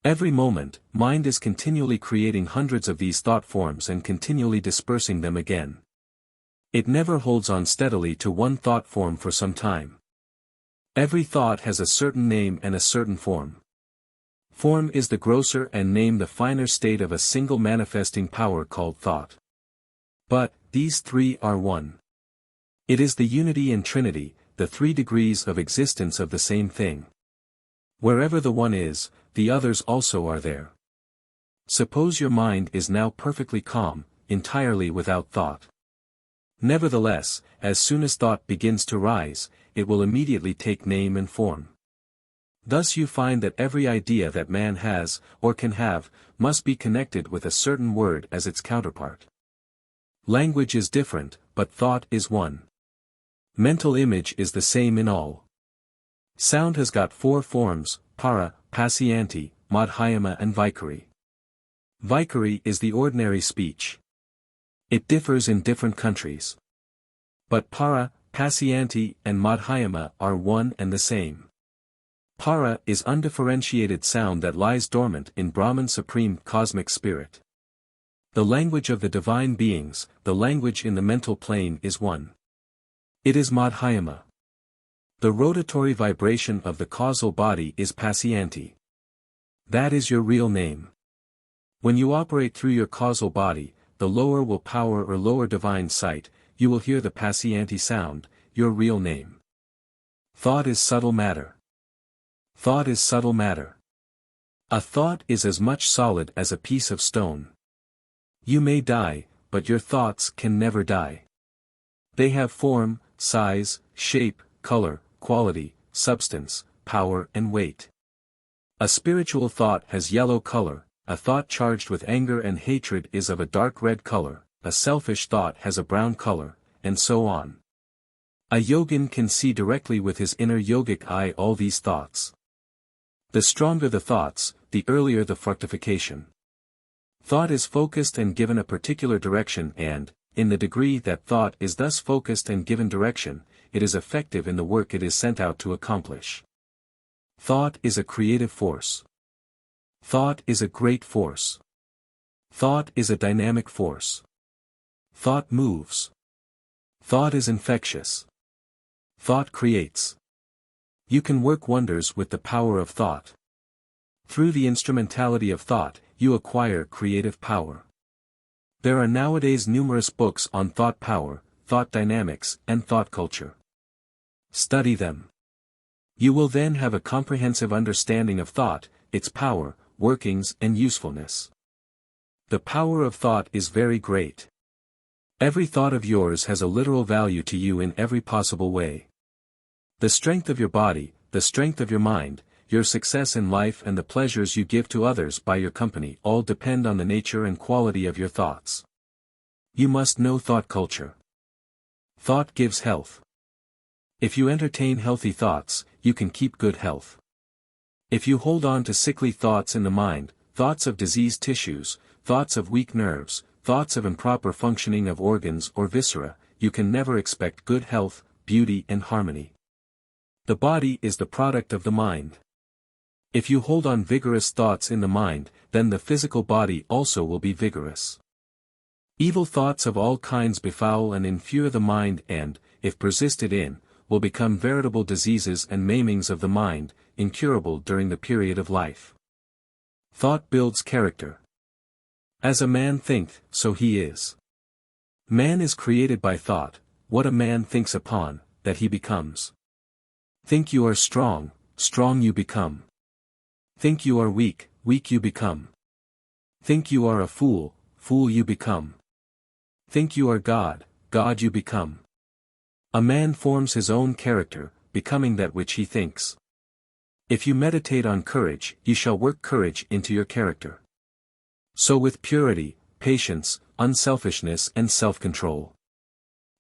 Every moment, mind is continually creating hundreds of these thought forms and continually dispersing them again. It never holds on steadily to one thought form for some time. Every thought has a certain name and a certain form. Form is the grosser and name the finer state of a single manifesting power called thought. But, these three are one. It is the unity and trinity, the 3 degrees of existence of the same thing. Wherever the one is, the others also are there. Suppose your mind is now perfectly calm, entirely without thought. Nevertheless, as soon as thought begins to rise, it will immediately take name and form. Thus you find that every idea that man has, or can have, must be connected with a certain word as its counterpart. Language is different, but thought is one. Mental image is the same in all. Sound has got 4 forms, para, pasyanti, madhyama and vaikari. Vaikari is the ordinary speech. It differs in different countries. But para, pasyanti and madhyama are one and the same. Para is undifferentiated sound that lies dormant in Brahman supreme cosmic spirit. The language of the divine beings, the language in the mental plane is one. It is madhyama. The rotatory vibration of the causal body is pasyanti. That is your real name. When you operate through your causal body, the lower will power or lower divine sight, you will hear the pasyanti sound, your real name. Thought is subtle matter. Thought is subtle matter. A thought is as much solid as a piece of stone. You may die, but your thoughts can never die. They have form, size, shape, color, quality, substance, power and weight. A spiritual thought has yellow color, a thought charged with anger and hatred is of a dark red color, a selfish thought has a brown color, and so on. A yogin can see directly with his inner yogic eye all these thoughts. The stronger the thoughts, the earlier the fructification. Thought is focused and given a particular direction and, in the degree that thought is thus focused and given direction, it is effective in the work it is sent out to accomplish. Thought is a creative force. Thought is a great force. Thought is a dynamic force. Thought moves. Thought is infectious. Thought creates. You can work wonders with the power of thought. Through the instrumentality of thought, you acquire creative power. There are nowadays numerous books on thought power, thought dynamics, and thought culture. Study them. You will then have a comprehensive understanding of thought, its power, workings and usefulness. The power of thought is very great. Every thought of yours has a literal value to you in every possible way. The strength of your body, the strength of your mind, your success in life and the pleasures you give to others by your company all depend on the nature and quality of your thoughts. You must know thought culture. Thought gives health. If you entertain healthy thoughts, you can keep good health. If you hold on to sickly thoughts in the mind, thoughts of diseased tissues, thoughts of weak nerves, thoughts of improper functioning of organs or viscera, you can never expect good health, beauty and harmony. The body is the product of the mind. If you hold on vigorous thoughts in the mind, then the physical body also will be vigorous. Evil thoughts of all kinds befoul and infure the mind and, if persisted in, will become veritable diseases and maimings of the mind, incurable during the period of life. Thought builds character. As a man thinketh, so he is. Man is created by thought. What a man thinks upon, that he becomes. Think you are strong, strong you become. Think you are weak, weak you become. Think you are a fool, fool you become. Think you are God, God you become. A man forms his own character, becoming that which he thinks. If you meditate on courage, you shall work courage into your character. So with purity, patience, unselfishness and self-control.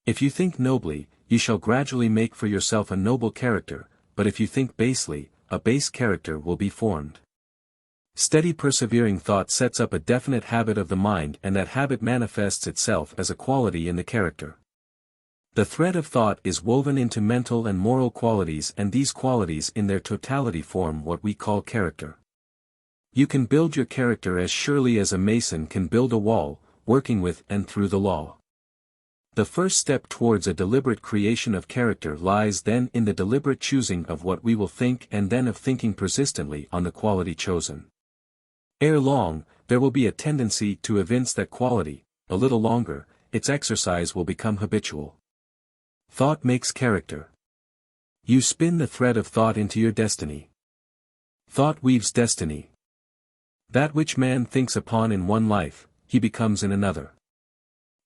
If you think nobly, you shall gradually make for yourself a noble character, but if you think basely, a base character will be formed. Steady persevering thought sets up a definite habit of the mind, and that habit manifests itself as a quality in the character. The thread of thought is woven into mental and moral qualities, and these qualities in their totality form what we call character. You can build your character as surely as a mason can build a wall, working with and through the law. The first step towards a deliberate creation of character lies then in the deliberate choosing of what we will think, and then of thinking persistently on the quality chosen. Ere long, there will be a tendency to evince that quality. A little longer, its exercise will become habitual. Thought makes character. You spin the thread of thought into your destiny. Thought weaves destiny. That which man thinks upon in one life, he becomes in another.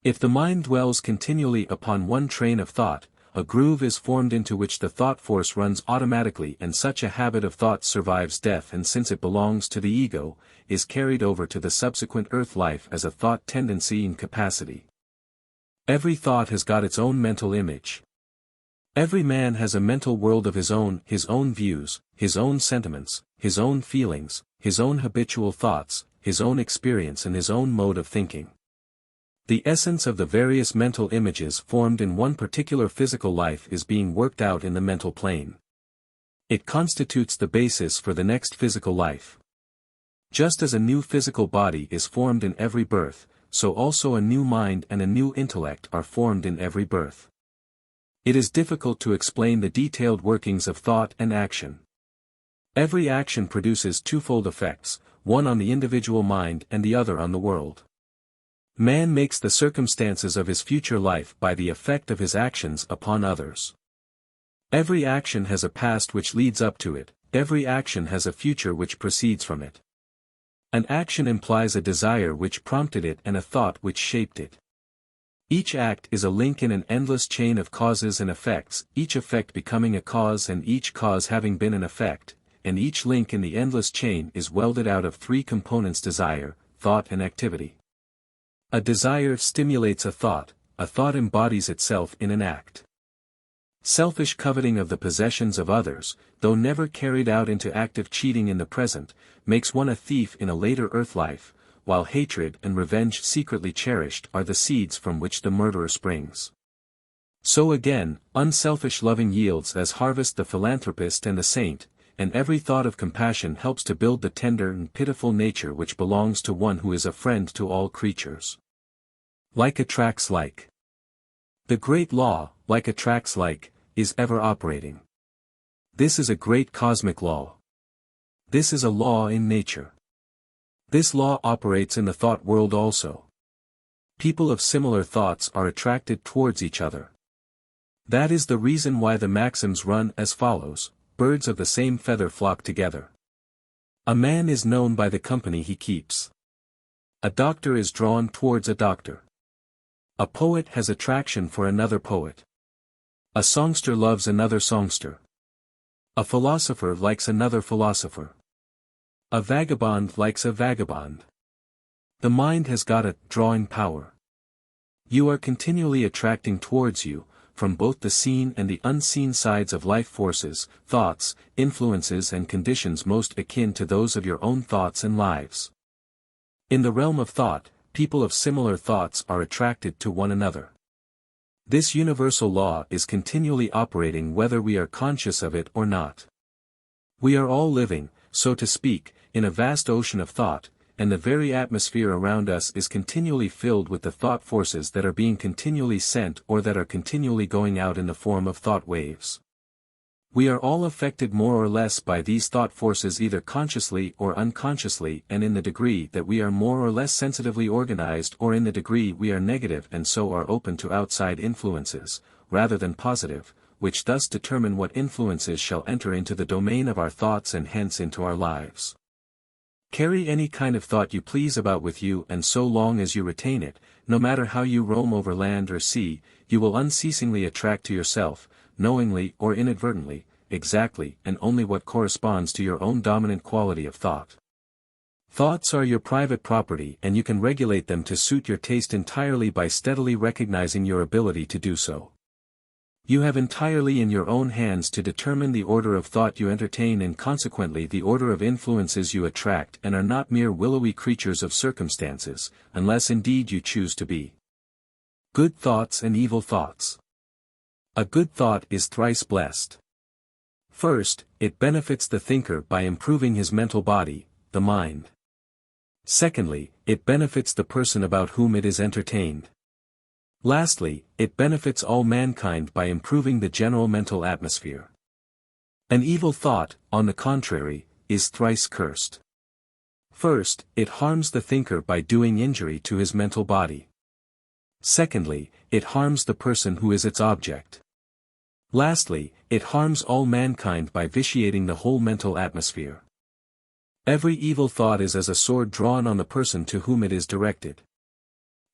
If the mind dwells continually upon one train of thought, a groove is formed into which the thought force runs automatically, and such a habit of thought survives death, and since it belongs to the ego, is carried over to the subsequent earth life as a thought tendency and capacity. Every thought has got its own mental image. Every man has a mental world of his own views, his own sentiments, his own feelings, his own habitual thoughts, his own experience and his own mode of thinking. The essence of the various mental images formed in one particular physical life is being worked out in the mental plane. It constitutes the basis for the next physical life. Just as a new physical body is formed in every birth, so also a new mind and a new intellect are formed in every birth. It is difficult to explain the detailed workings of thought and action. Every action produces twofold effects, one on the individual mind and the other on the world. Man makes the circumstances of his future life by the effect of his actions upon others. Every action has a past which leads up to it, every action has a future which proceeds from it. An action implies a desire which prompted it and a thought which shaped it. Each act is a link in an endless chain of causes and effects, each effect becoming a cause and each cause having been an effect, and each link in the endless chain is welded out of three components: desire, thought and activity. A desire stimulates a thought embodies itself in an act. Selfish coveting of the possessions of others, though never carried out into active cheating in the present, makes one a thief in a later earth life, while hatred and revenge secretly cherished are the seeds from which the murderer springs. So again, unselfish loving yields as harvest the philanthropist and the saint, and every thought of compassion helps to build the tender and pitiful nature which belongs to one who is a friend to all creatures. Like attracts like. The great law, like attracts like, is ever operating. This is a great cosmic law. This is a law in nature. This law operates in the thought world also. People of similar thoughts are attracted towards each other. That is the reason why the maxims run as follows: birds of the same feather flock together. A man is known by the company he keeps. A doctor is drawn towards a doctor. A poet has attraction for another poet. A songster loves another songster. A philosopher likes another philosopher. A vagabond likes a vagabond. The mind has got a drawing power. You are continually attracting towards you, from both the seen and the unseen sides of life, forces, thoughts, influences and conditions most akin to those of your own thoughts and lives. In the realm of thought, people of similar thoughts are attracted to one another. This universal law is continually operating whether we are conscious of it or not. We are all living, so to speak, in a vast ocean of thought, and the very atmosphere around us is continually filled with the thought forces that are being continually sent or that are continually going out in the form of thought waves. We are all affected more or less by these thought forces either consciously or unconsciously, and in the degree that we are more or less sensitively organized or in the degree we are negative and so are open to outside influences, rather than positive, which thus determine what influences shall enter into the domain of our thoughts and hence into our lives. Carry any kind of thought you please about with you, and so long as you retain it, no matter how you roam over land or sea, you will unceasingly attract to yourself, knowingly or inadvertently, exactly and only what corresponds to your own dominant quality of thought. Thoughts are your private property and you can regulate them to suit your taste entirely by steadily recognizing your ability to do so. You have entirely in your own hands to determine the order of thought you entertain and consequently the order of influences you attract, and are not mere willowy creatures of circumstances, unless indeed you choose to be. Good thoughts and evil thoughts. A good thought is thrice blessed. First, it benefits the thinker by improving his mental body, the mind. Secondly, it benefits the person about whom it is entertained. Lastly, it benefits all mankind by improving the general mental atmosphere. An evil thought, on the contrary, is thrice cursed. First, it harms the thinker by doing injury to his mental body. Secondly, it harms the person who is its object. Lastly, it harms all mankind by vitiating the whole mental atmosphere. Every evil thought is as a sword drawn on the person to whom it is directed.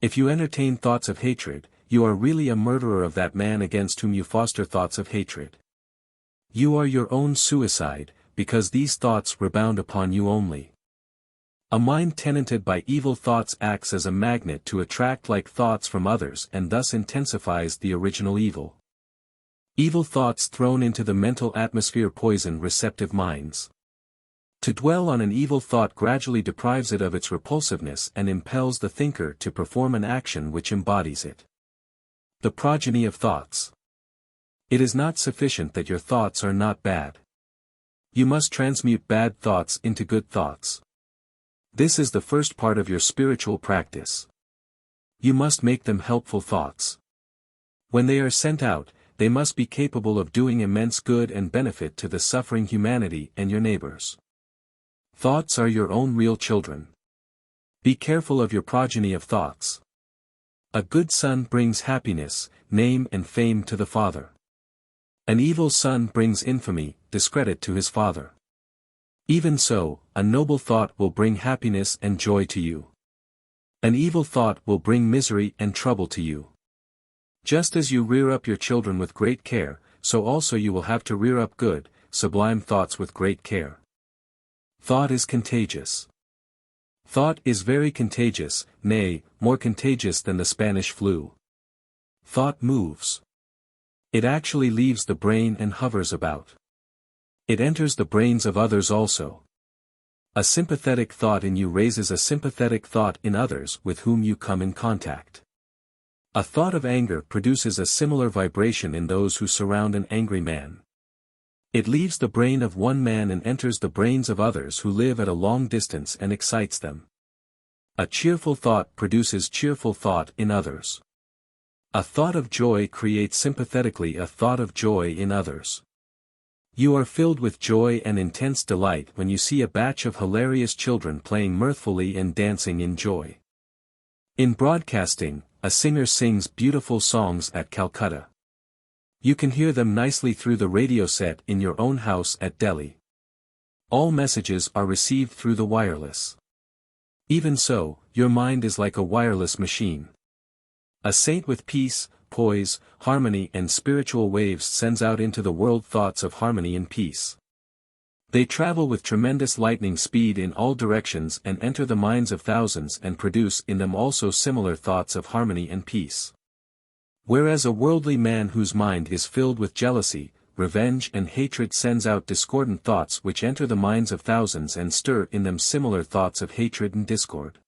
If you entertain thoughts of hatred, you are really a murderer of that man against whom you foster thoughts of hatred. You are your own suicide, because these thoughts rebound upon you only. A mind tenanted by evil thoughts acts as a magnet to attract like thoughts from others and thus intensifies the original evil. Evil thoughts thrown into the mental atmosphere poison receptive minds. To dwell on an evil thought gradually deprives it of its repulsiveness and impels the thinker to perform an action which embodies it. The progeny of thoughts. It is not sufficient that your thoughts are not bad. You must transmute bad thoughts into good thoughts. This is the first part of your spiritual practice. You must make them helpful thoughts. When they are sent out, they must be capable of doing immense good and benefit to the suffering humanity and your neighbors. Thoughts are your own real children. Be careful of your progeny of thoughts. A good son brings happiness, name and fame to the father. An evil son brings infamy, discredit to his father. Even so, a noble thought will bring happiness and joy to you. An evil thought will bring misery and trouble to you. Just as you rear up your children with great care, so also you will have to rear up good, sublime thoughts with great care. Thought is contagious. Thought is very contagious, nay, more contagious than the Spanish flu. Thought moves. It actually leaves the brain and hovers about. It enters the brains of others also. A sympathetic thought in you raises a sympathetic thought in others with whom you come in contact. A thought of anger produces a similar vibration in those who surround an angry man. It leaves the brain of one man and enters the brains of others who live at a long distance and excites them. A cheerful thought produces cheerful thought in others. A thought of joy creates sympathetically a thought of joy in others. You are filled with joy and intense delight when you see a batch of hilarious children playing mirthfully and dancing in joy. In broadcasting, a singer sings beautiful songs at Calcutta. You can hear them nicely through the radio set in your own house at Delhi. All messages are received through the wireless. Even so, your mind is like a wireless machine. A saint with peace, poise, harmony and spiritual waves sends out into the world thoughts of harmony and peace. They travel with tremendous lightning speed in all directions and enter the minds of thousands and produce in them also similar thoughts of harmony and peace. Whereas a worldly man whose mind is filled with jealousy, revenge and hatred sends out discordant thoughts which enter the minds of thousands and stir in them similar thoughts of hatred and discord.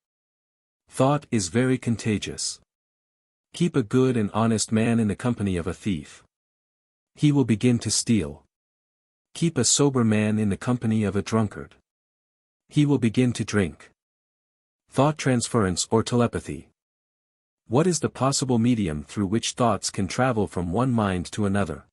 Thought is very contagious. Keep a good and honest man in the company of a thief. He will begin to steal. Keep a sober man in the company of a drunkard. He will begin to drink. Thought transference or telepathy. What is the possible medium through which thoughts can travel from one mind to another?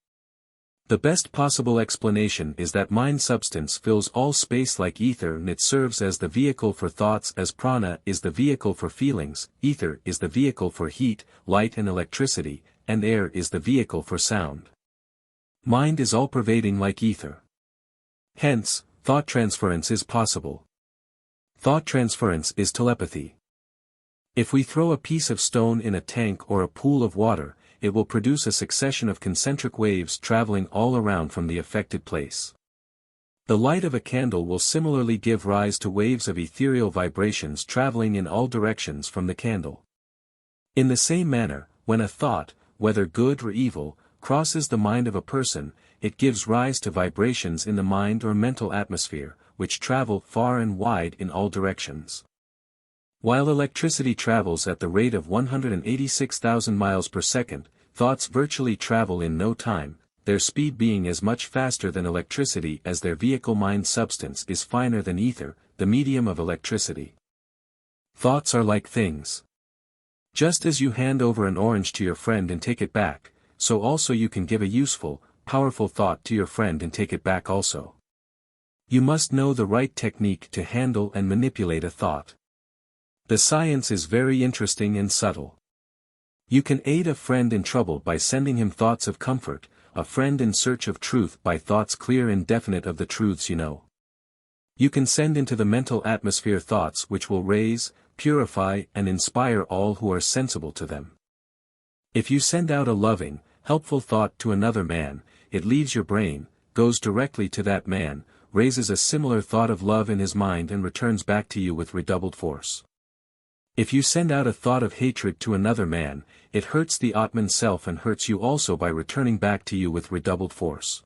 The best possible explanation is that mind substance fills all space like ether, and it serves as the vehicle for thoughts as prana is the vehicle for feelings, ether is the vehicle for heat, light and electricity, and air is the vehicle for sound. Mind is all-pervading like ether. Hence, thought transference is possible. Thought transference is telepathy. If we throw a piece of stone in a tank or a pool of water, it will produce a succession of concentric waves traveling all around from the affected place. The light of a candle will similarly give rise to waves of ethereal vibrations traveling in all directions from the candle. In the same manner, when a thought, whether good or evil, crosses the mind of a person, it gives rise to vibrations in the mind or mental atmosphere, which travel far and wide in all directions. While electricity travels at the rate of 186,000 miles per second, thoughts virtually travel in no time, their speed being as much faster than electricity as their vehicle. Mind substance is finer than ether, the medium of electricity. Thoughts are like things. Just as you hand over an orange to your friend and take it back, so also you can give a useful, powerful thought to your friend and take it back also. You must know the right technique to handle and manipulate a thought. The science is very interesting and subtle. You can aid a friend in trouble by sending him thoughts of comfort, a friend in search of truth by thoughts clear and definite of the truths you know. You can send into the mental atmosphere thoughts which will raise, purify and inspire all who are sensible to them. If you send out a loving, helpful thought to another man, it leaves your brain, goes directly to that man, raises a similar thought of love in his mind and returns back to you with redoubled force. If you send out a thought of hatred to another man, it hurts the Atman self and hurts you also by returning back to you with redoubled force.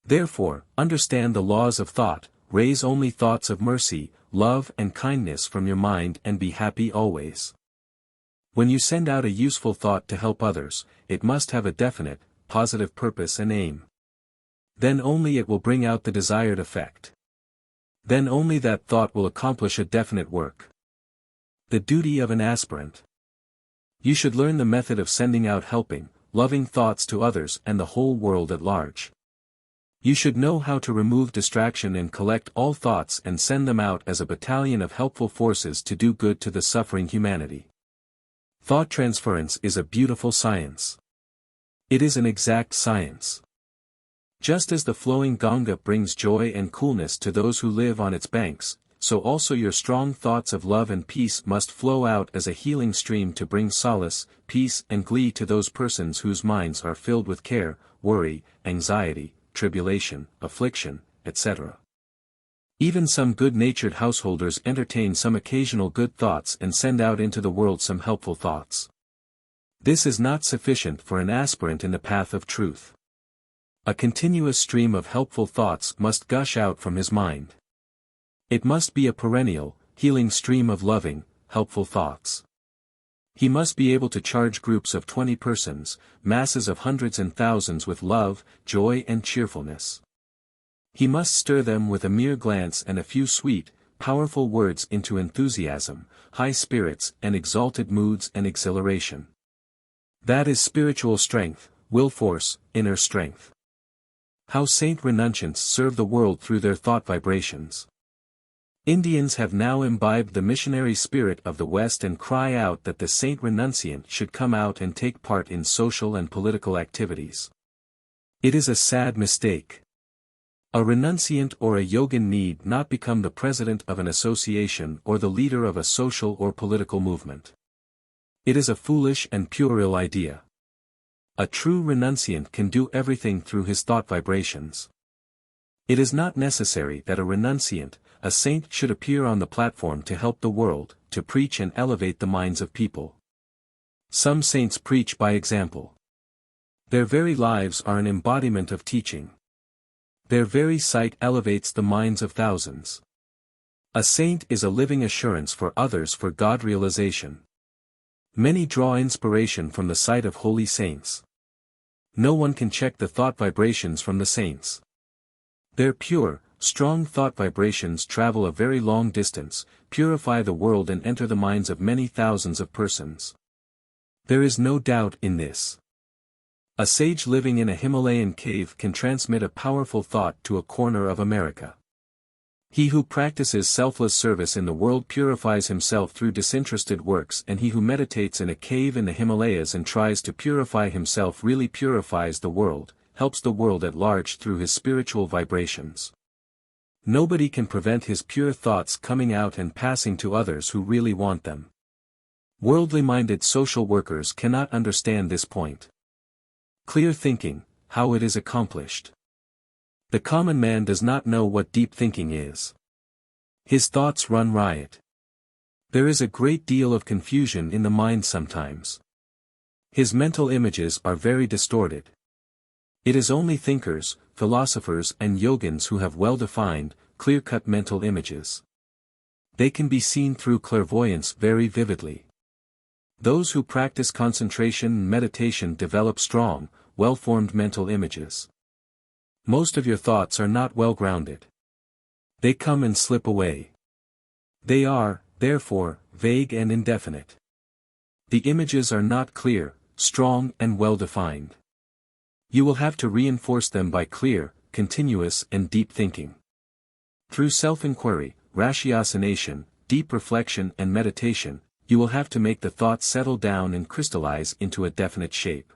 Therefore, understand the laws of thought, raise only thoughts of mercy, love and kindness from your mind and be happy always. When you send out a useful thought to help others, it must have a definite, positive purpose and aim. Then only it will bring out the desired effect. Then only that thought will accomplish a definite work. The duty of an aspirant. You should learn the method of sending out helping, loving thoughts to others and the whole world at large. You should know how to remove distraction and collect all thoughts and send them out as a battalion of helpful forces to do good to the suffering humanity. Thought transference is a beautiful science. It is an exact science. Just as the flowing Ganga brings joy and coolness to those who live on its banks, so also your strong thoughts of love and peace must flow out as a healing stream to bring solace, peace and glee to those persons whose minds are filled with care, worry, anxiety, tribulation, affliction, etc. Even some good-natured householders entertain some occasional good thoughts and send out into the world some helpful thoughts. This is not sufficient for an aspirant in the path of truth. A continuous stream of helpful thoughts must gush out from his mind. It must be a perennial, healing stream of loving, helpful thoughts. He must be able to charge groups of 20 persons, masses of hundreds and thousands with love, joy and cheerfulness. He must stir them with a mere glance and a few sweet, powerful words into enthusiasm, high spirits and exalted moods and exhilaration. That is spiritual strength, will force, inner strength. How saint renunciants serve the world through their thought vibrations. Indians have now imbibed the missionary spirit of the West and cry out that the saint renunciant should come out and take part in social and political activities. It is a sad mistake. A renunciant or a yogin need not become the president of an association or the leader of a social or political movement. It is a foolish and puerile idea. A true renunciant can do everything through his thought vibrations. It is not necessary that a renunciant, a saint should appear on the platform to help the world, to preach and elevate the minds of people. Some saints preach by example. Their very lives are an embodiment of teaching. Their very sight elevates the minds of thousands. A saint is a living assurance for others for God realization. Many draw inspiration from the sight of holy saints. No one can check the thought vibrations from the saints. Their pure, strong thought vibrations travel a very long distance, purify the world and enter the minds of many thousands of persons. There is no doubt in this. A sage living in a Himalayan cave can transmit a powerful thought to a corner of America. He who practices selfless service in the world purifies himself through disinterested works, and he who meditates in a cave in the Himalayas and tries to purify himself really purifies the world, helps the world at large through his spiritual vibrations. Nobody can prevent his pure thoughts coming out and passing to others who really want them. Worldly-minded social workers cannot understand this point. Clear thinking, how it is accomplished. The common man does not know what deep thinking is. His thoughts run riot. There is a great deal of confusion in the mind sometimes. His mental images are very distorted. It is only thinkers, philosophers and yogins who have well-defined, clear-cut mental images. They can be seen through clairvoyance very vividly. Those who practice concentration and meditation develop strong, well-formed mental images. Most of your thoughts are not well-grounded. They come and slip away. They are, therefore, vague and indefinite. The images are not clear, strong and well-defined. You will have to reinforce them by clear, continuous and deep thinking. Through self-inquiry, ratiocination, deep reflection and meditation, you will have to make the thoughts settle down and crystallize into a definite shape.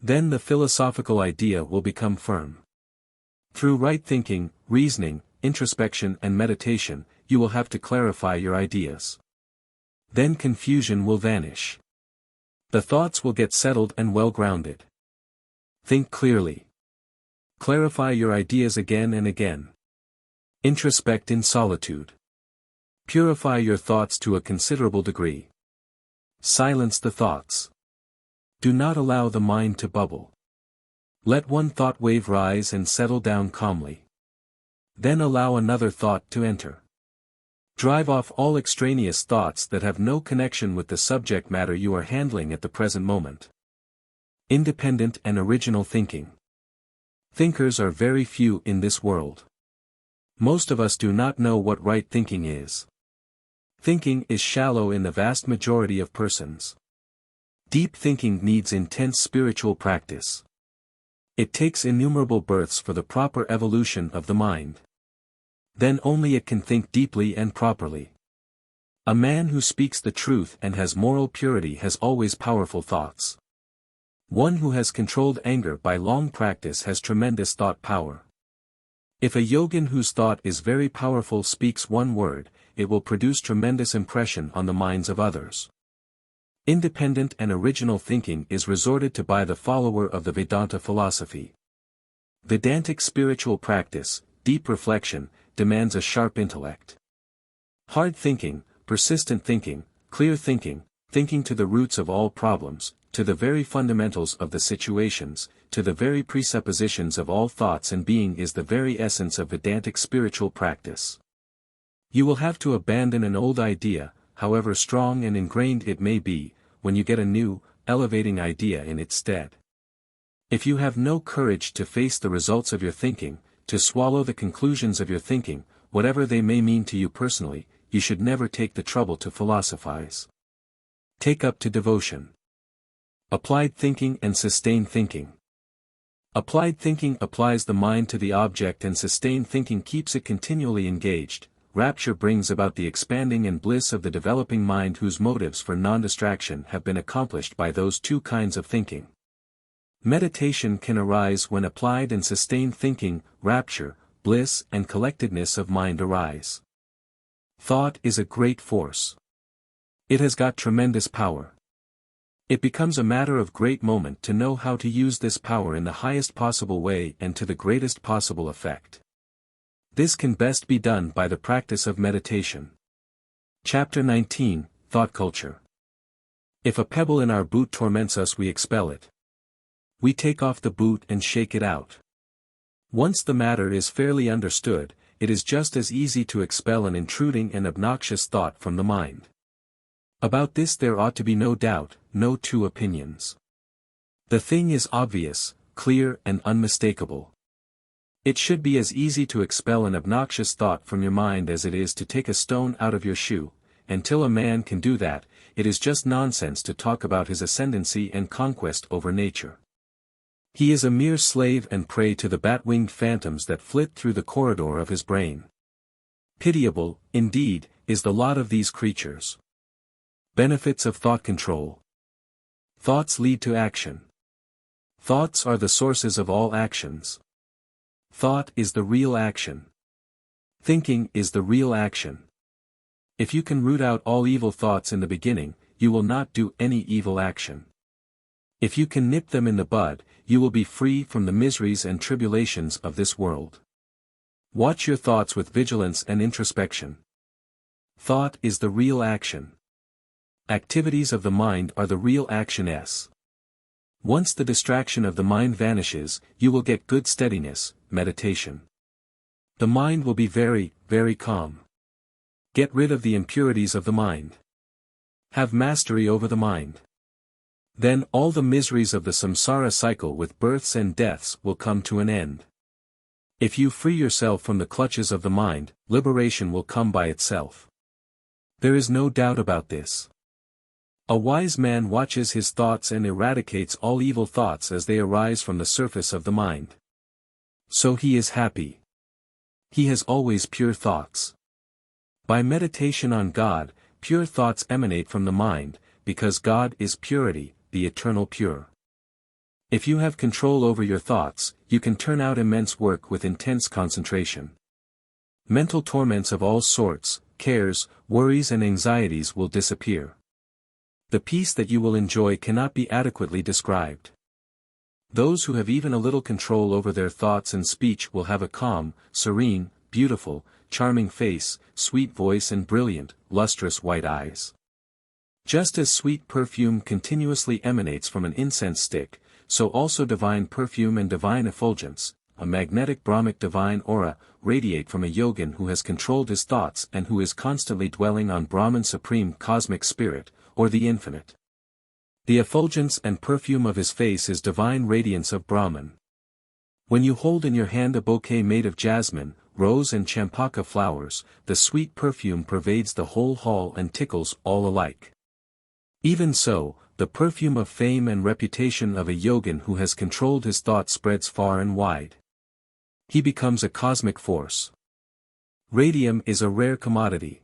Then the philosophical idea will become firm. Through right thinking, reasoning, introspection and meditation, you will have to clarify your ideas. Then confusion will vanish. The thoughts will get settled and well-grounded. Think clearly. Clarify your ideas again and again. Introspect in solitude. Purify your thoughts to a considerable degree. Silence the thoughts. Do not allow the mind to bubble. Let one thought wave rise and settle down calmly. Then allow another thought to enter. Drive off all extraneous thoughts that have no connection with the subject matter you are handling at the present moment. Independent and original thinking. Thinkers are very few in this world. Most of us do not know what right thinking is. Thinking is shallow in the vast majority of persons. Deep thinking needs intense spiritual practice. It takes innumerable births for the proper evolution of the mind. Then only it can think deeply and properly. A man who speaks the truth and has moral purity has always powerful thoughts. One who has controlled anger by long practice has tremendous thought power. If a yogin whose thought is very powerful speaks one word, it will produce tremendous impression on the minds of others. Independent and original thinking is resorted to by the follower of the Vedanta philosophy. Vedantic spiritual practice, deep reflection, demands a sharp intellect. Hard thinking, persistent thinking, clear thinking, thinking to the roots of all problems, to the very fundamentals of the situations, to the very presuppositions of all thoughts and being is the very essence of Vedantic spiritual practice. You will have to abandon an old idea, however strong and ingrained it may be, when you get a new, elevating idea in its stead. If you have no courage to face the results of your thinking, to swallow the conclusions of your thinking, whatever they may mean to you personally, you should never take the trouble to philosophize. Take up to devotion. Applied thinking and sustained thinking. Applied thinking applies the mind to the object and sustained thinking keeps it continually engaged. Rapture brings about the expanding and bliss of the developing mind whose motives for non-distraction have been accomplished by those two kinds of thinking. Meditation can arise when applied and sustained thinking, rapture, bliss and collectedness of mind arise. Thought is a great force. It has got tremendous power. It becomes a matter of great moment to know how to use this power in the highest possible way and to the greatest possible effect. This can best be done by the practice of meditation. Chapter 19, Thought Culture. If a pebble in our boot torments us, we expel it. We take off the boot and shake it out. Once the matter is fairly understood, it is just as easy to expel an intruding and obnoxious thought from the mind. About this there ought to be no doubt, no two opinions. The thing is obvious, clear and unmistakable. It should be as easy to expel an obnoxious thought from your mind as it is to take a stone out of your shoe, and till a man can do that, it is just nonsense to talk about his ascendancy and conquest over nature. He is a mere slave and prey to the bat-winged phantoms that flit through the corridor of his brain. Pitiable, indeed, is the lot of these creatures. Benefits of thought control. Thoughts lead to action. Thoughts are the sources of all actions. Thought is the real action. Thinking is the real action. If you can root out all evil thoughts in the beginning, you will not do any evil action. If you can nip them in the bud, you will be free from the miseries and tribulations of this world. Watch your thoughts with vigilance and introspection. Thought is the real action. Activities of the mind are the real action. Once the distraction of the mind vanishes, you will get good steadiness, meditation. The mind will be very, very calm. Get rid of the impurities of the mind. Have mastery over the mind. Then all the miseries of the samsara cycle with births and deaths will come to an end. If you free yourself from the clutches of the mind, liberation will come by itself. There is no doubt about this. A wise man watches his thoughts and eradicates all evil thoughts as they arise from the surface of the mind. So he is happy. He has always pure thoughts. By meditation on God, pure thoughts emanate from the mind, because God is purity, the eternal pure. If you have control over your thoughts, you can turn out immense work with intense concentration. Mental torments of all sorts, cares, worries and anxieties will disappear. The peace that you will enjoy cannot be adequately described. Those who have even a little control over their thoughts and speech will have a calm, serene, beautiful, charming face, sweet voice and brilliant, lustrous white eyes. Just as sweet perfume continuously emanates from an incense stick, so also divine perfume and divine effulgence, a magnetic Brahmic divine aura, radiate from a yogin who has controlled his thoughts and who is constantly dwelling on Brahman supreme cosmic spirit, or the infinite. The effulgence and perfume of his face is divine radiance of Brahman. When you hold in your hand a bouquet made of jasmine, rose and champaka flowers, the sweet perfume pervades the whole hall and tickles all alike. Even so, the perfume of fame and reputation of a yogin who has controlled his thoughts spreads far and wide. He becomes a cosmic force. Radium is a rare commodity.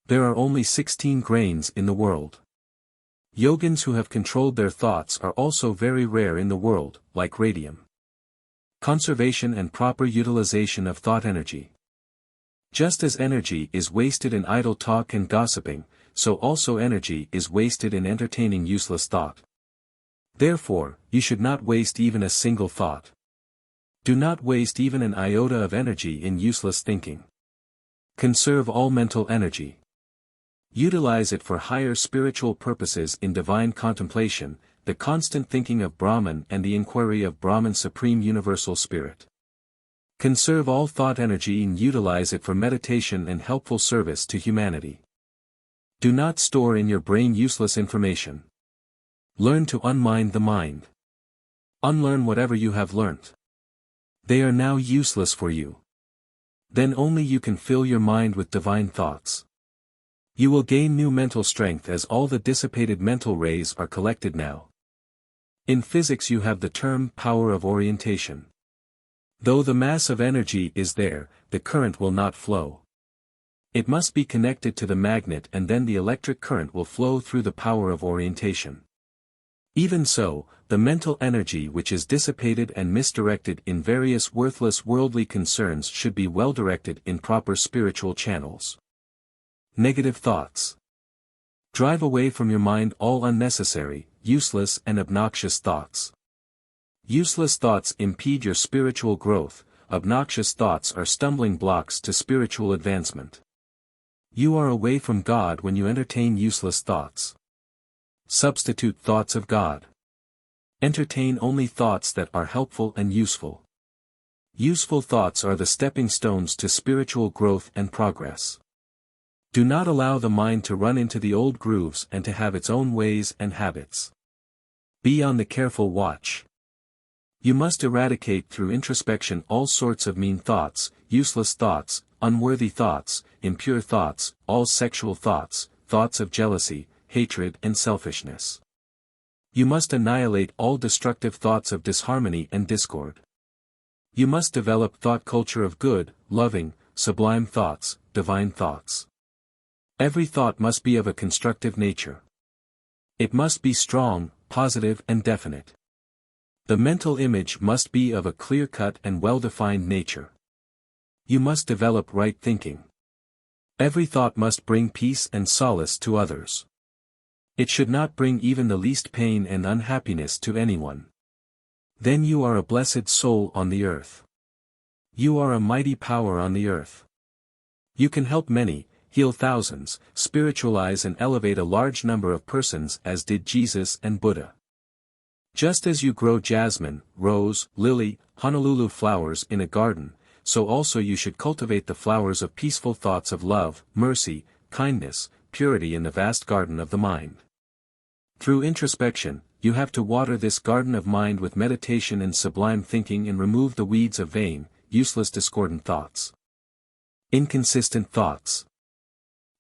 There are only 16 grains in the world. Yogins who have controlled their thoughts are also very rare in the world, like radium. Conservation and proper utilization of thought energy. Just as energy is wasted in idle talk and gossiping, so also energy is wasted in entertaining useless thought. Therefore, you should not waste even a single thought. Do not waste even an iota of energy in useless thinking. Conserve all mental energy. Utilize it for higher spiritual purposes in divine contemplation, the constant thinking of Brahman and the inquiry of Brahman's supreme universal spirit. Conserve all thought energy and utilize it for meditation and helpful service to humanity. Do not store in your brain useless information. Learn to unmind the mind. Unlearn whatever you have learnt. They are now useless for you. Then only you can fill your mind with divine thoughts. You will gain new mental strength as all the dissipated mental rays are collected now. In physics you have the term power of orientation. Though the mass of energy is there, the current will not flow. It must be connected to the magnet and then the electric current will flow through the power of orientation. Even so, the mental energy which is dissipated and misdirected in various worthless worldly concerns should be well directed in proper spiritual channels. Negative thoughts. Drive away from your mind all unnecessary, useless and obnoxious thoughts. Useless thoughts impede your spiritual growth, obnoxious thoughts are stumbling blocks to spiritual advancement. You are away from God when you entertain useless thoughts. Substitute thoughts of God. Entertain only thoughts that are helpful and useful. Useful thoughts are the stepping stones to spiritual growth and progress. Do not allow the mind to run into the old grooves and to have its own ways and habits. Be on the careful watch. You must eradicate through introspection all sorts of mean thoughts, useless thoughts, unworthy thoughts, impure thoughts, all sexual thoughts, thoughts of jealousy, hatred and selfishness. You must annihilate all destructive thoughts of disharmony and discord. You must develop thought culture of good, loving, sublime thoughts, divine thoughts. Every thought must be of a constructive nature. It must be strong, positive and definite. The mental image must be of a clear-cut and well-defined nature. You must develop right thinking. Every thought must bring peace and solace to others. It should not bring even the least pain and unhappiness to anyone. Then you are a blessed soul on the earth. You are a mighty power on the earth. You can help many, heal thousands, spiritualize and elevate a large number of persons as did Jesus and Buddha. Just as you grow jasmine, rose, lily, Honolulu flowers in a garden, so also you should cultivate the flowers of peaceful thoughts of love, mercy, kindness, purity in the vast garden of the mind. Through introspection, you have to water this garden of mind with meditation and sublime thinking and remove the weeds of vain, useless discordant thoughts. Inconsistent thoughts.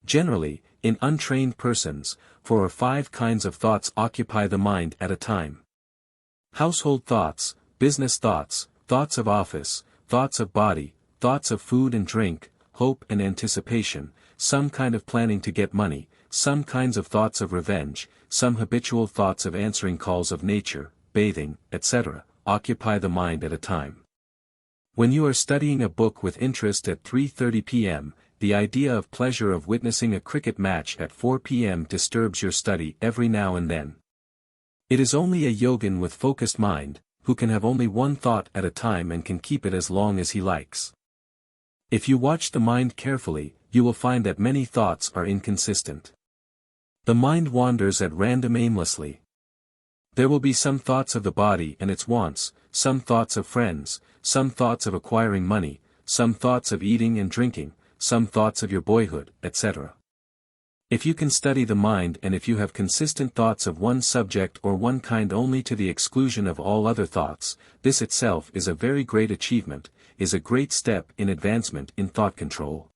Generally, in untrained persons, 4 or 5 kinds of thoughts occupy the mind at a time. Household thoughts, business thoughts, thoughts of office, thoughts of body, thoughts of food and drink, hope and anticipation, some kind of planning to get money, some kinds of thoughts of revenge, some habitual thoughts of answering calls of nature, bathing, etc., occupy the mind at a time. When you are studying a book with interest at 3:30 p.m., the idea of pleasure of witnessing a cricket match at 4 p.m. disturbs your study every now and then. It is only a yogin with focused mind, who can have only one thought at a time and can keep it as long as he likes. If you watch the mind carefully, you will find that many thoughts are inconsistent. The mind wanders at random aimlessly. There will be some thoughts of the body and its wants, some thoughts of friends, some thoughts of acquiring money, some thoughts of eating and drinking, some thoughts of your boyhood, etc. If you can study the mind and if you have consistent thoughts of one subject or one kind only to the exclusion of all other thoughts, this itself is a very great achievement, is a great step in advancement in thought control.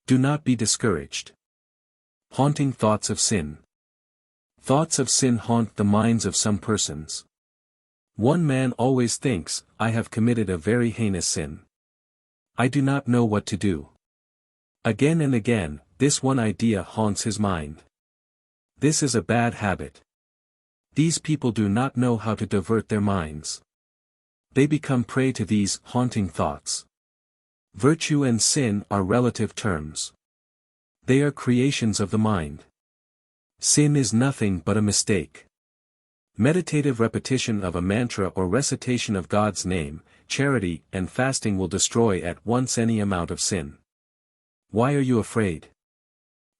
Do not be discouraged. Haunting thoughts of sin. Thoughts of sin haunt the minds of some persons. One man always thinks, I have committed a very heinous sin. I do not know what to do. Again and again, this one idea haunts his mind. This is a bad habit. These people do not know how to divert their minds. They become prey to these haunting thoughts. Virtue and sin are relative terms. They are creations of the mind. Sin is nothing but a mistake. Meditative repetition of a mantra or recitation of God's name, charity and fasting will destroy at once any amount of sin. Why are you afraid?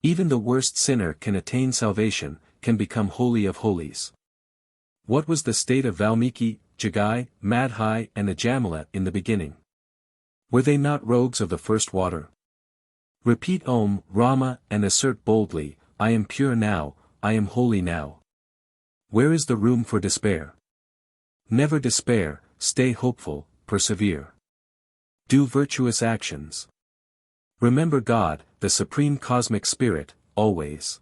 Even the worst sinner can attain salvation, can become holy of holies. What was the state of Valmiki, Jagai, Madhai and Ajamala in the beginning? Were they not rogues of the first water? Repeat Om, Rama and assert boldly, I am pure now, I am holy now. Where is the room for despair? Never despair, stay hopeful, persevere. Do virtuous actions. Remember God, the Supreme Cosmic Spirit, always.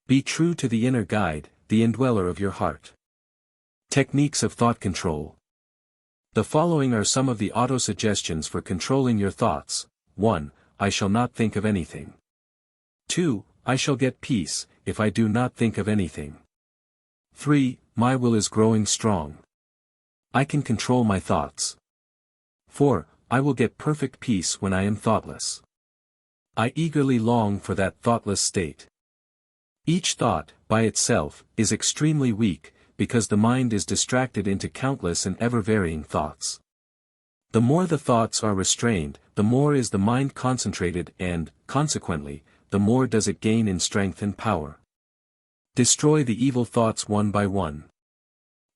Be true to the inner guide, the indweller of your heart. Techniques of thought control. The following are some of the auto-suggestions for controlling your thoughts. 1. I shall not think of anything. 2. I shall get peace, if I do not think of anything. 3. My will is growing strong. I can control my thoughts. 4. I will get perfect peace when I am thoughtless. I eagerly long for that thoughtless state. Each thought, by itself, is extremely weak, because the mind is distracted into countless and ever-varying thoughts. The more the thoughts are restrained, the more is the mind concentrated and, consequently, the more does it gain in strength and power. Destroy the evil thoughts one by one.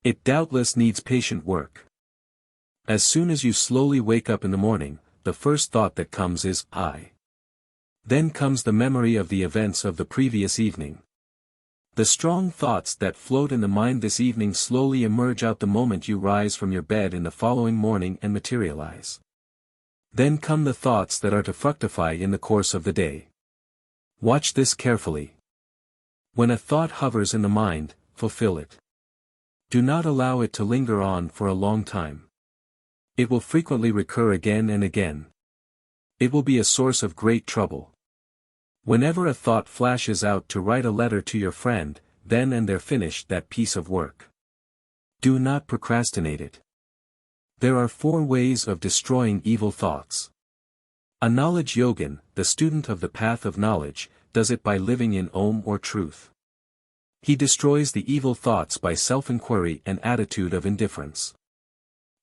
It doubtless needs patient work. As soon as you slowly wake up in the morning, the first thought that comes is, I. Then comes the memory of the events of the previous evening. The strong thoughts that float in the mind this evening slowly emerge out the moment you rise from your bed in the following morning and materialize. Then come the thoughts that are to fructify in the course of the day. Watch this carefully. When a thought hovers in the mind, fulfill it. Do not allow it to linger on for a long time. It will frequently recur again and again. It will be a source of great trouble. Whenever a thought flashes out to write a letter to your friend, then and there finish that piece of work. Do not procrastinate it. There are 4 ways of destroying evil thoughts. A knowledge yogin, the student of the path of knowledge, does it by living in Om or truth. He destroys the evil thoughts by self-inquiry and attitude of indifference.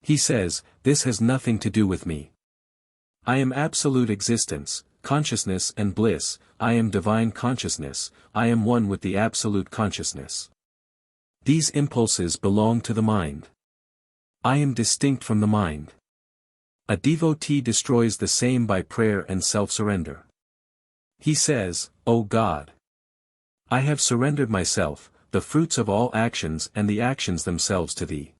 He says, this has nothing to do with me. I am absolute existence, consciousness and bliss, I am divine consciousness, I am one with the absolute consciousness. These impulses belong to the mind. I am distinct from the mind. A devotee destroys the same by prayer and self-surrender. He says, O God, I have surrendered myself, the fruits of all actions and the actions themselves to Thee.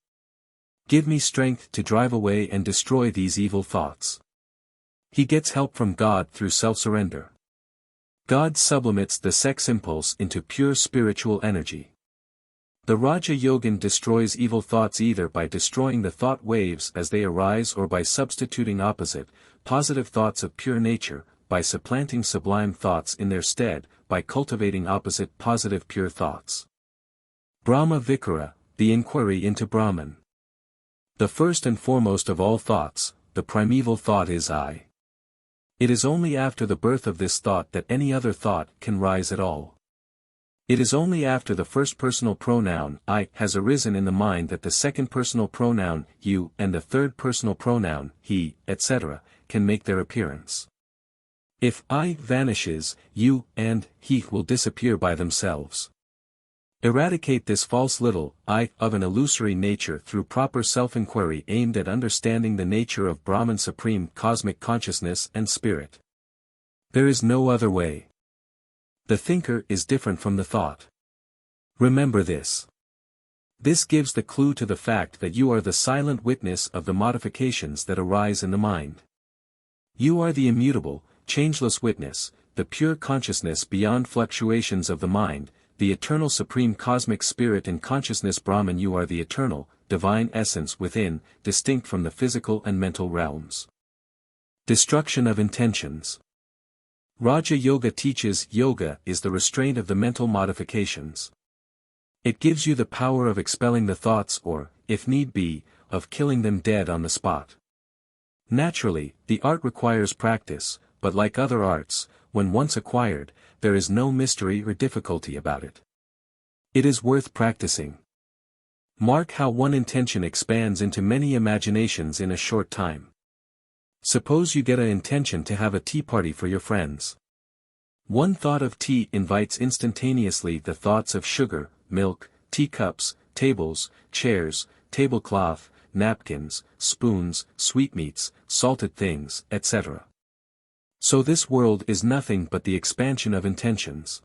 Give me strength to drive away and destroy these evil thoughts. He gets help from God through self-surrender. God sublimates the sex impulse into pure spiritual energy. The Raja Yogin destroys evil thoughts either by destroying the thought waves as they arise or by substituting opposite, positive thoughts of pure nature, by supplanting sublime thoughts in their stead, by cultivating opposite positive pure thoughts. Brahma Vikara, the inquiry into Brahman. The first and foremost of all thoughts, the primeval thought is I. It is only after the birth of this thought that any other thought can rise at all. It is only after the first personal pronoun, I, has arisen in the mind that the second personal pronoun, you, and the third personal pronoun, he, etc., can make their appearance. If I vanishes, you, and he will disappear by themselves. Eradicate this false little I of an illusory nature through proper self-inquiry aimed at understanding the nature of Brahman supreme cosmic consciousness and spirit. There is no other way. The thinker is different from the thought. Remember this. This gives the clue to the fact that you are the silent witness of the modifications that arise in the mind. You are the immutable, changeless witness, the pure consciousness beyond fluctuations of the mind, the eternal supreme cosmic spirit and consciousness Brahman. You are the eternal, divine essence within, distinct from the physical and mental realms. Destruction of intentions. Raja Yoga teaches yoga is the restraint of the mental modifications. It gives you the power of expelling the thoughts or, if need be, of killing them dead on the spot. Naturally, the art requires practice, but like other arts, when once acquired, there is no mystery or difficulty about it. It is worth practicing. Mark how one intention expands into many imaginations in a short time. Suppose you get an intention to have a tea party for your friends. One thought of tea invites instantaneously the thoughts of sugar, milk, teacups, tables, chairs, tablecloth, napkins, spoons, sweetmeats, salted things, etc. So this world is nothing but the expansion of intentions.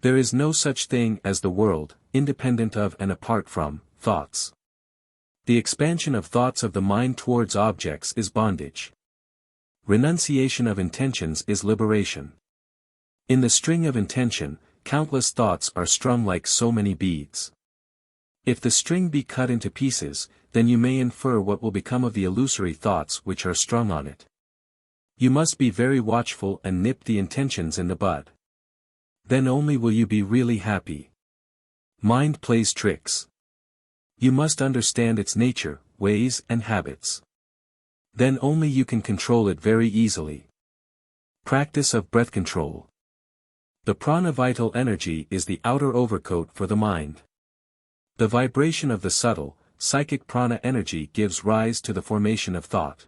There is no such thing as the world, independent of and apart from thoughts. The expansion of thoughts of the mind towards objects is bondage. Renunciation of intentions is liberation. In the string of intention, countless thoughts are strung like so many beads. If the string be cut into pieces, then you may infer what will become of the illusory thoughts which are strung on it. You must be very watchful and nip the intentions in the bud. Then only will you be really happy. Mind plays tricks. You must understand its nature, ways and habits. Then only you can control it very easily. Practice of breath control. The prana vital energy is the outer overcoat for the mind. The vibration of the subtle, psychic prana energy gives rise to the formation of thought.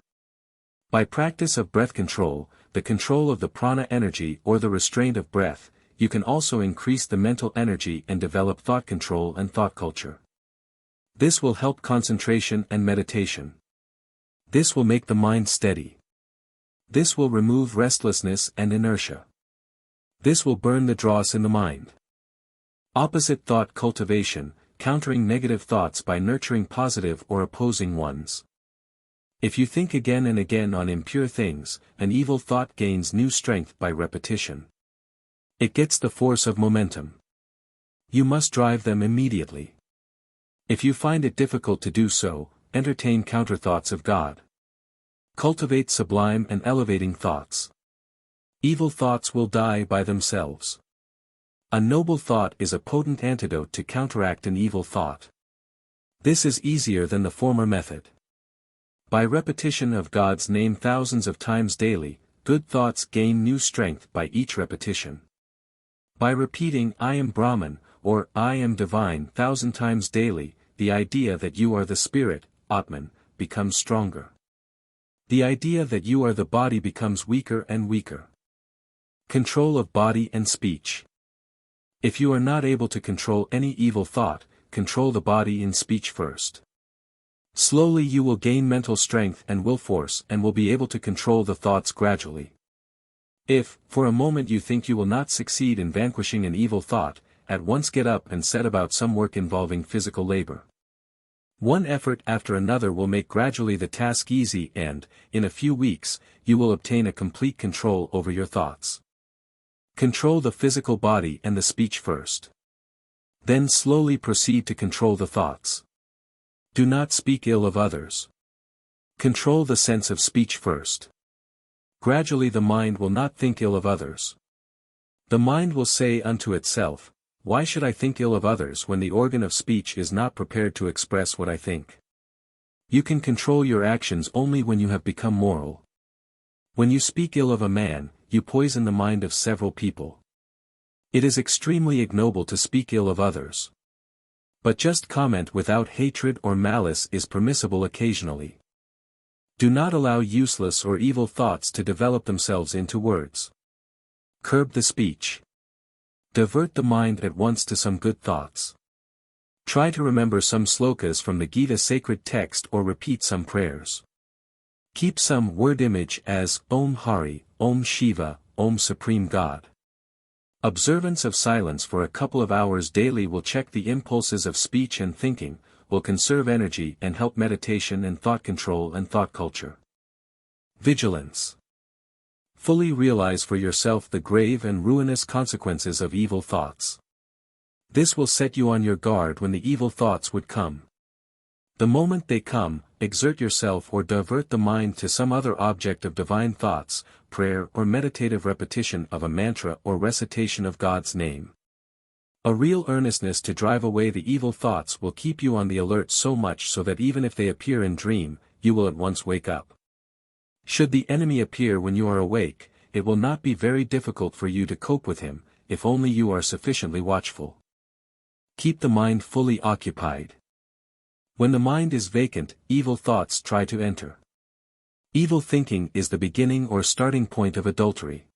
By practice of breath control, the control of the prana energy or the restraint of breath, you can also increase the mental energy and develop thought control and thought culture. This will help concentration and meditation. This will make the mind steady. This will remove restlessness and inertia. This will burn the dross in the mind. Opposite thought cultivation, countering negative thoughts by nurturing positive or opposing ones. If you think again and again on impure things, an evil thought gains new strength by repetition. It gets the force of momentum. You must drive them immediately. If you find it difficult to do so, entertain counter-thoughts of God. Cultivate sublime and elevating thoughts. Evil thoughts will die by themselves. A noble thought is a potent antidote to counteract an evil thought. This is easier than the former method. By repetition of God's name thousands of times daily, good thoughts gain new strength by each repetition. By repeating I am Brahman, or I am divine 1,000 times daily, the idea that you are the spirit, Atman, becomes stronger. The idea that you are the body becomes weaker and weaker. Control of body and speech. If you are not able to control any evil thought, control the body in speech first. Slowly you will gain mental strength and will force and will be able to control the thoughts gradually. If, for a moment you think you will not succeed in vanquishing an evil thought, at once get up and set about some work involving physical labor. One effort after another will make gradually the task easy and, in a few weeks, you will obtain a complete control over your thoughts. Control the physical body and the speech first. Then slowly proceed to control the thoughts. Do not speak ill of others. Control the sense of speech first. Gradually the mind will not think ill of others. The mind will say unto itself, why should I think ill of others when the organ of speech is not prepared to express what I think? You can control your actions only when you have become moral. When you speak ill of a man, you poison the mind of several people. It is extremely ignoble to speak ill of others. But just comment without hatred or malice is permissible occasionally. Do not allow useless or evil thoughts to develop themselves into words. Curb the speech. Divert the mind at once to some good thoughts. Try to remember some slokas from the Gita sacred text or repeat some prayers. Keep some word image as Om Hari, Om Shiva, Om Supreme God. Observance of silence for a couple of hours daily will check the impulses of speech and thinking, will conserve energy and help meditation and thought control and thought culture. Vigilance. Fully realize for yourself the grave and ruinous consequences of evil thoughts. This will set you on your guard when the evil thoughts would come. The moment they come, exert yourself or divert the mind to some other object of divine thoughts, prayer or meditative repetition of a mantra or recitation of God's name. A real earnestness to drive away the evil thoughts will keep you on the alert so much so that even if they appear in dream, you will at once wake up. Should the enemy appear when you are awake, it will not be very difficult for you to cope with him, if only you are sufficiently watchful. Keep the mind fully occupied. When the mind is vacant, evil thoughts try to enter. Evil thinking is the beginning or starting point of adultery.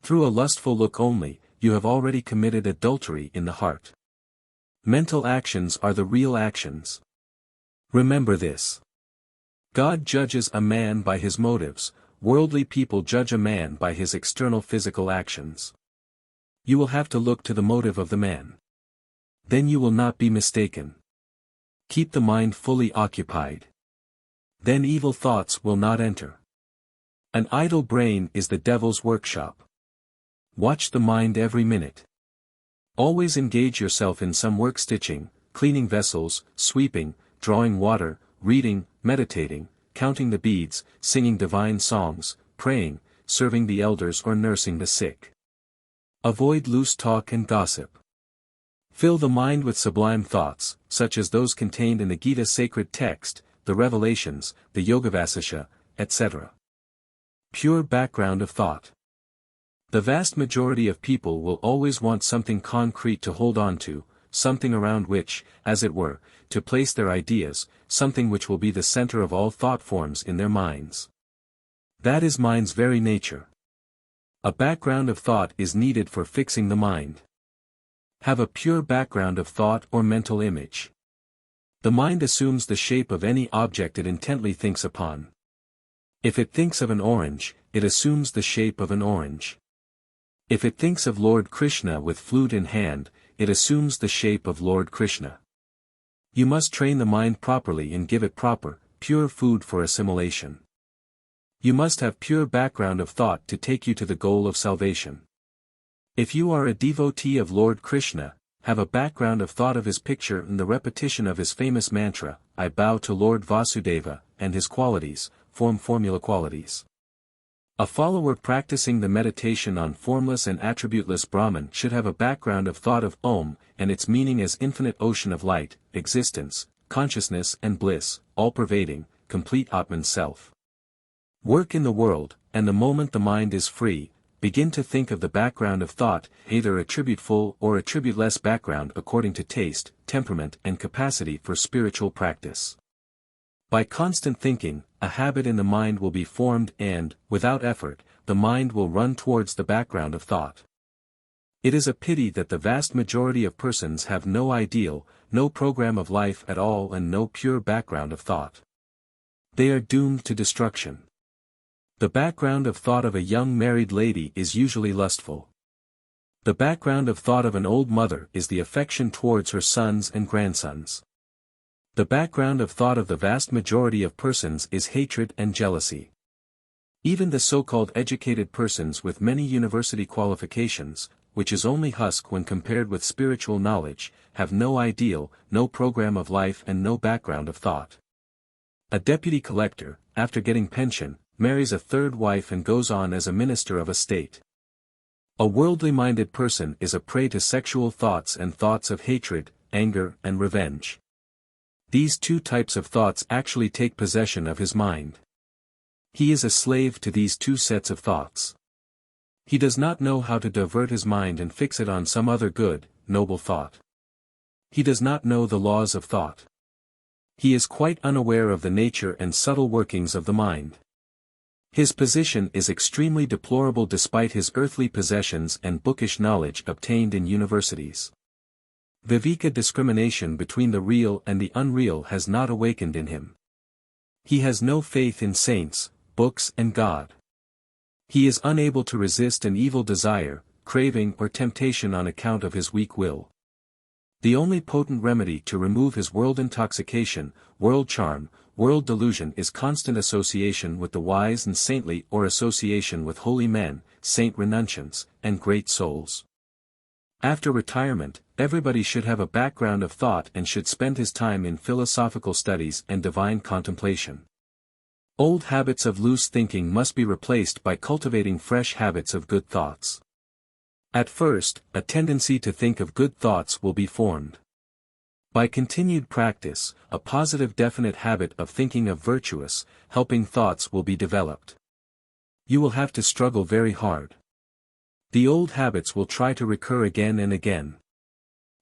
Through a lustful look only, you have already committed adultery in the heart. Mental actions are the real actions. Remember this. God judges a man by his motives, worldly people judge a man by his external physical actions. You will have to look to the motive of the man. Then you will not be mistaken. Keep the mind fully occupied. Then evil thoughts will not enter. An idle brain is the devil's workshop. Watch the mind every minute. Always engage yourself in some work: stitching, cleaning vessels, sweeping, drawing water, reading, meditating, counting the beads, singing divine songs, praying, serving the elders or nursing the sick. Avoid loose talk and gossip. Fill the mind with sublime thoughts, such as those contained in the Gita sacred text, the Revelations, the Yoga-Vasisha, etc. Pure background of thought. The vast majority of people will always want something concrete to hold on to, something around which, as it were, to place their ideas, something which will be the center of all thought forms in their minds. That is mind's very nature. A background of thought is needed for fixing the mind. Have a pure background of thought or mental image. The mind assumes the shape of any object it intently thinks upon. If it thinks of an orange, it assumes the shape of an orange. If it thinks of Lord Krishna with flute in hand, it assumes the shape of Lord Krishna. You must train the mind properly and give it proper, pure food for assimilation. You must have pure background of thought to take you to the goal of salvation. If you are a devotee of Lord Krishna, have a background of thought of his picture and the repetition of his famous mantra, I bow to Lord Vasudeva, and his qualities, form formula qualities. A follower practicing the meditation on formless and attributeless Brahman should have a background of thought of Om, and its meaning as infinite ocean of light, existence, consciousness and bliss, all-pervading, complete Atman self. Work in the world, and the moment the mind is free, begin to think of the background of thought, either attribute full or attribute less background according to taste, temperament and capacity for spiritual practice. By constant thinking, a habit in the mind will be formed and, without effort, the mind will run towards the background of thought. It is a pity that the vast majority of persons have no ideal, no program of life at all and no pure background of thought. They are doomed to destruction. The background of thought of a young married lady is usually lustful. The background of thought of an old mother is the affection towards her sons and grandsons. The background of thought of the vast majority of persons is hatred and jealousy. Even the so-called educated persons with many university qualifications, which is only husk when compared with spiritual knowledge, have no ideal, no program of life and no background of thought. A deputy collector, after getting pension, marries a third wife and goes on as a minister of a state. A worldly-minded person is a prey to sexual thoughts and thoughts of hatred, anger and revenge. These two types of thoughts actually take possession of his mind. He is a slave to these two sets of thoughts. He does not know how to divert his mind and fix it on some other good, noble thought. He does not know the laws of thought. He is quite unaware of the nature and subtle workings of the mind. His position is extremely deplorable despite his earthly possessions and bookish knowledge obtained in universities. Viveka discrimination between the real and the unreal has not awakened in him. He has no faith in saints, books and God. He is unable to resist an evil desire, craving or temptation on account of his weak will. The only potent remedy to remove his world intoxication, world charm, world delusion is constant association with the wise and saintly or association with holy men, saint renunciants, and great souls. After retirement, everybody should have a background of thought and should spend his time in philosophical studies and divine contemplation. Old habits of loose thinking must be replaced by cultivating fresh habits of good thoughts. At first, a tendency to think of good thoughts will be formed. By continued practice, a positive definite habit of thinking of virtuous, helping thoughts will be developed. You will have to struggle very hard. The old habits will try to recur again and again.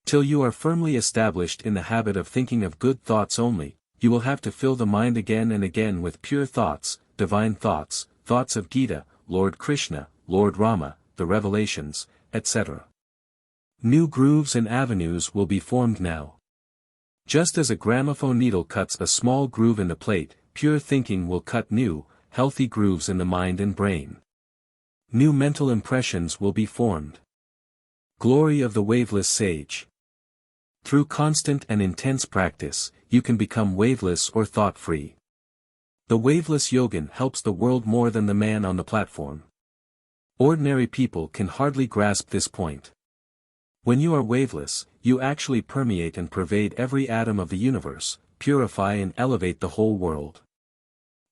Till you are firmly established in the habit of thinking of good thoughts only, you will have to fill the mind again and again with pure thoughts, divine thoughts, thoughts of Gita, Lord Krishna, Lord Rama, the revelations, etc. New grooves and avenues will be formed now. Just as a gramophone needle cuts a small groove in the plate, pure thinking will cut new, healthy grooves in the mind and brain. New mental impressions will be formed. Glory of the waveless sage. Through constant and intense practice, you can become waveless or thought-free. The waveless yogin helps the world more than the man on the platform. Ordinary people can hardly grasp this point. When you are waveless, you actually permeate and pervade every atom of the universe, purify and elevate the whole world.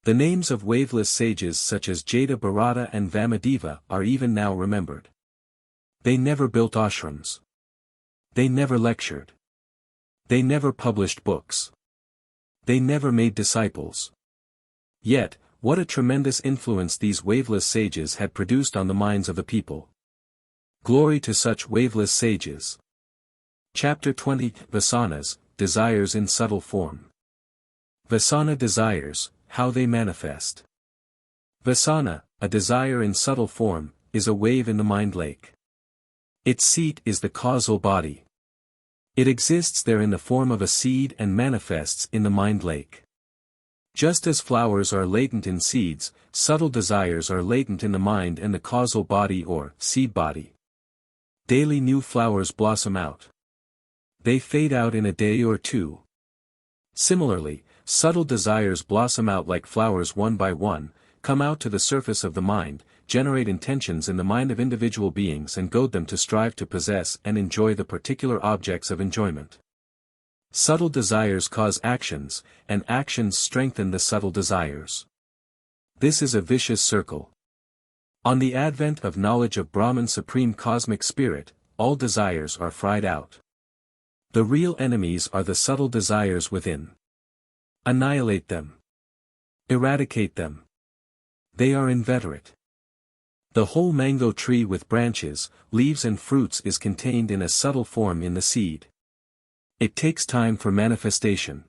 The names of waveless sages such as Jada Bharata and Vamadeva are even now remembered. They never built ashrams. They never lectured. They never published books. They never made disciples. Yet, what a tremendous influence these waveless sages had produced on the minds of the people. Glory to such waveless sages. Chapter 20 Vasanas, Desires in Subtle Form. Vasana desires, how they manifest. Vasana, a desire in subtle form, is a wave in the mind lake. Its seat is the causal body. It exists there in the form of a seed and manifests in the mind lake. Just as flowers are latent in seeds, subtle desires are latent in the mind and the causal body or seed body. Daily new flowers blossom out. They fade out in a day or two. Similarly, subtle desires blossom out like flowers one by one, come out to the surface of the mind, generate intentions in the mind of individual beings and goad them to strive to possess and enjoy the particular objects of enjoyment. Subtle desires cause actions, and actions strengthen the subtle desires. This is a vicious circle. On the advent of knowledge of Brahman Supreme Cosmic Spirit, all desires are fried out. The real enemies are the subtle desires within. Annihilate them. Eradicate them. They are inveterate. The whole mango tree with branches, leaves and fruits is contained in a subtle form in the seed. It takes time for manifestation.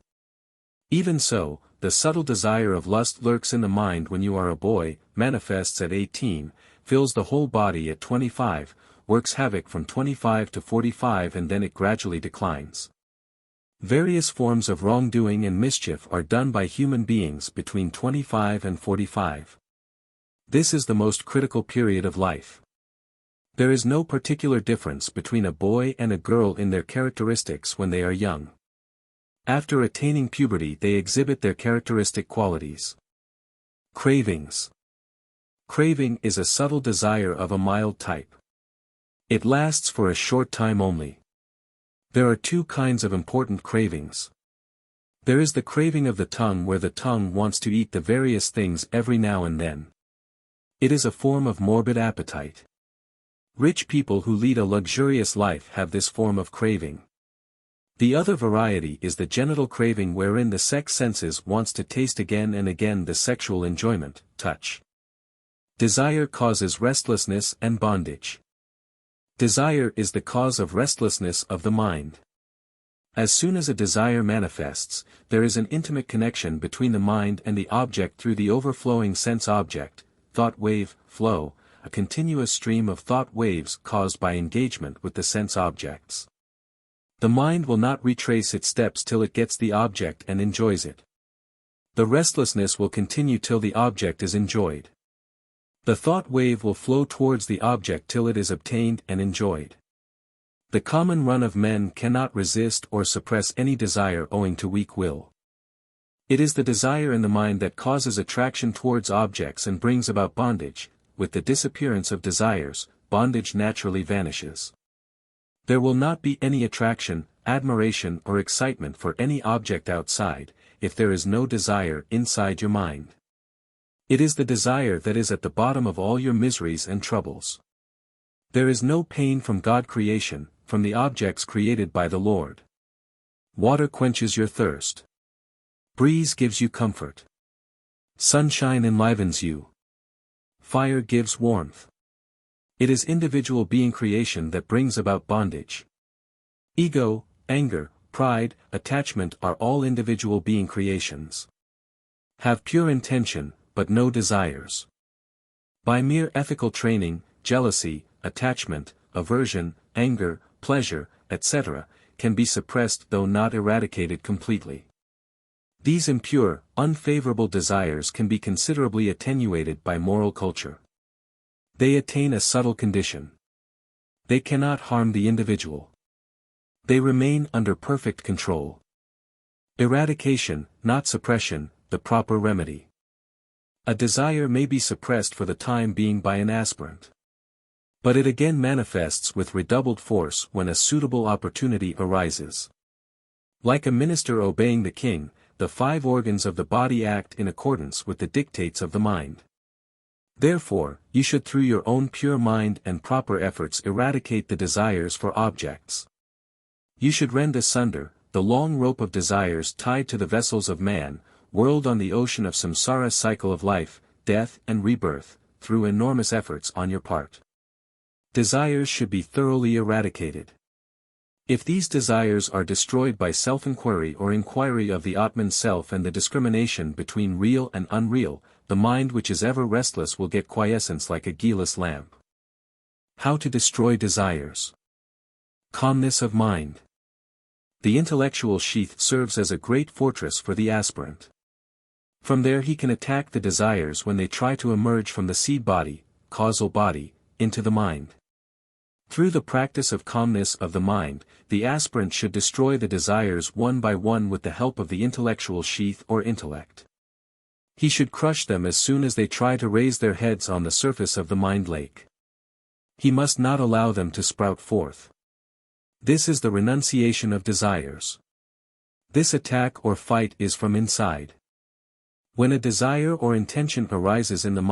Even so, the subtle desire of lust lurks in the mind when you are a boy, manifests at 18, fills the whole body at 25, works havoc from 25 to 45 and then it gradually declines. Various forms of wrongdoing and mischief are done by human beings between 25 and 45. This is the most critical period of life. There is no particular difference between a boy and a girl in their characteristics when they are young. After attaining puberty they exhibit their characteristic qualities. Cravings. Craving is a subtle desire of a mild type. It lasts for a short time only. There are two kinds of important cravings. There is the craving of the tongue where the tongue wants to eat the various things every now and then. It is a form of morbid appetite. Rich people who lead a luxurious life have this form of craving. The other variety is the genital craving wherein the sex senses wants to taste again and again the sexual enjoyment, touch. Desire causes restlessness and bondage. Desire is the cause of restlessness of the mind. As soon as a desire manifests, there is an intimate connection between the mind and the object through the overflowing sense object, thought wave, flow, a continuous stream of thought waves caused by engagement with the sense objects. The mind will not retrace its steps till it gets the object and enjoys it. The restlessness will continue till the object is enjoyed. The thought wave will flow towards the object till it is obtained and enjoyed. The common run of men cannot resist or suppress any desire owing to weak will. It is the desire in the mind that causes attraction towards objects and brings about bondage. With the disappearance of desires, bondage naturally vanishes. There will not be any attraction, admiration or excitement for any object outside, if there is no desire inside your mind. It is the desire that is at the bottom of all your miseries and troubles. There is no pain from God creation, from the objects created by the Lord. Water quenches your thirst. Breeze gives you comfort. Sunshine enlivens you. Fire gives warmth. It is individual being creation that brings about bondage. Ego, anger, pride, attachment are all individual being creations. Have pure intention, but no desires. By mere ethical training, jealousy, attachment, aversion, anger, pleasure, etc., can be suppressed though not eradicated completely. These impure, unfavorable desires can be considerably attenuated by moral culture. They attain a subtle condition. They cannot harm the individual. They remain under perfect control. Eradication, not suppression, the proper remedy. A desire may be suppressed for the time being by an aspirant. But it again manifests with redoubled force when a suitable opportunity arises. Like a minister obeying the king, the five organs of the body act in accordance with the dictates of the mind. Therefore, you should through your own pure mind and proper efforts eradicate the desires for objects. You should rend asunder the long rope of desires tied to the vessels of man, whirled on the ocean of samsara cycle of life, death and rebirth, through enormous efforts on your part. Desires should be thoroughly eradicated. If these desires are destroyed by self-inquiry or inquiry of the Atman self and the discrimination between real and unreal, the mind which is ever restless will get quiescence like a guileless lamp. How to destroy desires? Calmness of mind. The intellectual sheath serves as a great fortress for the aspirant. From there he can attack the desires when they try to emerge from the seed body, causal body, into the mind. Through the practice of calmness of the mind, the aspirant should destroy the desires one by one with the help of the intellectual sheath or intellect. He should crush them as soon as they try to raise their heads on the surface of the mind lake. He must not allow them to sprout forth. This is the renunciation of desires. This attack or fight is from inside. When a desire or intention arises in the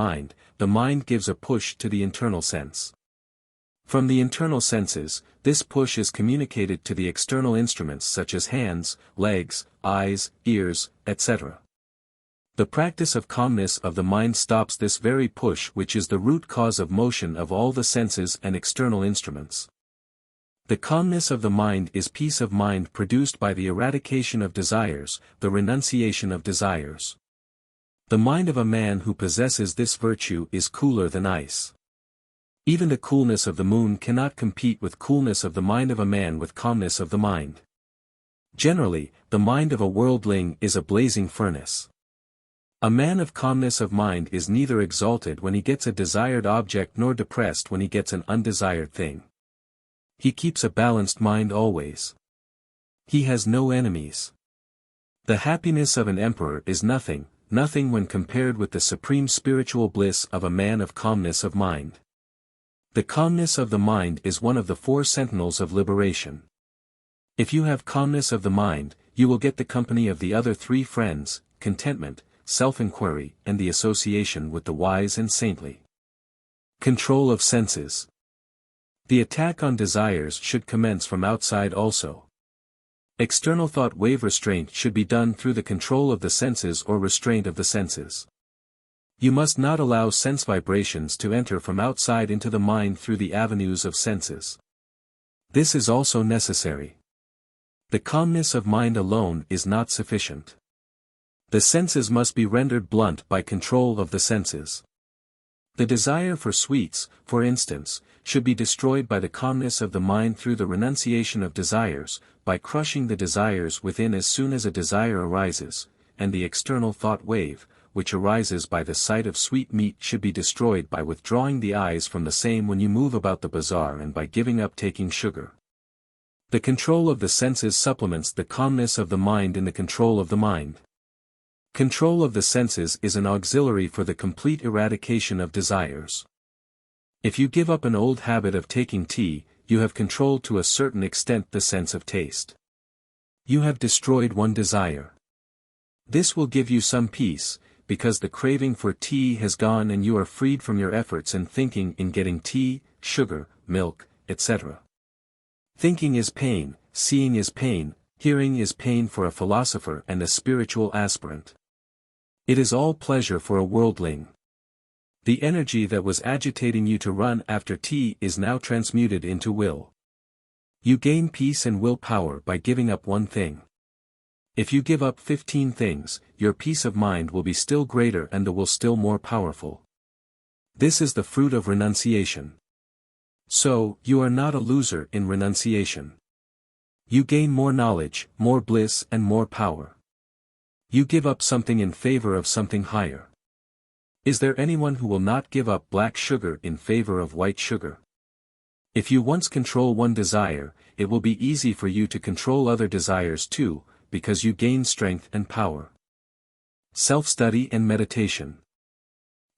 mind gives a push to the internal sense. From the internal senses, this push is communicated to the external instruments such as hands, legs, eyes, ears, etc. The practice of calmness of the mind stops this very push, which is the root cause of motion of all the senses and external instruments. The calmness of the mind is peace of mind produced by the eradication of desires, the renunciation of desires. The mind of a man who possesses this virtue is cooler than ice. Even the coolness of the moon cannot compete with coolness of the mind of a man with calmness of the mind. Generally, the mind of a worldling is a blazing furnace. A man of calmness of mind is neither exalted when he gets a desired object nor depressed when he gets an undesired thing. He keeps a balanced mind always. He has no enemies. The happiness of an emperor is nothing when compared with the supreme spiritual bliss of a man of calmness of mind. The calmness of the mind is one of the 4 sentinels of liberation. If you have calmness of the mind, you will get the company of the other 3 friends, contentment, self-inquiry, and the association with the wise and saintly. Control of senses. The attack on desires should commence from outside also. External thought wave restraint should be done through the control of the senses or restraint of the senses. You must not allow sense vibrations to enter from outside into the mind through the avenues of senses. This is also necessary. The calmness of mind alone is not sufficient. The senses must be rendered blunt by control of the senses. The desire for sweets, for instance, should be destroyed by the calmness of the mind through the renunciation of desires, by crushing the desires within as soon as a desire arises, and the external thought wave, which arises by the sight of sweet meat, should be destroyed by withdrawing the eyes from the same when you move about the bazaar and by giving up taking sugar. The control of the senses supplements the calmness of the mind in the control of the mind. Control of the senses is an auxiliary for the complete eradication of desires. If you give up an old habit of taking tea, you have controlled to a certain extent the sense of taste. You have destroyed one desire. This will give you some peace, because the craving for tea has gone and you are freed from your efforts and thinking in getting tea, sugar, milk, etc. Thinking is pain, seeing is pain, hearing is pain for a philosopher and a spiritual aspirant. It is all pleasure for a worldling. The energy that was agitating you to run after tea is now transmuted into will. You gain peace and will power by giving up one thing. If you give up 15 things, your peace of mind will be still greater and the will still more powerful. This is the fruit of renunciation. So, you are not a loser in renunciation. You gain more knowledge, more bliss and more power. You give up something in favor of something higher. Is there anyone who will not give up black sugar in favor of white sugar? If you once control one desire, it will be easy for you to control other desires too, because you gain strength and power. Self-study and meditation.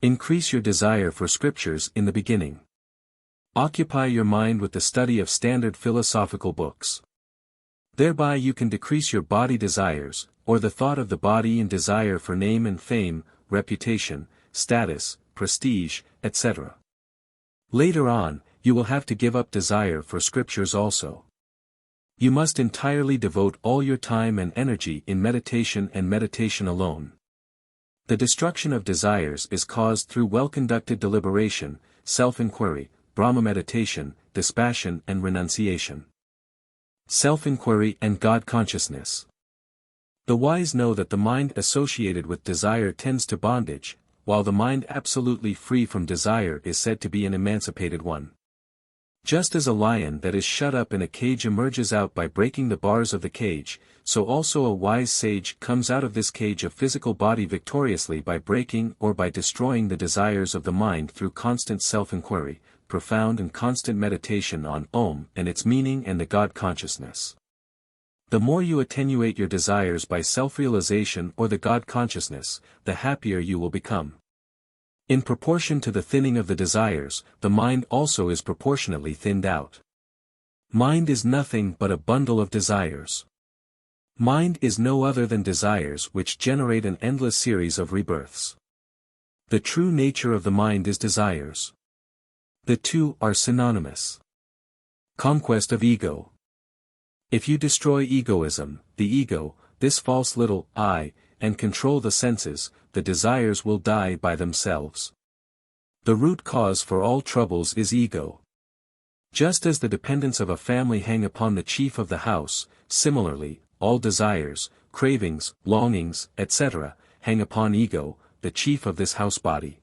Increase your desire for scriptures in the beginning. Occupy your mind with the study of standard philosophical books. Thereby you can decrease your body desires, or the thought of the body and desire for name and fame, reputation, status, prestige, etc. Later on, you will have to give up desire for scriptures also. You must entirely devote all your time and energy in meditation and meditation alone. The destruction of desires is caused through well-conducted deliberation, self-inquiry, Brahma meditation, dispassion and renunciation. Self-inquiry and God consciousness. The wise know that the mind associated with desire tends to bondage, while the mind absolutely free from desire is said to be an emancipated one. Just as a lion that is shut up in a cage emerges out by breaking the bars of the cage, so also a wise sage comes out of this cage of physical body victoriously by breaking or by destroying the desires of the mind through constant self-inquiry, profound and constant meditation on Om and its meaning and the God consciousness. The more you attenuate your desires by self-realization or the God consciousness, the happier you will become. In proportion to the thinning of the desires, the mind also is proportionately thinned out. Mind is nothing but a bundle of desires. Mind is no other than desires which generate an endless series of rebirths. The true nature of the mind is desires. The two are synonymous. Conquest of ego. If you destroy egoism, the ego, this false little I, and control the senses, the desires will die by themselves. The root cause for all troubles is ego. Just as the dependents of a family hang upon the chief of the house, similarly, all desires, cravings, longings, etc., hang upon ego, the chief of this house body.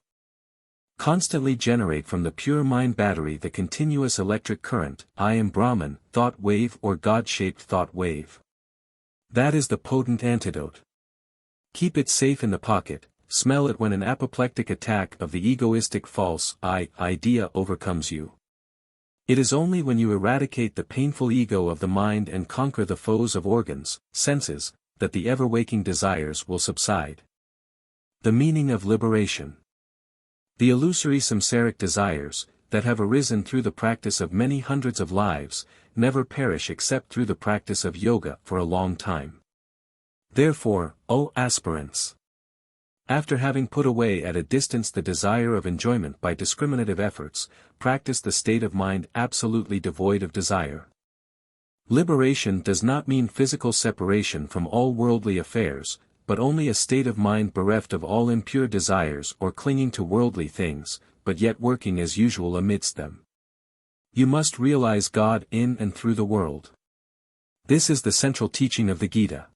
Constantly generate from the pure mind battery the continuous electric current, I am Brahman, thought wave or God-shaped thought wave. That is the potent antidote. Keep it safe in the pocket, smell it when an apoplectic attack of the egoistic false I idea overcomes you. It is only when you eradicate the painful ego of the mind and conquer the foes of organs, senses, that the ever-waking desires will subside. The meaning of liberation. The illusory samsaric desires, that have arisen through the practice of many hundreds of lives, never perish except through the practice of yoga for a long time. Therefore, O aspirants, after having put away at a distance the desire of enjoyment by discriminative efforts, practice the state of mind absolutely devoid of desire. Liberation does not mean physical separation from all worldly affairs, but only a state of mind bereft of all impure desires or clinging to worldly things, but yet working as usual amidst them. You must realize God in and through the world. This is the central teaching of the Gita.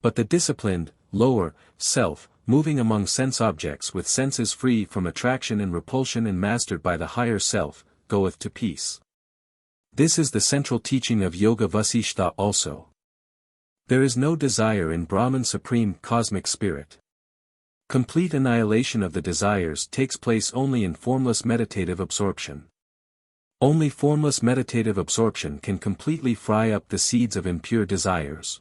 But the disciplined, lower, self, moving among sense objects with senses free from attraction and repulsion and mastered by the higher self, goeth to peace. This is the central teaching of Yoga Vasishtha also. There is no desire in Brahman Supreme Cosmic Spirit. Complete annihilation of the desires takes place only in formless meditative absorption. Only formless meditative absorption can completely fry up the seeds of impure desires.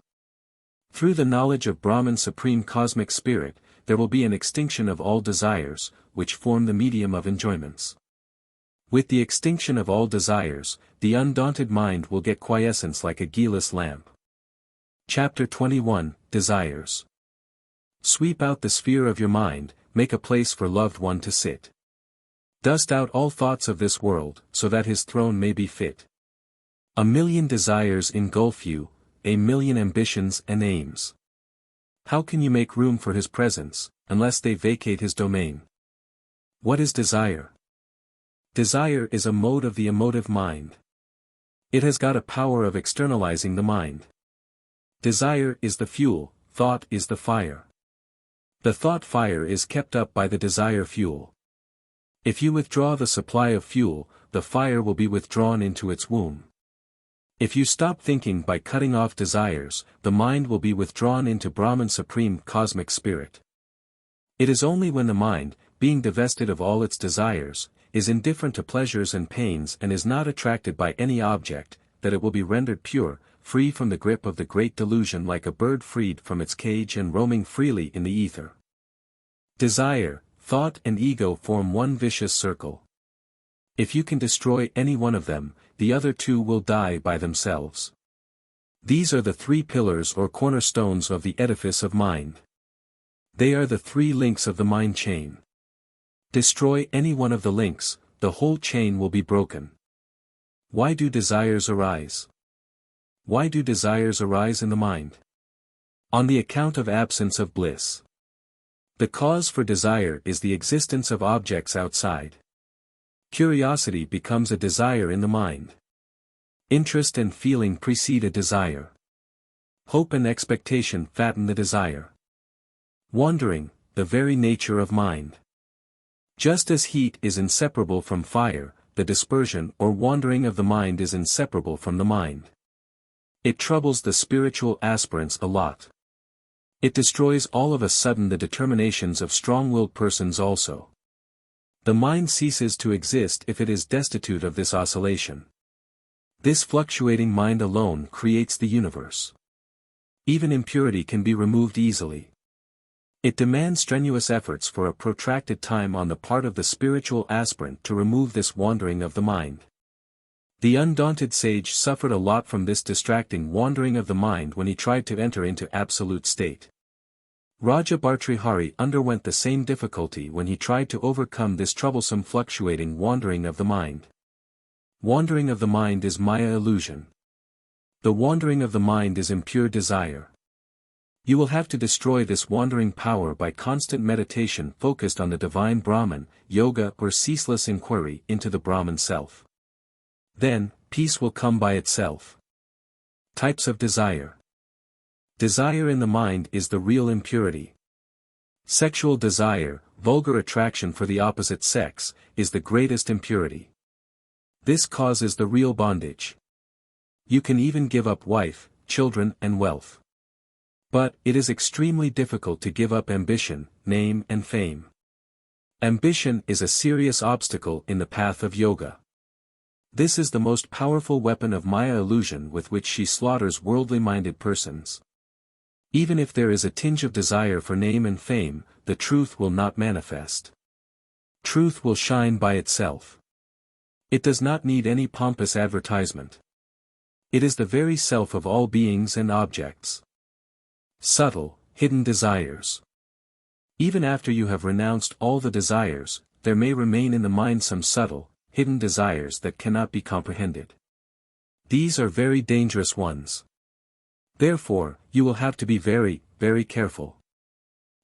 Through the knowledge of Brahman Supreme Cosmic Spirit, there will be an extinction of all desires, which form the medium of enjoyments. With the extinction of all desires, the undaunted mind will get quiescence like a guileless lamp. Chapter 21, Desires. Sweep out the sphere of your mind, make a place for loved one to sit. Dust out all thoughts of this world, so that his throne may be fit. 1,000,000 desires engulf you, 1,000,000 ambitions and aims. How can you make room for his presence, unless they vacate his domain? What is desire? Desire is a mode of the emotive mind. It has got a power of externalizing the mind. Desire is the fuel, thought is the fire. The thought fire is kept up by the desire fuel. If you withdraw the supply of fuel, the fire will be withdrawn into its womb. If you stop thinking by cutting off desires, the mind will be withdrawn into Brahman Supreme Cosmic Spirit. It is only when the mind, being divested of all its desires, is indifferent to pleasures and pains and is not attracted by any object, that it will be rendered pure, free from the grip of the great delusion like a bird freed from its cage and roaming freely in the ether. Desire, thought and ego form one vicious circle. If you can destroy any one of them, the other two will die by themselves. These are the three pillars or cornerstones of the edifice of mind. They are the three links of the mind chain. Destroy any one of the links, the whole chain will be broken. Why do desires arise? Why do desires arise in the mind? On the account of absence of bliss. The cause for desire is the existence of objects outside. Curiosity becomes a desire in the mind. Interest and feeling precede a desire. Hope and expectation fatten the desire. Wandering, the very nature of mind. Just as heat is inseparable from fire, the dispersion or wandering of the mind is inseparable from the mind. It troubles the spiritual aspirants a lot. It destroys all of a sudden the determinations of strong-willed persons also. The mind ceases to exist if it is destitute of this oscillation. This fluctuating mind alone creates the universe. Even impurity can be removed easily. It demands strenuous efforts for a protracted time on the part of the spiritual aspirant to remove this wandering of the mind. The undaunted sage suffered a lot from this distracting wandering of the mind when he tried to enter into absolute state. Raja Bhartrihari underwent the same difficulty when he tried to overcome this troublesome fluctuating wandering of the mind. Wandering of the mind is Maya illusion. The wandering of the mind is impure desire. You will have to destroy this wandering power by constant meditation focused on the divine Brahman, yoga or ceaseless inquiry into the Brahman self. Then, peace will come by itself. Types of desire. Desire in the mind is the real impurity. Sexual desire, vulgar attraction for the opposite sex, is the greatest impurity. This causes the real bondage. You can even give up wife, children and wealth. But, it is extremely difficult to give up ambition, name and fame. Ambition is a serious obstacle in the path of yoga. This is the most powerful weapon of Maya illusion with which she slaughters worldly-minded persons. Even if there is a tinge of desire for name and fame, the truth will not manifest. Truth will shine by itself. It does not need any pompous advertisement. It is the very self of all beings and objects. Subtle, hidden desires. Even after you have renounced all the desires, there may remain in the mind some subtle, hidden desires that cannot be comprehended. These are very dangerous ones. Therefore, you will have to be very, very careful.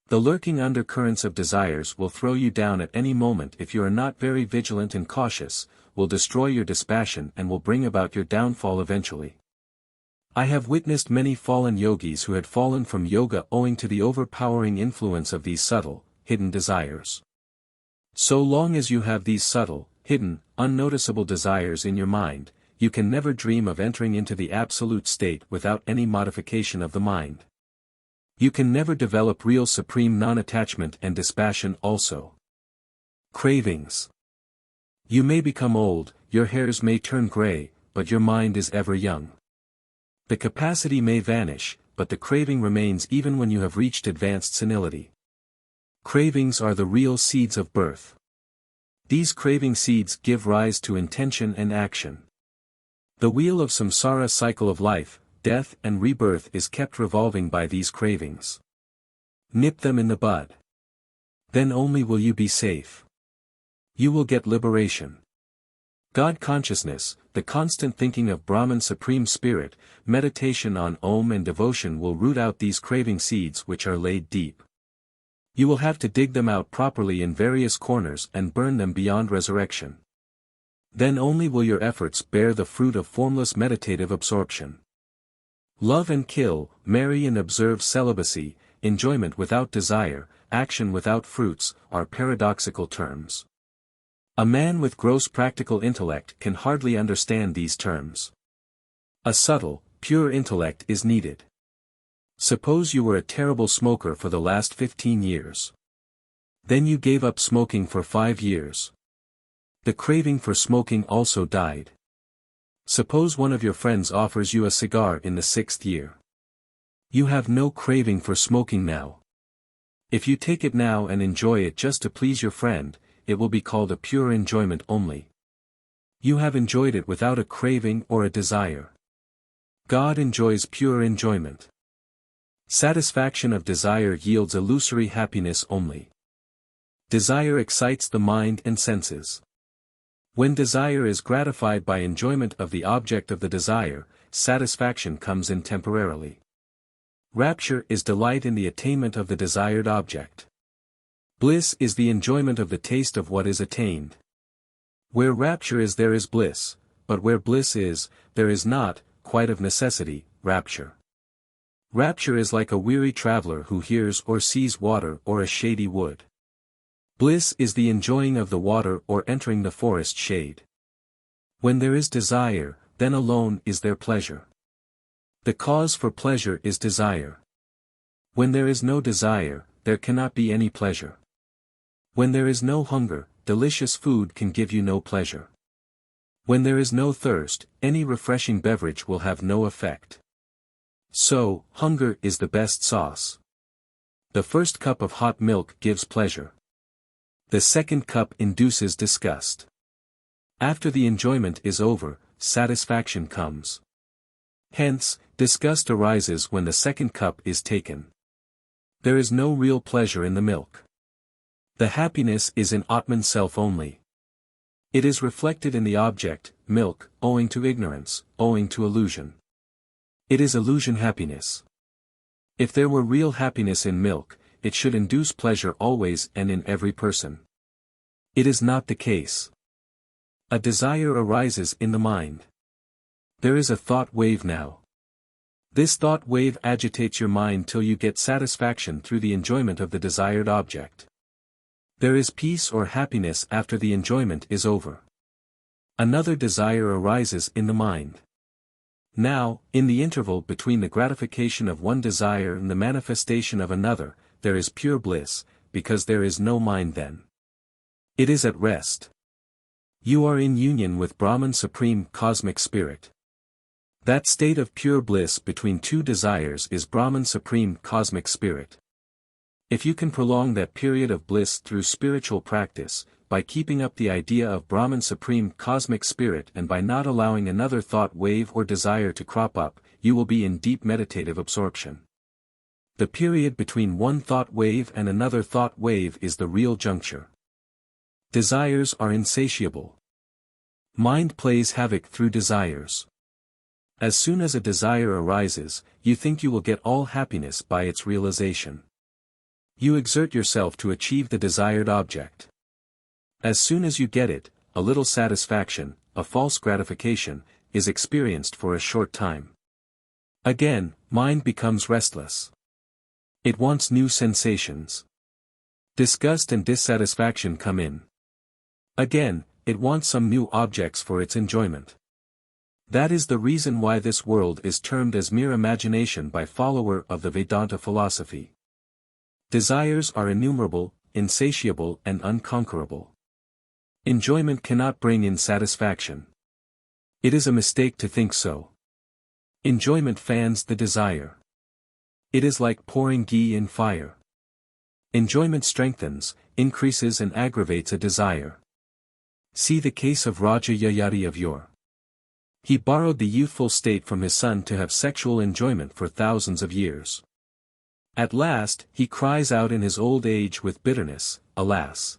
The lurking undercurrents of desires will throw you down at any moment if you are not very vigilant and cautious, will destroy your dispassion and will bring about your downfall eventually. I have witnessed many fallen yogis who had fallen from yoga owing to the overpowering influence of these subtle, hidden desires. So long as you have these subtle, hidden, unnoticeable desires in your mind, you can never dream of entering into the absolute state without any modification of the mind. You can never develop real supreme non-attachment and dispassion also. Cravings. You may become old, your hairs may turn gray, but your mind is ever young. The capacity may vanish, but the craving remains even when you have reached advanced senility. Cravings are the real seeds of birth. These craving seeds give rise to intention and action. The wheel of samsara cycle of life, death and rebirth is kept revolving by these cravings. Nip them in the bud. Then only will you be safe. You will get liberation. God consciousness, the constant thinking of Brahman Supreme Spirit, meditation on Om and devotion will root out these craving seeds which are laid deep. You will have to dig them out properly in various corners and burn them beyond resurrection. Then only will your efforts bear the fruit of formless meditative absorption. Love and kill, marry and observe celibacy, enjoyment without desire, action without fruits, are paradoxical terms. A man with gross practical intellect can hardly understand these terms. A subtle, pure intellect is needed. Suppose you were a terrible smoker for the last 15 years. Then you gave up smoking for 5 years. The craving for smoking also died. Suppose one of your friends offers you a cigar in the 6th year. You have no craving for smoking now. If you take it now and enjoy it just to please your friend, it will be called a pure enjoyment only. You have enjoyed it without a craving or a desire. God enjoys pure enjoyment. Satisfaction of desire yields illusory happiness only. Desire excites the mind and senses. When desire is gratified by enjoyment of the object of the desire, satisfaction comes in temporarily. Rapture is delight in the attainment of the desired object. Bliss is the enjoyment of the taste of what is attained. Where rapture is there is bliss, but where bliss is, there is not, quite of necessity, rapture. Rapture is like a weary traveler who hears or sees water or a shady wood. Bliss is the enjoying of the water or entering the forest shade. When there is desire, then alone is there pleasure. The cause for pleasure is desire. When there is no desire, there cannot be any pleasure. When there is no hunger, delicious food can give you no pleasure. When there is no thirst, any refreshing beverage will have no effect. So, hunger is the best sauce. The first cup of hot milk gives pleasure. The second cup induces disgust. After the enjoyment is over, satisfaction comes. Hence, disgust arises when the second cup is taken. There is no real pleasure in the milk. The happiness is in Atman self only. It is reflected in the object, milk, owing to ignorance, owing to illusion. It is illusion happiness. If there were real happiness in milk, it should induce pleasure always and in every person. It is not the case. A desire arises in the mind. There is a thought wave now. This thought wave agitates your mind till you get satisfaction through the enjoyment of the desired object. There is peace or happiness after the enjoyment is over. Another desire arises in the mind. Now, in the interval between the gratification of one desire and the manifestation of another, there is pure bliss, because there is no mind then. It is at rest. You are in union with Brahman Supreme Cosmic Spirit. That state of pure bliss between two desires is Brahman Supreme Cosmic Spirit. If you can prolong that period of bliss through spiritual practice, by keeping up the idea of Brahman Supreme Cosmic Spirit and by not allowing another thought wave or desire to crop up, you will be in deep meditative absorption. The period between one thought wave and another thought wave is the real juncture. Desires are insatiable. Mind plays havoc through desires. As soon as a desire arises, you think you will get all happiness by its realization. You exert yourself to achieve the desired object. As soon as you get it, a little satisfaction, a false gratification, is experienced for a short time. Again, mind becomes restless. It wants new sensations. Disgust and dissatisfaction come in. Again, it wants some new objects for its enjoyment. That is the reason why this world is termed as mere imagination by follower of the Vedanta philosophy. Desires are innumerable, insatiable and unconquerable. Enjoyment cannot bring in satisfaction. It is a mistake to think so. Enjoyment fans the desire. It is like pouring ghee in fire. Enjoyment strengthens, increases and aggravates a desire. See the case of Raja Yayati of yore. He borrowed the youthful state from his son to have sexual enjoyment for thousands of years. At last, he cries out in his old age with bitterness, "Alas!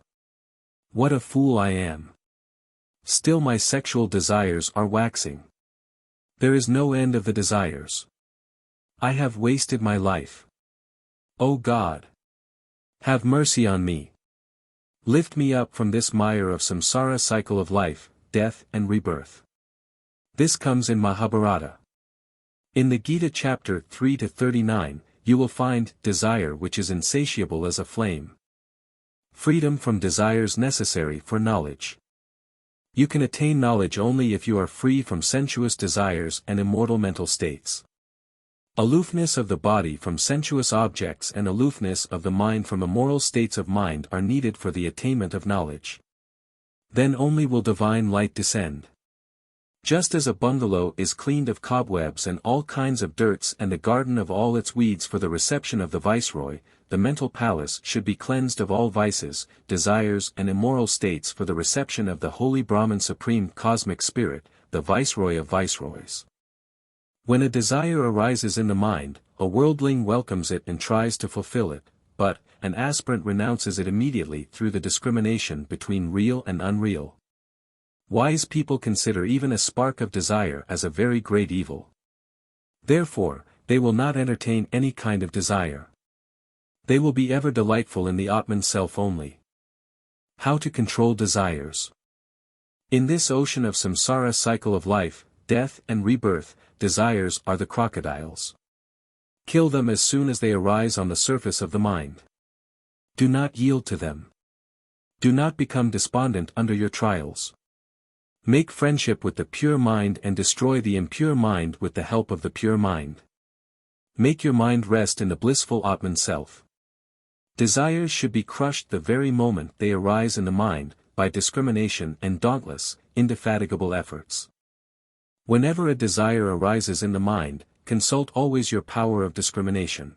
What a fool I am! Still my sexual desires are waxing. There is no end of the desires. I have wasted my life. O God! Have mercy on me. Lift me up from this mire of samsara cycle of life, death and rebirth." This comes in Mahabharata. In the Gita chapter 3-39, you will find desire which is insatiable as a flame. Freedom from desires necessary for knowledge. You can attain knowledge only if you are free from sensuous desires and immortal mental states. Aloofness of the body from sensuous objects and aloofness of the mind from immoral states of mind are needed for the attainment of knowledge. Then only will divine light descend. Just as a bungalow is cleaned of cobwebs and all kinds of dirts and the garden of all its weeds for the reception of the viceroy, the mental palace should be cleansed of all vices, desires and immoral states for the reception of the holy Brahman Supreme Cosmic Spirit, the Viceroy of Viceroys. When a desire arises in the mind, a worldling welcomes it and tries to fulfill it, but an aspirant renounces it immediately through the discrimination between real and unreal. Wise people consider even a spark of desire as a very great evil. Therefore, they will not entertain any kind of desire. They will be ever delightful in the Atman self only. How to control desires? In this ocean of samsara cycle of life, death and rebirth, desires are the crocodiles. Kill them as soon as they arise on the surface of the mind. Do not yield to them. Do not become despondent under your trials. Make friendship with the pure mind and destroy the impure mind with the help of the pure mind. Make your mind rest in the blissful Atman self. Desires should be crushed the very moment they arise in the mind, by discrimination and dauntless, indefatigable efforts. Whenever a desire arises in the mind, consult always your power of discrimination.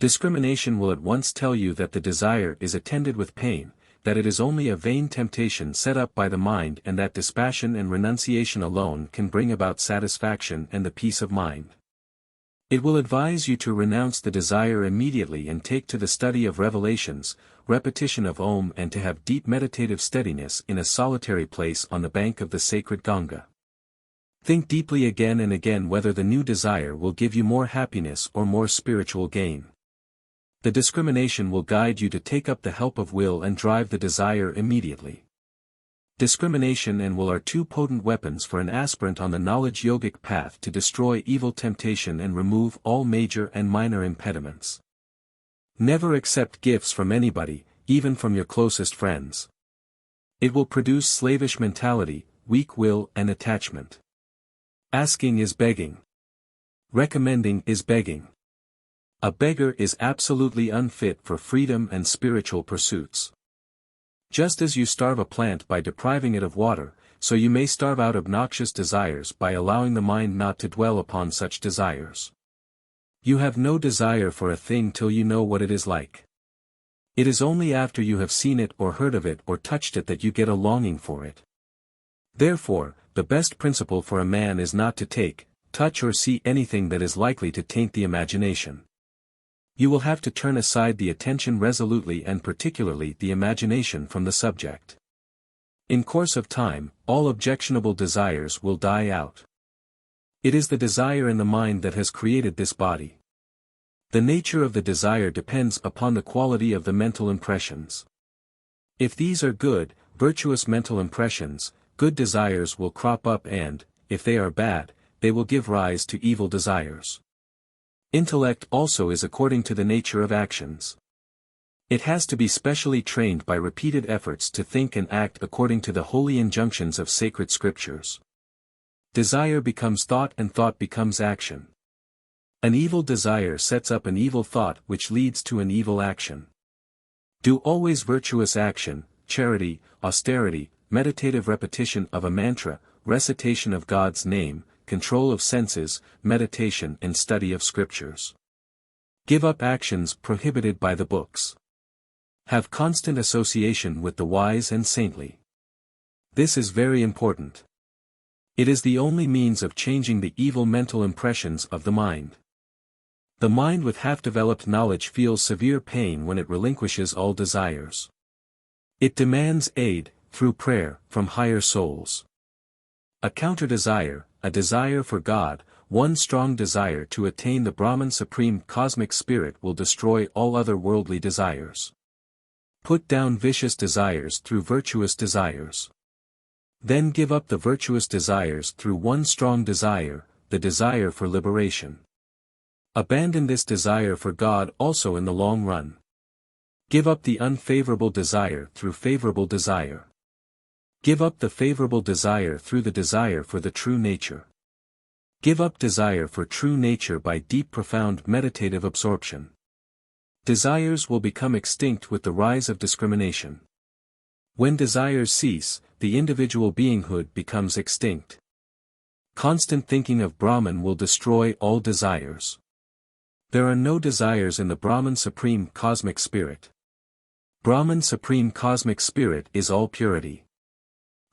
Discrimination will at once tell you that the desire is attended with pain, that it is only a vain temptation set up by the mind, and that dispassion and renunciation alone can bring about satisfaction and the peace of mind. It will advise you to renounce the desire immediately and take to the study of revelations, repetition of Om, and to have deep meditative steadiness in a solitary place on the bank of the sacred Ganga. Think deeply again and again whether the new desire will give you more happiness or more spiritual gain. The discrimination will guide you to take up the help of will and drive the desire immediately. Discrimination and will are two potent weapons for an aspirant on the knowledge yogic path to destroy evil temptation and remove all major and minor impediments. Never accept gifts from anybody, even from your closest friends. It will produce slavish mentality, weak will and attachment. Asking is begging. Recommending is begging. A beggar is absolutely unfit for freedom and spiritual pursuits. Just as you starve a plant by depriving it of water, so you may starve out obnoxious desires by allowing the mind not to dwell upon such desires. You have no desire for a thing till you know what it is like. It is only after you have seen it or heard of it or touched it that you get a longing for it. Therefore, the best principle for a man is not to take, touch or see anything that is likely to taint the imagination. You will have to turn aside the attention resolutely and particularly the imagination from the subject. In course of time, all objectionable desires will die out. It is the desire in the mind that has created this body. The nature of the desire depends upon the quality of the mental impressions. If these are good, virtuous mental impressions, good desires will crop up and, if they are bad, they will give rise to evil desires. Intellect also is according to the nature of actions. It has to be specially trained by repeated efforts to think and act according to the holy injunctions of sacred scriptures. Desire becomes thought and thought becomes action. An evil desire sets up an evil thought which leads to an evil action. Do always virtuous action, charity, austerity, meditative repetition of a mantra, recitation of God's name, control of senses, meditation and study of scriptures. Give up actions prohibited by the books. Have constant association with the wise and saintly. This is very important. It is the only means of changing the evil mental impressions of the mind. The mind with half-developed knowledge feels severe pain when it relinquishes all desires. It demands aid, through prayer, from higher souls. A counter-desire, a desire for God, one strong desire to attain the Brahman supreme cosmic spirit will destroy all other worldly desires. Put down vicious desires through virtuous desires. Then give up the virtuous desires through one strong desire, the desire for liberation. Abandon this desire for God also in the long run. Give up the unfavorable desire through favorable desire. Give up the favorable desire through the desire for the true nature. Give up desire for true nature by deep profound meditative absorption. Desires will become extinct with the rise of discrimination. When desires cease, the individual beinghood becomes extinct. Constant thinking of Brahman will destroy all desires. There are no desires in the Brahman supreme cosmic spirit. Brahman supreme cosmic spirit is all purity.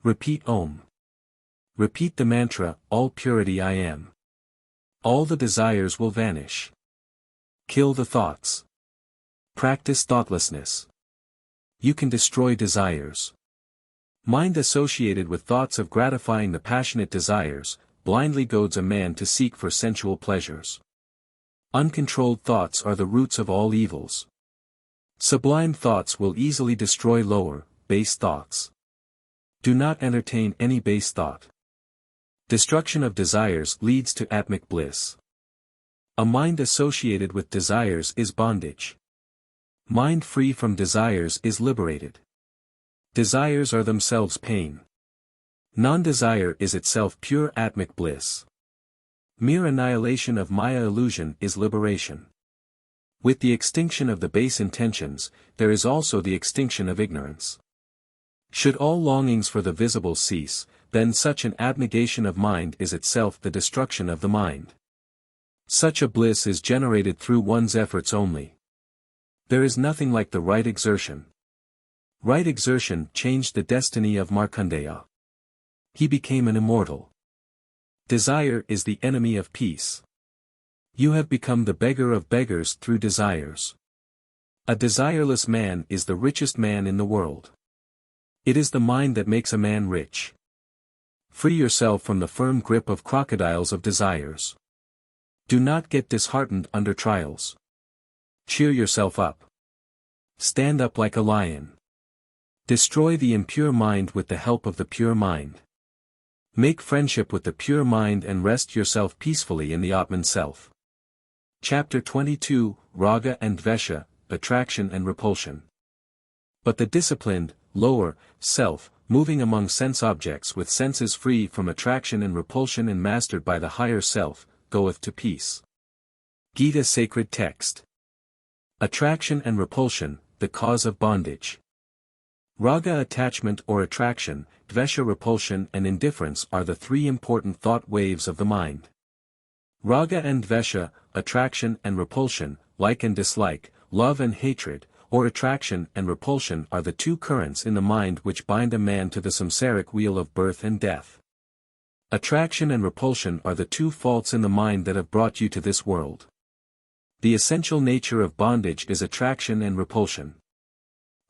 Repeat Om. Repeat the mantra, all purity I am. All the desires will vanish. Kill the thoughts. Practice thoughtlessness. You can destroy desires. Mind associated with thoughts of gratifying the passionate desires, blindly goads a man to seek for sensual pleasures. Uncontrolled thoughts are the roots of all evils. Sublime thoughts will easily destroy lower, base thoughts. Do not entertain any base thought. Destruction of desires leads to atmic bliss. A mind associated with desires is bondage. Mind free from desires is liberated. Desires are themselves pain. Non-desire is itself pure atmic bliss. Mere annihilation of Maya illusion is liberation. With the extinction of the base intentions, there is also the extinction of ignorance. Should all longings for the visible cease, then such an abnegation of mind is itself the destruction of the mind. Such a bliss is generated through one's efforts only. There is nothing like the right exertion. Right exertion changed the destiny of Markandeya. He became an immortal. Desire is the enemy of peace. You have become the beggar of beggars through desires. A desireless man is the richest man in the world. It is the mind that makes a man rich. Free yourself from the firm grip of crocodiles of desires. Do not get disheartened under trials. Cheer yourself up. Stand up like a lion. Destroy the impure mind with the help of the pure mind. Make friendship with the pure mind and rest yourself peacefully in the Atman self. Chapter 22, Raga and Dvesha, Attraction and Repulsion. But the disciplined, lower, self, moving among sense objects with senses free from attraction and repulsion and mastered by the higher self, goeth to peace. Gita Sacred Text. Attraction and repulsion, the cause of bondage. Raga attachment or attraction, dvesha repulsion and indifference are the three important thought waves of the mind. Raga and dvesha, attraction and repulsion, like and dislike, love and hatred, or attraction and repulsion are the two currents in the mind which bind a man to the samsaric wheel of birth and death. Attraction and repulsion are the two faults in the mind that have brought you to this world. The essential nature of bondage is attraction and repulsion.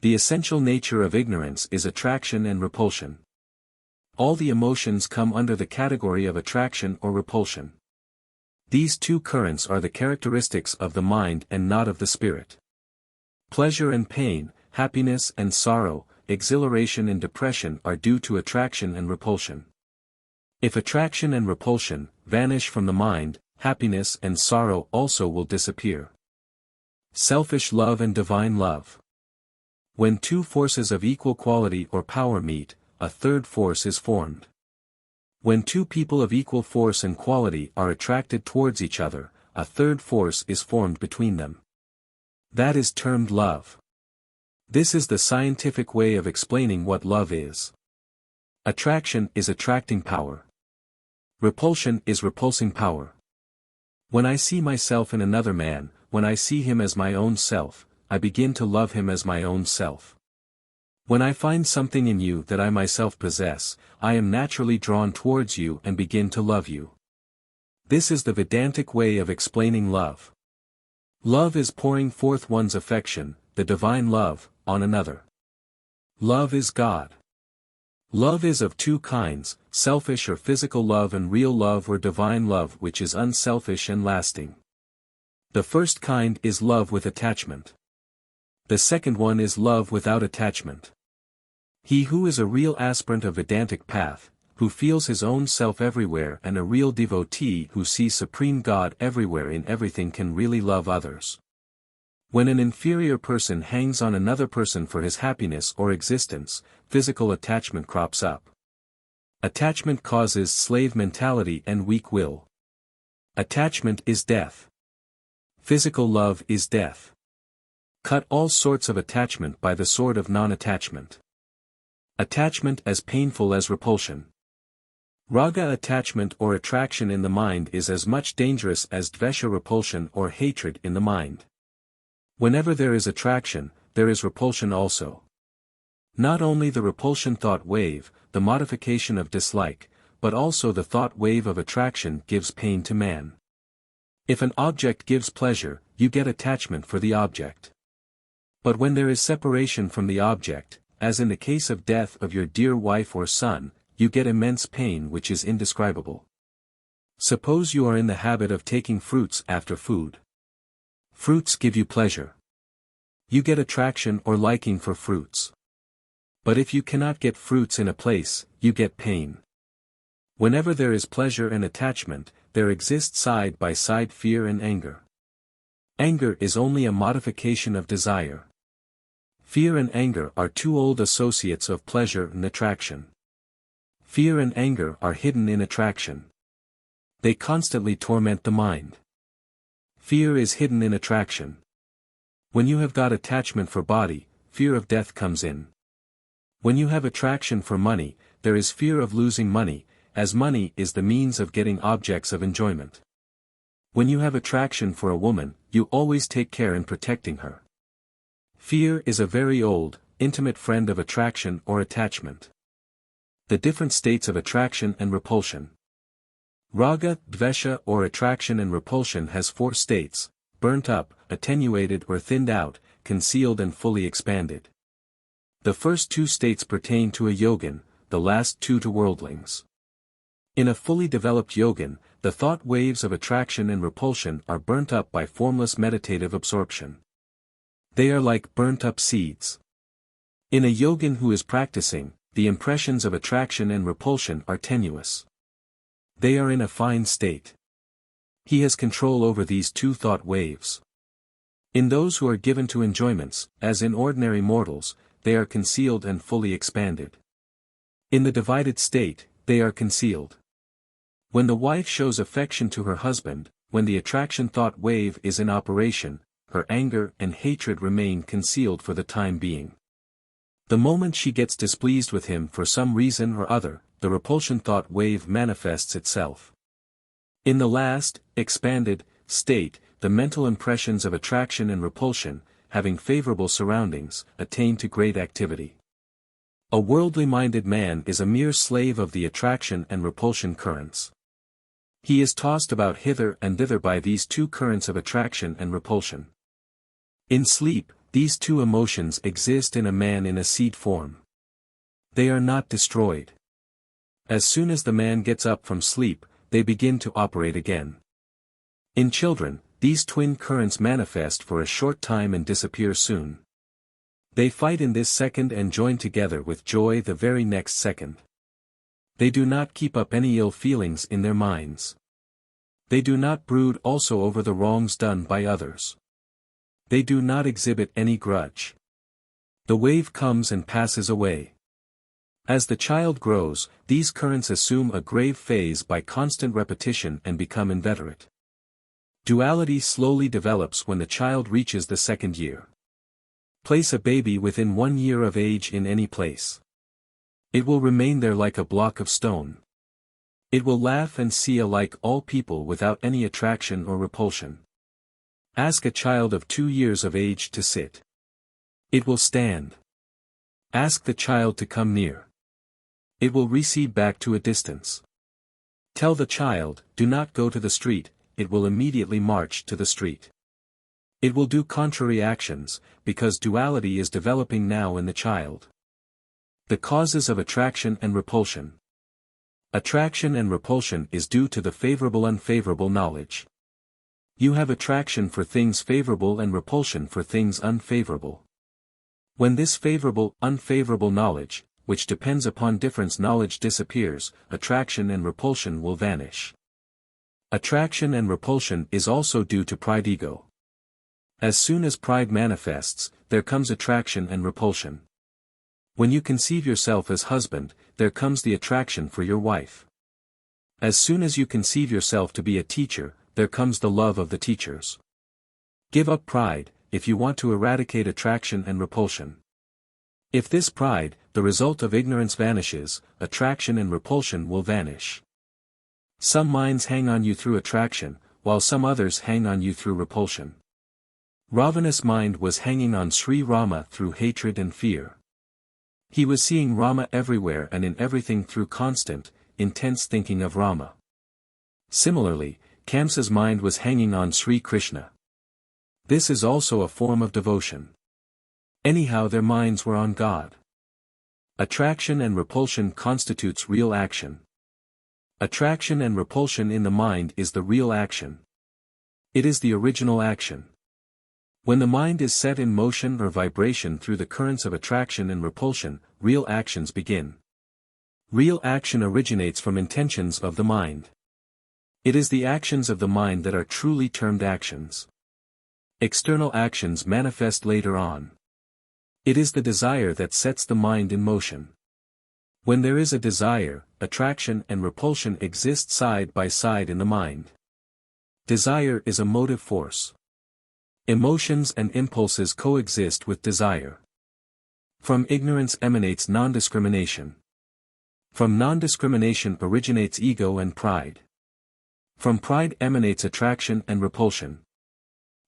The essential nature of ignorance is attraction and repulsion. All the emotions come under the category of attraction or repulsion. These two currents are the characteristics of the mind and not of the spirit. Pleasure and pain, happiness and sorrow, exhilaration and depression are due to attraction and repulsion. If attraction and repulsion vanish from the mind, happiness and sorrow also will disappear. Selfish love and divine love. When two forces of equal quality or power meet, a third force is formed. When two people of equal force and quality are attracted towards each other, a third force is formed between them. That is termed love. This is the scientific way of explaining what love is. Attraction is attracting power. Repulsion is repulsing power. When I see myself in another man, when I see him as my own self, I begin to love him as my own self. When I find something in you that I myself possess, I am naturally drawn towards you and begin to love you. This is the Vedantic way of explaining love. Love is pouring forth one's affection, the divine love, on another. Love is God. Love is of two kinds, selfish or physical love and real love or divine love which is unselfish and lasting. The first kind is love with attachment. The second one is love without attachment. He who is a real aspirant of Vedantic path, who feels his own self everywhere and a real devotee who sees Supreme God everywhere in everything can really love others. When an inferior person hangs on another person for his happiness or existence, physical attachment crops up. Attachment causes slave mentality and weak will. Attachment is death. Physical love is death. Cut all sorts of attachment by the sword of non-attachment. Attachment as painful as repulsion. Raga attachment or attraction in the mind is as much dangerous as dvesha repulsion or hatred in the mind. Whenever there is attraction, there is repulsion also. Not only the repulsion thought wave, the modification of dislike, but also the thought wave of attraction gives pain to man. If an object gives pleasure, you get attachment for the object. But when there is separation from the object, as in the case of death of your dear wife or son, you get immense pain which is indescribable. Suppose you are in the habit of taking fruits after food. Fruits give you pleasure. You get attraction or liking for fruits. But if you cannot get fruits in a place, you get pain. Whenever there is pleasure and attachment, there exist side by side fear and anger. Anger is only a modification of desire. Fear and anger are two old associates of pleasure and attraction. Fear and anger are hidden in attraction. They constantly torment the mind. Fear is hidden in attraction. When you have got attachment for body, fear of death comes in. When you have attraction for money, there is fear of losing money, as money is the means of getting objects of enjoyment. When you have attraction for a woman, you always take care in protecting her. Fear is a very old, intimate friend of attraction or attachment. The different states of attraction and repulsion. Raga, dvesha or attraction and repulsion has 4 states: burnt up, attenuated or thinned out, concealed and fully expanded. The first 2 states pertain to a yogin, the last 2 to worldlings. In a fully developed yogin, the thought waves of attraction and repulsion are burnt up by formless meditative absorption. They are like burnt up seeds. In a yogin who is practicing, the impressions of attraction and repulsion are tenuous. They are in a fine state. He has control over these 2 thought waves. In those who are given to enjoyments, as in ordinary mortals, they are concealed and fully expanded. In the divided state, they are concealed. When the wife shows affection to her husband, when the attraction thought wave is in operation, her anger and hatred remain concealed for the time being. The moment she gets displeased with him for some reason or other, the repulsion thought wave manifests itself. In the last, expanded, state, the mental impressions of attraction and repulsion, having favorable surroundings, attain to great activity. A worldly-minded man is a mere slave of the attraction and repulsion currents. He is tossed about hither and thither by these 2 currents of attraction and repulsion. In sleep, these 2 emotions exist in a man in a seed form. They are not destroyed. As soon as the man gets up from sleep, they begin to operate again. In children, these twin currents manifest for a short time and disappear soon. They fight in this second and join together with joy the very next second. They do not keep up any ill feelings in their minds. They do not brood also over the wrongs done by others. They do not exhibit any grudge. The wave comes and passes away. As the child grows, these currents assume a grave phase by constant repetition and become inveterate. Duality slowly develops when the child reaches the 2nd year. Place a baby within 1 year of age in any place. It will remain there like a block of stone. It will laugh and see alike all people without any attraction or repulsion. Ask a child of 2 years of age to sit. It will stand. Ask the child to come near. It will recede back to a distance. Tell the child, do not go to the street, it will immediately march to the street. It will do contrary actions, because duality is developing now in the child. The causes of attraction and repulsion. Attraction and repulsion is due to the favorable-unfavorable knowledge. You have attraction for things favorable and repulsion for things unfavorable. When this favorable-unfavorable knowledge, which depends upon difference knowledge disappears, attraction and repulsion will vanish. Attraction and repulsion is also due to pride ego. As soon as pride manifests, there comes attraction and repulsion. When you conceive yourself as husband, there comes the attraction for your wife. As soon as you conceive yourself to be a teacher, there comes the love of the teachers. Give up pride, if you want to eradicate attraction and repulsion. If this pride, the result of ignorance vanishes, attraction and repulsion will vanish. Some minds hang on you through attraction, while some others hang on you through repulsion. Ravana's mind was hanging on Sri Rama through hatred and fear. He was seeing Rama everywhere and in everything through constant, intense thinking of Rama. Similarly, Kamsa's mind was hanging on Sri Krishna. This is also a form of devotion. Anyhow, their minds were on God. Attraction and repulsion constitutes real action. Attraction and repulsion in the mind is the real action. It is the original action. When the mind is set in motion or vibration through the currents of attraction and repulsion, real actions begin. Real action originates from intentions of the mind. It is the actions of the mind that are truly termed actions. External actions manifest later on. It is the desire that sets the mind in motion. When there is a desire, attraction and repulsion exist side by side in the mind. Desire is a motive force. Emotions and impulses coexist with desire. From ignorance emanates non-discrimination. From non-discrimination originates ego and pride. From pride emanates attraction and repulsion.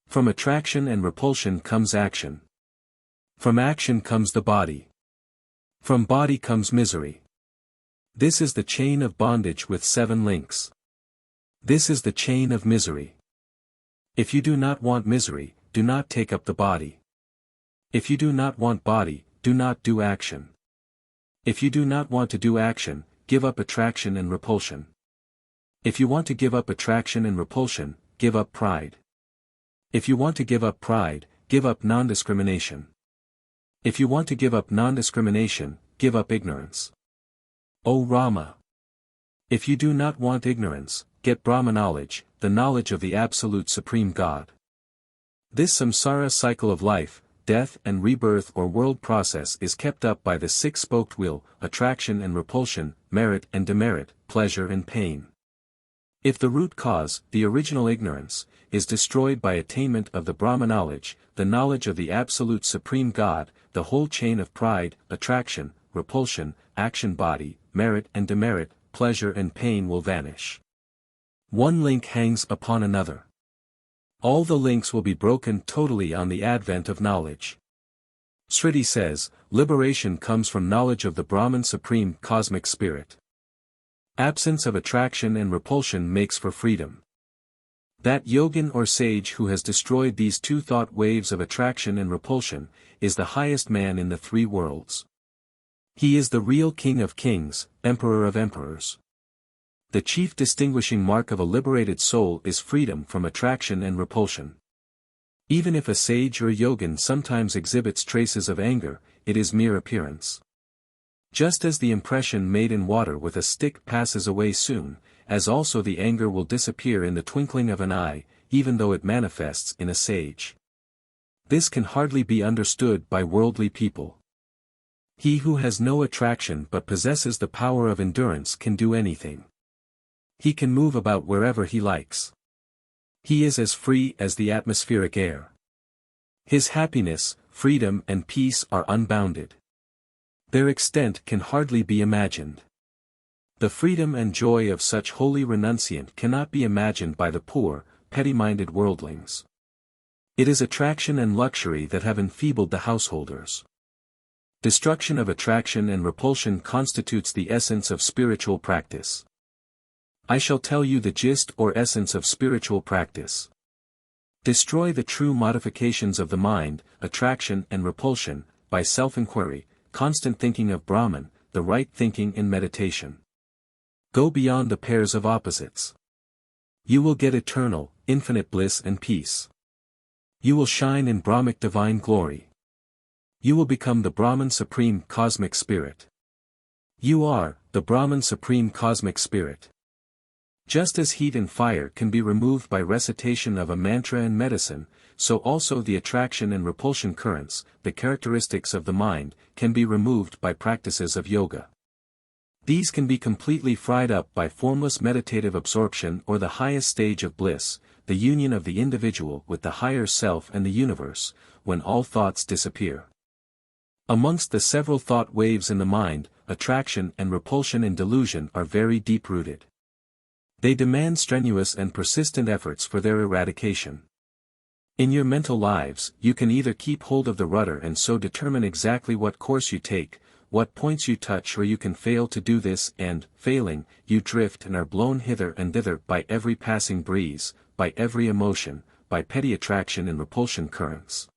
From attraction and repulsion comes action. From action comes the body. From body comes misery. This is the chain of bondage with 7 links. This is the chain of misery. If you do not want misery, do not take up the body. If you do not want body, do not do action. If you do not want to do action, give up attraction and repulsion. If you want to give up attraction and repulsion, give up pride. If you want to give up pride, give up non-discrimination. If you want to give up non-discrimination, give up ignorance. O Rama! If you do not want ignorance, get Brahma knowledge, the knowledge of the Absolute Supreme God. This samsara cycle of life, death and rebirth or world process is kept up by the 6-spoked wheel, attraction and repulsion, merit and demerit, pleasure and pain. If the root cause, the original ignorance, is destroyed by attainment of the Brahma knowledge, the knowledge of the Absolute Supreme God, the whole chain of pride, attraction, repulsion, action body, merit and demerit, pleasure and pain will vanish. One link hangs upon another. All the links will be broken totally on the advent of knowledge. Sriti says, liberation comes from knowledge of the Brahman Supreme Cosmic Spirit. Absence of attraction and repulsion makes for freedom. That yogin or sage who has destroyed these 2 thought waves of attraction and repulsion, is the highest man in the 3 worlds. He is the real King of Kings, Emperor of Emperors. The chief distinguishing mark of a liberated soul is freedom from attraction and repulsion. Even if a sage or yogin sometimes exhibits traces of anger, it is mere appearance. Just as the impression made in water with a stick passes away soon, as also the anger will disappear in the twinkling of an eye, even though it manifests in a sage. This can hardly be understood by worldly people. He who has no attraction but possesses the power of endurance can do anything. He can move about wherever he likes. He is as free as the atmospheric air. His happiness, freedom and peace are unbounded. Their extent can hardly be imagined. The freedom and joy of such holy renunciant cannot be imagined by the poor, petty-minded worldlings. It is attraction and luxury that have enfeebled the householders. Destruction of attraction and repulsion constitutes the essence of spiritual practice. I shall tell you the gist or essence of spiritual practice. Destroy the true modifications of the mind, attraction and repulsion, by self-inquiry, constant thinking of Brahman, the right thinking in meditation. Go beyond the pairs of opposites. You will get eternal, infinite bliss and peace. You will shine in Brahmic divine glory. You will become the Brahman Supreme Cosmic Spirit. You are, the Brahman Supreme Cosmic Spirit. Just as heat and fire can be removed by recitation of a mantra and medicine, so also the attraction and repulsion currents, the characteristics of the mind, can be removed by practices of yoga. These can be completely fried up by formless meditative absorption or the highest stage of bliss, the union of the individual with the higher self and the universe, when all thoughts disappear. Amongst the several thought waves in the mind, attraction and repulsion and delusion are very deep-rooted. They demand strenuous and persistent efforts for their eradication. In your mental lives, you can either keep hold of the rudder and so determine exactly what course you take, what points you touch, or you can fail to do this and, failing, you drift and are blown hither and thither by every passing breeze, by every emotion, by petty attraction and repulsion currents.